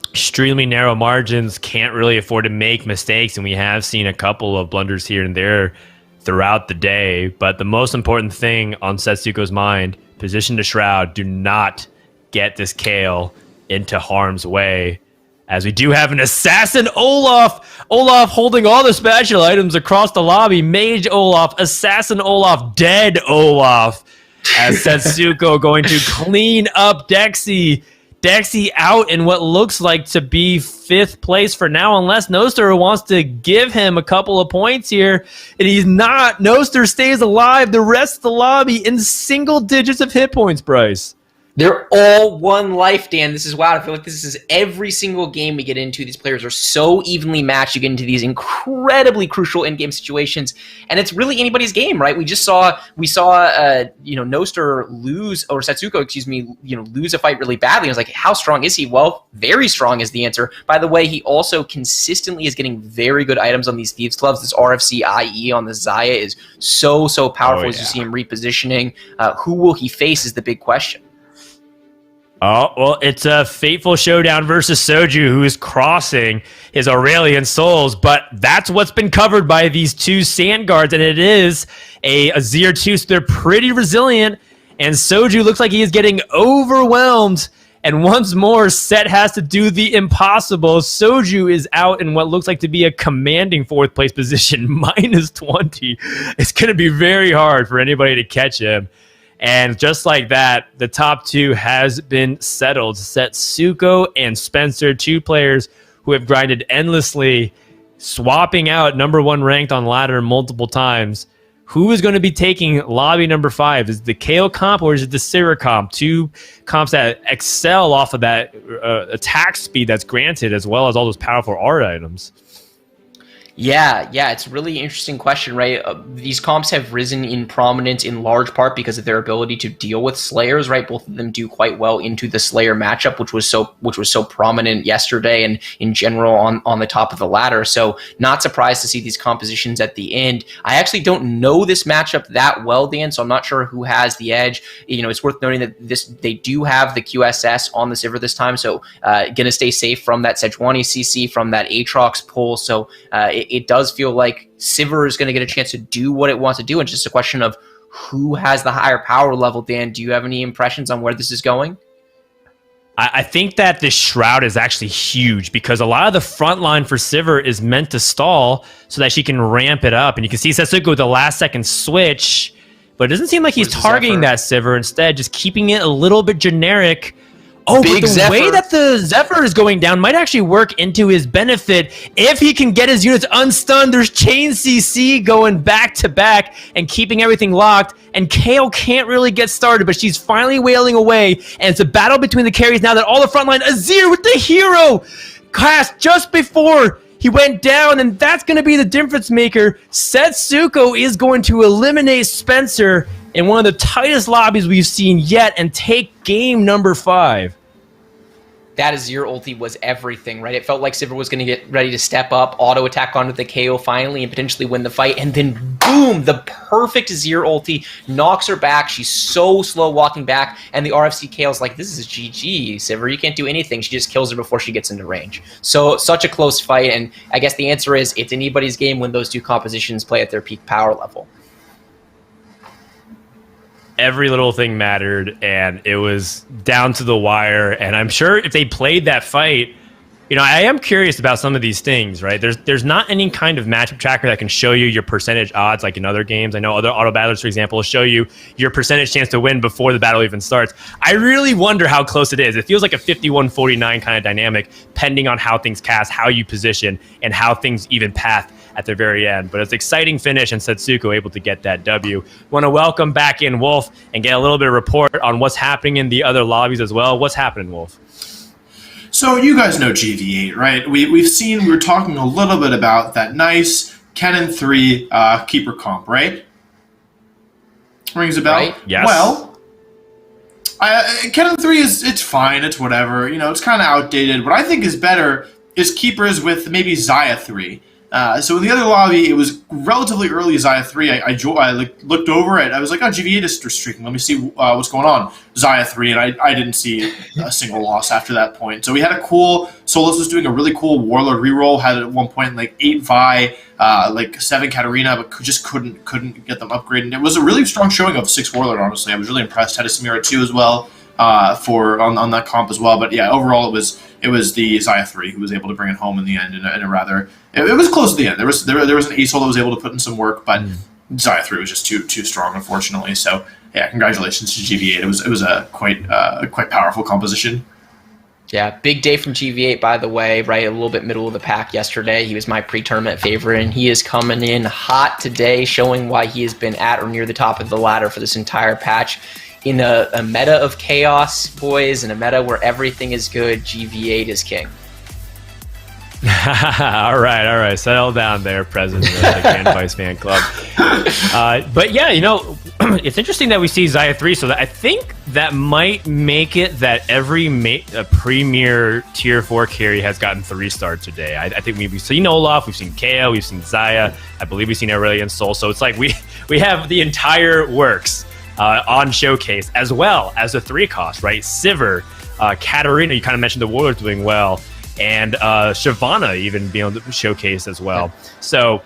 Extremely narrow margins, can't really afford to make mistakes, and we have seen a couple of blunders here and there throughout the day. But the most important thing on Setsuko's mind, position to Shroud, do not get this Kale into harm's way, as we do have an assassin Olaf holding all the special items across the lobby. Mage Olaf, assassin Olaf, dead Olaf, as Setsuko going to clean up Dexy out in what looks like to be 5th place for now, unless Noster wants to give him a couple of points here. And he's not. Noster stays alive. The rest of the lobby in single digits of hit points, Bryce. They're all 1 life, Dan. This is wild. I feel like this is every single game we get into. These players are so evenly matched. You get into these incredibly crucial in-game situations, and it's really anybody's game, right? We saw Noster lose, or Setsuko, excuse me, lose a fight really badly. I was like, how strong is he? Well, very strong is the answer. By the way, he also consistently is getting very good items on these Thieves Gloves. This RFC IE on the Xayah is so powerful as you see him repositioning. Who will he face is the big question. Oh, well, it's a fateful showdown versus Soju, who is crossing his Aurelion Souls, but that's what's been covered by these 2 Sand Guards, and it is a Azir 2, so they're pretty resilient, and Soju looks like he is getting overwhelmed, and once more, Set has to do the impossible. Soju is out in what looks like to be a commanding 4th place position, -20. It's going to be very hard for anybody to catch him. And just like that, the top 2 has been settled. Setsuko and Spencer, 2 players who have grinded endlessly, swapping out number 1 ranked on ladder multiple times. Who is going to be taking lobby number 5? Is it the Kale comp or is it the Syrah comp? 2 comps that excel off of that attack speed that's granted, as well as all those powerful art items. Yeah, it's a really interesting question, right? These comps have risen in prominence in large part because of their ability to deal with Slayers, right? Both of them do quite well into the Slayer matchup, which was so prominent yesterday and in general on the top of the ladder. So not surprised to see these compositions at the end. I actually don't know this matchup that well, Dan, so I'm not sure who has the edge. It's worth noting that they do have the QSS on the Sivir this time, so gonna stay safe from that Sejuani CC, from that Aatrox pull. So it does feel like Sivir is going to get a chance to do what it wants to do. And it's just a question of who has the higher power level. Dan, do you have any impressions on where this is going? I think that this Shroud is actually huge because a lot of the front line for Sivir is meant to stall so that she can ramp it up. And you can see Setsuko with the last second switch, but it doesn't seem like he's targeting that Sivir. Instead, just keeping it a little bit generic. Oh, but the way that the Zephyr is going down might actually work into his benefit if he can get his units unstunned. There's Chain CC going back to back and keeping everything locked, and Kayle can't really get started, but she's finally wailing away, and it's a battle between the carries now that all the frontline. Azir with the hero cast just before he went down, and that's going to be the difference maker. Setsuko is going to eliminate Spencer in one of the tightest lobbies we've seen yet and take game number 5. That Azir ulti was everything, right? It felt like Sivir was going to get ready to step up, auto attack onto the KO finally, and potentially win the fight. And then, boom, the perfect Azir ulti knocks her back. She's so slow walking back, and the RFC KO's like, this is GG, Sivir. You can't do anything. She just kills her before she gets into range. So, such a close fight, and I guess the answer is it's anybody's game when those two compositions play at their peak power level. Every little thing mattered, and it was down to the wire. And I'm sure if they played that fight, I am curious about some of these things, right? There's not any kind of matchup tracker that can show you your percentage odds like in other games. I know other auto battlers, for example, will show you your percentage chance to win before the battle even starts. I really wonder how close it is. It feels like a 51-49 kind of dynamic, pending on how things cast, how you position, and how things even path at the very end. But it's an exciting finish, and Setsuko able to get that W. Want to welcome back in Wolf and get a little bit of report on what's happening in the other lobbies as well. What's happening, Wolf? So you guys know GV8, right? We were talking a little bit about that nice Kennen 3 keeper comp, right? Rings a bell? Right. Yes. Well, Kennen 3 it's fine, it's whatever. It's kind of outdated. What I think is better is keepers with maybe Xayah 3. So in the other lobby, it was relatively early Xayah 3. I looked over it. I was like, oh, GV8 is streaking. Let me see what's going on. Xayah 3, and I didn't see a single loss after that point. So we had a cool, Solus was doing a really cool Warlord reroll, had at one point like 8 Vi, 7 Katarina, but just couldn't get them upgraded. It was a really strong showing of 6 Warlord, honestly. I was really impressed. Had a Samira 2 as well on that comp as well. But yeah, overall it was the Xayah 3 who was able to bring it home in the end in a rather... It was close to the end. There was an ASOL that was able to put in some work, but Xayah 3 was just too strong, unfortunately. So yeah, congratulations to GV8. It was a quite powerful composition. Yeah, big day from GV8, by the way, right? A little bit middle of the pack yesterday. He was my pre-tournament favorite, and he is coming in hot today, showing why he has been at or near the top of the ladder for this entire patch. In a meta of chaos, boys, in a meta where everything is good, GV8 is king. all right. Settle down there, president of the Grand Vice Fan Club. But yeah, it's interesting that we see Xayah 3, so that I think that might make it that every premier tier 4 carry has gotten 3 stars today. I think we've seen Olaf, we've seen Kayle, we've seen Xayah, I believe we've seen Aurelion Sol, so it's like we have the entire works on Showcase, as well as the 3 cost, right? Sivir, Katarina, you kind of mentioned the Warlord doing well, and Shyvana even being on the Showcase as well. So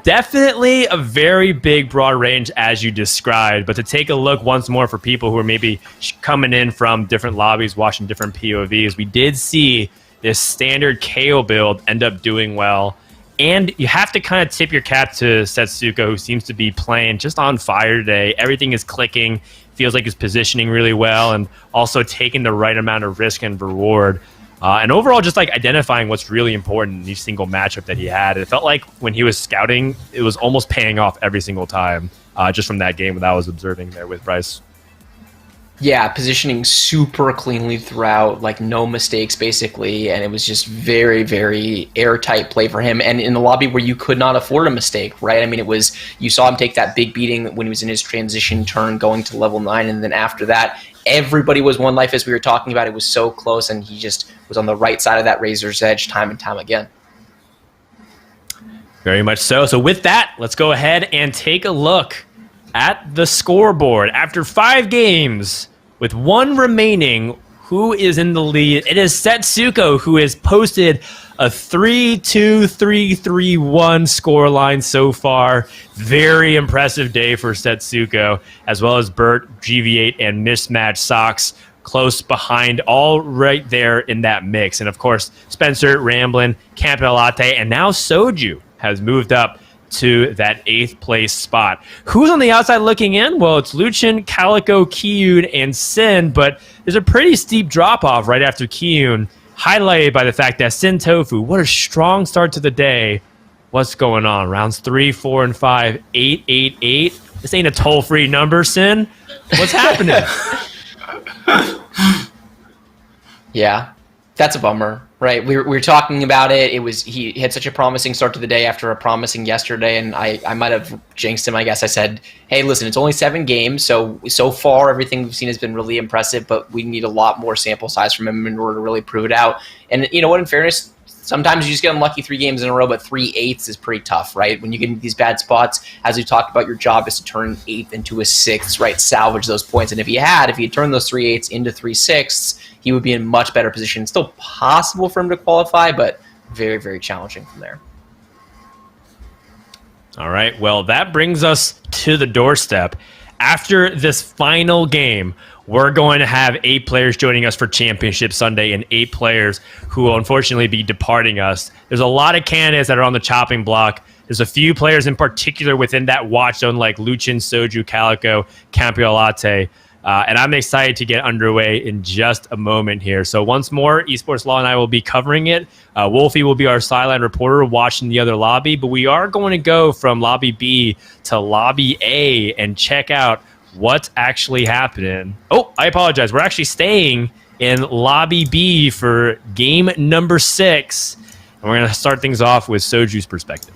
definitely a very big, broad range as you described. But to take a look once more for people who are maybe coming in from different lobbies, watching different POVs, we did see this standard KO build end up doing well. And you have to kind of tip your cap to Setsuko, who seems to be playing just on fire today. Everything is clicking, feels like he's positioning really well, and also taking the right amount of risk and reward. And overall, just like identifying what's really important in each single matchup that he had. It felt like when he was scouting, it was almost paying off every single time, just from that game that I was observing there with Bryce. Yeah, positioning super cleanly throughout, like no mistakes basically, and it was just very, very airtight play for him. And in the lobby where you could not afford a mistake, right? I mean, it was, you saw him take that big beating when he was in his transition turn going to level 9, and then after that, everybody was one life as we were talking about. It was so close, and he just was on the right side of that razor's edge time and time again. Very much so. So with that, let's go ahead and take a look at the scoreboard. After 5 games, with 1 remaining, who is in the lead? It is Setsuko, who has posted a 3-2-3-3-1 scoreline so far. Very impressive day for Setsuko, as well as Burt, GV8, and Mismatch Socks close behind, all right there in that mix. And of course, Spencer, Ramblin', Campo Latte, and now Soju has moved up to that 8th place spot. Who's on the outside looking in? Well, it's Luchin, Calico, Kiyun, and Sin, but there's a pretty steep drop-off right after Kiyun, highlighted by the fact that Sin Tofu, what a strong start to the day. What's going on? Rounds 3, 4, and 5, 8, 8, 8. This ain't a toll-free number, Sin. What's happening? Yeah, that's a bummer, right? We were talking about it. He had such a promising start to the day after a promising yesterday, and I might have jinxed him, I guess. I said, hey, listen, it's only 7 games, so far everything we've seen has been really impressive, but we need a lot more sample size from him in order to really prove it out. And you know what, in fairness, sometimes you just get unlucky 3 games in a row, but 3/8 is pretty tough, right? When you get into these bad spots, as we talked about, your job is to turn 8th into a 6th, right? Salvage those points. And if he had turned those 3/8 into 3/6, he would be in much better position. Still possible for him to qualify, but very, very challenging from there. All right, well, that brings us to the doorstep. After this final game, we're going to have 8 players joining us for Championship Sunday and 8 players who will unfortunately be departing us. There's a lot of candidates that are on the chopping block. There's a few players in particular within that watch zone like Luchin, Soju, Calico, Campo Latte. And I'm excited to get underway in just a moment here. So once more, Esports Law and I will be covering it. Wolfie will be our sideline reporter watching the other lobby. But we are going to go from Lobby B to Lobby A and check out what's actually happening. Oh, I apologize. We're actually staying in Lobby B for game number 6. And we're going to start things off with Soju's perspective.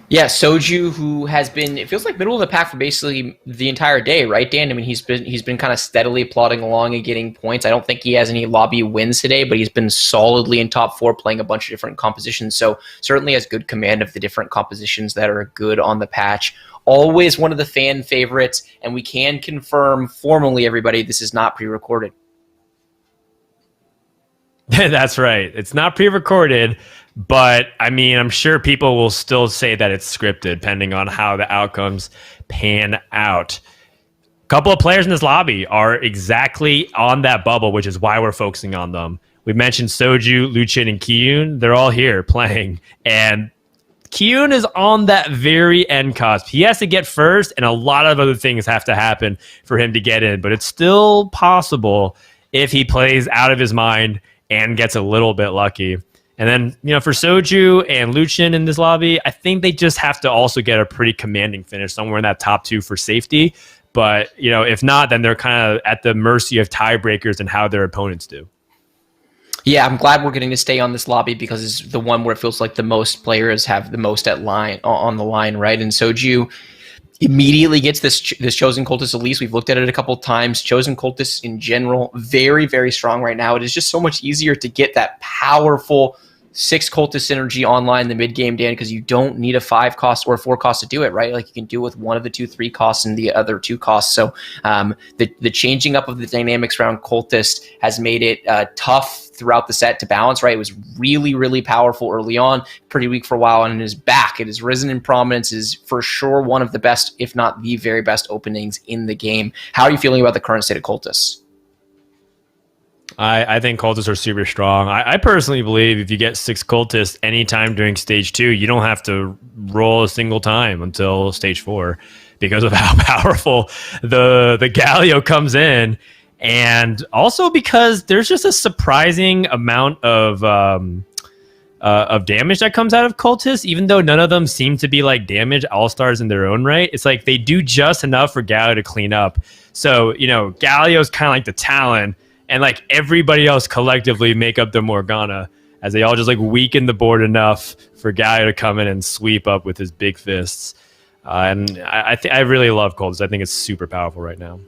Yeah, Soju, who has been, it feels like middle of the pack for basically the entire day, right, Dan? I mean, he's been kind of steadily plodding along and getting points. I don't think he has any lobby wins today, but he's been solidly in top 4 playing a bunch of different compositions. So certainly has good command of the different compositions that are good on the patch. Always one of the fan favorites, and we can confirm formally, everybody, this is not pre-recorded. That's right. It's not pre-recorded, but I mean, I'm sure people will still say that it's scripted, depending on how the outcomes pan out. A couple of players in this lobby are exactly on that bubble, which is why we're focusing on them. We mentioned Soju, Luchin, and Kiyun. They're all here playing, and Kiyun is on that very end cusp. He has to get first, and a lot of other things have to happen for him to get in, but it's still possible if he plays out of his mind and gets a little bit lucky. And then, you know, for Soju and Luchin in this lobby, I think they just have to also get a pretty commanding finish somewhere in that top 2 for safety. But, you know, if not, then they're kind of at the mercy of tiebreakers and how their opponents do. Yeah, I'm glad we're getting to stay on this lobby because it's the one where it feels like the most players have the most on the line, right? And Soju immediately gets this Chosen Cultist Elise. We've looked at it a couple times. Chosen Cultist in general, very, very strong right now. It is just so much easier to get that powerful 6 Cultist synergy online in the mid game, Dan, because you don't need a 5 cost or a 4 cost to do it, right? Like you can do it with one of the 2, 3 costs and the other 2 costs. So the changing up of the dynamics around Cultist has made it tough throughout the set to balance, right? It was really, really powerful early on, pretty weak for a while, and it is back. It has risen in prominence, is for sure one of the best, if not the very best openings in the game. How are you feeling about the current state of Cultists? I think cultists are super strong. I personally believe if you get 6 cultists anytime during stage 2, you don't have to roll a single time until stage 4 because of how powerful the Galio comes in. And also because there's just a surprising amount of of damage that comes out of cultists, even though none of them seem to be like damage all-stars in their own right. It's like they do just enough for Galio to clean up. So, Galio's kind of like the Talon, and like everybody else collectively make up the Morgana, as they all just like weaken the board enough for Galio to come in and sweep up with his big fists. And I really love cultists. I think it's super powerful right now.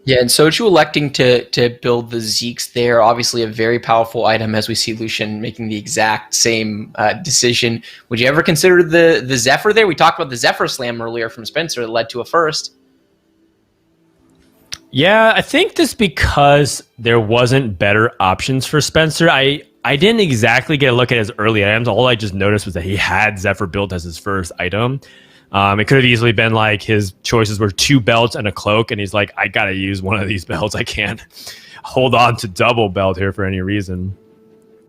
Yeah, and Soju electing to build the Zeeks there, obviously a very powerful item, as we see Lucian making the exact same decision. Would you ever consider the Zephyr there? We talked about the Zephyr Slam earlier from Spencer that led to a first. Yeah, I think just because there wasn't better options for Spencer, I didn't exactly get a look at his early items. All I just noticed was that he had Zephyr built as his first item. It could have easily been like his choices were 2 belts and a cloak, and he's like, I gotta use one of these belts. I can't hold on to double belt here for any reason.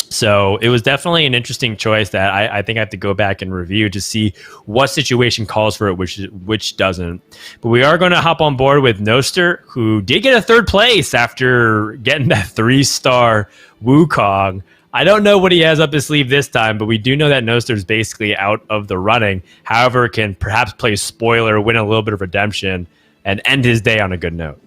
So it was definitely an interesting choice that I think I have to go back and review to see what situation calls for it, which doesn't. But we are going to hop on board with Noster, who did get a 3rd place after getting that 3-star Wukong. I don't know what he has up his sleeve this time, but we do know that Noster is basically out of the running. However, can perhaps play spoiler, win a little bit of redemption, and end his day on a good note.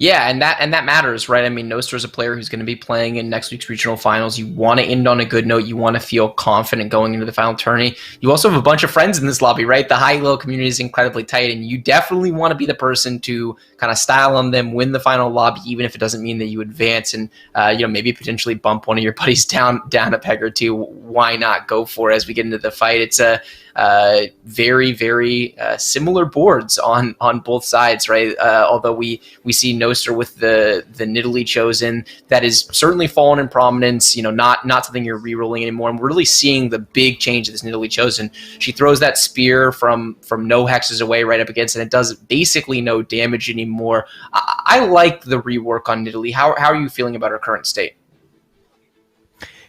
Yeah, and that matters, right? I mean, Noster is a player who's going to be playing in next week's regional finals. You want to end on a good note. You want to feel confident going into the final tourney. You also have a bunch of friends in this lobby, right? The high-low community is incredibly tight, and you definitely want to be the person to kind of style on them, win the final lobby, even if it doesn't mean that you advance, and maybe potentially bump one of your buddies down a peg or two. Why not go for it as we get into the fight? It's a very, very similar boards on both sides, right? Although we see Noster with the Nidalee Chosen, that is certainly fallen in prominence, not something you're re-rolling anymore. And we're really seeing the big change of this Nidalee Chosen. She throws that spear from no hexes away right up against it. It does basically no damage anymore. I like the rework on Nidalee. How are you feeling about her current state?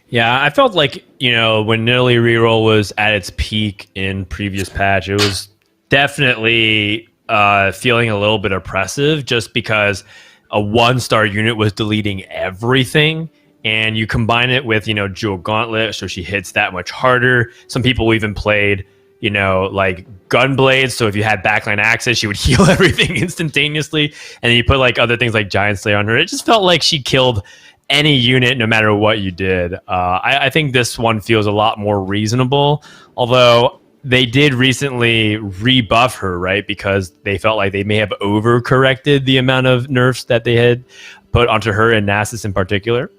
Yeah, I felt like, when Nidalee reroll was at its peak in previous patch, it was definitely feeling a little bit oppressive just because a 1-star unit was deleting everything. And you combine it with, Jewel Gauntlet, so she hits that much harder. Some people even played, like Gunblades, so if you had backline access, she would heal everything instantaneously. And then you put like other things like Giant Slayer on her. It just felt like she killed any unit no matter what you did. I think this one feels a lot more reasonable, although they did recently rebuff her, right? Because they felt like they may have overcorrected the amount of nerfs that they had put onto her and Nasus in particular.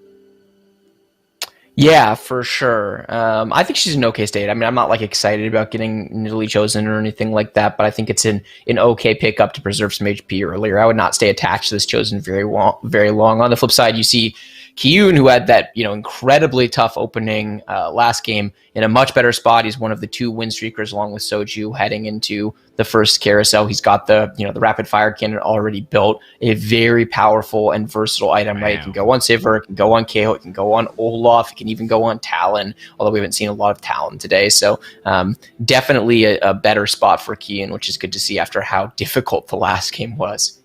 Yeah, for sure. I think she's an okay state. I mean, I'm not like excited about getting Nidalee Chosen or anything like that, but I think it's an okay pickup to preserve some HP earlier. I would not stay attached to this Chosen very long. On the flip side, you see Kyun, who had that incredibly tough opening last game, in a much better spot. He's one of the 2 win streakers along with Soju heading into the first carousel. He's got the the rapid fire cannon already built. A very powerful and versatile item, right? It can go on Sivir, it can go on KO, it can go on Olaf, it can even go on Talon, although we haven't seen a lot of Talon today. So definitely a better spot for Kyun, which is good to see after how difficult the last game was.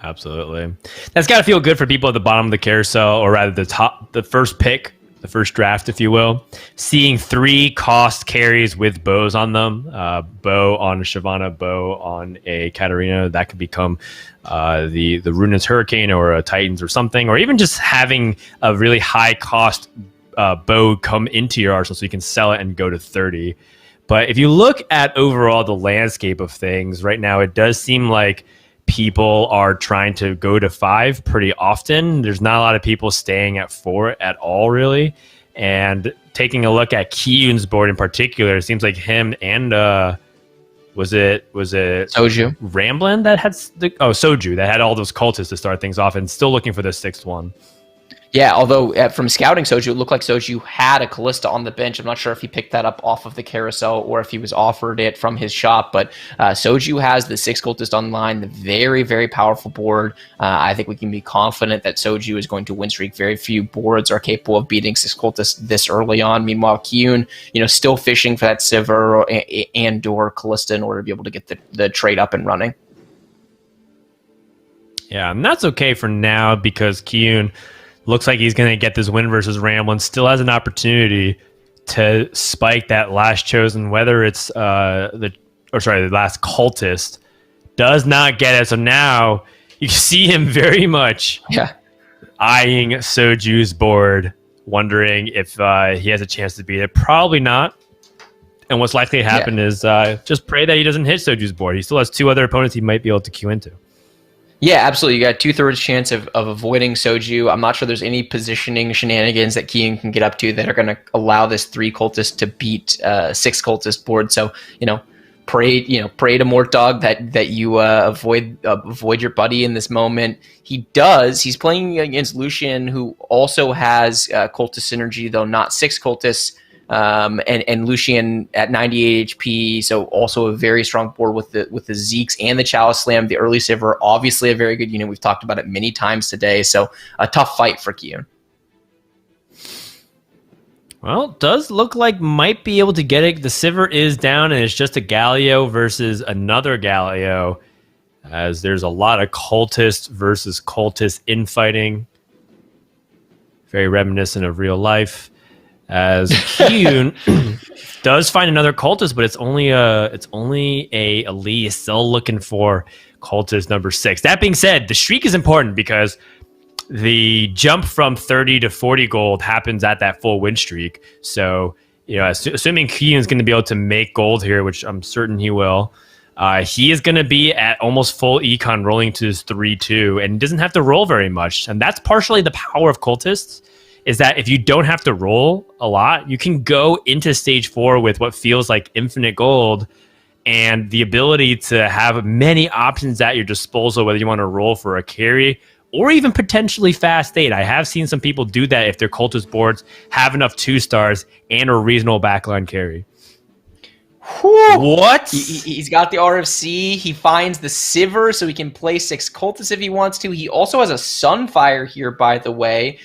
Absolutely. That's got to feel good for people at the bottom of the carousel, or rather the first pick, the first draft, if you will. Seeing 3 cost carries with bows on them, bow on a Shyvana, bow on a Katarina, that could become the Runa's Hurricane or a Titans or something, or even just having a really high cost bow come into your arsenal so you can sell it and go to 30. But if you look at overall the landscape of things right now, it does seem like people are trying to go to 5 pretty often. There's not a lot of people staying at 4 at all, really. And taking a look at Kyun's board in particular, it seems like him and was it Soju Ramblin that had Soju that had all those cultists to start things off, and still looking for the 6th one. Yeah, although from scouting Soju, it looked like Soju had a Callista on the bench. I'm not sure if he picked that up off of the carousel or if he was offered it from his shop, but Soju has the 6 cultist online, the very, very powerful board. I think we can be confident that Soju is going to win streak. Very few boards are capable of beating 6 cultists this early on. Meanwhile, Kyun, still fishing for that Sivir and/or Callista in order to be able to get the trade up and running. Yeah, and that's okay for now because Kyun, looks like he's going to get this win versus Ramblin'. Still has an opportunity to spike that last chosen, whether it's the last cultist. Does not get it. So now you see him very much eyeing Soju's board, wondering if he has a chance to beat it. Probably not. And what's likely to happen is just pray that he doesn't hit Soju's board. He still has 2 other opponents he might be able to queue into. Yeah, absolutely. You got 2/3 chance of avoiding Soju. I'm not sure there's any positioning shenanigans that Kiyoon can get up to that are going to allow this 3 cultist to beat 6 cultist board. So, pray to Mortdog that you avoid your buddy in this moment. He does. He's playing against Lucian, who also has cultist synergy, though not 6 cultists. And Lucian at 98 HP, so also a very strong board with the Zeeks and the Chalice Slam. The early Sivir, obviously a very good unit. We've talked about it many times today, so a tough fight for Kiyoon. Well, does look like might be able to get it. The Sivir is down, and it's just a Galio versus another Galio, as there's a lot of cultist versus cultist infighting. Very reminiscent of real life. As Kiyoon does find another cultist, but it's only a elite. Still looking for cultist number 6. That being said, the streak is important because the jump from 30 to 40 gold happens at that full win streak. So, assuming Kiyoon's going to be able to make gold here, which I'm certain he will, he is going to be at almost full econ rolling to his 3-2 and doesn't have to roll very much. And that's partially the power of cultists, is that if you don't have to roll a lot, you can go into stage 4 with what feels like infinite gold and the ability to have many options at your disposal, whether you want to roll for a carry or even potentially fast 8. I have seen some people do that if their cultist boards have enough 2-stars and a reasonable backline carry. What? He's got the RFC. He finds the Sivir, so he can play 6 cultists if he wants to. He also has a Sunfire here, by the way,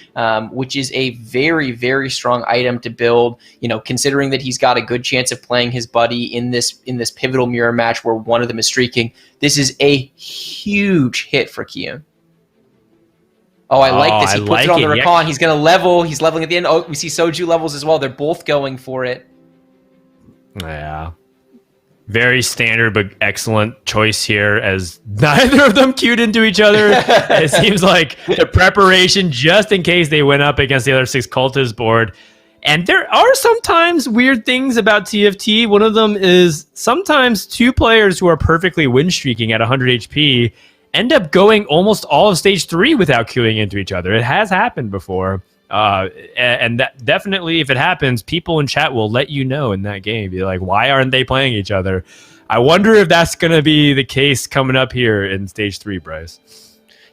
which is a very, very strong item to build. Considering that he's got a good chance of playing his buddy in this pivotal mirror match where one of them is streaking. This is a huge hit for Kiyoon. Oh, I like this. He puts it on the Rakan. He's going to level. He's leveling at the end. Oh, we see Soju levels as well. They're both going for it. Yeah. Very standard but excellent choice here, as neither of them queued into each other. It seems like the preparation just in case they went up against the other 6 cultist board. And there are sometimes weird things about TFT. One of them is sometimes 2 players who are perfectly win streaking at 100 HP end up going almost all of stage 3 without queuing into each other. It has happened before. And that definitely, if it happens, people in chat will let you know in that game. Be like, why aren't they playing each other? I wonder if that's going to be the case coming up here in stage 3, Bryce.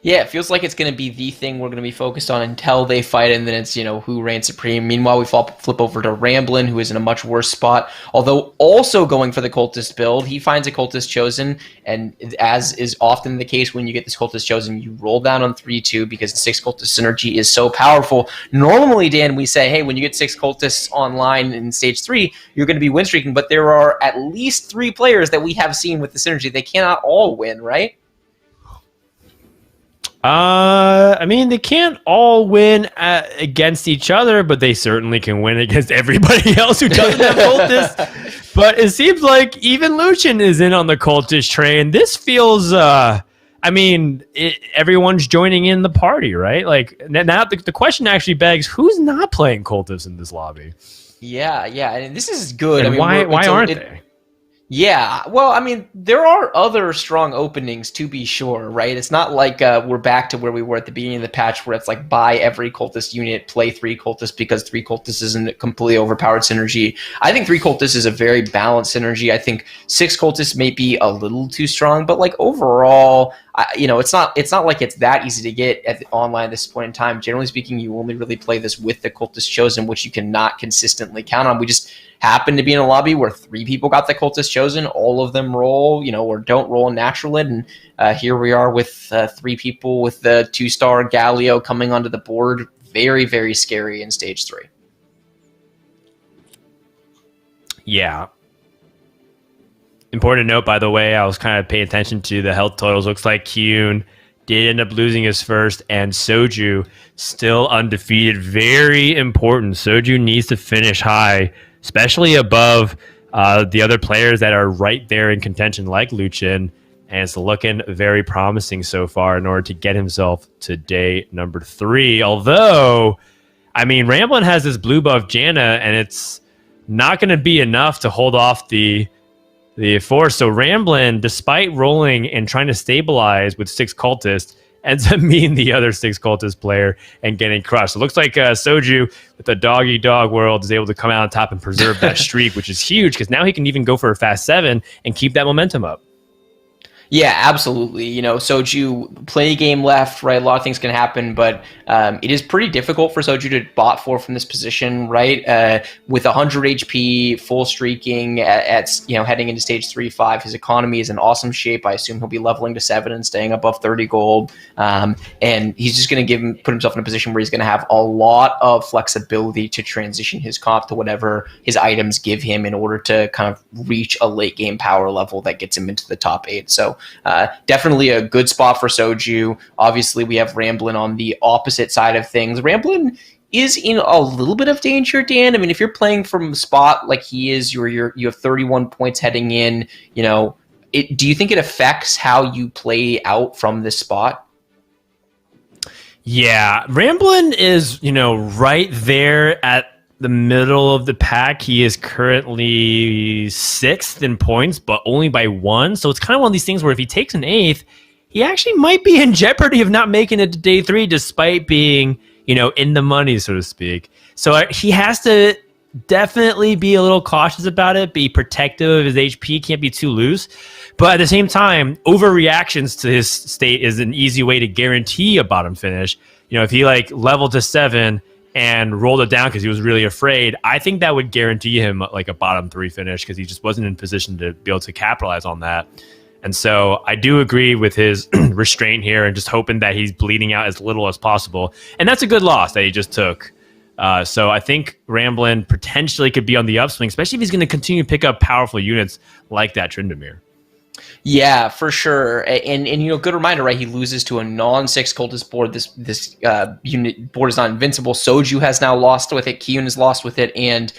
Yeah, it feels like it's going to be the thing we're going to be focused on until they fight, and then it's, who reigns supreme. Meanwhile, we flip over to Ramblin', who is in a much worse spot, although also going for the cultist build. He finds a cultist chosen, and as is often the case when you get this cultist chosen, you roll down on 3-2 because the 6 cultist synergy is so powerful. Normally, Dan, we say, hey, when you get 6 cultists online in stage 3, you're going to be win streaking, but there are at least 3 players that we have seen with the synergy. They cannot all win, right? They can't all win against each other, but they certainly can win against everybody else who doesn't have cultists. But it seems like even Lucian is in on the cultist train. This feels, everyone's joining in the party, right? Like, now the question actually begs, who's not playing cultists in this lobby? Yeah, and this is good. And why aren't they? Yeah, well, there are other strong openings, to be sure, right? It's not like we're back to where we were at the beginning of the patch, where it's like buy every cultist unit, play 3 cultists, because 3 cultists isn't a completely overpowered synergy. I think 3 cultists is a very balanced synergy. I think 6 cultists may be a little too strong, but like overall, it's not like it's that easy to get at online at this point in time. Generally speaking, you only really play this with the cultist chosen, which you cannot consistently count on. We just happen to be in a lobby where 3 people got the cultist chosen, all of them roll, or don't roll in natural lit, and here we are with 3 people with the 2-star Galio coming onto the board. Very, very scary in stage 3. Yeah. Important note, by the way, I was kind of paying attention to the health totals. Looks like Kiyoon did end up losing his first, and Soju still undefeated. Very important. Soju needs to finish high, especially above the other players that are right there in contention, like Luchin. And it's looking very promising so far in order to get himself to day number 3. Although, I mean, Ramblin has this blue buff Janna, and it's not going to be enough to hold off the force. So Ramblin, despite rolling and trying to stabilize with 6 cultists, ends up meeting the other 6 cultist player and getting crushed. So it looks like Soju with the dog-eat-dog world is able to come out on top and preserve that streak, which is huge because now he can even go for a fast 7 and keep that momentum up. Yeah, absolutely. You know, Soju, plenty of game left, right? A lot of things can happen, but it is pretty difficult for Soju to bot 4 from this position, right? With 100 HP, full streaking at heading into stage 3-5, his economy is in awesome shape. I assume he'll be leveling to 7 and staying above 30 gold. And he's just going to put himself in a position where he's going to have a lot of flexibility to transition his comp to whatever his items give him in order to kind of reach a late game power level that gets him into the top 8. So definitely a good spot for Soju. Obviously, we have Ramblin on the opposite side of things. Ramblin is in a little bit of danger, Dan. I mean, if you're playing from a spot like he is, you have 31 points heading in. You know, do you think it affects how you play out from this spot? Yeah, Ramblin is, right there at the middle of the pack. He is currently 6th in points, but only by 1. So it's kind of one of these things where if he takes an 8th, he actually might be in jeopardy of not making it to day 3, despite being, in the money, so to speak. So he has to definitely be a little cautious about it, be protective of his HP, can't be too loose. But at the same time, overreactions to his state is an easy way to guarantee a bottom finish. If he leveled to 7 and rolled it down because he was really afraid, I think that would guarantee him a bottom 3 finish because he just wasn't in position to be able to capitalize on that. And so I do agree with his restraint here and just hoping that he's bleeding out as little as possible. And that's a good loss that he just took. So I think Ramblin potentially could be on the upswing, especially if he's going to continue to pick up powerful units like that Tryndamere. Yeah, for sure. And good reminder, right? He loses to a non-6 cultist board. This unit board is not invincible. Soju has now lost with it. Kiyun has lost with it. And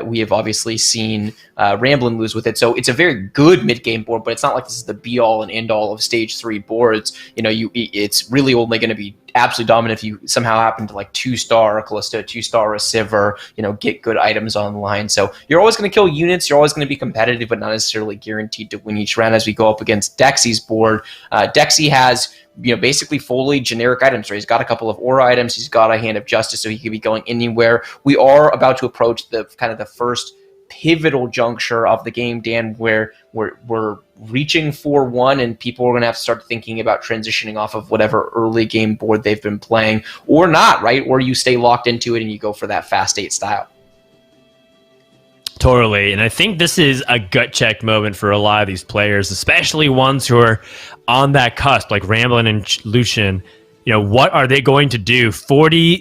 we have obviously seen Ramblin lose with it. So it's a very good mid-game board, but it's not like this is the be-all and end-all of stage 3 boards. It's really only going to be absolutely dominant if you somehow happen to 2-star a Callisto, 2-star a Sivir, get good items online. So you're always going to kill units. You're always going to be competitive, but not necessarily guaranteed to win each round. As we go up against Dexy's board, Dexy has basically fully generic items. Right? He's got a couple of aura items. He's got a Hand of Justice, so he could be going anywhere. We are about to approach the first pivotal juncture of the game, Dan, where we're reaching 4-1 and people are going to have to start thinking about transitioning off of whatever early game board they've been playing or not, right? Or you stay locked into it and you go for that fast 8 style. Totally. And I think this is a gut check moment for a lot of these players, especially ones who are on that cusp, like Ramblin and Luchin. What are they going to do?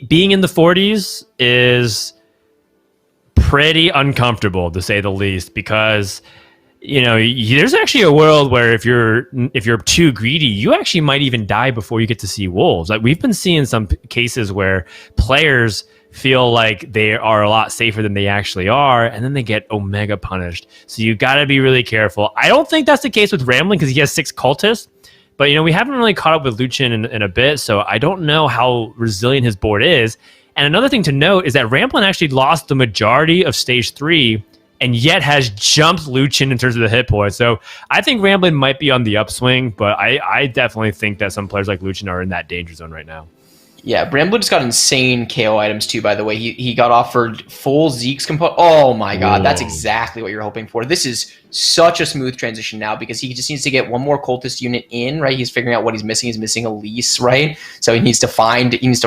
Being in the 40s is pretty uncomfortable, to say the least, because there's actually a world where if you're too greedy, you actually might even die before you get to see wolves. We've been seeing some cases where players feel like they are a lot safer than they actually are, and then they get omega punished. So you got to be really careful. I don't think that's the case with Ramblin because he has 6 cultists, but we haven't really caught up with Luchin in a bit, so I don't know how resilient his board is. And another thing to note is that Ramblin actually lost the majority of stage 3 and yet has jumped Luchin in terms of the hit points. So I think Ramblin might be on the upswing, but I definitely think that some players like Luchin are in that danger zone right now. Yeah, Bramblin just got insane KO items too, by the way. He got offered full Zeke's component. Oh my god, that's exactly what you're hoping for. This is such a smooth transition now because he just needs to get one more cultist unit in, right? He's figuring out what he's missing. He's missing Elise, right? So he needs to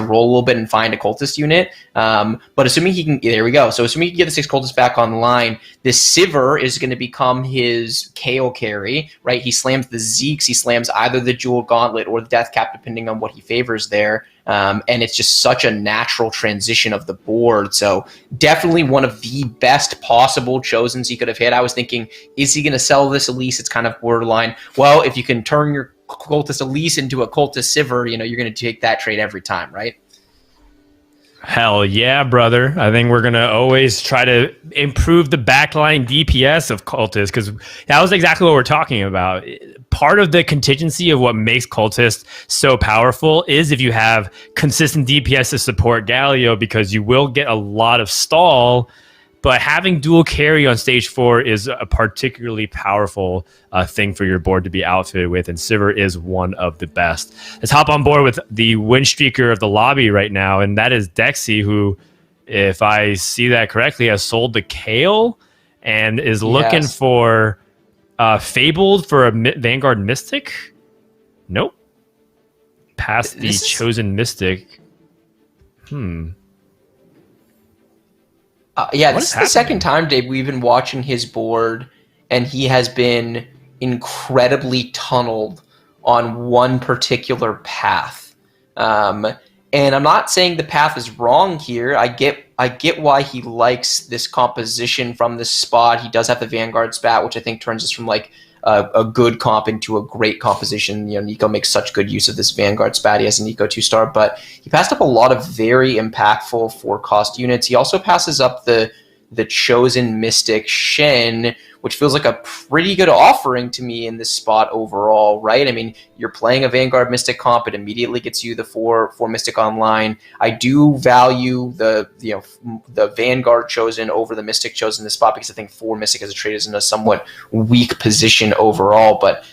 roll a little bit and find a cultist unit. But assuming he can, there we go. So assuming he can get the 6 cultists back online, this Sivir is going to become his KO carry, right? He slams the Zeeks, he slams either the Jewel Gauntlet or the Death Cap, depending on what he favors there. And it's just such a natural transition of the board. So definitely one of the best possible chosens he could have hit. I was thinking, is he going to sell this Elise? It's kind of borderline. Well, if you can turn your Cultist Elise into a Cultist Sivir, you're going to take that trade every time, right? Hell yeah, brother. I think we're going to always try to improve the backline DPS of Cultist, because that was exactly what we're talking about. Part of the contingency of what makes Cultist so powerful is if you have consistent DPS to support Galio, because you will get a lot of stall. But having dual carry on stage 4 is a particularly powerful thing for your board to be outfitted with, and Sivir is one of the best. Let's hop on board with the win streaker of the lobby right now, and that is Dexy, who, if I see that correctly, has sold the Kale and is looking for Fabled for a Vanguard Mystic. Nope. Past the Chosen Mystic. This is the second time, Dave, we've been watching his board, and he has been incredibly tunneled on one particular path. And I'm not saying the path is wrong here. I get why he likes this composition from this spot. He does have the Vanguard spat, which I think turns us from like a good comp into a great composition. Nico makes such good use of this Vanguard spat. He has a Nico 2-star, but he passed up a lot of very impactful 4-cost units. He also passes up the Chosen Mystic Shen, which feels like a pretty good offering to me in this spot overall, right? I mean, you're playing a Vanguard Mystic comp, it immediately gets you the 4 Mystic online. I do value the Vanguard Chosen over the Mystic Chosen in this spot, because I think 4 Mystic as a trade is in a somewhat weak position overall, but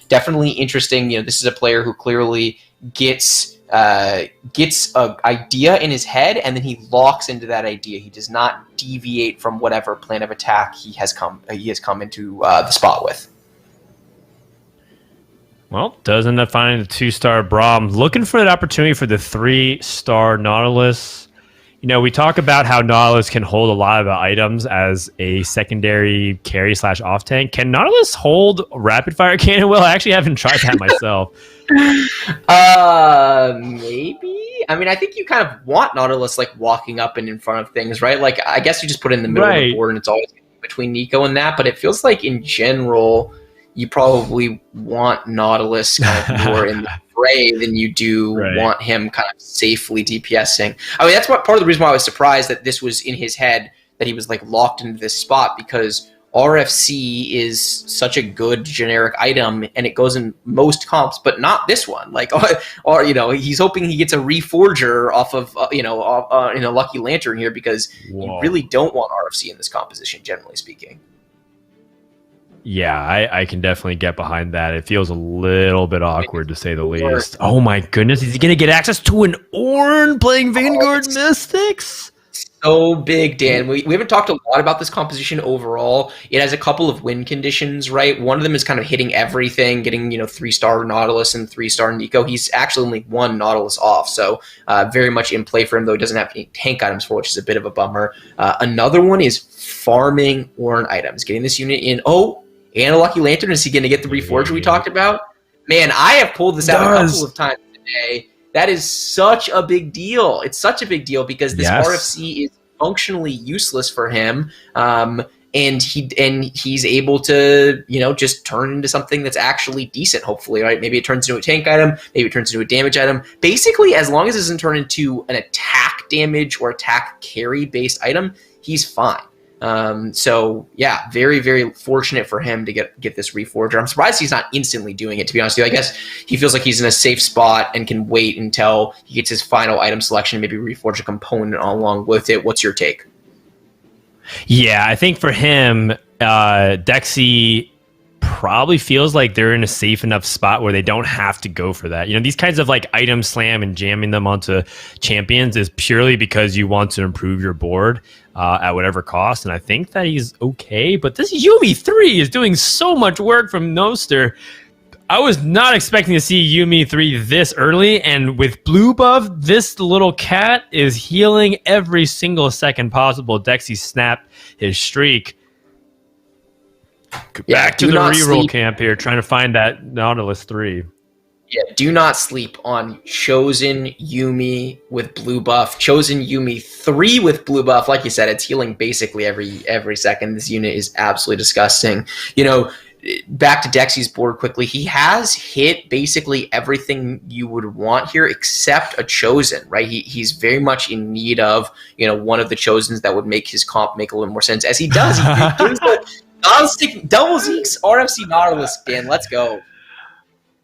definitely interesting. This is a player who clearly gets an idea in his head, and then he locks into that idea. He does not deviate from whatever plan of attack he has come into the spot with. Well, does end up finding the 2-star Braum. Looking for that opportunity for the 3-star Nautilus. We talk about how Nautilus can hold a lot of items as a secondary carry / off tank. Can Nautilus hold rapid fire cannon? Well, I actually haven't tried that myself. Maybe. I mean, I think you kind of want Nautilus like walking up and in front of things, right? Like, I guess you just put it in the middle of the board, and it's always between Nico and that. But it feels like in general, you probably want Nautilus kind of more in the fray than you do want him kind of safely DPSing. I mean, that's what part of the reason why I was surprised that this was in his head, that he was like locked into this spot, because RFC is such a good generic item, and it goes in most comps, but not this one. Like, or he's hoping he gets a Reforger off of in a Lucky Lantern here, because you really don't want RFC in this composition, generally speaking. Yeah, I can definitely get behind that. It feels a little bit awkward, to say the least. Oh my goodness, is he going to get access to an Ornn playing Vanguard Mystics? So big, Dan. We haven't talked a lot about this composition overall. It has a couple of win conditions, right? One of them is kind of hitting everything, getting 3-star Nautilus and 3-star Nico. He's actually only 1 Nautilus off, so very much in play for him, though he doesn't have any tank items for, which is a bit of a bummer. Another one is farming Ornn items, getting this unit in. Oh, and a Lucky Lantern. Is he going to get the Reforger we talked about? Man, I have pulled this out a couple of times today. That is such a big deal. It's such a big deal because this RFC is functionally useless for him, and he's able to just turn into something that's actually decent. Hopefully, right? Maybe it turns into a tank item. Maybe it turns into a damage item. Basically, as long as it doesn't turn into an attack damage or attack carry based item, he's fine. So yeah, very, very fortunate for him to get this Reforger. I'm surprised he's not instantly doing it, to be honest with you. I guess he feels like he's in a safe spot and can wait until he gets his final item selection, maybe reforge a component along with it. What's your take? Yeah, I think for him, Dexy probably feels like they're in a safe enough spot where they don't have to go for that. These kinds of like item slam and jamming them onto champions is purely because you want to improve your board at whatever cost. And I think that he's okay, but this Yuumi 3 is doing so much work from Noster. I was not expecting to see Yuumi 3 this early, and with blue buff, this little cat is healing every single second possible. Dexy snapped his streak. Back to the reroll camp here, trying to find that Nautilus 3. Yeah, do not sleep on Chosen Yuumi with blue buff. Chosen Yuumi 3 with blue buff. Like you said, it's healing basically every second. This unit is absolutely disgusting. back to Dexy's board quickly. He has hit basically everything you would want here except a Chosen, right? He's very much in need of, one of the Chosens that would make his comp make a little more sense. As he does, he gives the non-stick double Zeke's RFC Nautilus, Dan. Let's go.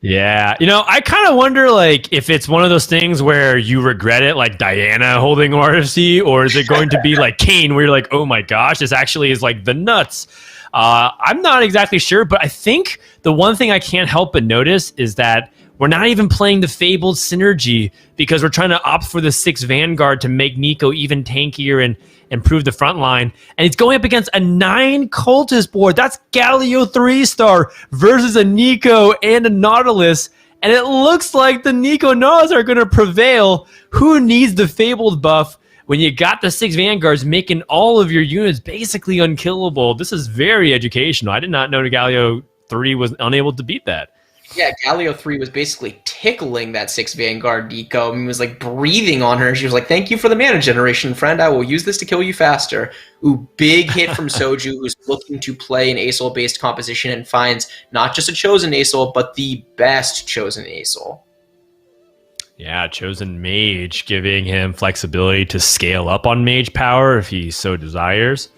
Yeah, I kind of wonder, if it's one of those things where you regret it, like Diana holding RFC, or is it going to be like Kane, where you're like, oh my gosh, this actually is like the nuts. I'm not exactly sure, but I think the one thing I can't help but notice is that we're not even playing the Fabled Synergy because we're trying to opt for the 6 Vanguard to make Nico even tankier and improve the front line. And it's going up against a 9 Cultist board. That's Galio 3-star versus a Nico and a Nautilus. And it looks like the Nico Nautilus are going to prevail. Who needs the Fabled buff when you got the 6 Vanguards making all of your units basically unkillable? This is very educational. I did not know the Galio 3 was unable to beat that. Yeah, Galio 3 was basically tickling that 6 Vanguard Nico. I mean, was like breathing on her. She was like, thank you for the mana generation, friend. I will use this to kill you faster. Ooh, big hit from Soju, who's looking to play an Acel-based composition and finds not just a Chosen Acel, but the best Chosen Acel. Yeah, Chosen Mage, giving him flexibility to scale up on Mage power if he so desires.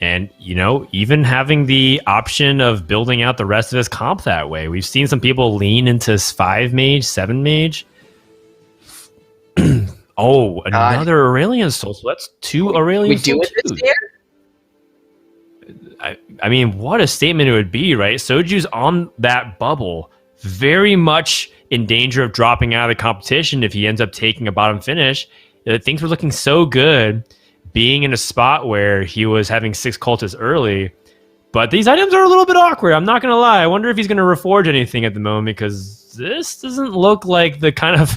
And, even having the option of building out the rest of his comp that way. We've seen some people lean into 5 Mage, 7 Mage. Another Aurelion Soul. So that's 2 Aurelion Soul. We do it this year? I mean, what a statement it would be, right? Soju's on that bubble, very much in danger of dropping out of the competition if he ends up taking a bottom finish. Things were looking so good, being in a spot where he was having 6 cultists early. But these items are a little bit awkward. I'm not going to lie. I wonder if he's going to reforge anything at the moment, because this doesn't look like the kind of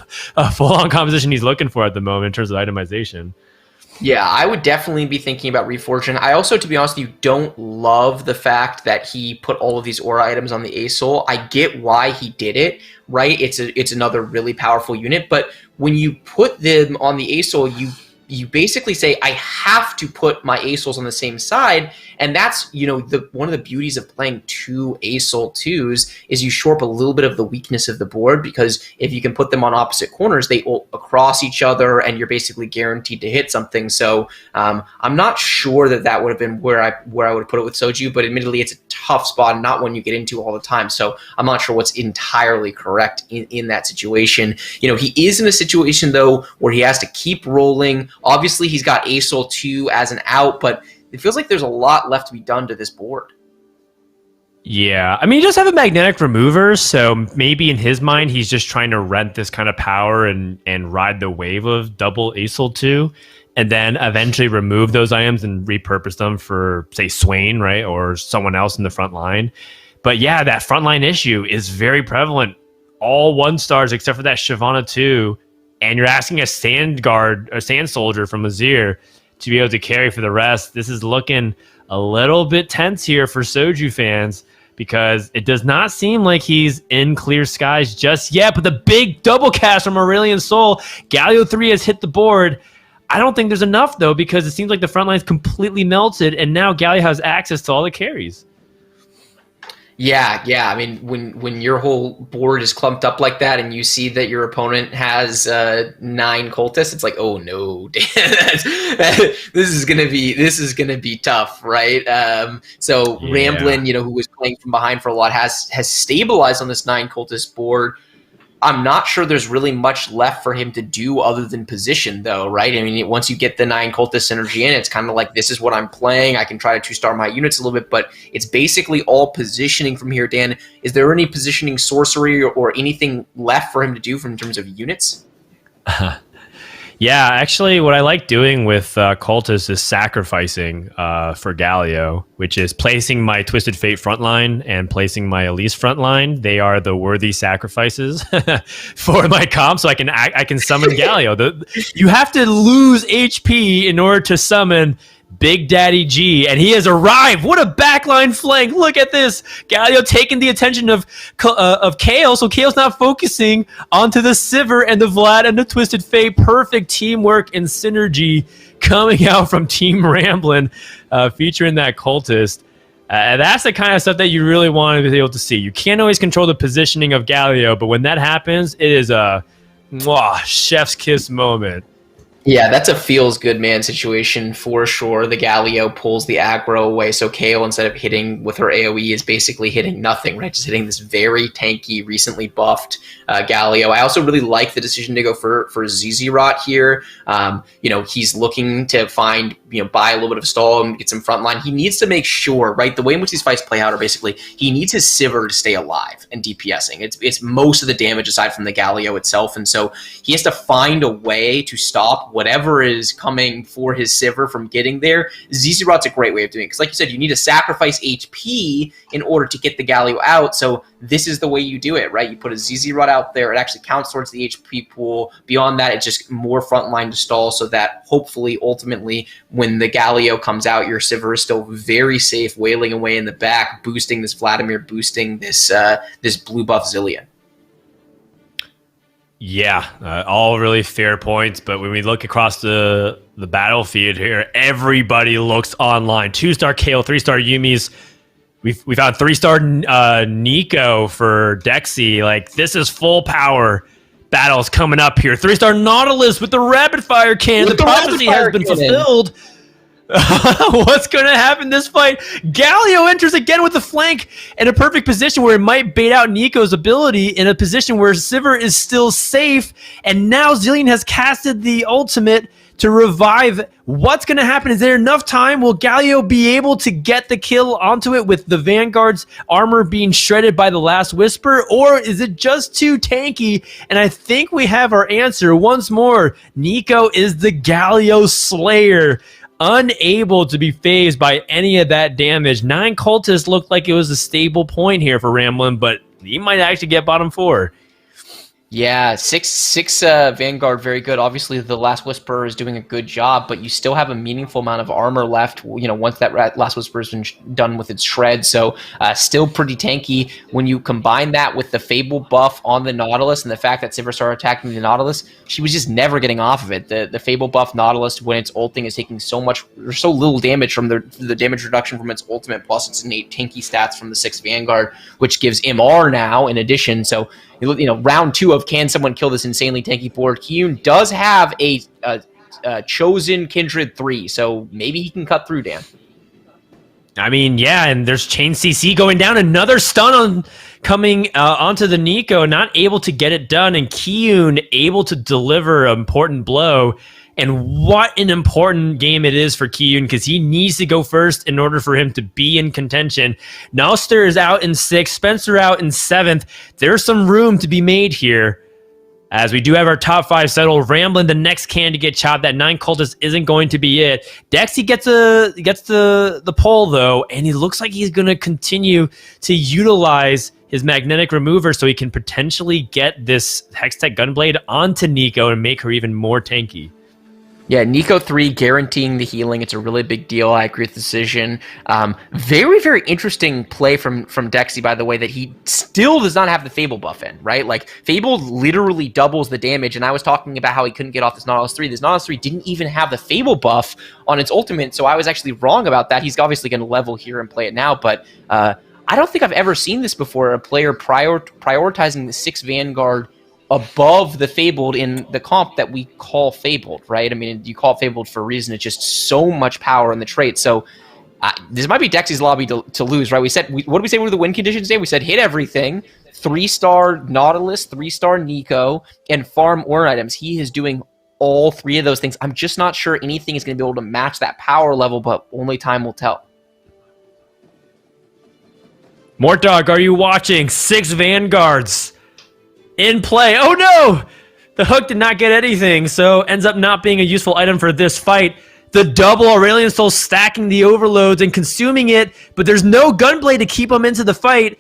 full-on composition he's looking for at the moment in terms of itemization. Yeah, I would definitely be thinking about reforging. I also, to be honest with you, don't love the fact that he put all of these aura items on the Acel. I get why he did it, right? It's another really powerful unit, but when you put them on the Acel, you basically say, I have to put my Acels on the same side. And that's, one of the beauties of playing 2 Acel 2s is you shore up a little bit of the weakness of the board, because if you can put them on opposite corners, they ult across each other and you're basically guaranteed to hit something. So I'm not sure that would have been where I would have put it with Soju, but admittedly it's a tough spot and not one you get into all the time. So I'm not sure what's entirely correct in that situation. He is in a situation though where he has to keep rolling. Obviously he's got Acel 2 as an out, but it feels like there's a lot left to be done to this board. Yeah, I mean, he does have a magnetic remover, so maybe in his mind, he's just trying to rent this kind of power and ride the wave of double Acel 2, and then eventually remove those items and repurpose them for, say, Swain, right, or someone else in the front line. But yeah, that front line issue is very prevalent. All 1-stars except for that Shyvana 2, and you're asking a Sand Soldier from Azir to be able to carry for the rest. This is looking a little bit tense here for Soju fans, because it does not seem like he's in clear skies just yet. But the big double cast from Aurelion Sol, Galio 3 has hit the board. I don't think there's enough, though, because it seems like the front line's completely melted, and now Galio has access to all the carries. Yeah. I mean, when your whole board is clumped up like that, and you see that your opponent has 9 cultists, it's like, oh no, this is gonna be tough, right? So yeah. Ramblin, who was playing from behind for a lot, has stabilized on this 9 cultist board. I'm not sure there's really much left for him to do other than position, though, right? I mean, once you get the 9 cultist synergy in, it's kind of like, this is what I'm playing. I can try to 2-star my units a little bit, but it's basically all positioning from here. Dan, is there any positioning sorcery or anything left for him to do in terms of units? Yeah, actually, what I like doing with Cultists is sacrificing for Galio, which is placing my Twisted Fate frontline and placing my Elise frontline. They are the worthy sacrifices for my comp, so I can summon Galio. You have to lose HP in order to summon Big Daddy G, and he has arrived. What a backline flank. Look at this. Galio taking the attention of Kale, so Kale's not focusing onto the Sivir and the Vlad and the Twisted Fate. Perfect teamwork and synergy coming out from Team Ramblin', featuring that cultist. And that's the kind of stuff that you really want to be able to see. You can't always control the positioning of Galio, but when that happens, it is a chef's kiss moment. Yeah, that's a feels good man situation for sure. The Galio pulls the aggro away, so KO, instead of hitting with her AoE, is basically hitting nothing, right? Just hitting this very tanky, recently buffed Galio. I also really like the decision to go for Zizirot here. He's looking to find, buy a little bit of stall and get some frontline. He needs to make sure, right? The way in which these fights play out are basically he needs his Sivir to stay alive and DPSing. It's most of the damage aside from the Galio itself, and so he has to find a way to stop whatever is coming for his Sivir from getting there. Zizirot's a great way of doing it, because like you said, you need to sacrifice HP in order to get the Galio out, so this is the way you do it, right? You put a Zizirot out there, it actually counts towards the HP pool. Beyond that, it's just more frontline to stall, so that hopefully, ultimately, when the Galio comes out, your Sivir is still very safe, wailing away in the back, boosting this Vladimir, boosting this blue buff Zilean. Yeah, all really fair points. But when we look across the battlefield here, everybody looks online. 2-star KO, 3-star Yumi's. We found 3-star Niko for Dexy. Like, this is full power battles coming up here. 3-star Nautilus with the rapid fire cannon. The prophecy has been fulfilled. What's going to happen this fight? Galio enters again with the flank in a perfect position where it might bait out Niko's ability, in a position where Sivir is still safe, and now Zilean has casted the ultimate to revive. What's going to happen? Is there enough time? Will Galio be able to get the kill onto it with the Vanguard's armor being shredded by the Last Whisper, or is it just too tanky? And I think we have our answer once more. Niko is the Galio Slayer, unable to be phased by any of that damage. 9 cultists looked like it was a stable point here for Ramblin', but he might actually get bottom 4. Yeah, six Vanguard, very good. Obviously, the Last Whisperer is doing a good job, but you still have a meaningful amount of armor left, once that Last Whisperer has been done with its shred. So still pretty tanky. When you combine that with the Fable buff on the Nautilus and the fact that Sivir started attacking the Nautilus, she was just never getting off of it. The Fable buff Nautilus, when its ulting, is taking so little damage from the damage reduction from its ultimate, plus its innate tanky stats from the 6 Vanguard, which gives MR now in addition. So round 2 of can someone kill this insanely tanky board? Kiyun does have a chosen Kindred 3, so maybe he can cut through, Dan. I mean, yeah, and there's Chain CC going down. Another stun coming onto the Niko, not able to get it done, and Kiyun able to deliver an important blow. And what an important game it is for Kiyun, because he needs to go first in order for him to be in contention. Noster is out in 6th, Spencer out in 7th. There's some room to be made here, as we do have our top 5 settled. Ramblin', the next can to get chopped. That 9 cultist isn't going to be it. Dexy gets the pull, though, and he looks like he's going to continue to utilize his magnetic remover so he can potentially get this Hextech Gunblade onto Niko and make her even more tanky. Yeah, Niko 3 guaranteeing the healing. It's a really big deal. I agree with the decision. Very, very interesting play from Dexy, by the way, that he still does not have the Fable buff in, right? Like, Fable literally doubles the damage, and I was talking about how he couldn't get off this Nautilus 3. This Nautilus 3 didn't even have the Fable buff on its ultimate, so I was actually wrong about that. He's obviously going to level here and play it now, but I don't think I've ever seen this before, a player prioritizing the 6 Vanguard above the Fabled in the comp that we call Fabled, right? I mean, you call it Fabled for a reason. It's just so much power in the trait. So this might be Dexy's lobby to lose, right? What did we say were the win conditions today? We said hit everything, 3-star Nautilus, 3-star Niko, and farm ore items. He is doing all 3 of those things. I'm just not sure anything is going to be able to match that power level, but only time will tell. Mortdog, are you watching? 6 Vanguards in play. Oh no! The hook did not get anything, so ends up not being a useful item for this fight. The double Aurelion Soul stacking the overloads and consuming it, but there's no Gunblade to keep him into the fight.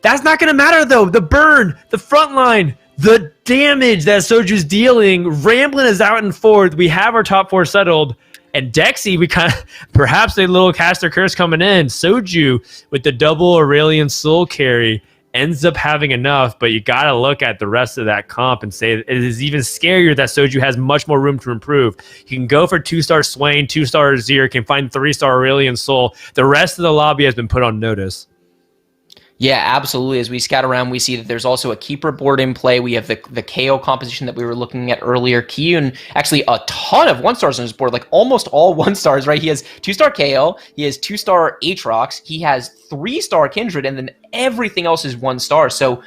That's not going to matter, though. The burn, the front line, the damage that Soju's dealing. Ramblin' is out in 4th. We have our top 4 settled. And Dexy, we kind of, perhaps a little caster curse coming in. Soju with the double Aurelion Soul carry. ends up having enough, but you got to look at the rest of that comp and say it is even scarier that Soju has much more room to improve. He can go for 2-star Swain, 2-star Azir, can find 3-star Aurelion Sol. The rest of the lobby has been put on notice. Yeah, absolutely. As we scout around, we see that there's also a keeper board in play. We have the KO composition that we were looking at earlier. Kyun, actually a ton of 1-stars on his board, like almost all 1-stars, right? He has 2-star KO, he has 2-star Aatrox, he has 3-star Kindred, and then everything else is 1-star. So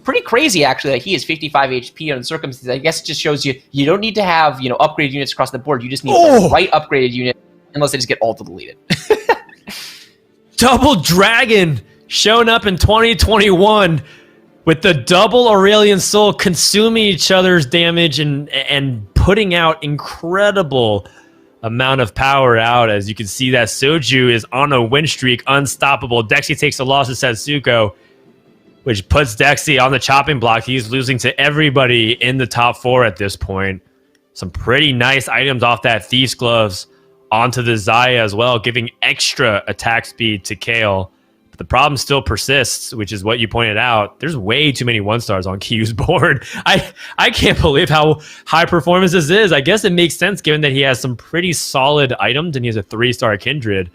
pretty crazy, actually, that he is 55 HP on circumstances. I guess it just shows you don't need to have, upgraded units across the board. You just need the right upgraded unit, unless they just get all deleted. Double Dragon showing up in 2021 with the double Aurelion Sol, consuming each other's damage and putting out incredible amount of power out. As you can see that Soju is on a win streak, unstoppable. Dexy takes a loss to Setsuko, which puts Dexy on the chopping block. He's losing to everybody in the top 4 at this point. Some pretty nice items off that Thief's Gloves onto the Xayah as well, giving extra attack speed to Kayle. The problem still persists, which is what you pointed out. There's way too many 1-stars on Q's board. I can't believe how high performance this is. I guess it makes sense given that he has some pretty solid items and he has a 3-star Kindred.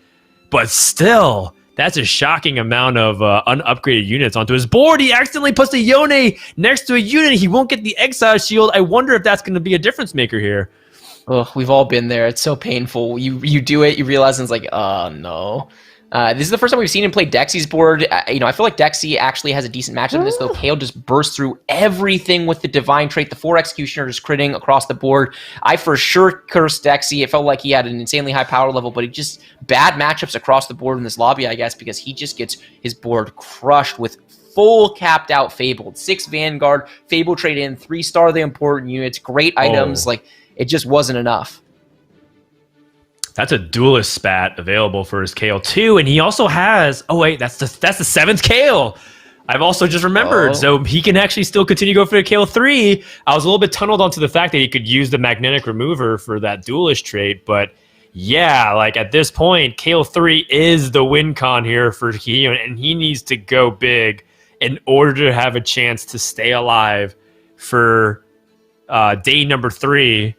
But still, that's a shocking amount of unupgraded units onto his board. He accidentally puts the Yone next to a unit. He won't get the Exile Shield. I wonder if that's going to be a difference maker here. Oh, we've all been there. It's so painful. You do it, you realize, and it's like, oh, no. This is the first time we've seen him play Dexy's board. I feel like Dexy actually has a decent matchup in this, though. Kayle just bursts through everything with the Divine Trait. The 4 Executioner just critting across the board. I for sure cursed Dexy. It felt like he had an insanely high power level, but he just bad matchups across the board in this lobby, I guess, because he just gets his board crushed with full capped out Fabled. 6 Vanguard, Fable Trait in, 3-star the important units, great items. Like, it just wasn't enough. That's a duelist spat available for his Kayle too, and he also has. Oh wait, that's the 7th Kayle. I've also just remembered, so he can actually still continue to go for the Kayle 3. I was a little bit tunneled onto the fact that he could use the magnetic remover for that duelist trait, but yeah, like at this point, Kayle 3 is the win con here for Kyun, and he needs to go big in order to have a chance to stay alive for day number 3.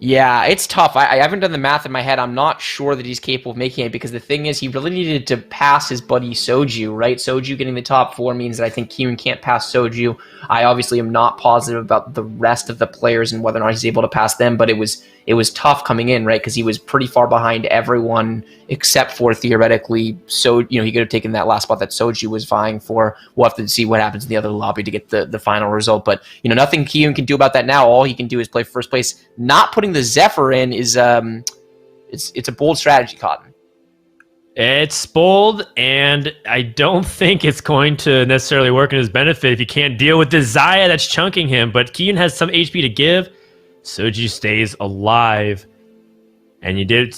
Yeah, it's tough. I haven't done the math in my head. I'm not sure that he's capable of making it, because the thing is, he really needed to pass his buddy Soju, right? Soju getting the top 4 means that I think Kyun can't pass Soju. I obviously am not positive about the rest of the players and whether or not he's able to pass them, but it was tough coming in, right? Because he was pretty far behind everyone except for, theoretically, he could have taken that last spot that Soju was vying for. We'll have to see what happens in the other lobby to get the final result, but nothing Kyun can do about that now. All he can do is play first place. Not putting the Zephyr in is it's a bold strategy, Cotton. It's bold, and I don't think it's going to necessarily work in his benefit if he can't deal with the Xayah that's chunking him. But Kyun has some HP to give. Soju stays alive, and you did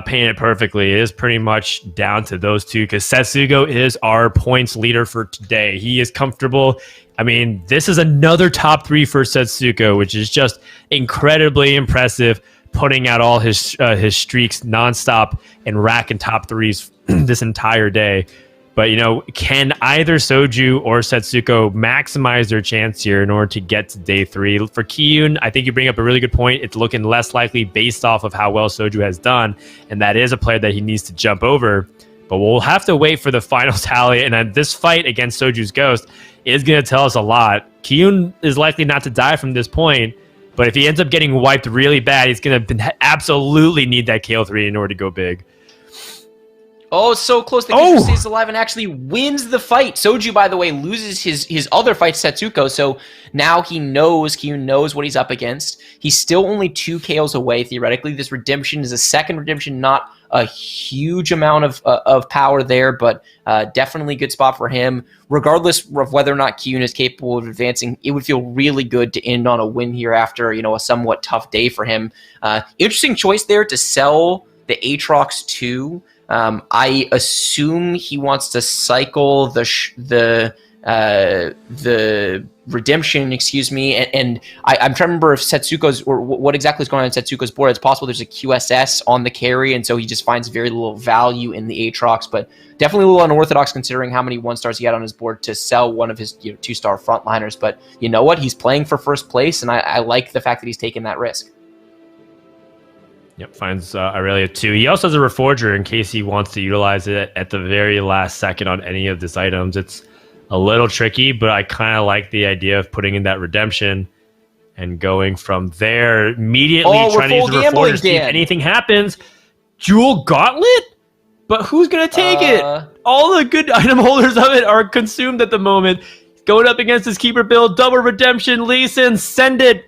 paint it perfectly. It is pretty much down to those two, because Setsuko is our points leader for today. He is comfortable. I mean, this is another top 3 for Setsuko, which is just incredibly impressive, putting out all his streaks nonstop and racking top 3s this entire day. But, can either Soju or Setsuko maximize their chance here in order to get to day 3? For Kyun, I think you bring up a really good point. It's looking less likely based off of how well Soju has done, and that is a player that he needs to jump over. But we'll have to wait for the final tally, and this fight against Soju's Ghost is going to tell us a lot. Kyun is likely not to die from this point, but if he ends up getting wiped really bad, he's going to absolutely need that Kayle 3 in order to go big. Oh, so close. The Kishu stays alive and actually wins the fight. Soju, by the way, loses his other fight, Setsuko, so now Kyun knows what he's up against. He's still only 2 KOs away, theoretically. This redemption is a second redemption, not a huge amount of power there, but definitely a good spot for him. Regardless of whether or not Kyun is capable of advancing, it would feel really good to end on a win here after a somewhat tough day for him. Interesting choice there to sell the Aatrox 2. I assume he wants to cycle the redemption, excuse me. And I'm trying to remember if Setsuko's, or what exactly is going on in Setsuko's board. It's possible there's a QSS on the carry, and so he just finds very little value in the Aatrox, but definitely a little unorthodox considering how many 1-stars he had on his board to sell one of his 2-star frontliners. But you know what? He's playing for first place, and I like the fact that he's taking that risk. Yep, finds Aurelia 2. He also has a Reforger in case he wants to utilize it at the very last second on any of these items. It's a little tricky, but I kind of like the idea of putting in that redemption and going from there immediately trying to use the Reforger to see if anything happens. Jewel Gauntlet? But who's going to take it? All the good item holders of it are consumed at the moment. Going up against his keeper build, double redemption, Lee Sin, send it.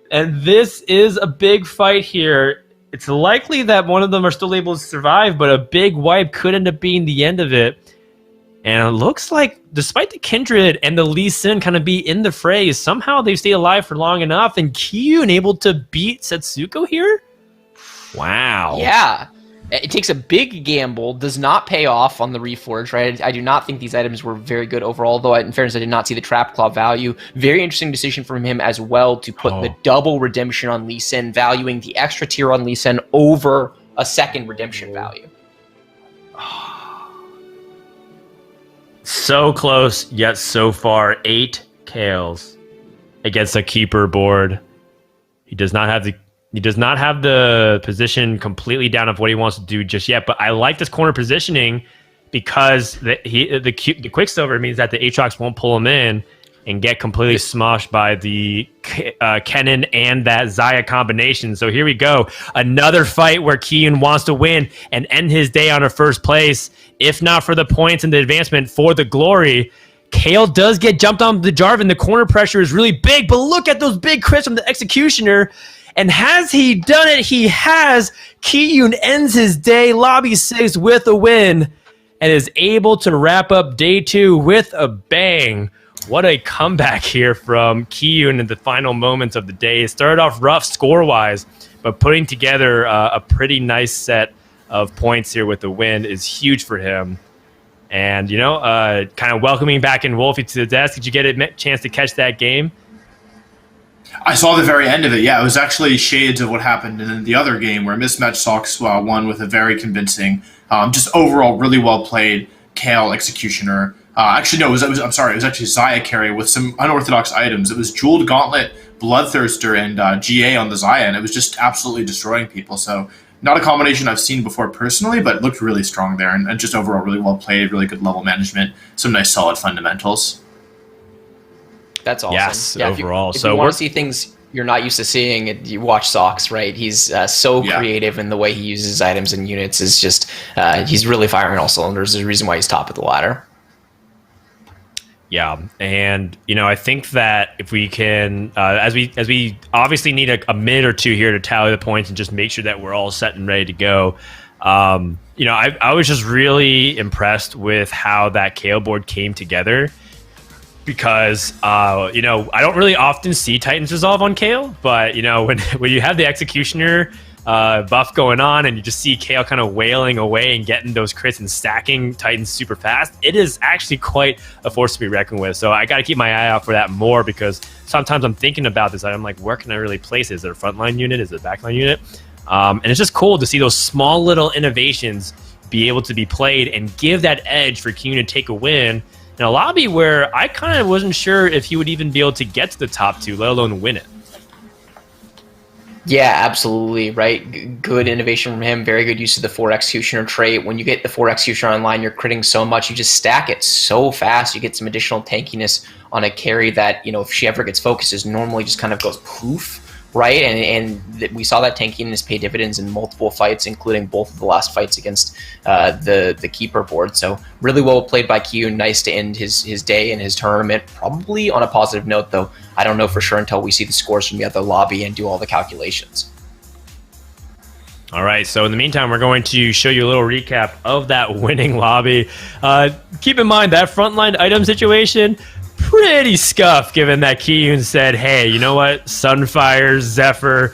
And this is a big fight here. It's likely that one of them are still able to survive, but a big wipe could end up being the end of it. And it looks like, despite the Kindred and the Lee Sin kind of be in the fray, somehow they stay alive for long enough, and Kiyun able to beat Setsuko here? Wow. Yeah. It takes a big gamble, does not pay off on the Reforge, right? I do not think these items were very good overall, though in fairness, I did not see the Trap Claw value. Very interesting decision from him as well to put the double redemption on Lee Sin, valuing the extra tier on Lee Sin over a second redemption value. So close, yet so far. 8 Kales against a keeper board. He does not have the position completely down of what he wants to do just yet, but I like this corner positioning because the Quicksilver means that the Aatrox won't pull him in and get completely smoshed by the Kennen and that Xayah combination. So here we go. Another fight where Kiyun wants to win and end his day on a first place, if not for the points and the advancement, for the glory. Kale does get jumped on the Jarvan. The corner pressure is really big, but look at those big crits from the Executioner. And has he done it? He has. Kiyun ends his day, lobby 6 with a win, and is able to wrap up day 2 with a bang. What a comeback here from Kiyun in the final moments of the day. It started off rough score-wise, but putting together a pretty nice set of points here with the win is huge for him. And, kind of welcoming back in Wolfie to the desk. Did you get a chance to catch that game? I saw the very end of it. Yeah, it was actually shades of what happened in the other game where Mismatch Sox won with a very convincing, just overall really well played Kale Executioner. Actually, no, it was actually Xayah carry with some unorthodox items. It was Jeweled Gauntlet, Bloodthirster, and GA on the Xayah, and it was just absolutely destroying people. So not a combination I've seen before personally, but it looked really strong there, and just overall really well played, really good level management, some nice solid fundamentals. That's awesome. Yes, overall. If you want to see things you're not used to seeing, you watch Sox, right? He's so creative in the way he uses items and units. Is just he's really firing all cylinders. There's a reason why he's top of the ladder. Yeah, and I think that if we can, as we obviously need a minute or two here to tally the points and just make sure that we're all set and ready to go. I was just really impressed with how that KO board came together. Because, I don't really often see Titans resolve on Kale, but, when you have the Executioner buff going on and you just see Kale kind of wailing away and getting those crits and stacking Titans super fast, it is actually quite a force to be reckoned with. So I got to keep my eye out for that more because sometimes I'm thinking about this. I'm like, where can I really place it? Is it a frontline unit? Is it a backline unit? And it's just cool to see those small little innovations be able to be played and give that edge for Kiyun to take a win in a lobby where I kind of wasn't sure if he would even be able to get to the top 2, let alone win it. Yeah, absolutely, right? Good innovation from him. Very good use of the 4 Executioner trait. When you get the 4 Executioner online, you're critting so much, you just stack it so fast. You get some additional tankiness on a carry that, if she ever gets focuses, normally just kind of goes poof, right? And we saw that tankiness pay dividends in multiple fights, including both of the last fights against the keeper board. So really well played by Q. Nice to end his day and his tournament. Probably on a positive note, though. I don't know for sure until we see the scores from the other lobby and do all the calculations. All right, so in the meantime, we're going to show you a little recap of that winning lobby. Keep in mind that frontline item situation, pretty scuffed, given that Kiyun said, hey, you know what? Sunfire, Zephyr,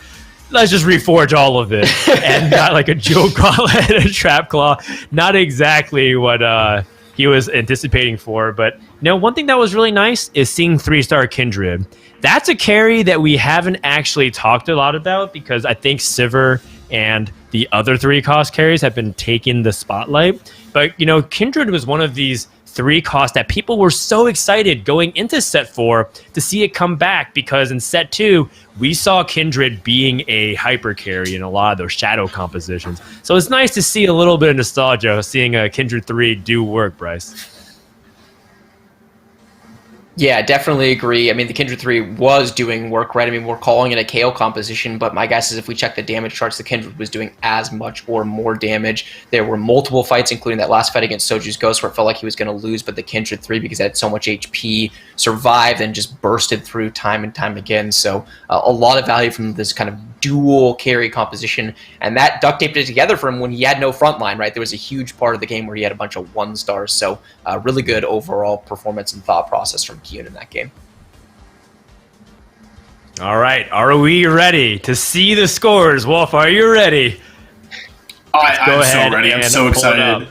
let's just reforge all of it. And got like a Jewel Gauntlet and a Trap Claw. Not exactly what he was anticipating for, but one thing that was really nice is seeing 3-star Kindred. That's a carry that we haven't actually talked a lot about because I think Sivir and the other 3-cost carries have been taking the spotlight. But, Kindred was one of these 3 costs that people were so excited going into set 4 to see it come back, because in set 2 we saw Kindred being a hyper carry in a lot of those shadow compositions. So it's nice to see a little bit of nostalgia seeing a Kindred 3 do work, Bryce. Yeah, definitely agree. I mean, the Kindred 3 was doing work, right? I mean, we're calling it a KO composition, but my guess is if we check the damage charts, the Kindred was doing as much or more damage. There were multiple fights, including that last fight against Soju's Ghost, where it felt like he was going to lose, but the Kindred 3, because it had so much HP, survived and just bursted through time and time again. So a lot of value from this kind of dual carry composition, and that duct taped it together for him when he had no front line, right? There was a huge part of the game where he had a bunch of 1-stars, so really good overall performance and thought process from Kyun in that game. All right, are we ready to see the scores? Wolf, are you ready? I'm so ready. I'm so excited.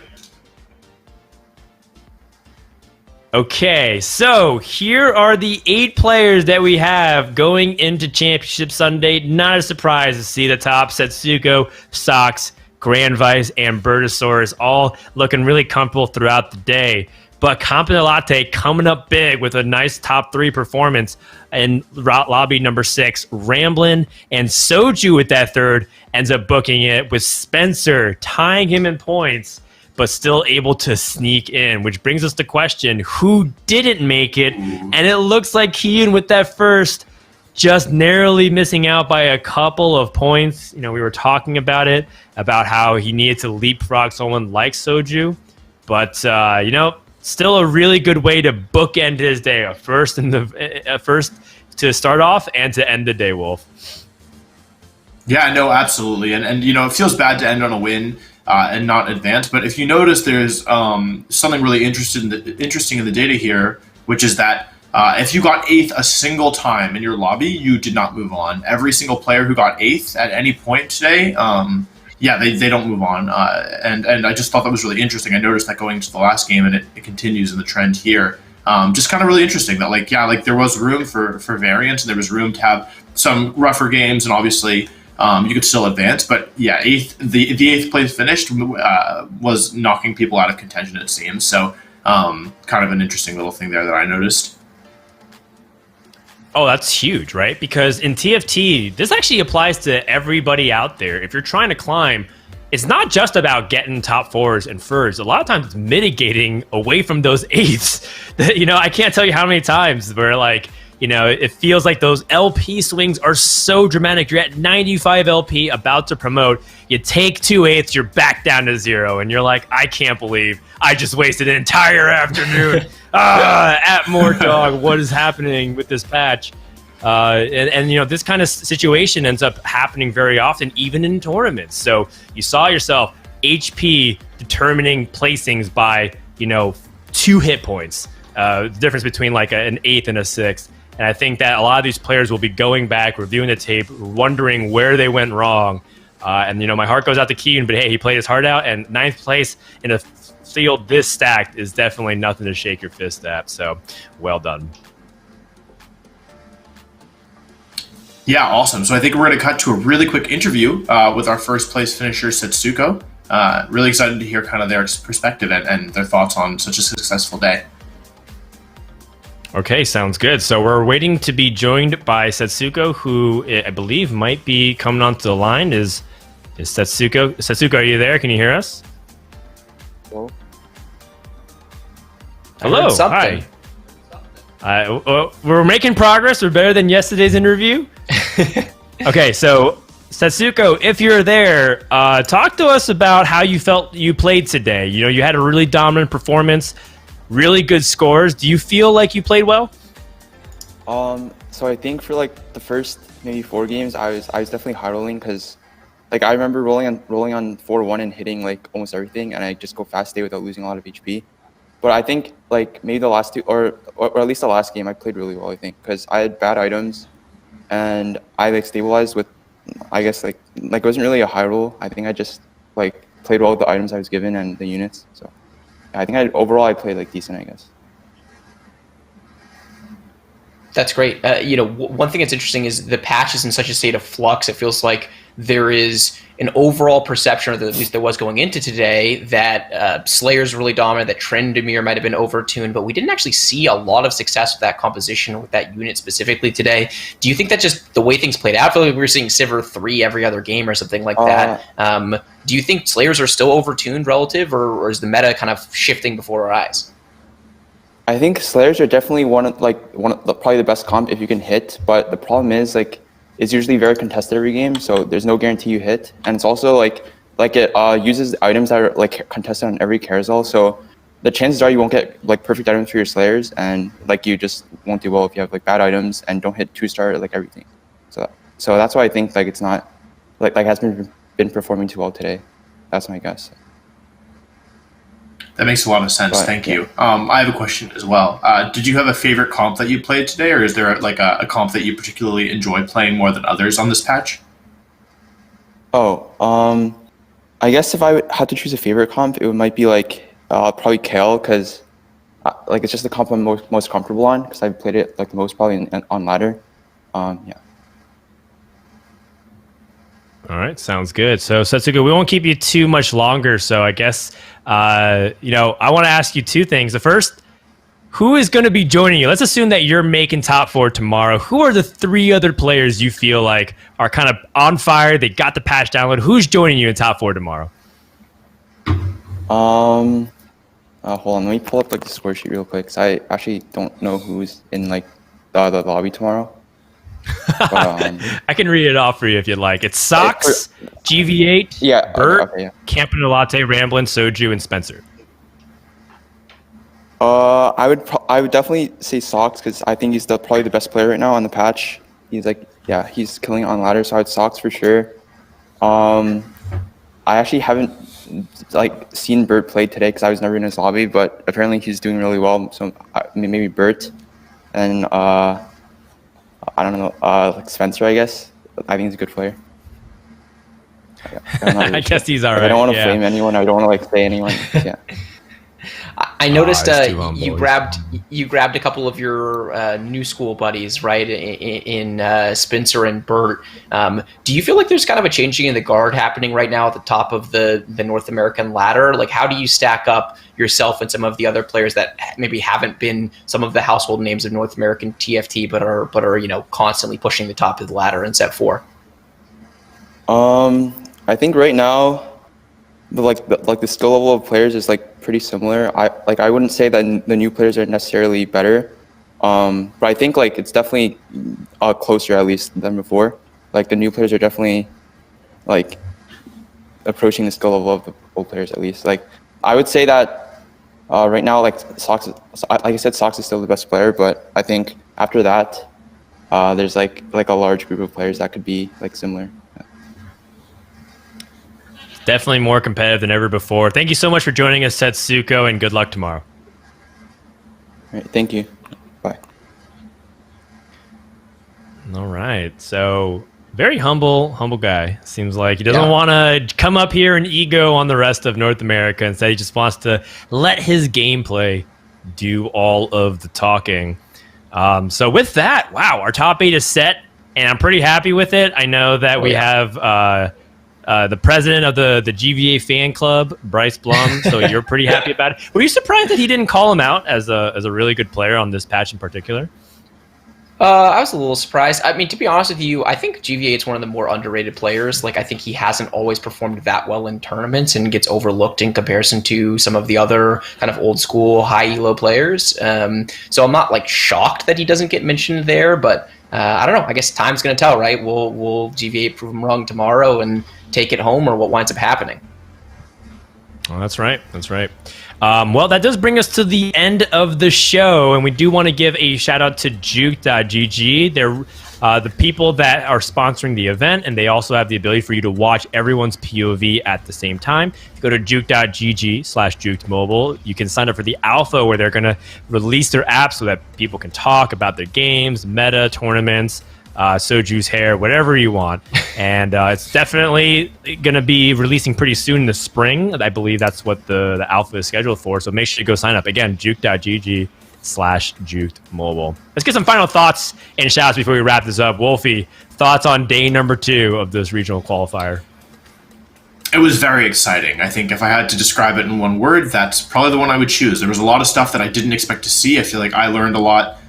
Okay, so here are the 8 players that we have going into Championship Sunday. Not a surprise to see the top: Setsuko, Sox, Grand Vice, and Bertosaurus all looking really comfortable throughout the day. But Competent Latte coming up big with a nice top 3 performance in lobby number 6. Ramblin' and Soju with that third ends up booking it, with Spencer tying him in points, but still able to sneak in, which brings us to question who didn't make it. And it looks like Kyun with that first, just narrowly missing out by a couple of points. We were talking about it, about how he needed to leapfrog someone like Soju. But, still a really good way to bookend his day. A first to start off and to end the day, Wolf. Yeah, no, absolutely. And it feels bad to end on a win and not advance. But if you notice, there's something really interesting in the data here, which is that if you got 8th a single time in your lobby, you did not move on. Every single player who got 8th at any point today, they don't move on. And I just thought that was really interesting. I noticed that going into the last game, and it continues in the trend here. Just kind of really interesting that there was room for variance, and there was room to have some rougher games, and obviously you could still advance. But yeah, the 8th place finished was knocking people out of contention, it seems. So kind of an interesting little thing there that I noticed. Oh, that's huge, right? Because in TFT, this actually applies to everybody out there. If you're trying to climb, it's not just about getting top 4s and firsts. A lot of times it's mitigating away from those 8ths. I can't tell you how many times where it feels like those LP swings are so dramatic. You're at 95 LP, about to promote. You take 2 8ths, you're back down to 0. And you're like, I can't believe I just wasted an entire afternoon. At Mordog, what is happening with this patch? And this kind of situation ends up happening very often, even in tournaments. So you saw yourself HP determining placings by 2 hit points. The difference between an 8th and a 6th. And I think that a lot of these players will be going back, reviewing the tape, wondering where they went wrong. And my heart goes out to Kyun, but hey, he played his heart out, and 9th place in a field this stacked is definitely nothing to shake your fist at. So well done. Yeah, awesome. So I think we're going to cut to a really quick interview with our first place finisher, Setsuko. Really excited to hear kind of their perspective and their thoughts on such a successful day. Okay, sounds good. So we're waiting to be joined by Setsuko, who I believe might be coming onto the line. Is Setsuko? Setsuko, are you there? Can you hear us? Hello. Hi. We're making progress. We're better than yesterday's interview. Okay, so Setsuko, if you're there, talk to us about how you felt you played today. You had a really dominant performance, really good scores. Do you feel like you played well? So I think for the first maybe 4 games, I was definitely high rolling because I remember rolling on 4-1 and hitting almost everything, and I just go fast day without losing a lot of HP. But I think maybe the last 2 or at least the last game, I played really well. I think because I had bad items, and I stabilized with, I guess it wasn't really a high roll. I think I just played well with the items I was given and the units. So yeah, I think overall I played decent, I guess. That's great. One thing that's interesting is the patch is in such a state of flux. It feels like there is an overall perception, or at least there was going into today, that Slayer's really dominant, that Trendemir might have been overtuned, but we didn't actually see a lot of success with that composition, with that unit specifically today. Do you think that just the way things played out, I feel like we were seeing Sivir 3 every other game or something like that. Do you think Slayers are still overtuned relative, or is the meta kind of shifting before our eyes? I think Slayers are definitely one of probably the best comp if you can hit, but the problem is like it's usually very contested every game, so there's no guarantee you hit, and it's also like it uses items that are like contested on every carousel, so the chances are you won't get like perfect items for your Slayers, and like you just won't do well if you have like bad items and don't hit 2-star like everything. So that's why I think like it's not like hasn't been performing too well today. That's my guess. That makes a lot of sense. Thank you. I have a question as well. Did you have a favorite comp that you played today, or is there like a comp that you particularly enjoy playing more than others on this patch? I guess if I had to choose a favorite comp, it might be like probably Kale, because like it's just the comp I'm most comfortable on, because I've played it like the most probably on ladder. Yeah. All right, sounds good. So Setsuko, we won't keep you too much longer. So I guess, I want to ask you two things. The first, who is going to be joining you? Let's assume that you're making top 4 tomorrow. Who are the 3 other players you feel like are kind of on fire? They got the patch download. Who's joining you in top 4 tomorrow? Hold on, let me pull up like the score sheet real quick, because I actually don't know who's in like the lobby tomorrow. But, I can read it off for you if you'd like. It's Sox, GV8, Bert, Camping Latte, Ramblin', Soju, and Spencer. I would definitely say Sox, because I think he's probably the best player right now on the patch. He's like, he's killing it on ladder, so I'd Sox for sure. I actually haven't like seen Bert play today because I was never in his lobby, but apparently he's doing really well. So maybe Bert, and I don't know, like Spencer, I guess. I think he's a good player. I guess he's all right. I don't want to flame anyone. I don't want to like say anyone. Yeah. I noticed you grabbed a couple of your new school buddies, right, in Spencer and Bert. Do you feel like there's kind of a changing in the guard happening right now at the top of the North American ladder? Like, how do you stack up yourself and some of the other players that maybe haven't been some of the household names of North American TFT, but are constantly pushing the top of the ladder in set 4? I think right now, the skill level of players is like pretty similar. I wouldn't say that the new players are necessarily better, but I think like it's definitely closer at least than before. Like the new players are definitely like approaching the skill level of the old players at least. Like I would say that right now, like Sox, like I said, Sox is still the best player, but I think after that, there's like a large group of players that could be like similar. Definitely more competitive than ever before. Thank you so much for joining us, Setsuko, and good luck tomorrow. All right, thank you. Bye. All right. So very humble guy. Seems like he doesn't want to come up here and ego on the rest of North America. Instead, he just wants to let his gameplay do all of the talking. So with that, wow, our top 8 is set, and I'm pretty happy with it. I know that we have the president of the GVA fan club, Bryce Blum. So you're pretty happy about it. Were you surprised that he didn't call him out as a really good player on this patch in particular? I was a little surprised. I mean, to be honest with you, I think GVA is one of the more underrated players. Like, I think he hasn't always performed that well in tournaments and gets overlooked in comparison to some of the other kind of old school high elo players. So I'm not like shocked that he doesn't get mentioned there, but I don't know. I guess time's going to tell, right? Will GVA prove him wrong tomorrow and take it home, or what winds up happening? Well, that's right. That's right. Well, that does bring us to the end of the show, and we do want to give a shout out to Juke.gg. They're the people that are sponsoring the event, and they also have the ability for you to watch everyone's POV at the same time. If you go to juke.gg/jukedmobile, you can sign up for the alpha, where they're going to release their app so that people can talk about their games, meta, tournaments, Soju's hair, whatever you want. And it's definitely going to be releasing pretty soon in the spring. I believe that's what the alpha is scheduled for. So make sure you go sign up. Again, juke.gg. twitch.tv/jukedmobile. Let's get some final thoughts and shouts before we wrap this up. Wolfie, thoughts on day number 2 of this regional qualifier? It was very exciting. I think if I had to describe it in one word, that's probably the one I would choose. There was a lot of stuff that I didn't expect to see. I feel like I learned a lot,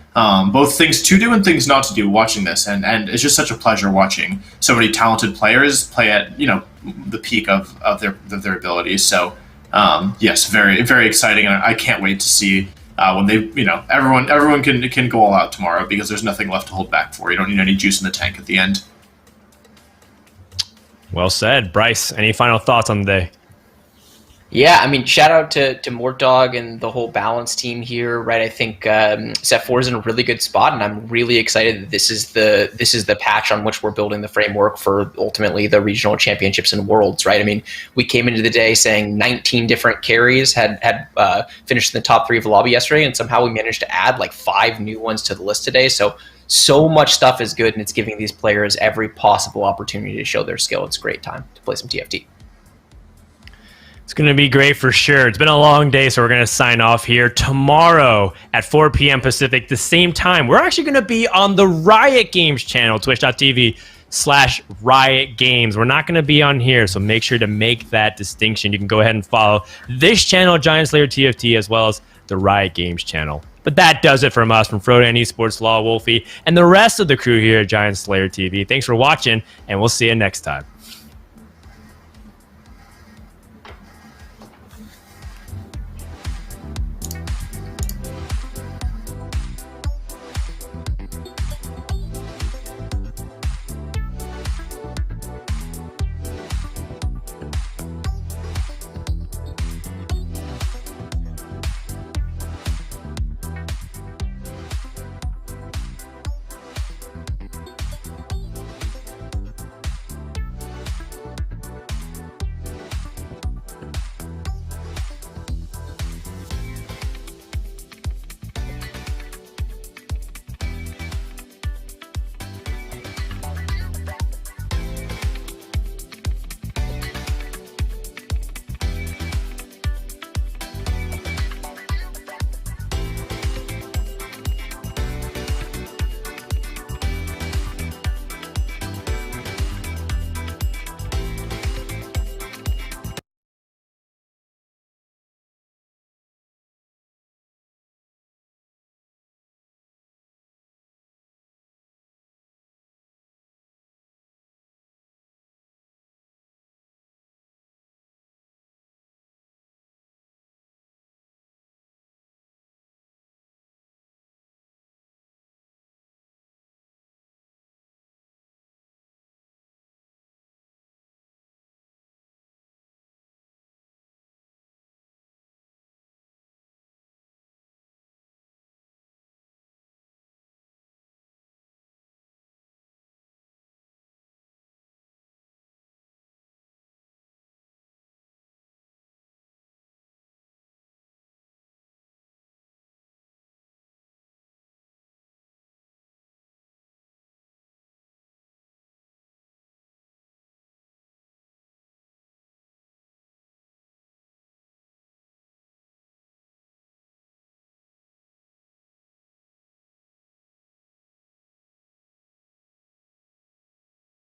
both things to do and things not to do watching this. And it's just such a pleasure watching so many talented players play at, the peak of their abilities. So, yes, very, very exciting. And I can't wait to see when they, everyone can go all out tomorrow because there's nothing left to hold back for. You don't need any juice in the tank at the end. Well said. Bryce, any final thoughts on the day? Yeah, I mean, shout out to Mortdog and the whole balance team here, right? I think Set 4 is in a really good spot, and I'm really excited that this is the patch on which we're building the framework for ultimately the regional championships and worlds, right? I mean, we came into the day saying 19 different carries had finished in the top 3 of the lobby yesterday, and somehow we managed to add like 5 new ones to the list today. So much stuff is good, and it's giving these players every possible opportunity to show their skill. It's a great time to play some TFT. It's going to be great for sure. It's been a long day, so we're going to sign off here. Tomorrow at 4 p.m. Pacific, the same time, we're actually going to be on the Riot Games channel, twitch.tv/Riot Games. We're not going to be on here, so make sure to make that distinction. You can go ahead and follow this channel, Giant Slayer TFT, as well as the Riot Games channel. But that does it from us, from Frodo and Esports Law, Wolfie, and the rest of the crew here at Giant Slayer TV. Thanks for watching, and we'll see you next time.